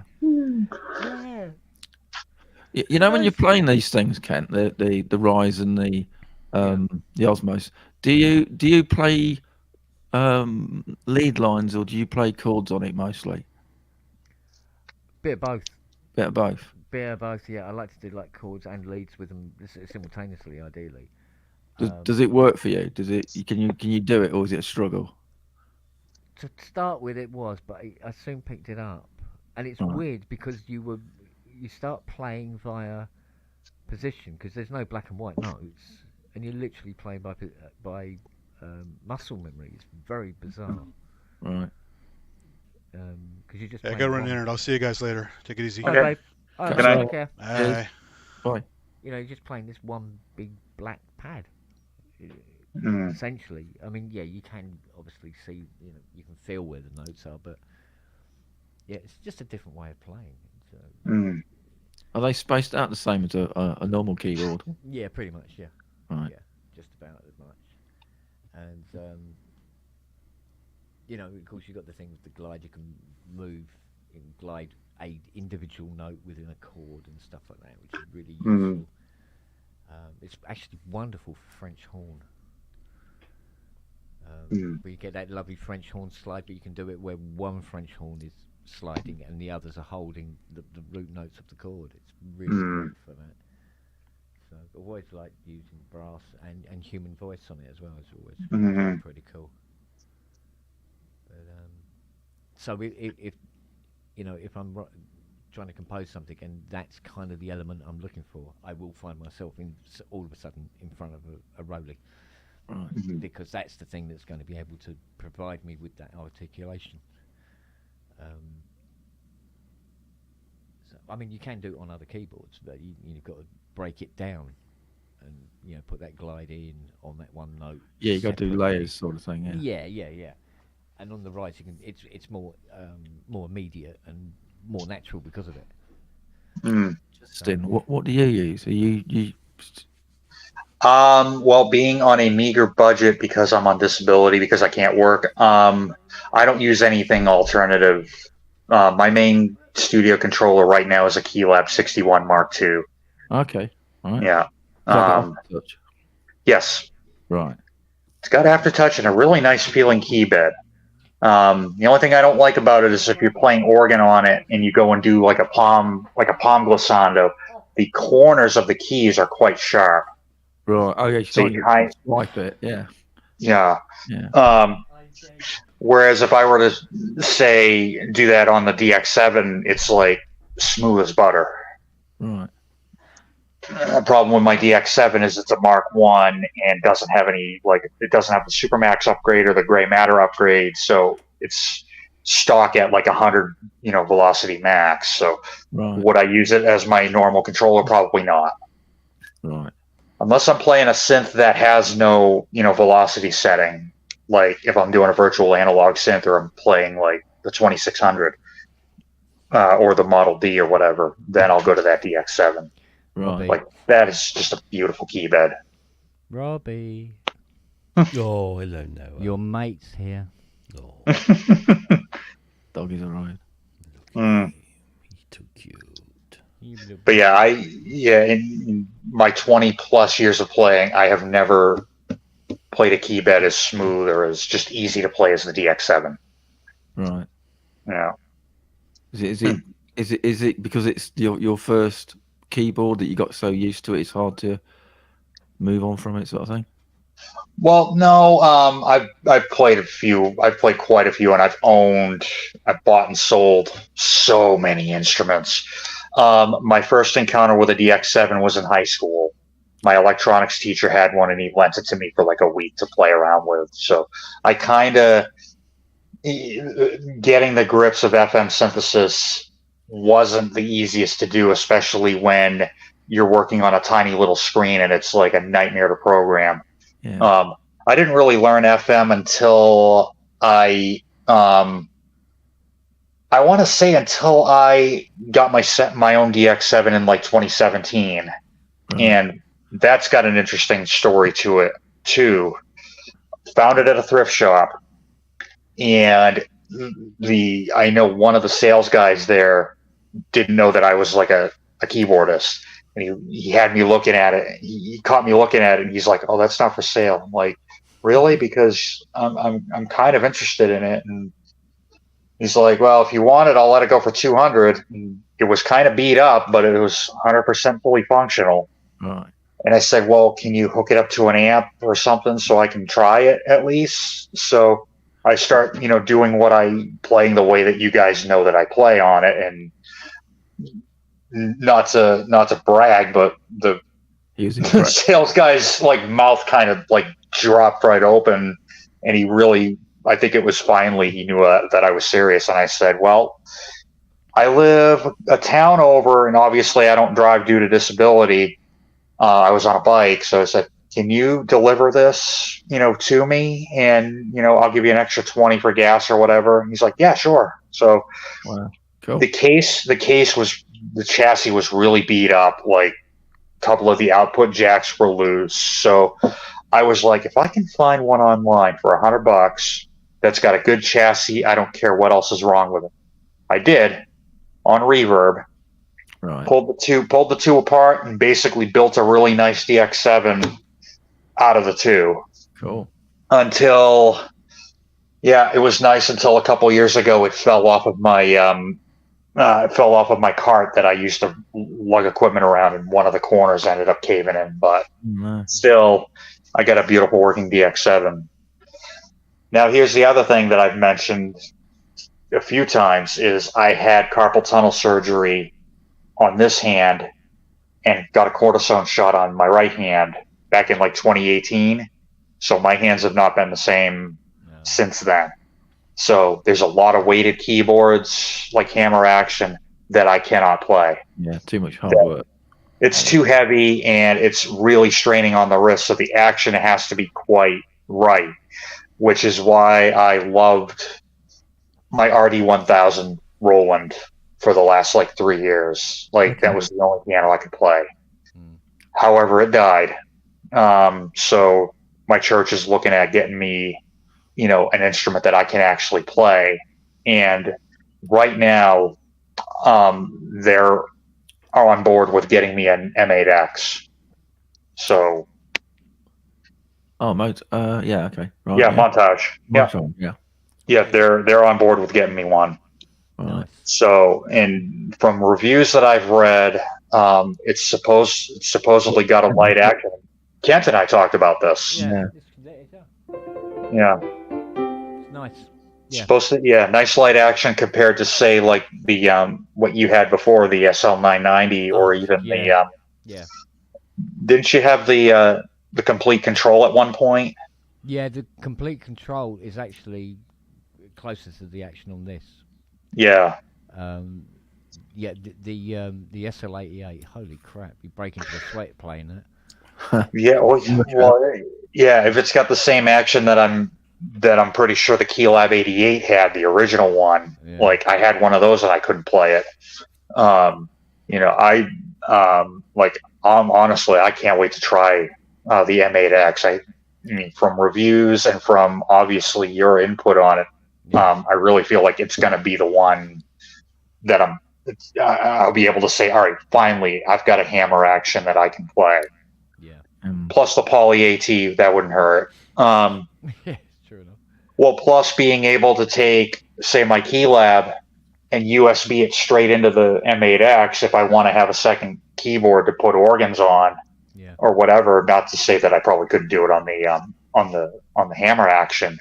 Speaker 8: You know when you're playing these things, Kent, the Rise and the Osmos, do you play lead lines or do you play chords on it mostly?
Speaker 1: Bit of both.
Speaker 8: Bit of both.
Speaker 1: Bit of both. Yeah, I like to do like chords and leads with them simultaneously, ideally.
Speaker 8: Does it work for you? Does it? Can you do it, or is it a struggle?
Speaker 1: To start with, it was, but I soon picked it up, and it's weird because you start playing via position because there's no black and white notes, and you're literally playing by muscle memory. It's very bizarre.
Speaker 8: Right.
Speaker 1: Because you just.
Speaker 6: Yeah, I gotta run in it. I'll see you guys later. Take it easy.
Speaker 10: Okay.
Speaker 1: Good
Speaker 10: night.
Speaker 1: Take care.
Speaker 6: Bye.
Speaker 8: Bye.
Speaker 1: You're just playing this one big black pad. Essentially, I mean, yeah, you can obviously see, you can feel where the notes are, but yeah, it's just a different way of playing.
Speaker 8: Are they spaced out the same as a normal keyboard?
Speaker 1: Yeah, pretty much. Yeah.
Speaker 8: Right.
Speaker 1: Yeah, just about as much. And of course, you've got the thing with the glide. You can move and glide a individual note within a chord and stuff like that, which is really useful. It's actually wonderful for French horn. Where you get that lovely French horn slide, but you can do it where one French horn is sliding and the others are holding the root notes of the chord. It's really good for that. So I've always liked using brass and human voice on it as well. It's always pretty cool. But so if I'm trying to compose something and that's kind of the element I'm looking for, I will find myself all of a sudden in front of a Rayleigh. Right. Because that's the thing that's going to be able to provide me with that articulation. So, I mean, you can do it on other keyboards, but you've got to break it down and put that glide in on that one note.
Speaker 8: Yeah, you got to do layers, sort of thing.
Speaker 1: Yeah. And on the Rise, it's more immediate and more natural because of it.
Speaker 8: Justin, what do you use? Are you
Speaker 10: well, being on a meager budget because I'm on disability, because I can't work, I don't use anything alternative. My main studio controller right now is a Keylab 61 Mark II.
Speaker 8: Okay. All right.
Speaker 10: Yeah. Yes.
Speaker 8: Right.
Speaker 10: It's got aftertouch and a really nice feeling key bed. The only thing I don't like about it is if you're playing organ on it and you go and do like a palm glissando, the corners of the keys are quite sharp.
Speaker 8: Right. Oh yeah.
Speaker 10: So you kind
Speaker 8: swipe it. Yeah.
Speaker 10: Yeah.
Speaker 8: Yeah.
Speaker 10: Whereas if I were to say do that on the DX7, it's like smooth as butter.
Speaker 8: Right.
Speaker 10: The problem with my DX7 is it's a Mark 1 and doesn't have any, like, it doesn't have the Supermax upgrade or the gray matter upgrade, so it's stock at like 100, velocity max. So would I use it as my normal controller? Probably not.
Speaker 8: Right.
Speaker 10: Unless I'm playing a synth that has no, velocity setting, like if I'm doing a virtual analog synth or I'm playing like the 2600 or the Model D or whatever, then I'll go to that DX7.
Speaker 8: Right.
Speaker 10: Like, that is just a beautiful key bed.
Speaker 1: Robbie.
Speaker 5: Oh, hello, Noah.
Speaker 1: Your mate's here.
Speaker 5: Oh,
Speaker 8: Doggies alright.
Speaker 5: he's too cute.
Speaker 10: But yeah, in my 20 plus years of playing, I have never played a key bed as smooth or as just easy to play as the DX7.
Speaker 8: Right.
Speaker 10: Yeah.
Speaker 8: Is it because it's your first keyboard that you got so used to it, it's hard to move on from it, sort of thing?
Speaker 10: Well, no, I've played a few. I've played quite a few, and I've bought and sold so many instruments. My first encounter with a DX7 was in high school. My electronics teacher had one, and he lent it to me for like a week to play around with. So I kind of getting the grips of FM synthesis wasn't the easiest to do, especially when you're working on a tiny little screen and it's like a nightmare to program.
Speaker 8: Yeah.
Speaker 10: I didn't really learn FM until I want to say until I got my own DX7 in like 2017. And that's got an interesting story to it too. Found it at a thrift shop, and I know one of the sales guys there didn't know that I was like a keyboardist, and he had me looking at it. He caught me looking at it, and he's like, "Oh, that's not for sale." I'm like, "Really?" Because I'm kind of interested in it. And he's like, "Well, if you want it, I'll let it go for 200." And it was kind of beat up, but it was 100% fully functional.
Speaker 8: Right.
Speaker 10: And I said, "Well, can you hook it up to an amp or something so I can try it at least?" So I start, doing playing the way that you guys know that I play on it. And not to brag, but the sales guy's like mouth kind of like dropped right open, and he really, I think it was finally he knew that I was serious. And I said, "Well, I live a town over, and obviously I don't drive due to disability. I was on a bike, so I said, can you deliver this, to me? And I'll give you an extra 20 for gas or whatever." And he's like, "Yeah, sure." So
Speaker 8: cool.
Speaker 10: the chassis was really beat up. Like, a couple of the output jacks were loose. So I was like, if I can find one online for $100 that's got a good chassis, I don't care what else is wrong with it. I did on Reverb.
Speaker 8: Right.
Speaker 10: Pulled the two apart and basically built a really nice DX7 out of the two.
Speaker 8: Cool.
Speaker 10: Until, it was nice until a couple years ago it fell off of my cart that I used to lug equipment around, and one of the corners ended up caving in. But still, I got a beautiful working DX7. Now, here's the other thing that I've mentioned a few times is I had carpal tunnel surgery on this hand and got a cortisone shot on my right hand back in like 2018. So my hands have not been the same since then. So there's a lot of weighted keyboards like Hammer Action that I cannot play.
Speaker 8: Yeah, too much hard work.
Speaker 10: It's too heavy and it's really straining on the wrist. So the action has to be quite right, which is why I loved my RD1000 Roland for the last like 3 years. Like, that was the only piano I could play. However, it died. So my church is looking at getting me, an instrument that I can actually play. And right now, they're on board with getting me an M8X. So
Speaker 8: Oh, mode. Yeah. Okay. Right.
Speaker 10: Yeah, Montage. Yeah,
Speaker 8: Montage, yeah.
Speaker 10: yeah, they're on board with getting me one.
Speaker 8: Right.
Speaker 10: So, and from reviews that I've read, it's supposedly got a light action. Kent and I talked about this.
Speaker 1: Yeah.
Speaker 10: Yeah.
Speaker 1: It's nice. Yeah.
Speaker 10: Supposed to, yeah, nice light action compared to say like the what you had before, the SL990, or even the
Speaker 1: Yeah.
Speaker 10: Didn't you have the complete control at one point?
Speaker 1: Yeah, the complete control is actually closer to the action on this.
Speaker 10: Yeah.
Speaker 1: Yeah, the SL88. Holy crap! You break into a sweat playing that.
Speaker 10: Yeah. Well, yeah. If it's got the same action that I'm pretty sure the Keylab 88 had, the original one.
Speaker 1: Yeah.
Speaker 10: Like I had one of those and I couldn't play it. You know, honestly, I can't wait to try the M8X. I mean, from reviews and from obviously your input on it, I really feel like it's going to be the one that I'll be able to say, all right, finally, I've got a hammer action that I can play.
Speaker 1: Yeah.
Speaker 10: Plus the Poly AT, that wouldn't hurt.
Speaker 1: Yeah, true enough.
Speaker 10: Well, plus being able to take, say, my Keylab and USB it straight into the M8X if I want to have a second keyboard to put organs on, or whatever. Not to say that I probably couldn't do it on the hammer action,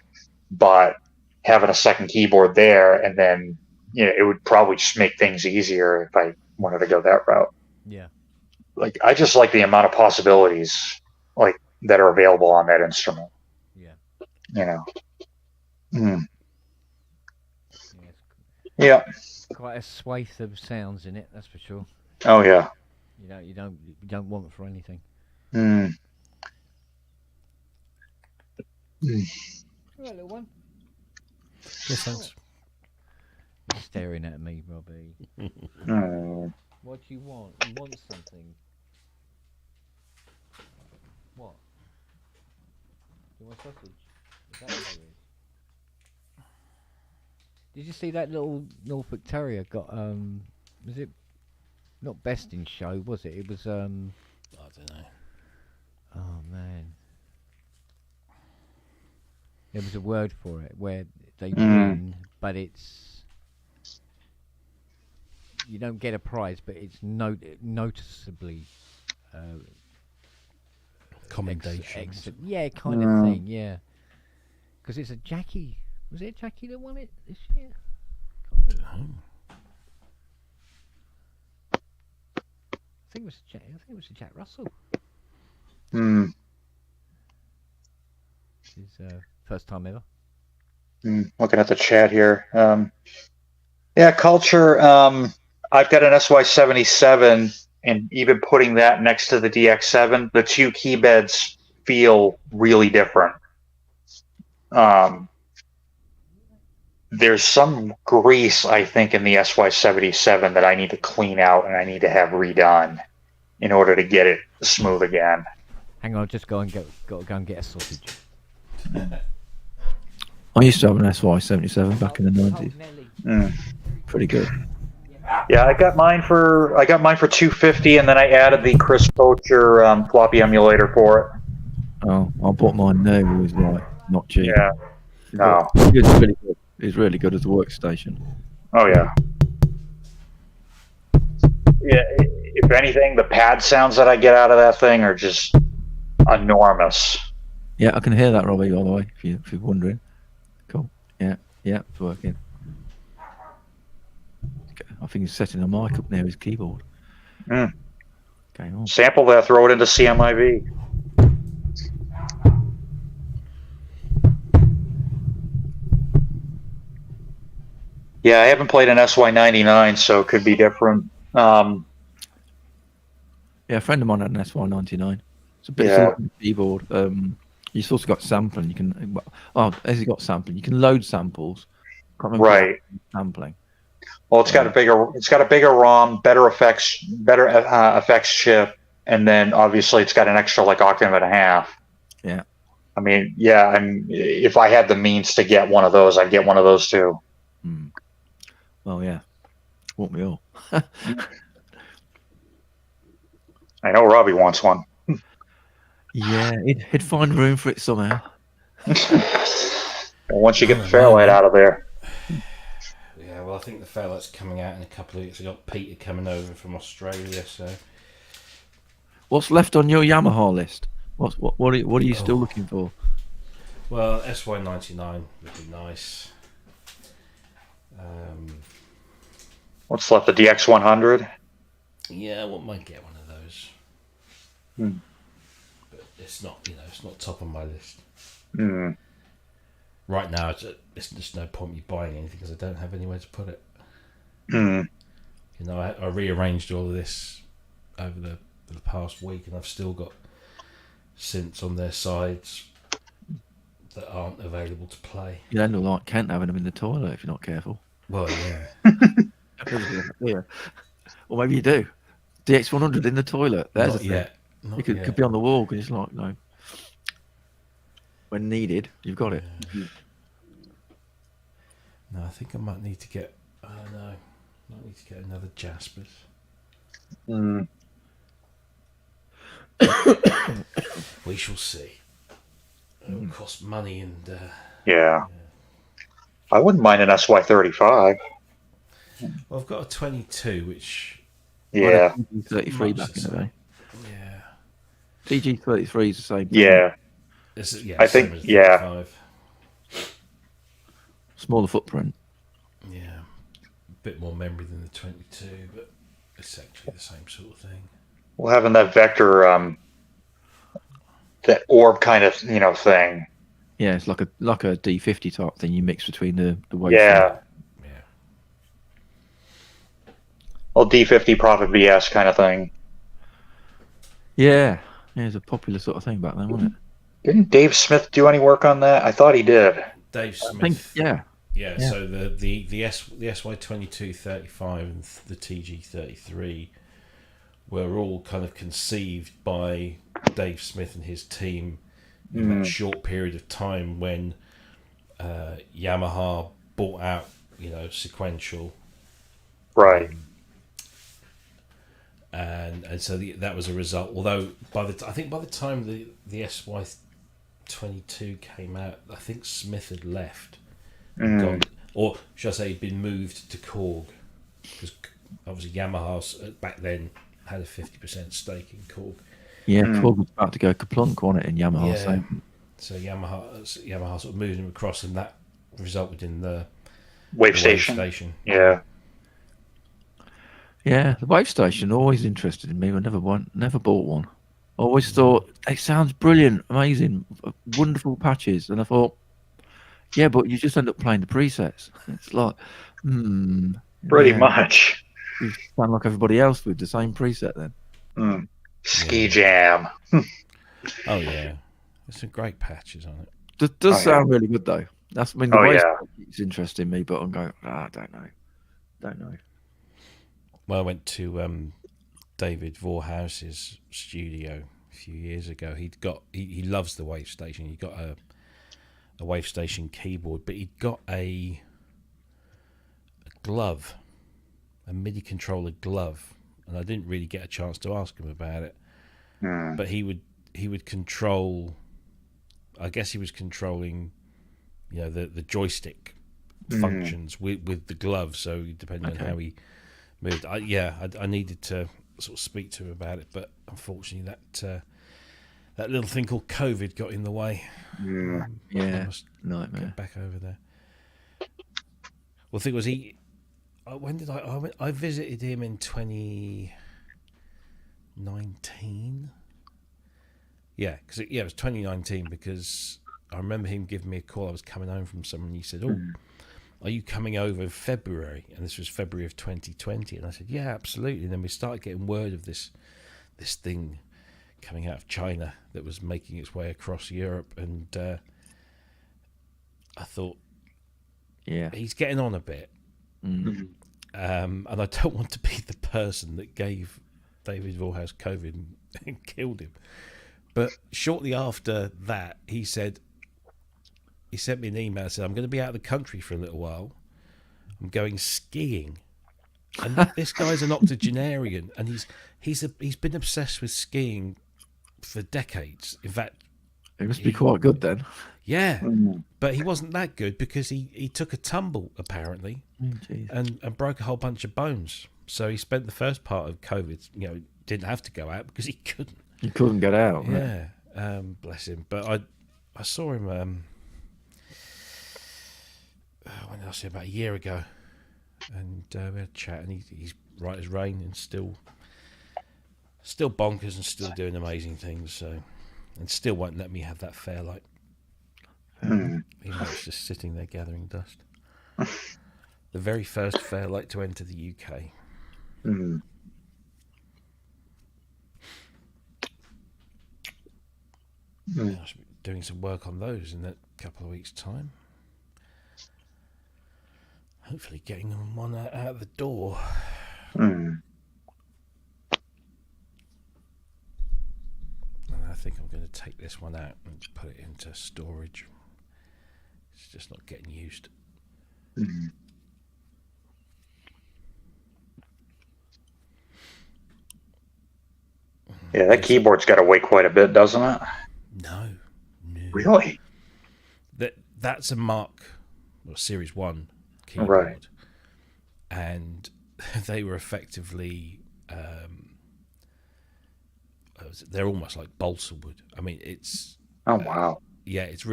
Speaker 10: but having a second keyboard there, and then it would probably just make things easier if I wanted to go that route.
Speaker 1: Yeah.
Speaker 10: Like I just like the amount of possibilities like that are available on that instrument.
Speaker 1: Yeah.
Speaker 10: You know. Yeah.
Speaker 1: Quite a swathe of sounds in it, that's for sure.
Speaker 10: Oh yeah.
Speaker 1: You don't want it for anything.
Speaker 10: Mm.
Speaker 1: Right, little one.
Speaker 5: Yes, thanks.
Speaker 1: You're staring at me, Robbie. What do you want? You want something? What? You want sausage? Is that what it is? Did you see that little Norfolk Terrier got was it not best in show, was it? It was
Speaker 5: I don't know.
Speaker 1: oh man. There was a word for it where they win, but it's you don't get a prize, but it's noticeably
Speaker 5: Commendation.
Speaker 1: yeah, kind of thing, yeah. Because it's a Jackie. Was it Jackie that won it this year? I think it was Jack Russell. His first time ever.
Speaker 10: Looking at the chat here. Yeah, Culture. I've got an SY77, and even putting that next to the DX7, the two key beds feel really different. There's some grease, I think, in the SY77 that I need to clean out and I need to have redone in order to get it smooth again.
Speaker 1: Hang on, just got to go and get a sausage.
Speaker 8: I used to have an SY77 back in the 90s. Pretty good.
Speaker 10: Yeah, I got mine for $250, and then I added the Chris Poacher floppy emulator for it.
Speaker 8: Oh, I bought mine new. It was like not cheap.
Speaker 10: Yeah, no,
Speaker 8: it's really good. It's really good as a workstation.
Speaker 10: Oh yeah. Yeah, if anything, the pad sounds that I get out of that thing are just enormous.
Speaker 8: Yeah, I can hear that, Robbie, by the way, if you're wondering. Cool. Yeah, it's working. Okay, I think he's setting a mic up near his keyboard. Okay, on.
Speaker 10: Sample that, throw it into CMIV. Yeah, I haven't played an SY99, so it could be different.
Speaker 8: Yeah, a friend of mine had an SY99. It's a bit like a keyboard. You've also got sampling. You can has it got sampling? You can load samples. Can't remember
Speaker 10: Right.
Speaker 8: Sampling.
Speaker 10: Well, it's got a bigger ROM, better effects chip, and then obviously it's got an extra like octave and a half.
Speaker 8: Yeah.
Speaker 10: I mean, yeah, and if I had the means to get one of those, I'd get one of those too.
Speaker 8: Well, yeah. Won't we all?
Speaker 10: I know Robbie wants one.
Speaker 8: Yeah, he'd find room for it somehow.
Speaker 10: Once you get the Fairlight out of there.
Speaker 5: Yeah, well, I think the Fairlight's coming out in a couple of weeks. I got Peter coming over from Australia, so.
Speaker 8: What's left on your Yamaha list? What are you still looking for?
Speaker 5: Well, SY99 would be nice.
Speaker 10: What's left? The DX100?
Speaker 5: Yeah, I might get one of those. But it's not, it's not top on my list. Right now, it's just no point me buying anything because I don't have anywhere to put it. I rearranged all of this over the past week, and I've still got synths on their sides that aren't available to play.
Speaker 8: You don't look like Kent having them in the toilet if you're not careful.
Speaker 5: Well, yeah.
Speaker 8: Yeah. Or maybe you do. DX100 in the toilet. There's
Speaker 5: Not
Speaker 8: a
Speaker 5: yet.
Speaker 8: thing.
Speaker 5: Not
Speaker 8: It could be on the wall because it's like, when needed, you've got it.
Speaker 5: No, I think I might need to get. I don't know. I might need to get another Jaspers. We shall see. It will cost money and.
Speaker 10: Yeah. I wouldn't mind an SY35.
Speaker 5: Well, I've got a 22, which.
Speaker 10: Yeah.
Speaker 8: TG33 back in the day.
Speaker 5: Yeah.
Speaker 8: TG33 is the same.
Speaker 10: Yeah. I think. Yeah.
Speaker 5: 35.
Speaker 8: Smaller footprint.
Speaker 5: Yeah. A bit more memory than the 22, but it's actually the same sort of thing.
Speaker 10: Well, having that vector, that orb kind of, thing.
Speaker 8: Yeah, it's like a D50 type thing you mix between the waves.
Speaker 10: Yeah. Well, D50 Prophet BS kind of thing.
Speaker 8: Yeah. Yeah, it's a popular sort of thing back then, wasn't it?
Speaker 10: Didn't Dave Smith do any work on that? I thought he did.
Speaker 5: Dave Smith.
Speaker 8: I think, yeah.
Speaker 5: Yeah, so the SY22 35 and the TG 33 were all kind of conceived by Dave Smith and his team in that short period of time when Yamaha bought out, Sequential.
Speaker 10: Right.
Speaker 5: And so that was a result. Although I think by the time the SY22 came out, I think Smith had left. Gone, or should I say, he'd been moved to Korg, because obviously Yamaha back then had a 50% stake in Korg.
Speaker 8: Yeah, Korg was about to go kaplunk on it in Yamaha.
Speaker 5: Yeah. So Yamaha sort of moved him across, and that resulted in the
Speaker 10: Wave Station. Yeah.
Speaker 8: Yeah, the Wave Station always interested in me. I never bought one. I always thought it sounds brilliant, amazing, wonderful patches, and I thought, yeah, but you just end up playing the presets. It's like,
Speaker 10: pretty much.
Speaker 8: You sound like everybody else with the same preset then.
Speaker 10: Ski Jam.
Speaker 5: Oh yeah, there's some great patches on it.
Speaker 8: Does sound really good though. The way it's interesting me, but I'm going, I don't know.
Speaker 5: Well, I went to David Vorhaus's studio a few years ago. He loves the Wave Station. He got a Wave Station keyboard, but he'd got a glove, a MIDI controller glove, and I didn't really get a chance to ask him about it. But he would control. I guess he was controlling, the joystick functions with the glove. So depending on how he moved, I needed to sort of speak to him about it, but unfortunately that little thing called COVID got in the way.
Speaker 8: Nightmare.
Speaker 5: Get back over there. Well, the thing was, when did I visited him in 2019. Yeah, because it was 2019, because I remember him giving me a call. I was coming home from somewhere, and he said, are you coming over in February? And this was February of 2020. And I said, yeah, absolutely. And then we started getting word of this thing coming out of China that was making its way across Europe. And I thought, he's getting on a bit. And I don't want to be the person that gave David Vorhaus COVID and killed him. But shortly after that, he sent me an email and said, I'm going to be out of the country for a little while. I'm going skiing. And this guy's an octogenarian, and he's been obsessed with skiing for decades. In fact,
Speaker 8: It must be quite good then.
Speaker 5: yeah,
Speaker 10: Mm.
Speaker 5: but he wasn't that good because he took a tumble apparently
Speaker 8: Jeez.
Speaker 5: and broke a whole bunch of bones. So he spent the first part of COVID, didn't have to go out because he couldn't.
Speaker 8: You couldn't get out. right?
Speaker 5: Yeah, bless him. But I saw him when did I see him? About a year ago, and we had a chat, and he's right as rain and still bonkers and still doing amazing things. So, and still won't let me have that Fairlight.
Speaker 10: Mm.
Speaker 5: Even though it's just sitting there gathering dust. The very first Fairlight to enter the UK.
Speaker 10: Mm.
Speaker 5: I should be doing some work on those in a couple of weeks' time. Hopefully getting them one out the door.
Speaker 10: Mm.
Speaker 5: And I think I'm going to take this one out and put it into storage. It's just not getting used.
Speaker 10: Mm. Yeah, that keyboard's got to weigh quite a bit, doesn't it?
Speaker 5: No.
Speaker 10: Really?
Speaker 5: That's a Series 1 keyboard.
Speaker 10: Right.
Speaker 5: And they were effectively... they're almost like balsa wood. I mean, it's...
Speaker 10: Oh, wow.
Speaker 5: Yeah, it's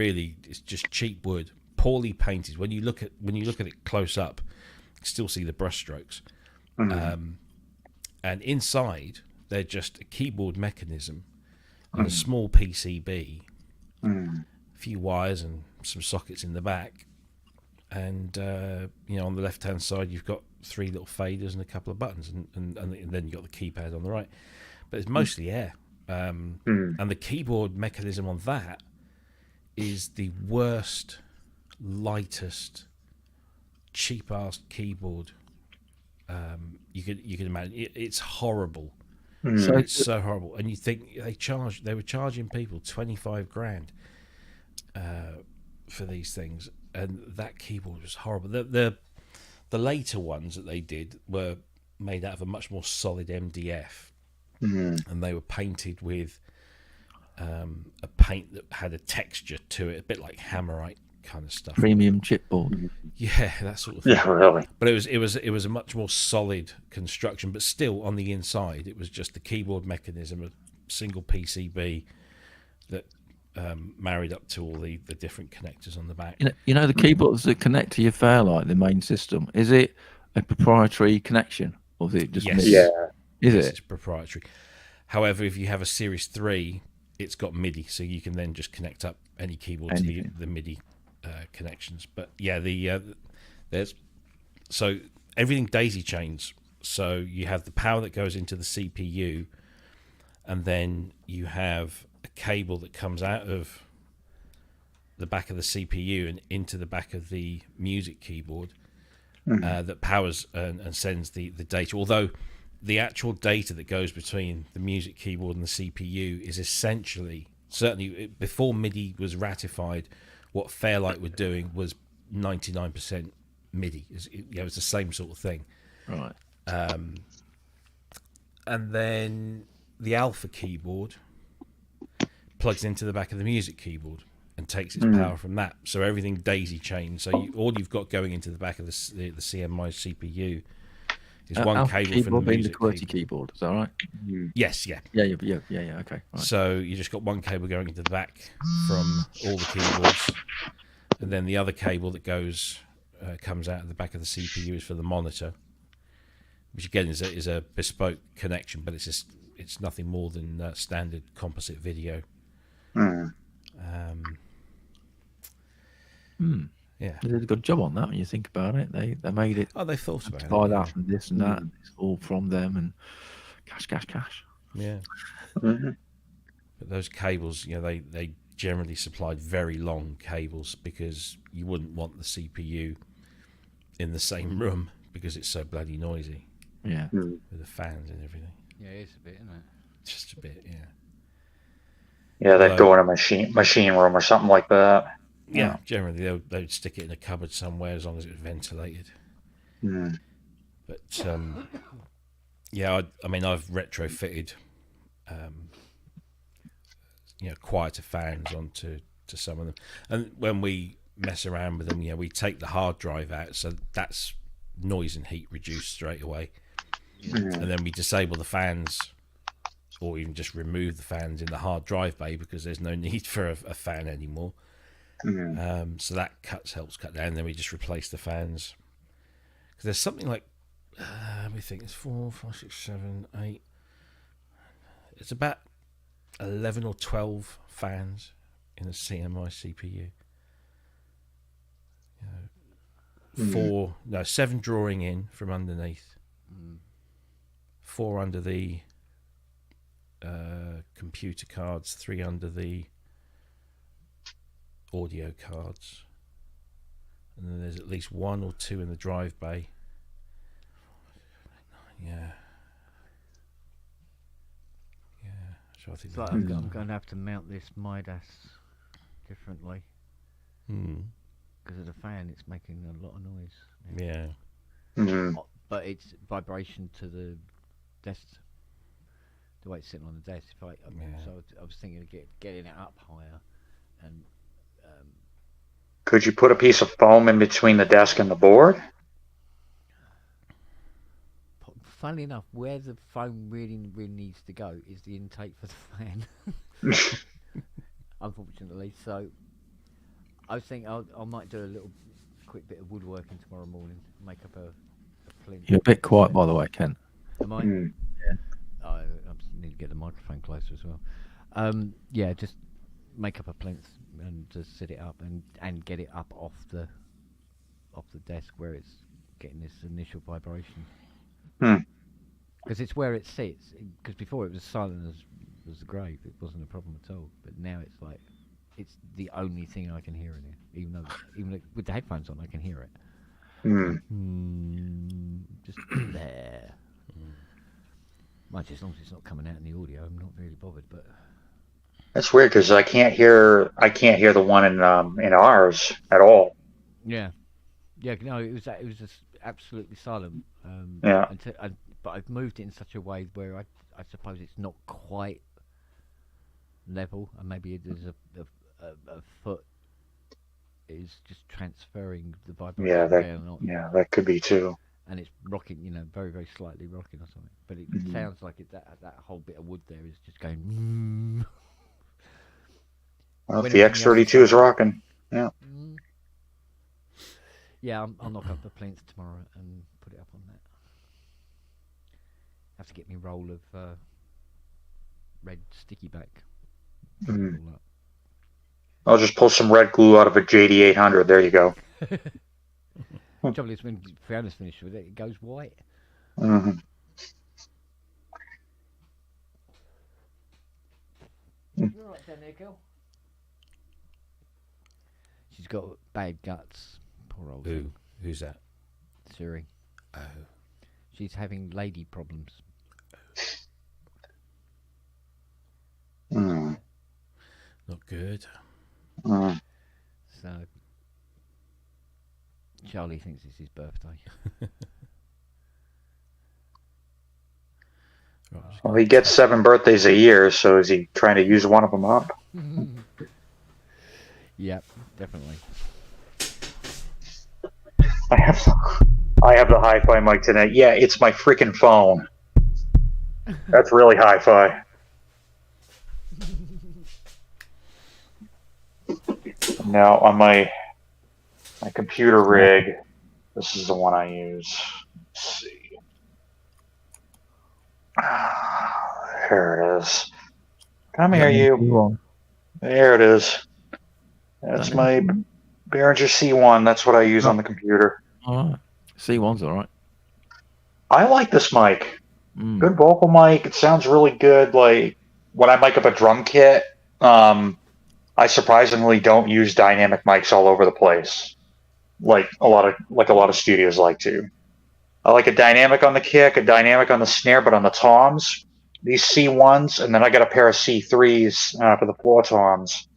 Speaker 5: just cheap wood, poorly painted. When you look at it close up, you can still see the brushstrokes.
Speaker 10: Mm.
Speaker 5: And inside, they're just a keyboard mechanism and a small PCB,
Speaker 10: Mm.
Speaker 5: a few wires and some sockets in the back. And on the left-hand side, you've got 3 little faders and a couple of buttons, and then you've got the keypad on the right. But it's mostly air. And the keyboard mechanism on that is the worst, lightest, cheap-ass keyboard you could imagine. It's horrible.
Speaker 8: So
Speaker 5: It's so horrible. And you think they were charging people 25 grand for these things, and that keyboard was horrible. The later ones that they did were made out of a much more solid MDF, and they were painted with a paint that had a texture to it, a bit like Hammerite kind of stuff.
Speaker 8: Premium chipboard.
Speaker 5: Yeah, that sort of thing.
Speaker 10: Yeah, really.
Speaker 5: But it was a much more solid construction, but still on the inside it was just the keyboard mechanism, a single PCB that married up to all the different connectors on the back.
Speaker 8: You know the keyboards that connect to your Fairlight, the main system. Is it a proprietary connection, or is it just
Speaker 5: Yes.
Speaker 8: MIDI?
Speaker 10: Yeah.
Speaker 8: Is
Speaker 5: Yes,
Speaker 8: it?
Speaker 5: it's proprietary. However, if you have a Series 3, it's got MIDI, so you can then just connect up any keyboard to the MIDI connections. But yeah, there's so everything daisy chains. So you have the power that goes into the CPU, and then you have a cable that comes out of the back of the CPU and into the back of the music keyboard that powers and sends the data. Although the actual data that goes between the music keyboard and the CPU is essentially, certainly before MIDI was ratified, what Fairlight were doing was 99% MIDI. It's the same sort of thing.
Speaker 8: Right.
Speaker 5: And then the Alpha keyboard plugs into the back of the music keyboard and takes its power from that. So everything daisy chains. So all you've got going into the back of the CMI CPU is one
Speaker 8: Alpha
Speaker 5: cable from
Speaker 8: keyboard
Speaker 5: the
Speaker 8: being the
Speaker 5: music
Speaker 8: QWERTY
Speaker 5: keyboard.
Speaker 8: keyboard. Is that right?
Speaker 5: Yes, yeah.
Speaker 8: Yeah. Okay. Right.
Speaker 5: So you just got one cable going into the back from all the keyboards, and then the other cable that comes out of the back of the CPU is for the monitor, which again is a bespoke connection, but it's nothing more than standard composite video. Yeah.
Speaker 8: They did a good job on that when you think about it. They made it.
Speaker 5: Oh, they thought about it.
Speaker 8: Buy that and this and that. It's all from them and cash.
Speaker 5: Yeah.
Speaker 10: Mhm.
Speaker 5: But those cables, they generally supplied very long cables because you wouldn't want the CPU in the same room because it's so bloody noisy
Speaker 8: Yeah.
Speaker 5: with the fans and everything.
Speaker 1: Yeah, it's a bit, isn't it?
Speaker 5: Just a bit, yeah.
Speaker 10: Yeah, they'd
Speaker 5: Right.
Speaker 10: go in a machine room or something like that.
Speaker 5: Yeah, generally they'd stick it in a cupboard somewhere as long as it was ventilated.
Speaker 10: Mm.
Speaker 5: But yeah, I mean, I've retrofitted quieter fans onto some of them. And when we mess around with them, we take the hard drive out, so that's noise and heat reduced straight away. And then we disable the fans, or even just remove the fans in the hard drive bay because there's no need for a fan anymore. So that helps cut down. Then we just replace the fans, because there's something like we think it's 4, 5, 6, 7, 8. It's about 11 or 12 fans in a CMI CPU. 7 drawing in from underneath, 4 under the computer cards, 3 under the audio cards, and then there's at least 1 or 2 in the drive bay. So I think
Speaker 1: It's like I'm going to have to mount this Midas differently because of the fan. It's making a lot of noise now. But it's vibration to the desk, the way it's sitting on the desk. So I was thinking of getting it up higher. And
Speaker 10: could you put a piece of foam in between the desk and the board?
Speaker 1: Funnily enough, where the foam really needs to go is the intake for the fan. Unfortunately, so I was thinking I might do a little quick bit of woodworking tomorrow morning, make up a plinth.
Speaker 8: You're a bit quiet, by the way, Ken.
Speaker 1: Am I?
Speaker 8: Yeah.
Speaker 1: I need to get the microphone closer as well. Just make up a plinth and just sit it up and get it up off the desk where it's getting this initial vibration. Because it's where it sits. Because before it was silent as the grave. It wasn't a problem at all. But now it's like it's the only thing I can hear in here. Even with the headphones on, I can hear it. Just there. Much as long as it's not coming out in the audio, I'm not really bothered. But
Speaker 10: that's weird because I can't hear the one in ours at all.
Speaker 1: Yeah. No, it was just absolutely silent. But I've moved it in such a way where I suppose it's not quite level, and maybe there's a foot is just transferring the vibration.
Speaker 10: That could be too.
Speaker 1: And it's rocking, very, very slightly rocking or something. But it sounds like that whole bit of wood there is just going.
Speaker 10: Well, the X32 is rocking. Yeah.
Speaker 1: Yeah, I'll knock up the plinth tomorrow and put it up on that. Have to get me a roll of red sticky back.
Speaker 10: I'll just pull some red glue out of a JD800. There you go.
Speaker 1: The trouble is when Fiona's finished with it, it goes white.
Speaker 10: Mm-hmm.
Speaker 1: You all right down there, girl? She's got bad guts. Poor old thing.
Speaker 5: Who's that?
Speaker 1: Siri.
Speaker 5: Oh.
Speaker 1: She's having lady problems.
Speaker 10: Mm.
Speaker 5: Not good.
Speaker 10: Mm.
Speaker 1: So Charlie thinks it's his birthday.
Speaker 10: Well, he gets 7 birthdays a year, so is he trying to use one of them up?
Speaker 1: Yep, definitely.
Speaker 10: I have the hi-fi mic tonight. Yeah, it's my freaking phone. That's really hi-fi. Now on my computer rig, this is the one I use. Let's see. Here it is. Come here, you. There it is. That's my Behringer C1. That's what I use on the computer.
Speaker 8: All right. C1's all right.
Speaker 10: I like this mic. Good vocal mic. It sounds really good. Like when I mic up a drum kit, I surprisingly don't use dynamic mics all over the place, like a lot of studios like to. I like a dynamic on the kick, a dynamic on the snare, but on the toms, these C1s, and then I got a pair of C3s for the floor toms.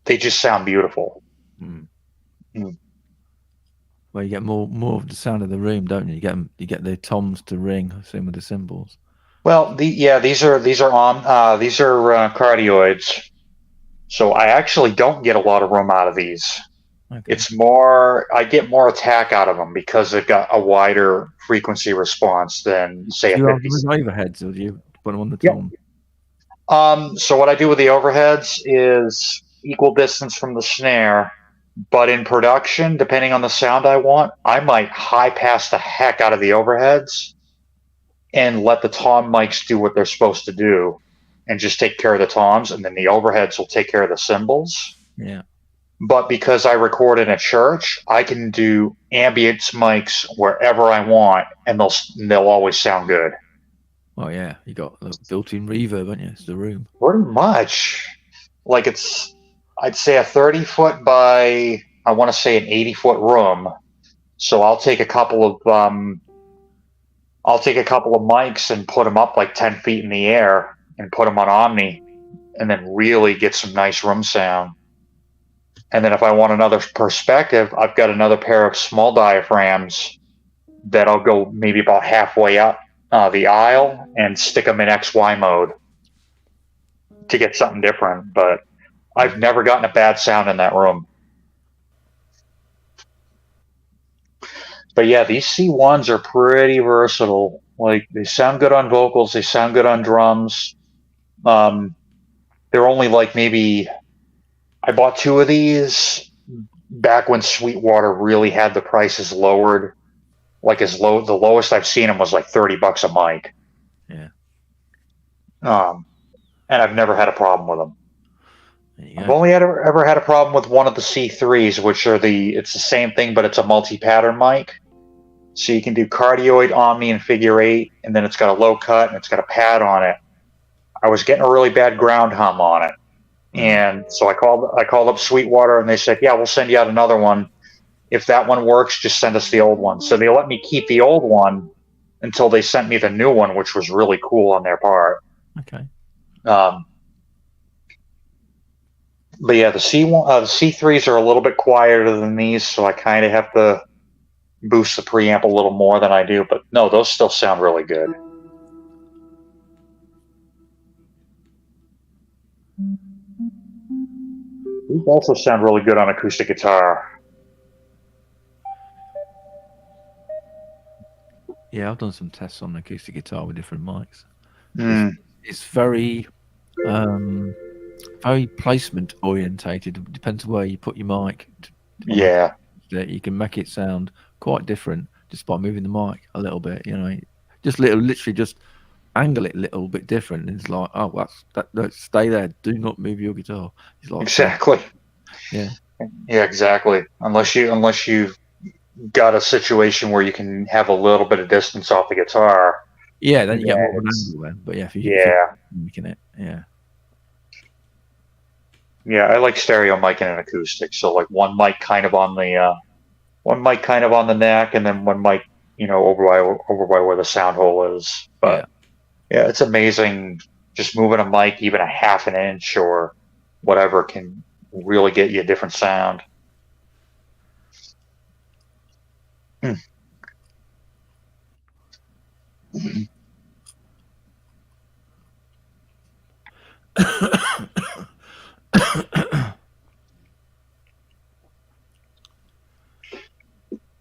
Speaker 10: They just sound beautiful.
Speaker 8: Well, you get more of the sound of the room, don't you? You get the toms to ring, same with the cymbals.
Speaker 10: Well, these are cardioids. So I actually don't get a lot of room out of these.
Speaker 8: Okay.
Speaker 10: It's more, I get more attack out of them because they've got a wider frequency response than, say,
Speaker 8: Do
Speaker 10: a
Speaker 8: you have
Speaker 10: 50.
Speaker 8: them as overheads, or do you put them on the
Speaker 10: Yep.
Speaker 8: tom?
Speaker 10: So what I do with the overheads is equal distance from the snare, but in production, depending on the sound I want, I might high pass the heck out of the overheads and let the tom mics do what they're supposed to do and just take care of the toms, and then the overheads will take care of the cymbals.
Speaker 8: Yeah.
Speaker 10: But because I record in a church, I can do ambience mics wherever I want, and they'll always sound good.
Speaker 8: Oh yeah, you got a built-in reverb, haven't you? It's the room.
Speaker 10: Pretty much. Like I'd say a 30-foot by, I want to say an 80-foot room. So I'll take a couple of mics and put them up like 10 feet in the air and put them on Omni, and then really get some nice room sound. And then if I want another perspective, I've got another pair of small diaphragms that I'll go maybe about halfway up the aisle and stick them in XY mode to get something different. But I've never gotten a bad sound in that room. But yeah, these C1s are pretty versatile. Like, they sound good on vocals, they sound good on drums. They're only like maybe, I bought 2 of these back when Sweetwater really had the prices lowered. Like the lowest I've seen them was like $30 a mic.
Speaker 8: Yeah.
Speaker 10: And I've never had a problem with them.
Speaker 8: There you
Speaker 10: I've
Speaker 8: go.
Speaker 10: only ever had a problem with one of the C3s, which are it's the same thing, but it's a multi-pattern mic. So you can do cardioid, omni, and figure 8, and then it's got a low cut and it's got a pad on it. I was getting a really bad ground hum on it. And so I called up Sweetwater, and they said, yeah, we'll send you out another one. If that one works, just send us the old one. So they let me keep the old one until they sent me the new one, which was really cool on their part.
Speaker 8: Okay.
Speaker 10: But yeah, the C3s are a little bit quieter than these, so I kind of have to boost the preamp a little more than I do. But no, those still sound really good. These also sound really good on acoustic guitar.
Speaker 8: Yeah, I've done some tests on acoustic guitar with different mics.
Speaker 10: Mm.
Speaker 8: It's very, very placement orientated. It depends where you put your mic.
Speaker 10: Yeah.
Speaker 8: You can make it sound quite different just by moving the mic a little bit. You know, just literally just angle it a little bit different. And it's like, oh, stay there. Do not move your guitar. It's like,
Speaker 10: Exactly.
Speaker 8: Yeah.
Speaker 10: Yeah, exactly. Unless you've got a situation where you can have a little bit of distance off the guitar.
Speaker 8: Yeah, then you get more of an angle then. But yeah, if you're making it, yeah.
Speaker 10: Yeah, I like stereo mic and an acoustic. So like one mic kind of on the neck, and then one mic, over by where the sound hole is. But yeah, it's amazing. Just moving a mic even a half an inch or whatever can really get you a different sound.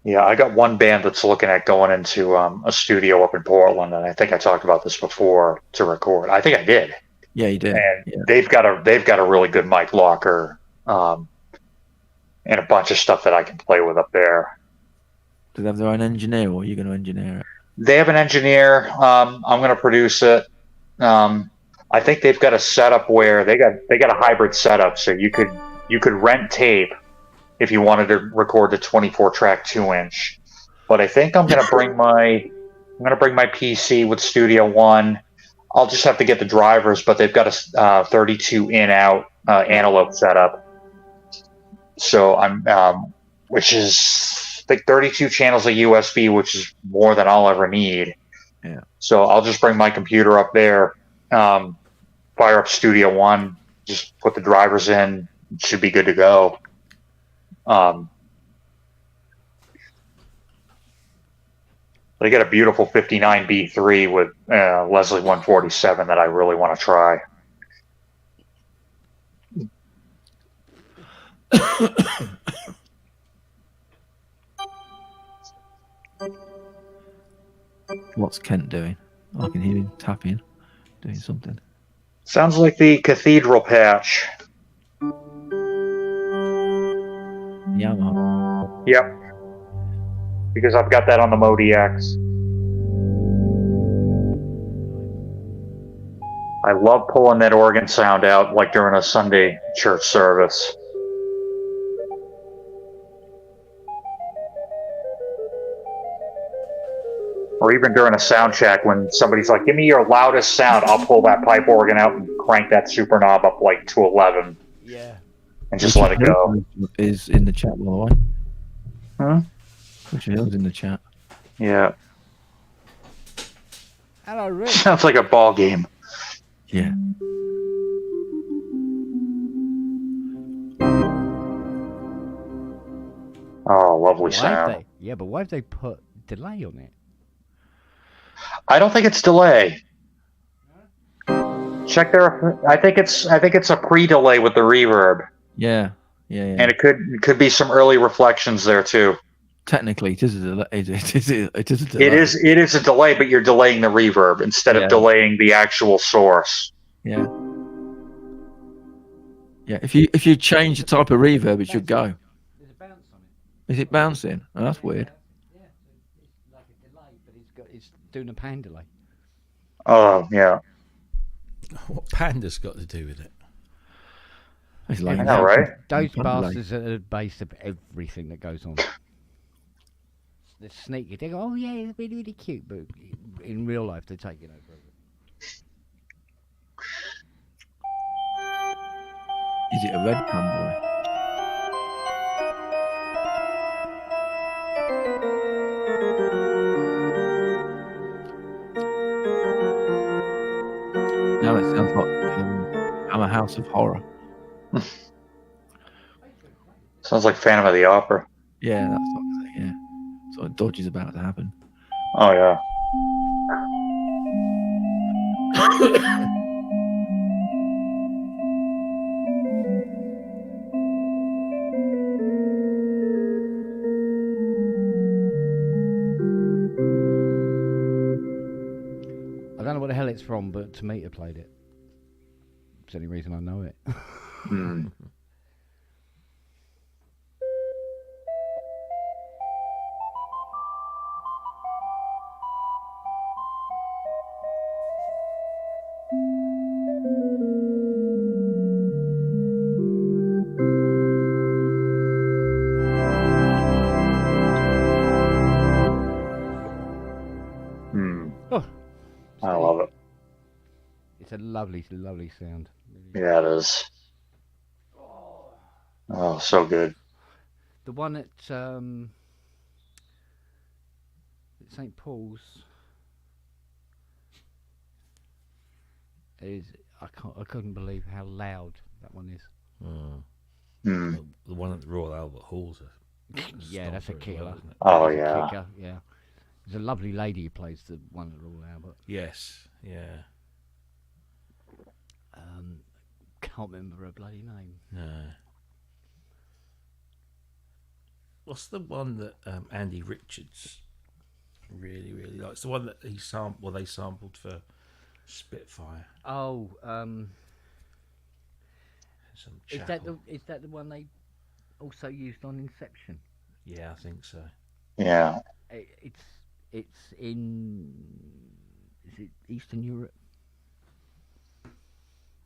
Speaker 10: Yeah, I got one band that's looking at going into a studio up in Portland, and I think I talked about this before to record. I think I did.
Speaker 8: Yeah, you did.
Speaker 10: And they've got a really good mic locker, and a bunch of stuff that I can play with up there.
Speaker 8: Do they have their own engineer, or are you going to engineer it?
Speaker 10: They have an engineer. I'm going to produce it. I think they've got a setup where they got a hybrid setup, so you could rent tape if you wanted to record the 24-track 2-inch. But I think I'm going to bring my PC with Studio One. I'll just have to get the drivers, but they've got a 32 in-out analog setup. So which is I think 32 channels of USB, which is more than I'll ever need.
Speaker 8: Yeah. So
Speaker 10: I'll just bring my computer up there, fire up Studio One, just put the drivers in, it should be good to go. They got a beautiful 59B3 with Leslie 147 that I really want to try.
Speaker 8: What's Kent doing? I can hear him tapping, doing something.
Speaker 10: Sounds like the cathedral patch.
Speaker 8: Yamaha.
Speaker 10: Yep. Because I've got that on the Modi X. I love pulling that organ sound out like during a Sunday church service. Or even during a sound check when somebody's like, give me your loudest sound, I'll pull that pipe organ out and crank that super knob up like to 11.
Speaker 1: Yeah.
Speaker 10: And just let it go.
Speaker 8: Is in the chat, by the way.
Speaker 10: Huh?
Speaker 8: Richard Hill's in the chat.
Speaker 10: Yeah.
Speaker 1: Hello, Rick.
Speaker 10: Sounds like a ball game.
Speaker 8: Yeah.
Speaker 10: Oh, lovely
Speaker 1: Why have
Speaker 10: sound.
Speaker 1: they, yeah, but why have they put delay on it?
Speaker 10: I don't think it's delay. Check there. I think it's a pre-delay with the reverb,
Speaker 8: Yeah. Yeah. Yeah.
Speaker 10: and it could be some early reflections there too.
Speaker 8: Technically, it is a delay. It is a delay.
Speaker 10: It is a delay, but you're delaying the reverb instead
Speaker 8: Yeah.
Speaker 10: of delaying the actual source.
Speaker 8: Yeah. Yeah. If you change the type of reverb, it should go.
Speaker 1: There's a bounce on
Speaker 8: Is it bouncing? Oh, that's weird.
Speaker 1: Yeah, it's like a delay, but it's doing a pan delay.
Speaker 10: Oh yeah,
Speaker 5: What Panda's got to do with it?
Speaker 8: It's like
Speaker 10: I know, right?
Speaker 1: Those
Speaker 8: Pan delay.
Speaker 1: bastards are at the base of everything that goes on. They're sneaky. They go, oh yeah, it's really, really cute, but in real life, they're taking over everything.
Speaker 8: Is it a red pan boy? Now it sounds like I'm a House of Horror.
Speaker 10: Sounds like Phantom of the Opera.
Speaker 8: Yeah, that's what I'm saying. Yeah, so Dodge is about to happen.
Speaker 10: Oh yeah.
Speaker 1: I don't know what the hell it's from, but Tomita played it. It's the only reason I know it.
Speaker 10: Hmm. Hmm.
Speaker 1: Oh,
Speaker 10: I love it.
Speaker 1: it's a lovely, lovely sound.
Speaker 10: Yeah, it is. Oh, so good.
Speaker 1: The one at St. Paul's is I couldn't believe how loud that one is.
Speaker 5: Mm.
Speaker 10: Hmm.
Speaker 5: The one at the Royal Albert Hall's
Speaker 1: Yeah, that's a
Speaker 5: not very
Speaker 1: killer.
Speaker 5: well, isn't it?
Speaker 10: Oh
Speaker 1: That's a
Speaker 10: yeah.
Speaker 1: kicker, yeah. There's a lovely lady who plays the one at the Royal Albert.
Speaker 5: Yes, yeah.
Speaker 1: Can't remember her bloody name.
Speaker 5: No. What's the one that Andy Richards really, really likes? The one that they sampled for Spitfire.
Speaker 1: Oh,
Speaker 5: Some
Speaker 1: is
Speaker 5: Chappell.
Speaker 1: that the one they also used on Inception?
Speaker 5: Yeah, I think so.
Speaker 10: Yeah.
Speaker 1: It's in, is it Eastern Europe?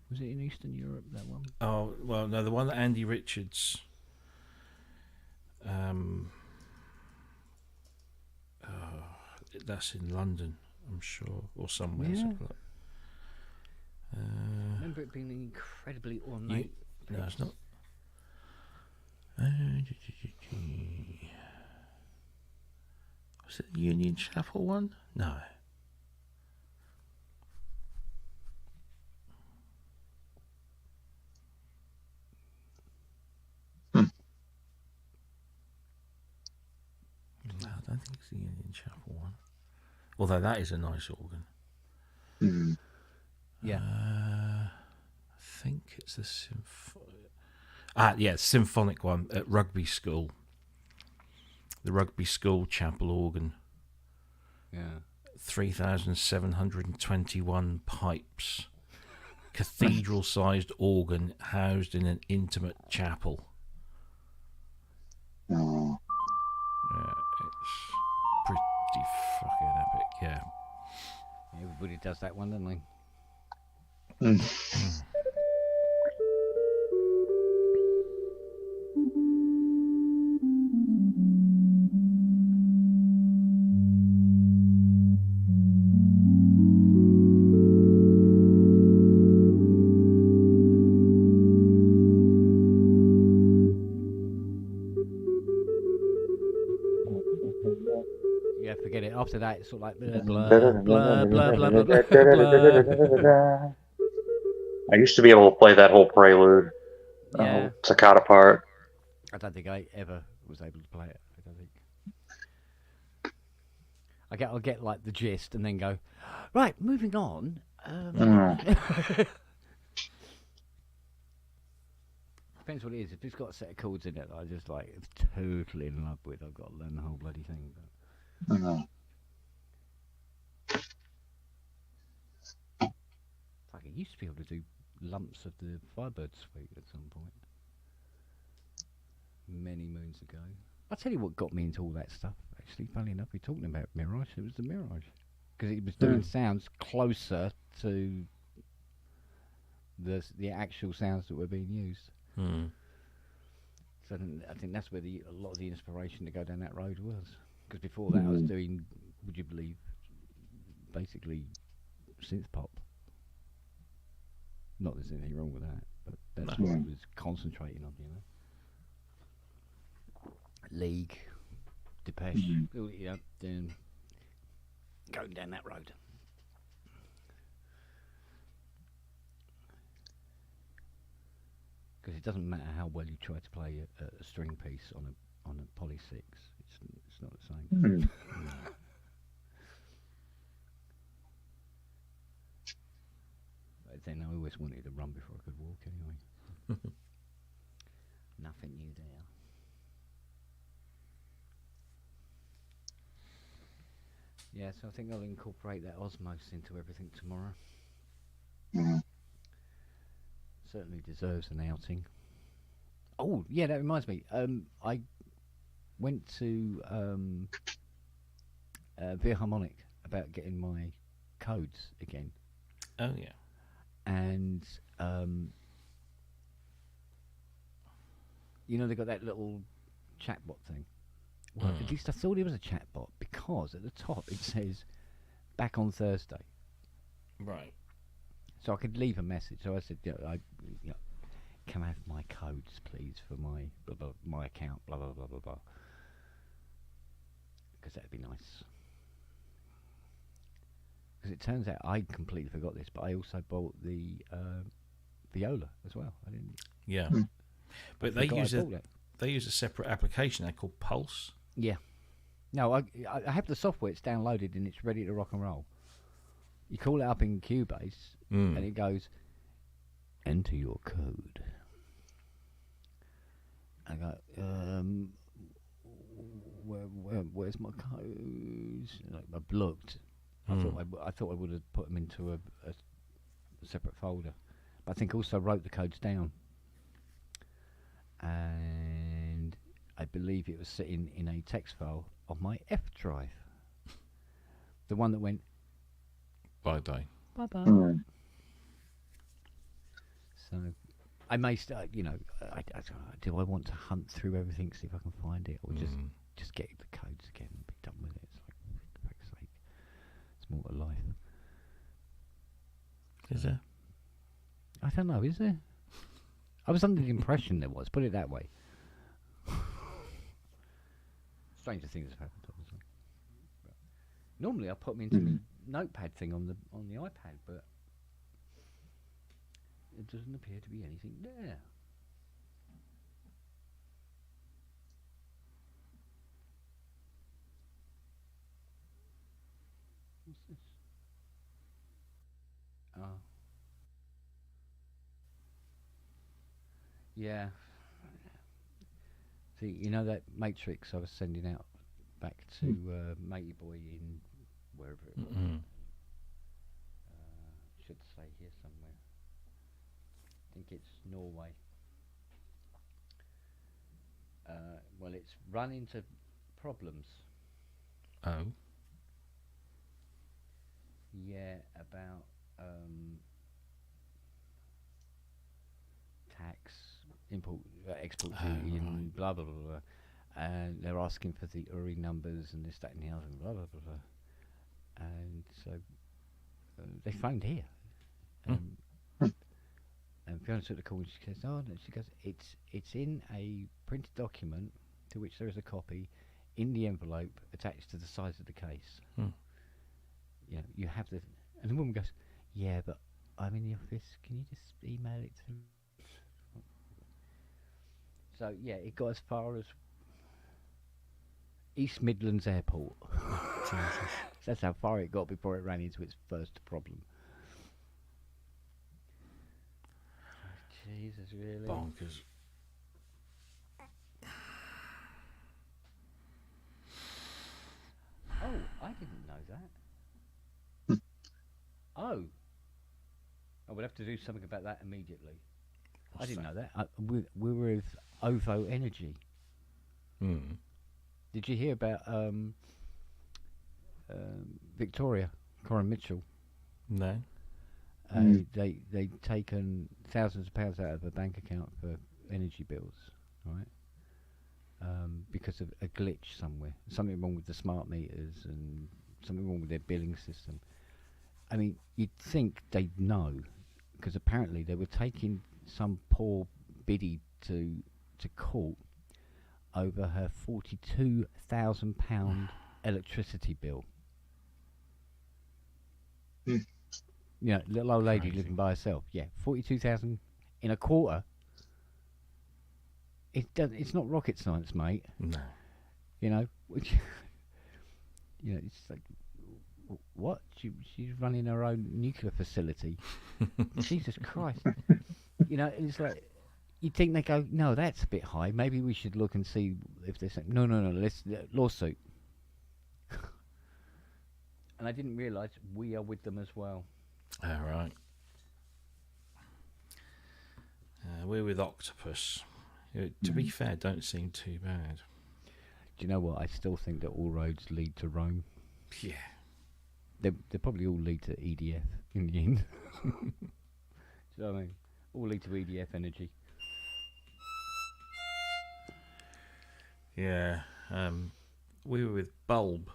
Speaker 1: Was it in Eastern Europe, that one?
Speaker 5: Oh well, no, the one that Andy Richards. That's in London, I'm sure, or somewhere.
Speaker 1: Yeah.
Speaker 5: Something like-
Speaker 1: I remember it being incredibly ornate.
Speaker 5: no, it's not. Was it the Union Chapel one? No. No, I don't think it's the Union Chapel one. Although that is a nice organ.
Speaker 10: Hmm.
Speaker 1: Yeah.
Speaker 5: I think it's the Yeah, symphonic one at Rugby School. The Rugby School chapel organ.
Speaker 1: Yeah.
Speaker 5: 3,721 pipes. Cathedral-sized organ housed in an intimate chapel.
Speaker 10: Oh.
Speaker 5: Yeah, it's pretty fucking epic, yeah.
Speaker 1: Everybody does that one, don't they? Yeah, forget it. After that, it's sort of like blah, blah, blah, blah, blah, blah, blah, blah.
Speaker 10: I used to be able to play that whole prelude,
Speaker 1: Yeah.
Speaker 10: toccata part.
Speaker 1: I don't think I ever was able to play it. I don't think. I'll get like the gist and then go, right, moving on. Depends what it is. If it's got a set of chords in it that I just like totally in love with, I've got to learn the whole bloody thing. Fuck, I used to be able to do lumps of the Firebird Suite at some point. Many moons ago. I'll tell you what got me into all that stuff, actually. Funny enough, we're talking about Mirage. It was the Mirage. Because it was doing sounds closer to the actual sounds that were being used. So I think that's where a lot of the inspiration to go down that road was. Because before that I was doing, would you believe, basically synth pop. Not that there's anything wrong with that, but that's what I was concentrating on, you know. League, Depeche, you know, then going down that road. Because it doesn't matter how well you try to play a string piece on a Poly 6, it's not the same. But then I always wanted to run before I could walk anyway. Nothing new there. Yeah, so I think I'll incorporate that Osmos into everything tomorrow. Certainly deserves an outing. Oh, yeah, that reminds me. I went to Philharmonic about getting my codes again.
Speaker 5: Oh, yeah.
Speaker 1: And, you know, they got that little chatbot thing. Well, at least I thought it was a chatbot because at the top it says back on Thursday.
Speaker 5: Right.
Speaker 1: So I could leave a message. So I said, can I have my codes, please, for my blah, blah, my account, blah blah blah blah blah. Because that'd be nice. Because it turns out I completely forgot this, but I also bought the viola as well. I didn't.
Speaker 5: Yeah. But they use a separate application they call Pulse.
Speaker 1: Yeah. No, I have the software. It's downloaded and it's ready to rock and roll. You call it up in Cubase and it goes, enter your code. I go, where's my codes? I've looked. I thought I would have put them into a separate folder, but I think also wrote the codes down. And I believe it was sitting in a text file on my F drive. The one that went
Speaker 5: bye-bye.
Speaker 1: Bye-bye. So I may start, do I want to hunt through everything, see if I can find it, or just get the codes again and be done with it? It's like, for fuck's sake, it's more to life.
Speaker 5: Is there?
Speaker 1: I don't know, is there? I was under the impression there was, put it that way. Stranger things have happened, obviously. But normally I put them into the notepad thing on the iPad, but it doesn't appear to be anything there. What's this? Oh. Yeah. See, you know that matrix I was sending out back to Matey Boy in wherever it was.
Speaker 5: Mm-mm.
Speaker 1: Should say here somewhere. I think it's Norway. Well, it's run into problems.
Speaker 5: Oh.
Speaker 1: Yeah, about tax, import, export duty, and blah blah blah blah. And they're asking for the URI numbers and this, that, and the other, and blah blah blah blah. And so they phoned here. And Fiona took the call and she says, "Oh no," she goes, "It's in a printed document to which there is a copy in the envelope attached to the size of the case. You know, you have the." And the woman goes, "Yeah, but I'm in the office. Can you just email it to me?" So yeah, it got as far as East Midlands Airport. That's how far it got before it ran into its first problem. Jesus, really?
Speaker 5: Bonkers.
Speaker 1: Oh, I didn't know that. Oh. I would have to do something about that immediately. I didn't know that. We were with OVO Energy. Did you hear about Victoria, Corin Mitchell?
Speaker 5: No.
Speaker 1: They'd taken thousands of pounds out of her bank account for energy bills, right? Because of a glitch somewhere. Something wrong with the smart meters and something wrong with their billing system. I mean, you'd think they'd know, because apparently they were taking some poor biddy to court over her £42,000 electricity bill. Yeah, little old lady living by herself. Yeah, 42,000 in a quarter. It's not rocket science, mate.
Speaker 5: No.
Speaker 1: You know, which, you know, it's like, what? She's running her own nuclear facility. Jesus Christ. You know, it's like, you'd think they go, no, that's a bit high. Maybe we should look and see if there's no, let's lawsuit. And I didn't realise we are with them as well.
Speaker 5: All right. We're with Octopus. To be fair, don't seem too bad.
Speaker 1: Do you know what? I still think that all roads lead to Rome.
Speaker 5: Yeah.
Speaker 1: They probably all lead to EDF in the end. Do you know what I mean? All lead to EDF Energy.
Speaker 5: Yeah. We were with Bulb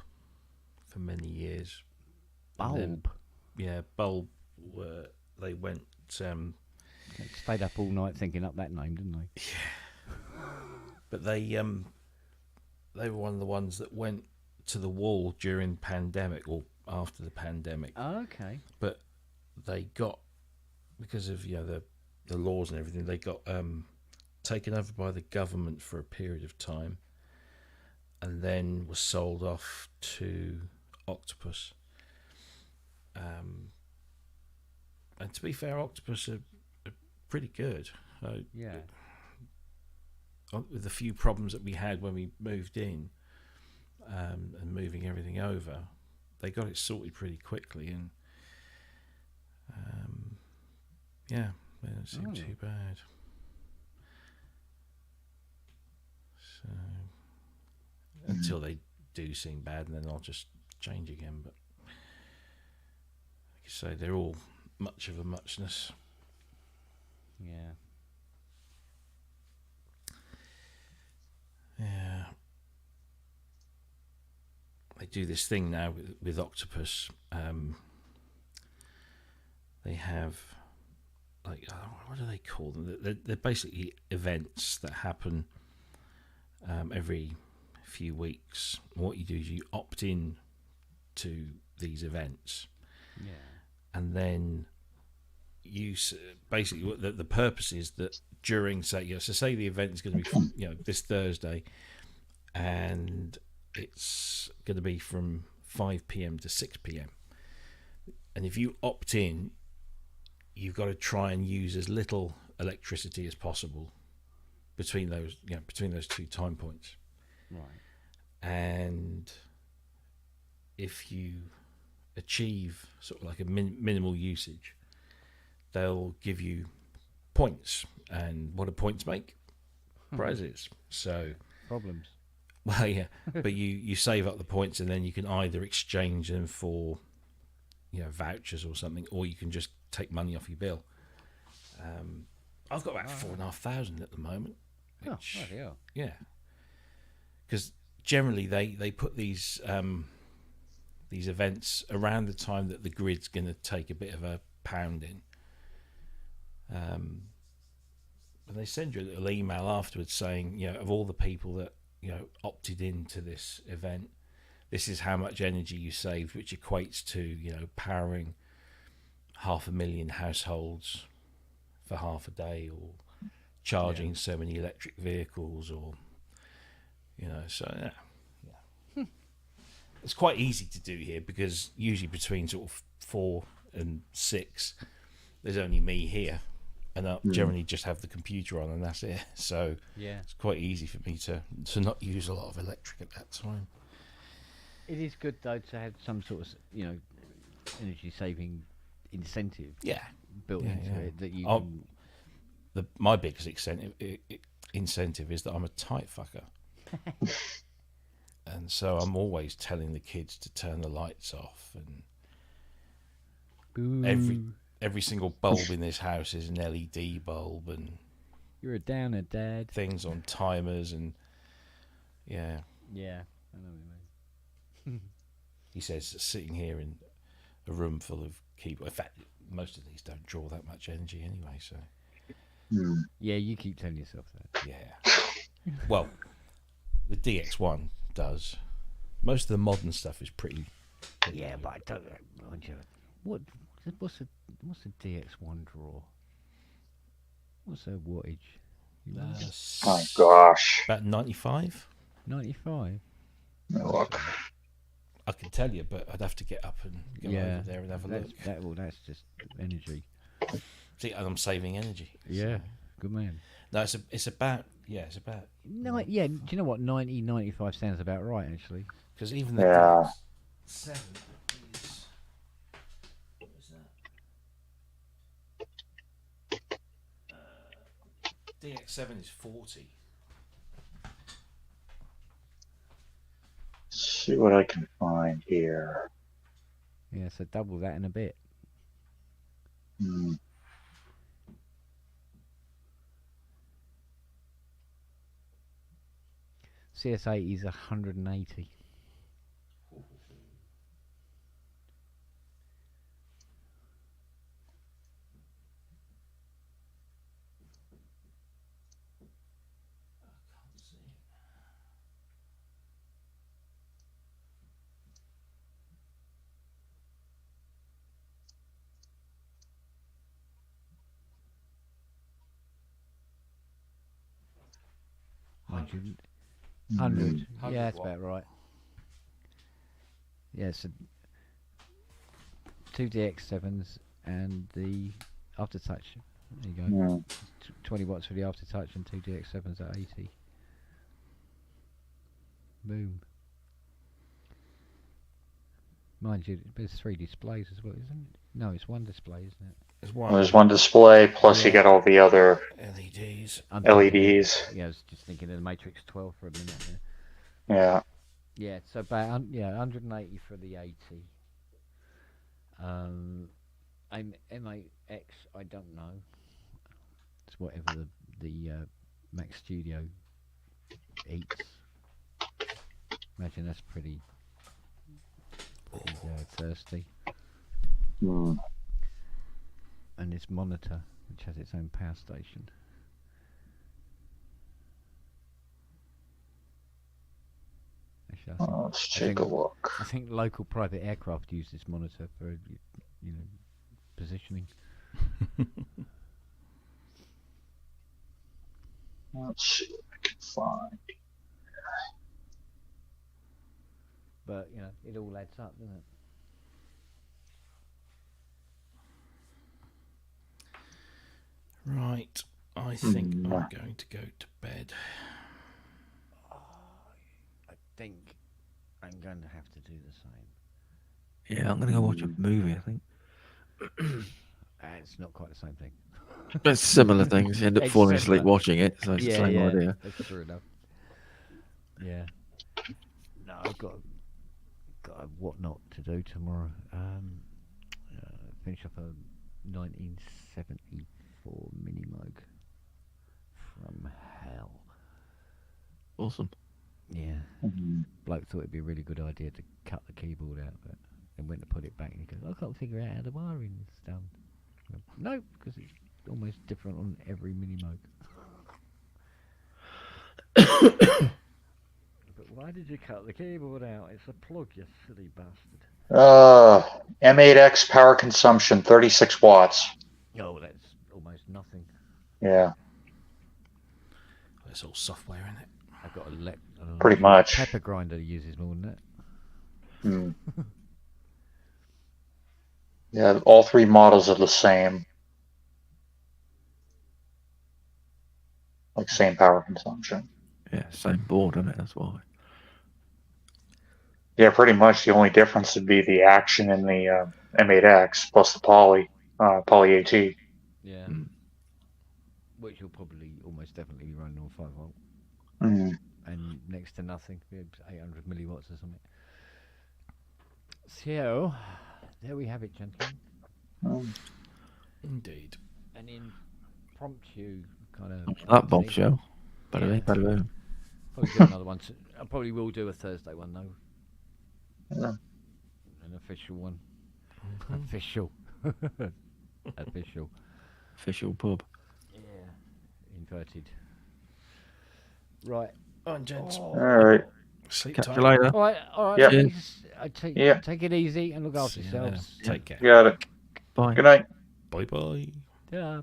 Speaker 5: for many years.
Speaker 1: Bulb?
Speaker 5: Yeah, Bulb. They went.
Speaker 1: They stayed up all night thinking up that name, didn't they?
Speaker 5: Yeah. But they were one of the ones that went to the wall during pandemic or after the pandemic.
Speaker 1: Oh, okay.
Speaker 5: But they got, because of the laws and everything, they got taken over by the government for a period of time, and then was sold off to Octopus. And to be fair, Octopus are pretty good.
Speaker 1: Yeah.
Speaker 5: With the few problems that we had when we moved in, and moving everything over, they got it sorted pretty quickly, and yeah, they don't seem too bad. So until they do seem bad, and then I'll just change again. But like you say, they're all much of a muchness.
Speaker 1: Yeah.
Speaker 5: Yeah. They do this thing now with Octopus. They have, like, what do they call them? They're basically events that happen every few weeks. And what you do is you opt in to these events.
Speaker 1: Yeah.
Speaker 5: And then you basically, what the purpose is that during, say the event is going to be this Thursday, and it's going to be from 5 p.m. to 6 p.m. And if you opt in, you've got to try and use as little electricity as possible between those two time points.
Speaker 1: Right.
Speaker 5: And if you achieve sort of like a minimal usage, they'll give you points. And what do points make? Prizes. So
Speaker 1: Problems.
Speaker 5: well, yeah, but you save up the points, and then you can either exchange them for, vouchers or something, or you can just take money off your bill. I've got about 4,500 at the moment. Which,
Speaker 1: bloody hell.
Speaker 5: yeah, because generally they put these events around the time that the grid's going to take a bit of a pounding. And they send you a little email afterwards saying, of all the people that opted into this event, this is how much energy you saved, which equates to powering 500,000 households for half a day, or charging so many electric vehicles, or so yeah. It's quite easy to do here, because usually between sort of 4 and 6 there's only me here, and I generally just have the computer on and that's it. So
Speaker 1: Yeah.
Speaker 5: it's quite easy for me to not use a lot of electric at that time.
Speaker 1: It is good though to have some sort of energy saving incentive built into it that you can...
Speaker 5: My biggest incentive is that I'm a tight fucker. And so I'm always telling the kids to turn the lights off, and every single bulb in this house is an LED bulb, and
Speaker 1: You're a downer, Dad.
Speaker 5: things on timers, and
Speaker 1: Yeah, I know what you mean.
Speaker 5: he says sitting here in a room full of keyboard. In fact, most of these don't draw that much energy anyway, so
Speaker 1: Yeah, you keep telling yourself that.
Speaker 5: yeah. Well, the DX1 does. Most of the modern stuff is pretty
Speaker 1: Yeah, but I don't mind you. What's a DX1 draw? What's a wattage? You know?
Speaker 10: Oh gosh.
Speaker 5: About 95.
Speaker 1: 95.
Speaker 10: Look.
Speaker 5: I can tell you, but I'd have to get up and go over there and have a look.
Speaker 1: That's just energy.
Speaker 5: See, and I'm saving energy.
Speaker 1: Yeah, good man.
Speaker 5: No, it's about.
Speaker 1: Do you know what? 90, 95 sounds about right, actually.
Speaker 5: Because even the
Speaker 10: Yeah.
Speaker 5: DX7 is. What is that? DX7 is 40.
Speaker 10: See what I can find here.
Speaker 1: Yeah, so double that in a bit.
Speaker 10: Hmm.
Speaker 1: CS80 is 180. Mind you, 100. Yeah, that's about right. Yeah, so 2 DX7s and the aftertouch. There you go.
Speaker 10: Yeah.
Speaker 1: 20 watts for the aftertouch and 2 DX7s at 80. Boom. Mind you, there's 3 displays as well, isn't it? No, it's 1 display, isn't it?
Speaker 10: There's one display, plus you get all the other
Speaker 5: LEDs.
Speaker 10: LEDs.
Speaker 1: Yeah, I was just thinking of the Matrix 12 for a minute there.
Speaker 10: Yeah.
Speaker 1: Yeah, so about 180 for the 80. M8X, I don't know. It's whatever the Mac Studio eats. Imagine that's pretty thirsty.
Speaker 10: Hmm.
Speaker 1: And this monitor, which has its own power station. Actually,
Speaker 10: Let's take a look.
Speaker 1: I think local private aircraft use this monitor for, positioning.
Speaker 10: Let's see what I can find.
Speaker 1: But, it all adds up, doesn't it?
Speaker 5: Right. I think I'm going to go to bed.
Speaker 1: I think I'm going to have to do the same.
Speaker 8: Yeah, I'm going to go watch a movie, I think.
Speaker 1: It's not quite the same thing.
Speaker 8: It's similar things. You end up
Speaker 1: It's
Speaker 8: falling asleep
Speaker 1: similar.
Speaker 8: watching it, so it's the same idea.
Speaker 1: That's true enough. Yeah. No, I've got a whatnot to do tomorrow. Finish up a 1974 mini mug from hell.
Speaker 8: Awesome.
Speaker 1: Yeah. Bloke thought it'd be a really good idea to cut the keyboard out, but then went to put it back and he goes, I can't figure out how the wiring is done. No, because it's almost different on every mini mug. But why did you cut the keyboard out? It's a plug, you silly bastard.
Speaker 10: M8X power consumption 36 watts.
Speaker 1: Oh, that's almost nothing.
Speaker 10: Yeah,
Speaker 5: It's all software in it.
Speaker 1: I've got a
Speaker 10: pretty much.
Speaker 1: pepper grinder that uses more than that.
Speaker 10: Yeah, all three models are the same. Like same power consumption.
Speaker 8: Yeah, same board, isn't it? That's why.
Speaker 10: Yeah, pretty much the only difference would be the action in the M8X plus the Poly AT.
Speaker 1: Yeah. Which will probably almost definitely be running on 5 volt. And next to nothing, 800 milliwatts or something. So, there we have it, gentlemen.
Speaker 5: Indeed.
Speaker 1: An impromptu kind of...
Speaker 8: That bombshell. Bada bada boom.
Speaker 1: Probably do another one. I probably will do a Thursday one, though.
Speaker 10: Yeah.
Speaker 1: An official one. Official. Official.
Speaker 8: Official pub.
Speaker 1: Yeah. Inverted. Right.
Speaker 5: On, gents.
Speaker 10: All right.
Speaker 5: Sleep
Speaker 8: Catch
Speaker 5: tight.
Speaker 8: you later.
Speaker 1: All right.
Speaker 10: Yep.
Speaker 1: Ladies, take it easy and look after
Speaker 5: See you later.
Speaker 1: yourselves.
Speaker 5: Take care.
Speaker 10: Got it.
Speaker 8: Bye.
Speaker 10: Good night.
Speaker 5: Bye bye.
Speaker 1: Yeah.